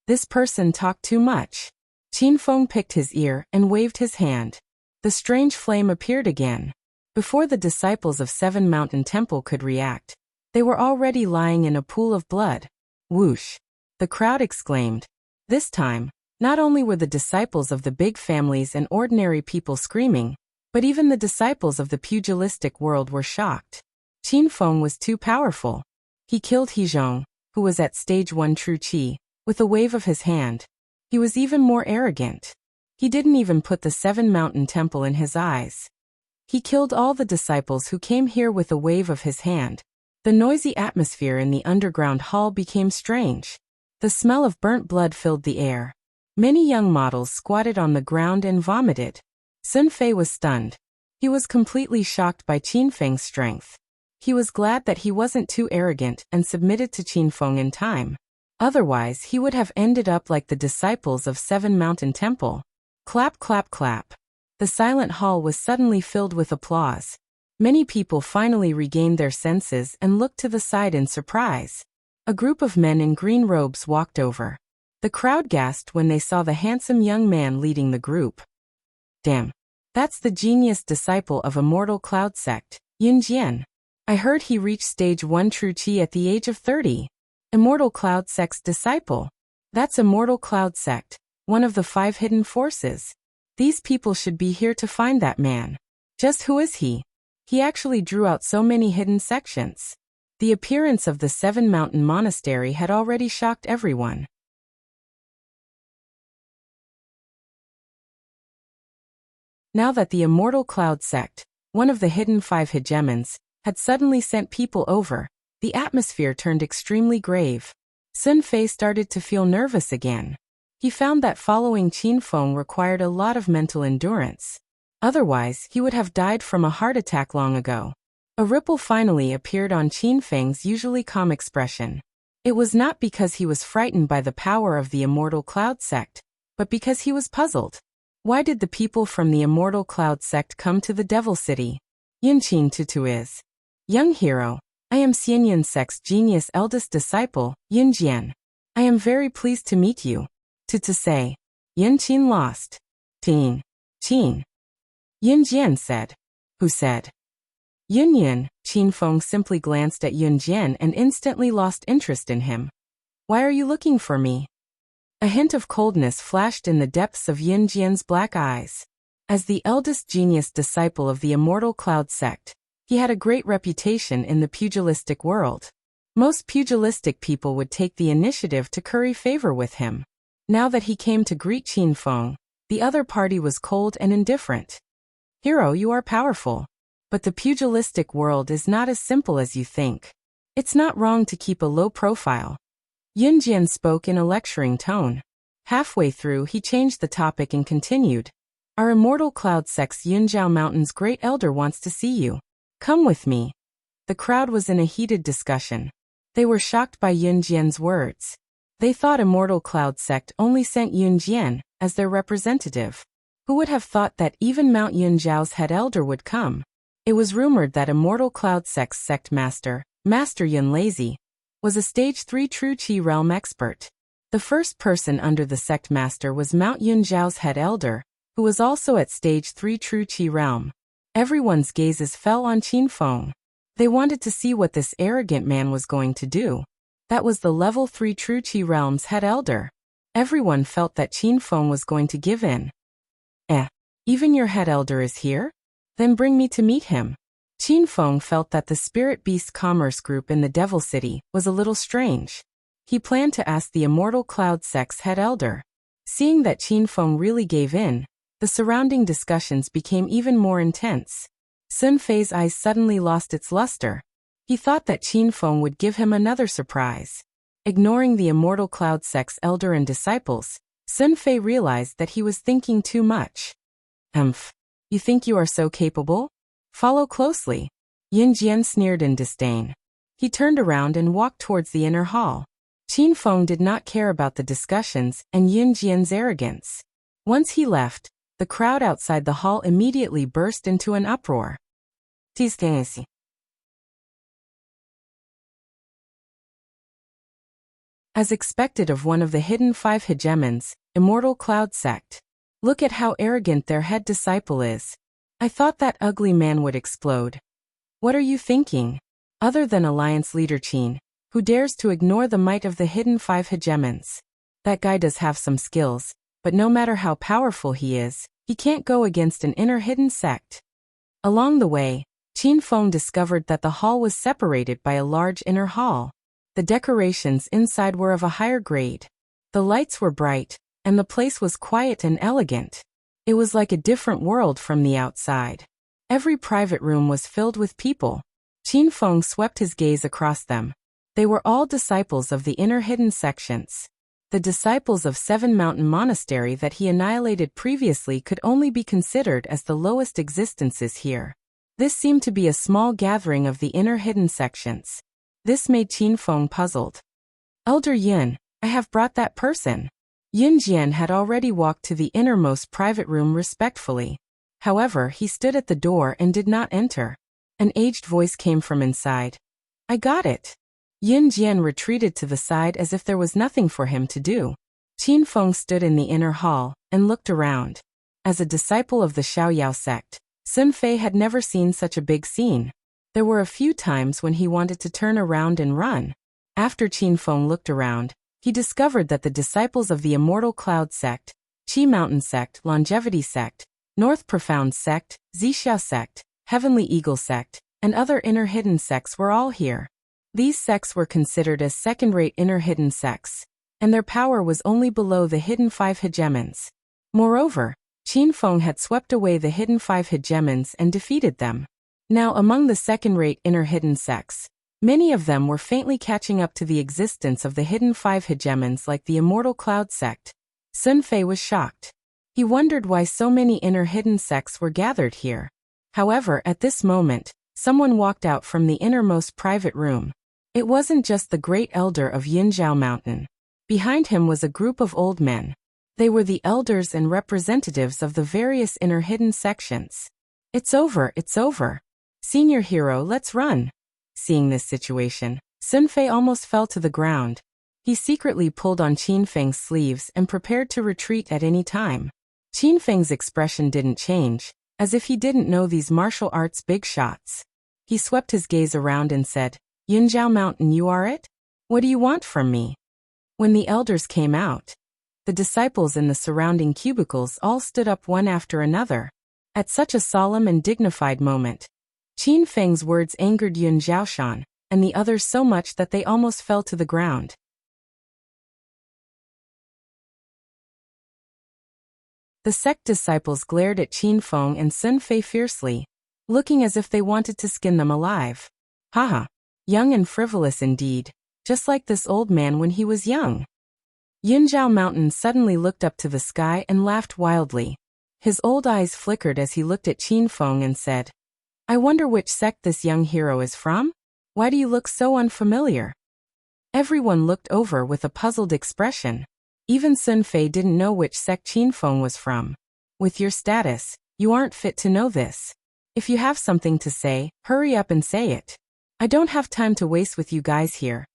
This person talked too much. Qin Feng picked his ear and waved his hand. The strange flame appeared again. Before the disciples of Seven Mountain Temple could react, they were already lying in a pool of blood. Whoosh! The crowd exclaimed. This time, not only were the disciples of the big families and ordinary people screaming, but even the disciples of the pugilistic world were shocked. Qin Feng was too powerful. He killed Hezhong, who was at stage 1 True Qi, with a wave of his hand. He was even more arrogant. He didn't even put the Seven Mountain Temple in his eyes. He killed all the disciples who came here with a wave of his hand. The noisy atmosphere in the underground hall became strange. The smell of burnt blood filled the air. Many young models squatted on the ground and vomited. Sun Fei was stunned. He was completely shocked by Qin Feng's strength. He was glad that he wasn't too arrogant and submitted to Qin Feng in time. Otherwise, he would have ended up like the disciples of Seven Mountain Temple. Clap, clap, clap. The silent hall was suddenly filled with applause. Many people finally regained their senses and looked to the side in surprise. A group of men in green robes walked over. The crowd gasped when they saw the handsome young man leading the group. Damn. That's the genius disciple of Immortal Cloud Sect, Yin Jian. I heard he reached stage 1 True Qi at the age of 30. Immortal Cloud Sect's disciple. That's Immortal Cloud Sect, one of the 5 hidden forces. These people should be here to find that man. Just who is he? He actually drew out so many hidden sections. The appearance of the Seven Mountain Monastery had already shocked everyone. Now that the Immortal Cloud Sect, one of the hidden 5 hegemons, had suddenly sent people over, the atmosphere turned extremely grave. Sun Fei started to feel nervous again. He found that following Qin Feng required a lot of mental endurance. Otherwise, he would have died from a heart attack long ago. A ripple finally appeared on Qin Feng's usually calm expression. It was not because he was frightened by the power of the Immortal Cloud Sect, but because he was puzzled. Why did the people from the Immortal Cloud Sect come to the Devil City? Yunqin Tutu is. Young hero, I am Xianyan Sect's genius eldest disciple, Yin Jian. I am very pleased to meet you. To say. Yin Qin lost. Qin. Yin Jian said. Who said? Yin Yin. Qin Feng simply glanced at Yin Jian and instantly lost interest in him. Why are you looking for me? A hint of coldness flashed in the depths of Yin Jian's black eyes. As the eldest genius disciple of the Immortal Cloud Sect, he had a great reputation in the pugilistic world. Most pugilistic people would take the initiative to curry favor with him. Now that he came to greet Qin Feng, the other party was cold and indifferent. Hero, you are powerful. But the pugilistic world is not as simple as you think. It's not wrong to keep a low profile. Yin Jian spoke in a lecturing tone. Halfway through, he changed the topic and continued. Our Immortal Cloud Sect's Yunjiao Mountain's great elder wants to see you. Come with me. The crowd was in a heated discussion. They were shocked by Yin Jian's words. They thought Immortal Cloud Sect only sent Yin Jian as their representative. Who would have thought that even Mount Yunjiao's head elder would come? It was rumored that Immortal Cloud Sect's sect master, Master Yun Lazy, was a stage 3 True Qi realm expert. The first person under the sect master was Mount Yunjiao's head elder, who was also at stage 3 True Qi realm. Everyone's gazes fell on Qin Feng. They wanted to see what this arrogant man was going to do. That was the level 3 True Qi realm's head elder. Everyone felt that Qin Feng was going to give in. Even your head elder is here? Then bring me to meet him. Qin Feng felt that the Spirit Beast Commerce Group in the Devil City was a little strange. He planned to ask the Immortal Cloud Sect's head elder. Seeing that Qin Feng really gave in, the surrounding discussions became even more intense. Sun Fei's eyes suddenly lost its luster. He thought that Qin Feng would give him another surprise. Ignoring the Immortal Cloud Sect's elder and disciples, Sun Fei realized that he was thinking too much. You think you are so capable? Follow closely. Yin Jian sneered in disdain. He turned around and walked towards the inner hall. Qin Feng did not care about the discussions and Yin Jian's arrogance. Once he left, the crowd outside the hall immediately burst into an uproar. As expected of one of the hidden 5 hegemons, Immortal Cloud Sect. Look at how arrogant their head disciple is. I thought that ugly man would explode. What are you thinking? Other than Alliance leader Qin, who dares to ignore the might of the hidden 5 hegemons. That guy does have some skills, but no matter how powerful he is, he can't go against an inner hidden sect. Along the way, Qin Feng discovered that the hall was separated by a large inner hall. The decorations inside were of a higher grade. The lights were bright, and the place was quiet and elegant. It was like a different world from the outside. Every private room was filled with people. Qin Feng swept his gaze across them. They were all disciples of the inner hidden sections. The disciples of 7 Mountain Monastery that he annihilated previously could only be considered as the lowest existences here. This seemed to be a small gathering of the inner hidden sections. This made Qin Feng puzzled. Elder Yin, I have brought that person. Yin Jian had already walked to the innermost private room respectfully. However, he stood at the door and did not enter. An aged voice came from inside. I got it. Yin Jian retreated to the side as if there was nothing for him to do. Qin Feng stood in the inner hall and looked around. As a disciple of the Xiaoyao sect, Sun Fei had never seen such a big scene. There were a few times when he wanted to turn around and run. After Qin Feng looked around, he discovered that the disciples of the Immortal Cloud Sect, Qi Mountain Sect, Longevity Sect, North Profound Sect, Zixia Sect, Heavenly Eagle Sect, and other inner hidden sects were all here. These sects were considered as second-rate inner hidden sects, and their power was only below the hidden 5 hegemons. Moreover, Qin Feng had swept away the hidden 5 hegemons and defeated them. Now among the second-rate inner hidden sects, many of them were faintly catching up to the existence of the hidden 5 hegemons like the Immortal Cloud Sect. Sun Fei was shocked. He wondered why so many inner hidden sects were gathered here. However, at this moment, someone walked out from the innermost private room. It wasn't just the great elder of Yinzhao Mountain. Behind him was a group of old men. They were the elders and representatives of the various inner hidden sections. It's over, it's over. Senior hero, let's run. Seeing this situation, Sun Fei almost fell to the ground. He secretly pulled on Qin Feng's sleeves and prepared to retreat at any time. Qin Feng's expression didn't change, as if he didn't know these martial arts big shots. He swept his gaze around and said, Yinzhao Mountain, you are it? What do you want from me? When the elders came out, the disciples in the surrounding cubicles all stood up one after another. At such a solemn and dignified moment, Qin Feng's words angered Yun Zhaoshan and the others so much that they almost fell to the ground. The sect disciples glared at Qin Feng and Sun Fei fiercely, looking as if they wanted to skin them alive. Haha, young and frivolous indeed, just like this old man when he was young. Yinzhao Mountain suddenly looked up to the sky and laughed wildly. His old eyes flickered as he looked at Qin Feng and said, I wonder which sect this young hero is from? Why do you look so unfamiliar? Everyone looked over with a puzzled expression. Even Sun Fei didn't know which sect Qin Feng was from. With your status, you aren't fit to know this. If you have something to say, hurry up and say it. I don't have time to waste with you guys here.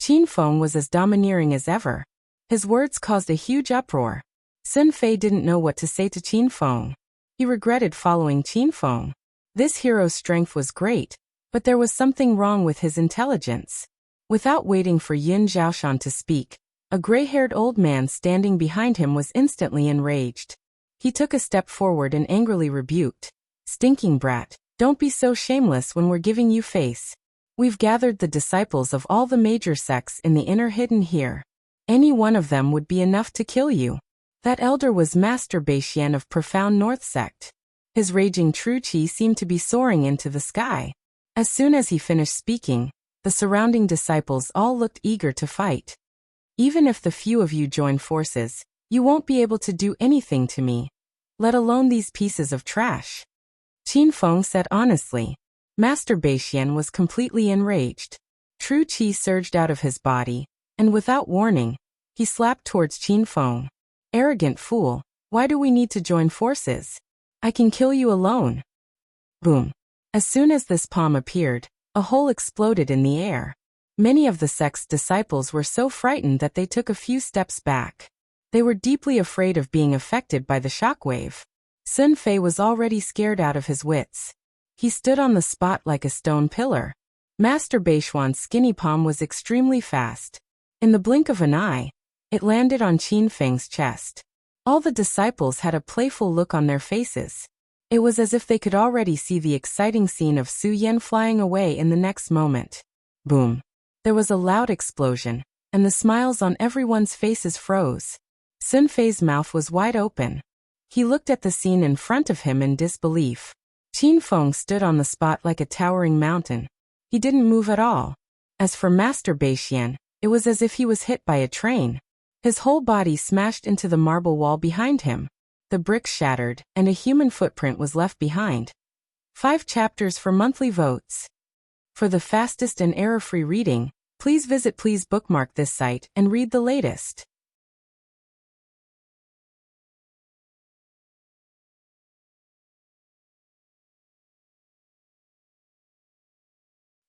Qin Feng was as domineering as ever. His words caused a huge uproar. Sun Fei didn't know what to say to Qin Feng. He regretted following Qin Feng. This hero's strength was great, but there was something wrong with his intelligence. Without waiting for Yin Zhaoshan to speak, A gray-haired old man standing behind him was instantly enraged. He took a step forward and angrily rebuked. "Stinking brat, don't be so shameless when we're giving you face. We've gathered the disciples of all the major sects in the inner hidden here. Any one of them would be enough to kill you." That elder was Master Beixian of Profound North Sect. His raging true qi seemed to be soaring into the sky. As soon as he finished speaking, the surrounding disciples all looked eager to fight. "Even if the few of you join forces, you won't be able to do anything to me, let alone these pieces of trash," Qin Feng said honestly. Master Beixian was completely enraged. True qi surged out of his body, and without warning, he slapped towards Qin Feng. "Arrogant fool, why do we need to join forces? I can kill you alone." Boom. As soon as this palm appeared, a hole exploded in the air. Many of the sect's disciples were so frightened that they took a few steps back. They were deeply afraid of being affected by the shockwave. Sun Fei was already scared out of his wits. He stood on the spot like a stone pillar. Master Beixian's skinny palm was extremely fast. In the blink of an eye, it landed on Qin Feng's chest. All the disciples had a playful look on their faces. It was as if they could already see the exciting scene of Su Yan flying away in the next moment. Boom. There was a loud explosion, and the smiles on everyone's faces froze. Sun Fei's mouth was wide open. He looked at the scene in front of him in disbelief. Qin Feng stood on the spot like a towering mountain. He didn't move at all. As for Master Beixian, it was as if he was hit by a train. His whole body smashed into the marble wall behind him. The bricks shattered, and a human footprint was left behind. 5 chapters for monthly votes. For the fastest and error-free reading, please bookmark this site and read the latest.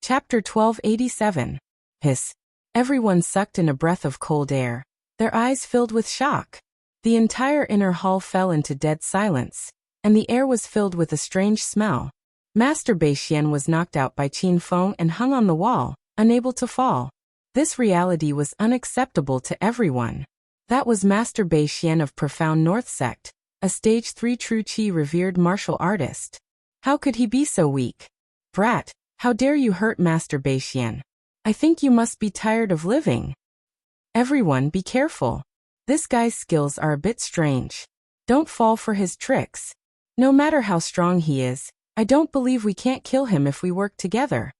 Chapter 1287. Hiss. Everyone sucked in a breath of cold air, their eyes filled with shock. The entire inner hall fell into dead silence, and the air was filled with a strange smell. Master Beixian was knocked out by Qin Feng and hung on the wall, unable to fall. This reality was unacceptable to everyone. That was Master Beixian of Profound North Sect, a stage 3 true qi revered martial artist. How could he be so weak? "Brat, how dare you hurt Master Beixian? I think you must be tired of living. Everyone be careful. This guy's skills are a bit strange. Don't fall for his tricks. No matter how strong he is, I don't believe we can't kill him if we work together."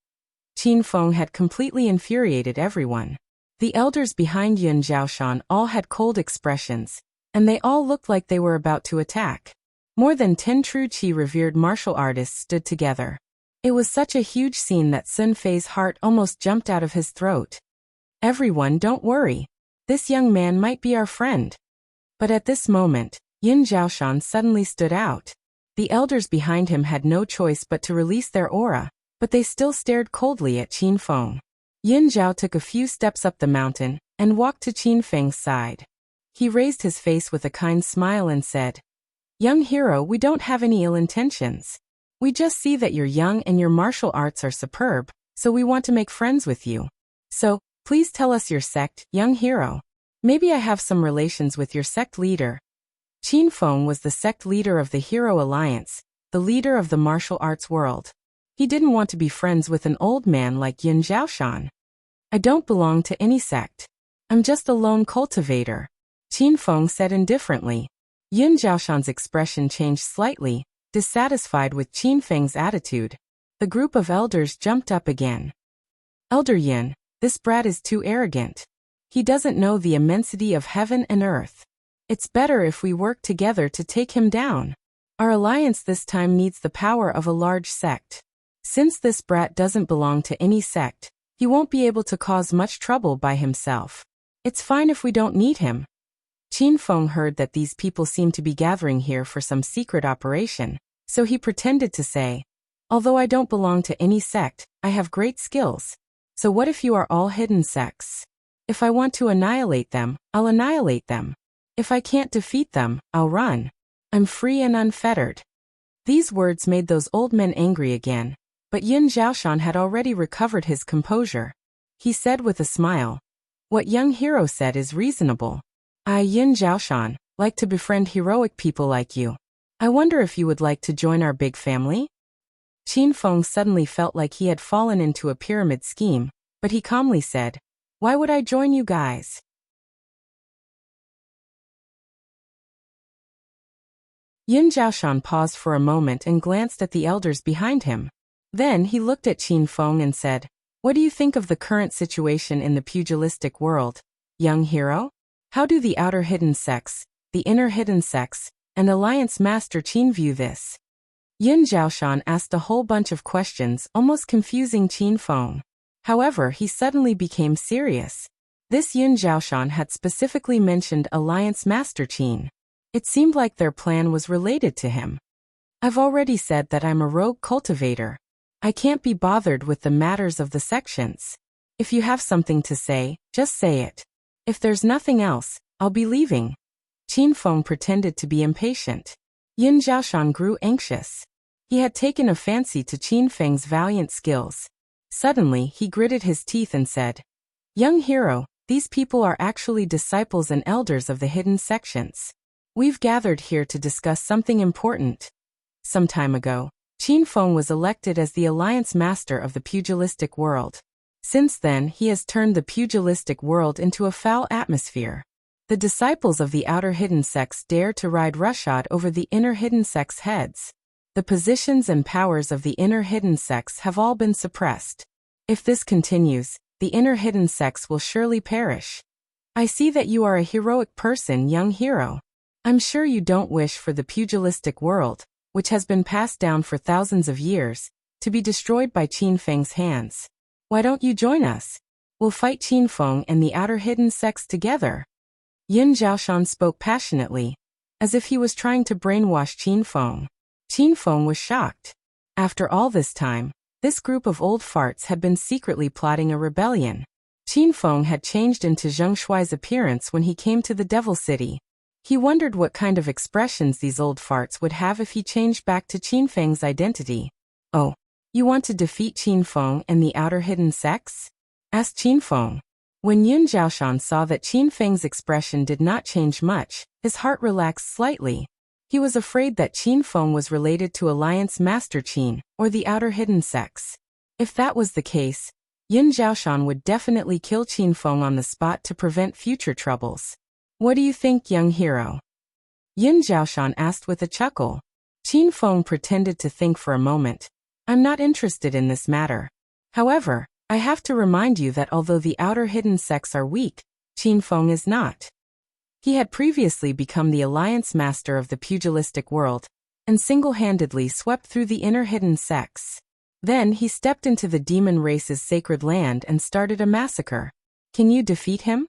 Qin Feng had completely infuriated everyone. The elders behind Yun Zhaoshan all had cold expressions, and they all looked like they were about to attack. More than 10 true qi revered martial artists stood together. It was such a huge scene that Sun Fei's heart almost jumped out of his throat. "Everyone, don't worry. This young man might be our friend." But at this moment, Yun Zhaoshan suddenly stood out. The elders behind him had no choice but to release their aura, but they still stared coldly at Qin Feng. Yin Zhao took a few steps up the mountain and walked to Qin Feng's side. He raised his face with a kind smile and said, "Young hero, we don't have any ill intentions. We just see that you're young and your martial arts are superb, so we want to make friends with you. So, please tell us your sect, young hero. Maybe I have some relations with your sect leader." Qin Feng was the sect leader of the Hero Alliance, the leader of the martial arts world. He didn't want to be friends with an old man like Yun Zhaoshan. "I don't belong to any sect. I'm just a lone cultivator," Qin Feng said indifferently. Yun Zhaoshan's expression changed slightly, dissatisfied with Qin Feng's attitude. The group of elders jumped up again. "Elder Yin, this brat is too arrogant. He doesn't know the immensity of heaven and earth. It's better if we work together to take him down. Our alliance this time needs the power of a large sect. Since this brat doesn't belong to any sect, he won't be able to cause much trouble by himself. It's fine if we don't need him." Qin Feng heard that these people seemed to be gathering here for some secret operation, so he pretended to say, "Although I don't belong to any sect, I have great skills. So what if you are all hidden sects? If I want to annihilate them, I'll annihilate them. If I can't defeat them, I'll run. I'm free and unfettered." These words made those old men angry again, but Yun Zhaoshan had already recovered his composure. He said with a smile, What young hero said is reasonable. I, Yin Zhaoshan, like to befriend heroic people like you. I wonder if you would like to join our big family? Qin Feng suddenly felt like he had fallen into a pyramid scheme, but he calmly said, "Why would I join you guys?" Yin Zhaoshan paused for a moment and glanced at the elders behind him. Then he looked at Qin Feng and said, "What do you think of the current situation in the pugilistic world, young hero? How do the outer hidden sects, the inner hidden sects, and Alliance Master Qin view this?" Yin Zhaoshan asked a whole bunch of questions, almost confusing Qin Feng. However, he suddenly became serious. This Yin Zhaoshan had specifically mentioned Alliance Master Qin. It seemed like their plan was related to him. "I've already said that I'm a rogue cultivator. I can't be bothered with the matters of the sections. If you have something to say, just say it. If there's nothing else, I'll be leaving." Qin Feng pretended to be impatient. Yin Zhaoshan grew anxious. He had taken a fancy to Qin Feng's valiant skills. Suddenly, he gritted his teeth and said, "Young hero, these people are actually disciples and elders of the hidden sections. We've gathered here to discuss something important." Some time ago, Qin Feng was elected as the Alliance Master of the pugilistic world. Since then, he has turned the pugilistic world into a foul atmosphere. The disciples of the outer hidden sects dare to ride roughshod over the inner hidden sects' heads. The positions and powers of the inner hidden sects have all been suppressed. If this continues, the inner hidden sects will surely perish. I see that you are a heroic person, young hero. I'm sure you don't wish for the pugilistic world, which has been passed down for thousands of years, to be destroyed by Qin Feng's hands. Why don't you join us? We'll fight Qin Feng and the outer hidden sects together." Yin Zhaoshan spoke passionately, as if he was trying to brainwash Qin Feng. Qin Feng was shocked. After all this time, this group of old farts had been secretly plotting a rebellion. Qin Feng had changed into Zheng Shuai's appearance when he came to the Devil City. He wondered what kind of expressions these old farts would have if he changed back to Qin Feng's identity. "Oh, you want to defeat Qin Feng and the outer hidden sects?" asked Qin Feng. When Yin Zhaoshan saw that Qin Feng's expression did not change much, his heart relaxed slightly. He was afraid that Qin Feng was related to Alliance Master Qin, or the outer hidden sects. If that was the case, Yin Zhaoshan would definitely kill Qin Feng on the spot to prevent future troubles. "What do you think, young hero?" Yin Zhaoshan asked with a chuckle. Qin Feng pretended to think for a moment. "I'm not interested in this matter. However, I have to remind you that although the outer hidden sects are weak, Qin Feng is not. He had previously become the Alliance Master of the pugilistic world, and single-handedly swept through the inner hidden sects. Then he stepped into the demon race's sacred land and started a massacre. Can you defeat him?"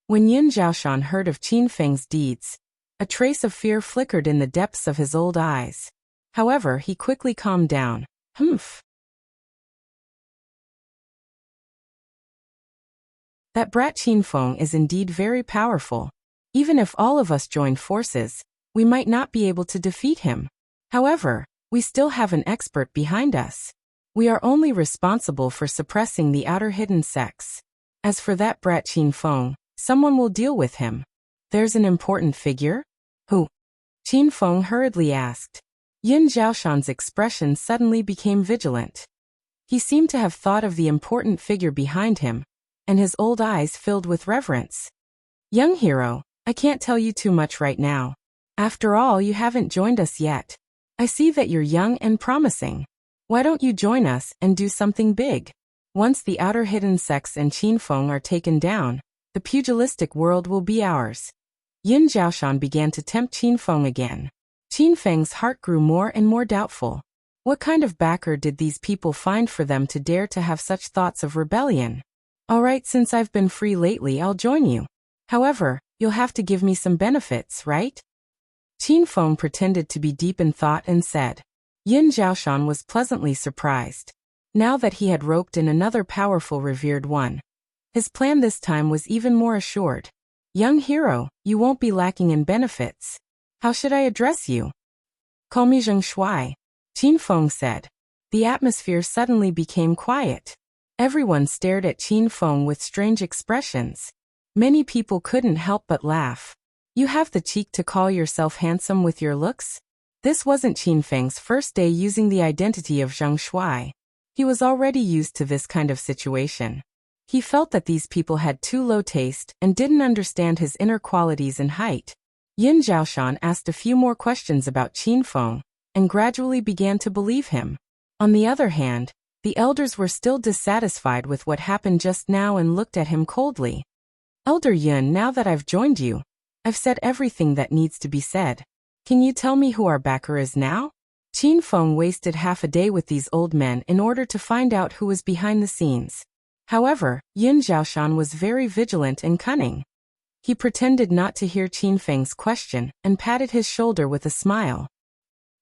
When Yin Zhaoshan heard of Qin Feng's deeds, a trace of fear flickered in the depths of his old eyes. However, he quickly calmed down. "Humph. That brat Qin Feng is indeed very powerful. Even if all of us joined forces, we might not be able to defeat him. However, we still have an expert behind us. We are only responsible for suppressing the outer hidden sects. As for that brat Qin Feng, someone will deal with him." "There's an important figure?" "Who?" Qin Feng hurriedly asked. Yin Zhaoshan's expression suddenly became vigilant. He seemed to have thought of the important figure behind him, and his old eyes filled with reverence. "Young hero, I can't tell you too much right now. After all, you haven't joined us yet. I see that you're young and promising. Why don't you join us and do something big? Once the outer hidden sects and Qin Feng are taken down, the pugilistic world will be ours." Yin Zhaoshan began to tempt Qin Feng again. Qin Feng's heart grew more and more doubtful. What kind of backer did these people find for them to dare to have such thoughts of rebellion? "All right, since I've been free lately, I'll join you. However, you'll have to give me some benefits, right?" Qin Feng pretended to be deep in thought and said. Yin Zhaoshan was pleasantly surprised. Now that he had roped in another powerful revered one, his plan this time was even more assured. "Young hero, you won't be lacking in benefits. How should I address you?" "Call me Zheng Shuai," Qin Feng said. The atmosphere suddenly became quiet. Everyone stared at Qin Feng with strange expressions. Many people couldn't help but laugh. You have the cheek to call yourself handsome with your looks? This wasn't Qin Feng's first day using the identity of Zhang Shuai. He was already used to this kind of situation. He felt that these people had too low taste and didn't understand his inner qualities and height. Yin Zhaoshan asked a few more questions about Qin Feng, and gradually began to believe him. On the other hand, the elders were still dissatisfied with what happened just now and looked at him coldly. Elder Yun, now that I've joined you, I've said everything that needs to be said. Can you tell me who our backer is now? Qin Feng wasted half a day with these old men in order to find out who was behind the scenes. However, Yin Zhaoshan was very vigilant and cunning. He pretended not to hear Qin Feng's question and patted his shoulder with a smile.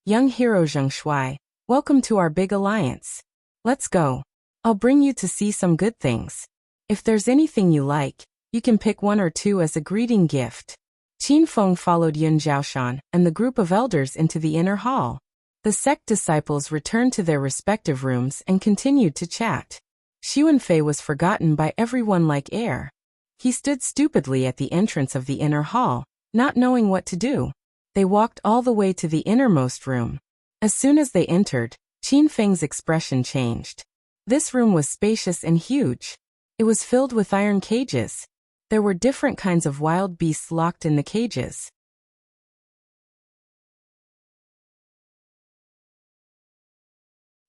Young hero Zhang Shuai, welcome to our big alliance. Let's go. I'll bring you to see some good things. If there's anything you like, you can pick one or two as a greeting gift. Qin Feng followed Yin Zhaoshan and the group of elders into the inner hall. The sect disciples returned to their respective rooms and continued to chat. Xu Wenfei was forgotten by everyone like air. He stood stupidly at the entrance of the inner hall, not knowing what to do. They walked all the way to the innermost room. As soon as they entered, Qin Feng's expression changed. This room was spacious and huge. It was filled with iron cages. There were different kinds of wild beasts locked in the cages.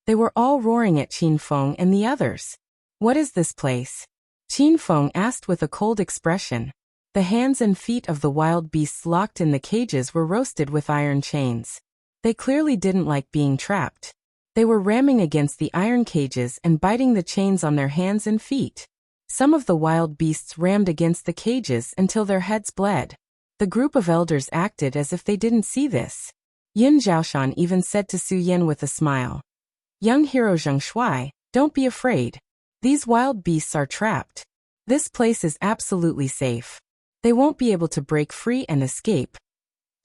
They were all roaring at Qin Feng and the others. What is this place? Qin Feng asked with a cold expression. The hands and feet of the wild beasts locked in the cages were roasted with iron chains. They clearly didn't like being trapped. They were ramming against the iron cages and biting the chains on their hands and feet. Some of the wild beasts rammed against the cages until their heads bled. The group of elders acted as if they didn't see this. Yin Zhaoshan even said to Su Yan with a smile, Young hero Zhang Shuai, don't be afraid. These wild beasts are trapped. This place is absolutely safe. They won't be able to break free and escape.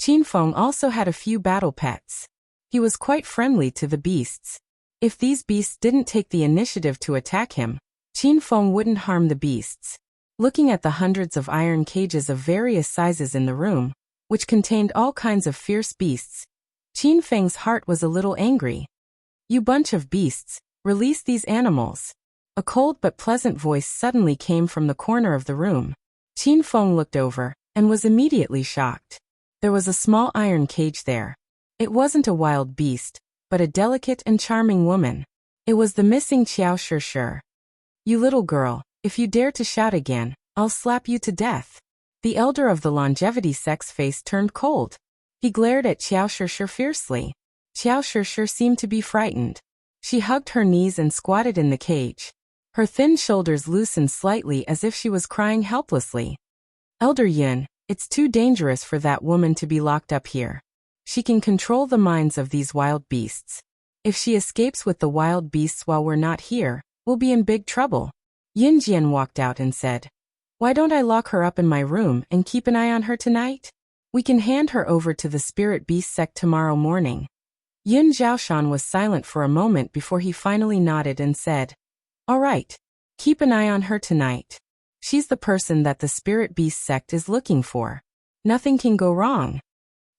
Qin Feng also had a few battle pets. He was quite friendly to the beasts. If these beasts didn't take the initiative to attack him, Qin Feng wouldn't harm the beasts. Looking at the hundreds of iron cages of various sizes in the room, which contained all kinds of fierce beasts, Qin Feng's heart was a little angry. You bunch of beasts, release these animals. A cold but pleasant voice suddenly came from the corner of the room. Qin Feng looked over, and was immediately shocked. There was a small iron cage there. It wasn't a wild beast, but a delicate and charming woman. It was the missing Qiao Shishir. You little girl, if you dare to shout again, I'll slap you to death. The elder of the longevity sect's face turned cold. He glared at Qiao Shishir fiercely. Qiao Shishir seemed to be frightened. She hugged her knees and squatted in the cage. Her thin shoulders loosened slightly as if she was crying helplessly. Elder Yun, it's too dangerous for that woman to be locked up here. She can control the minds of these wild beasts. If she escapes with the wild beasts while we're not here, we'll be in big trouble. Yin Jian walked out and said, Why don't I lock her up in my room and keep an eye on her tonight? We can hand her over to the spirit beast sect tomorrow morning. Yin Zhaoshan was silent for a moment before he finally nodded and said, All right. Keep an eye on her tonight. She's the person that the spirit beast sect is looking for. Nothing can go wrong.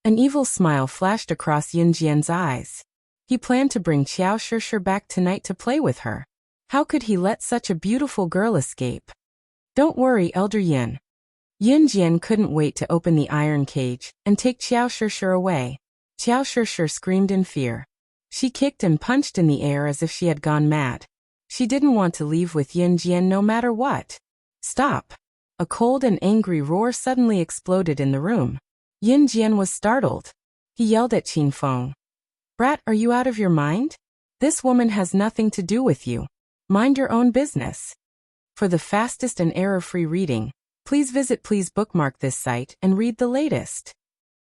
An evil smile flashed across Yin Jian's eyes. He planned to bring Qiao Shishir back tonight to play with her. How could he let such a beautiful girl escape? Don't worry, Elder Yin. Yin Jian couldn't wait to open the iron cage and take Qiao Shishir away. Qiao Shishir screamed in fear. She kicked and punched in the air as if she had gone mad. She didn't want to leave with Yin Jian no matter what. Stop! A cold and angry roar suddenly exploded in the room. Yin Jian was startled. He yelled at Qin Feng. Brat, are you out of your mind? This woman has nothing to do with you. Mind your own business. For the fastest and error-free reading, please bookmark this site and read the latest.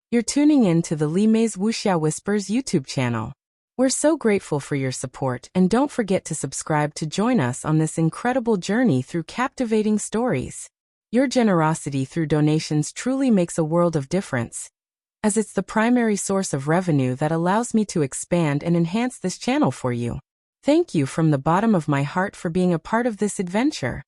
You're tuning in to the Li Mei's Wuxia Whispers YouTube channel. We're so grateful for your support, and don't forget to subscribe to join us on this incredible journey through captivating stories. Your generosity through donations truly makes a world of difference, as it's the primary source of revenue that allows me to expand and enhance this channel for you. Thank you from the bottom of my heart for being a part of this adventure.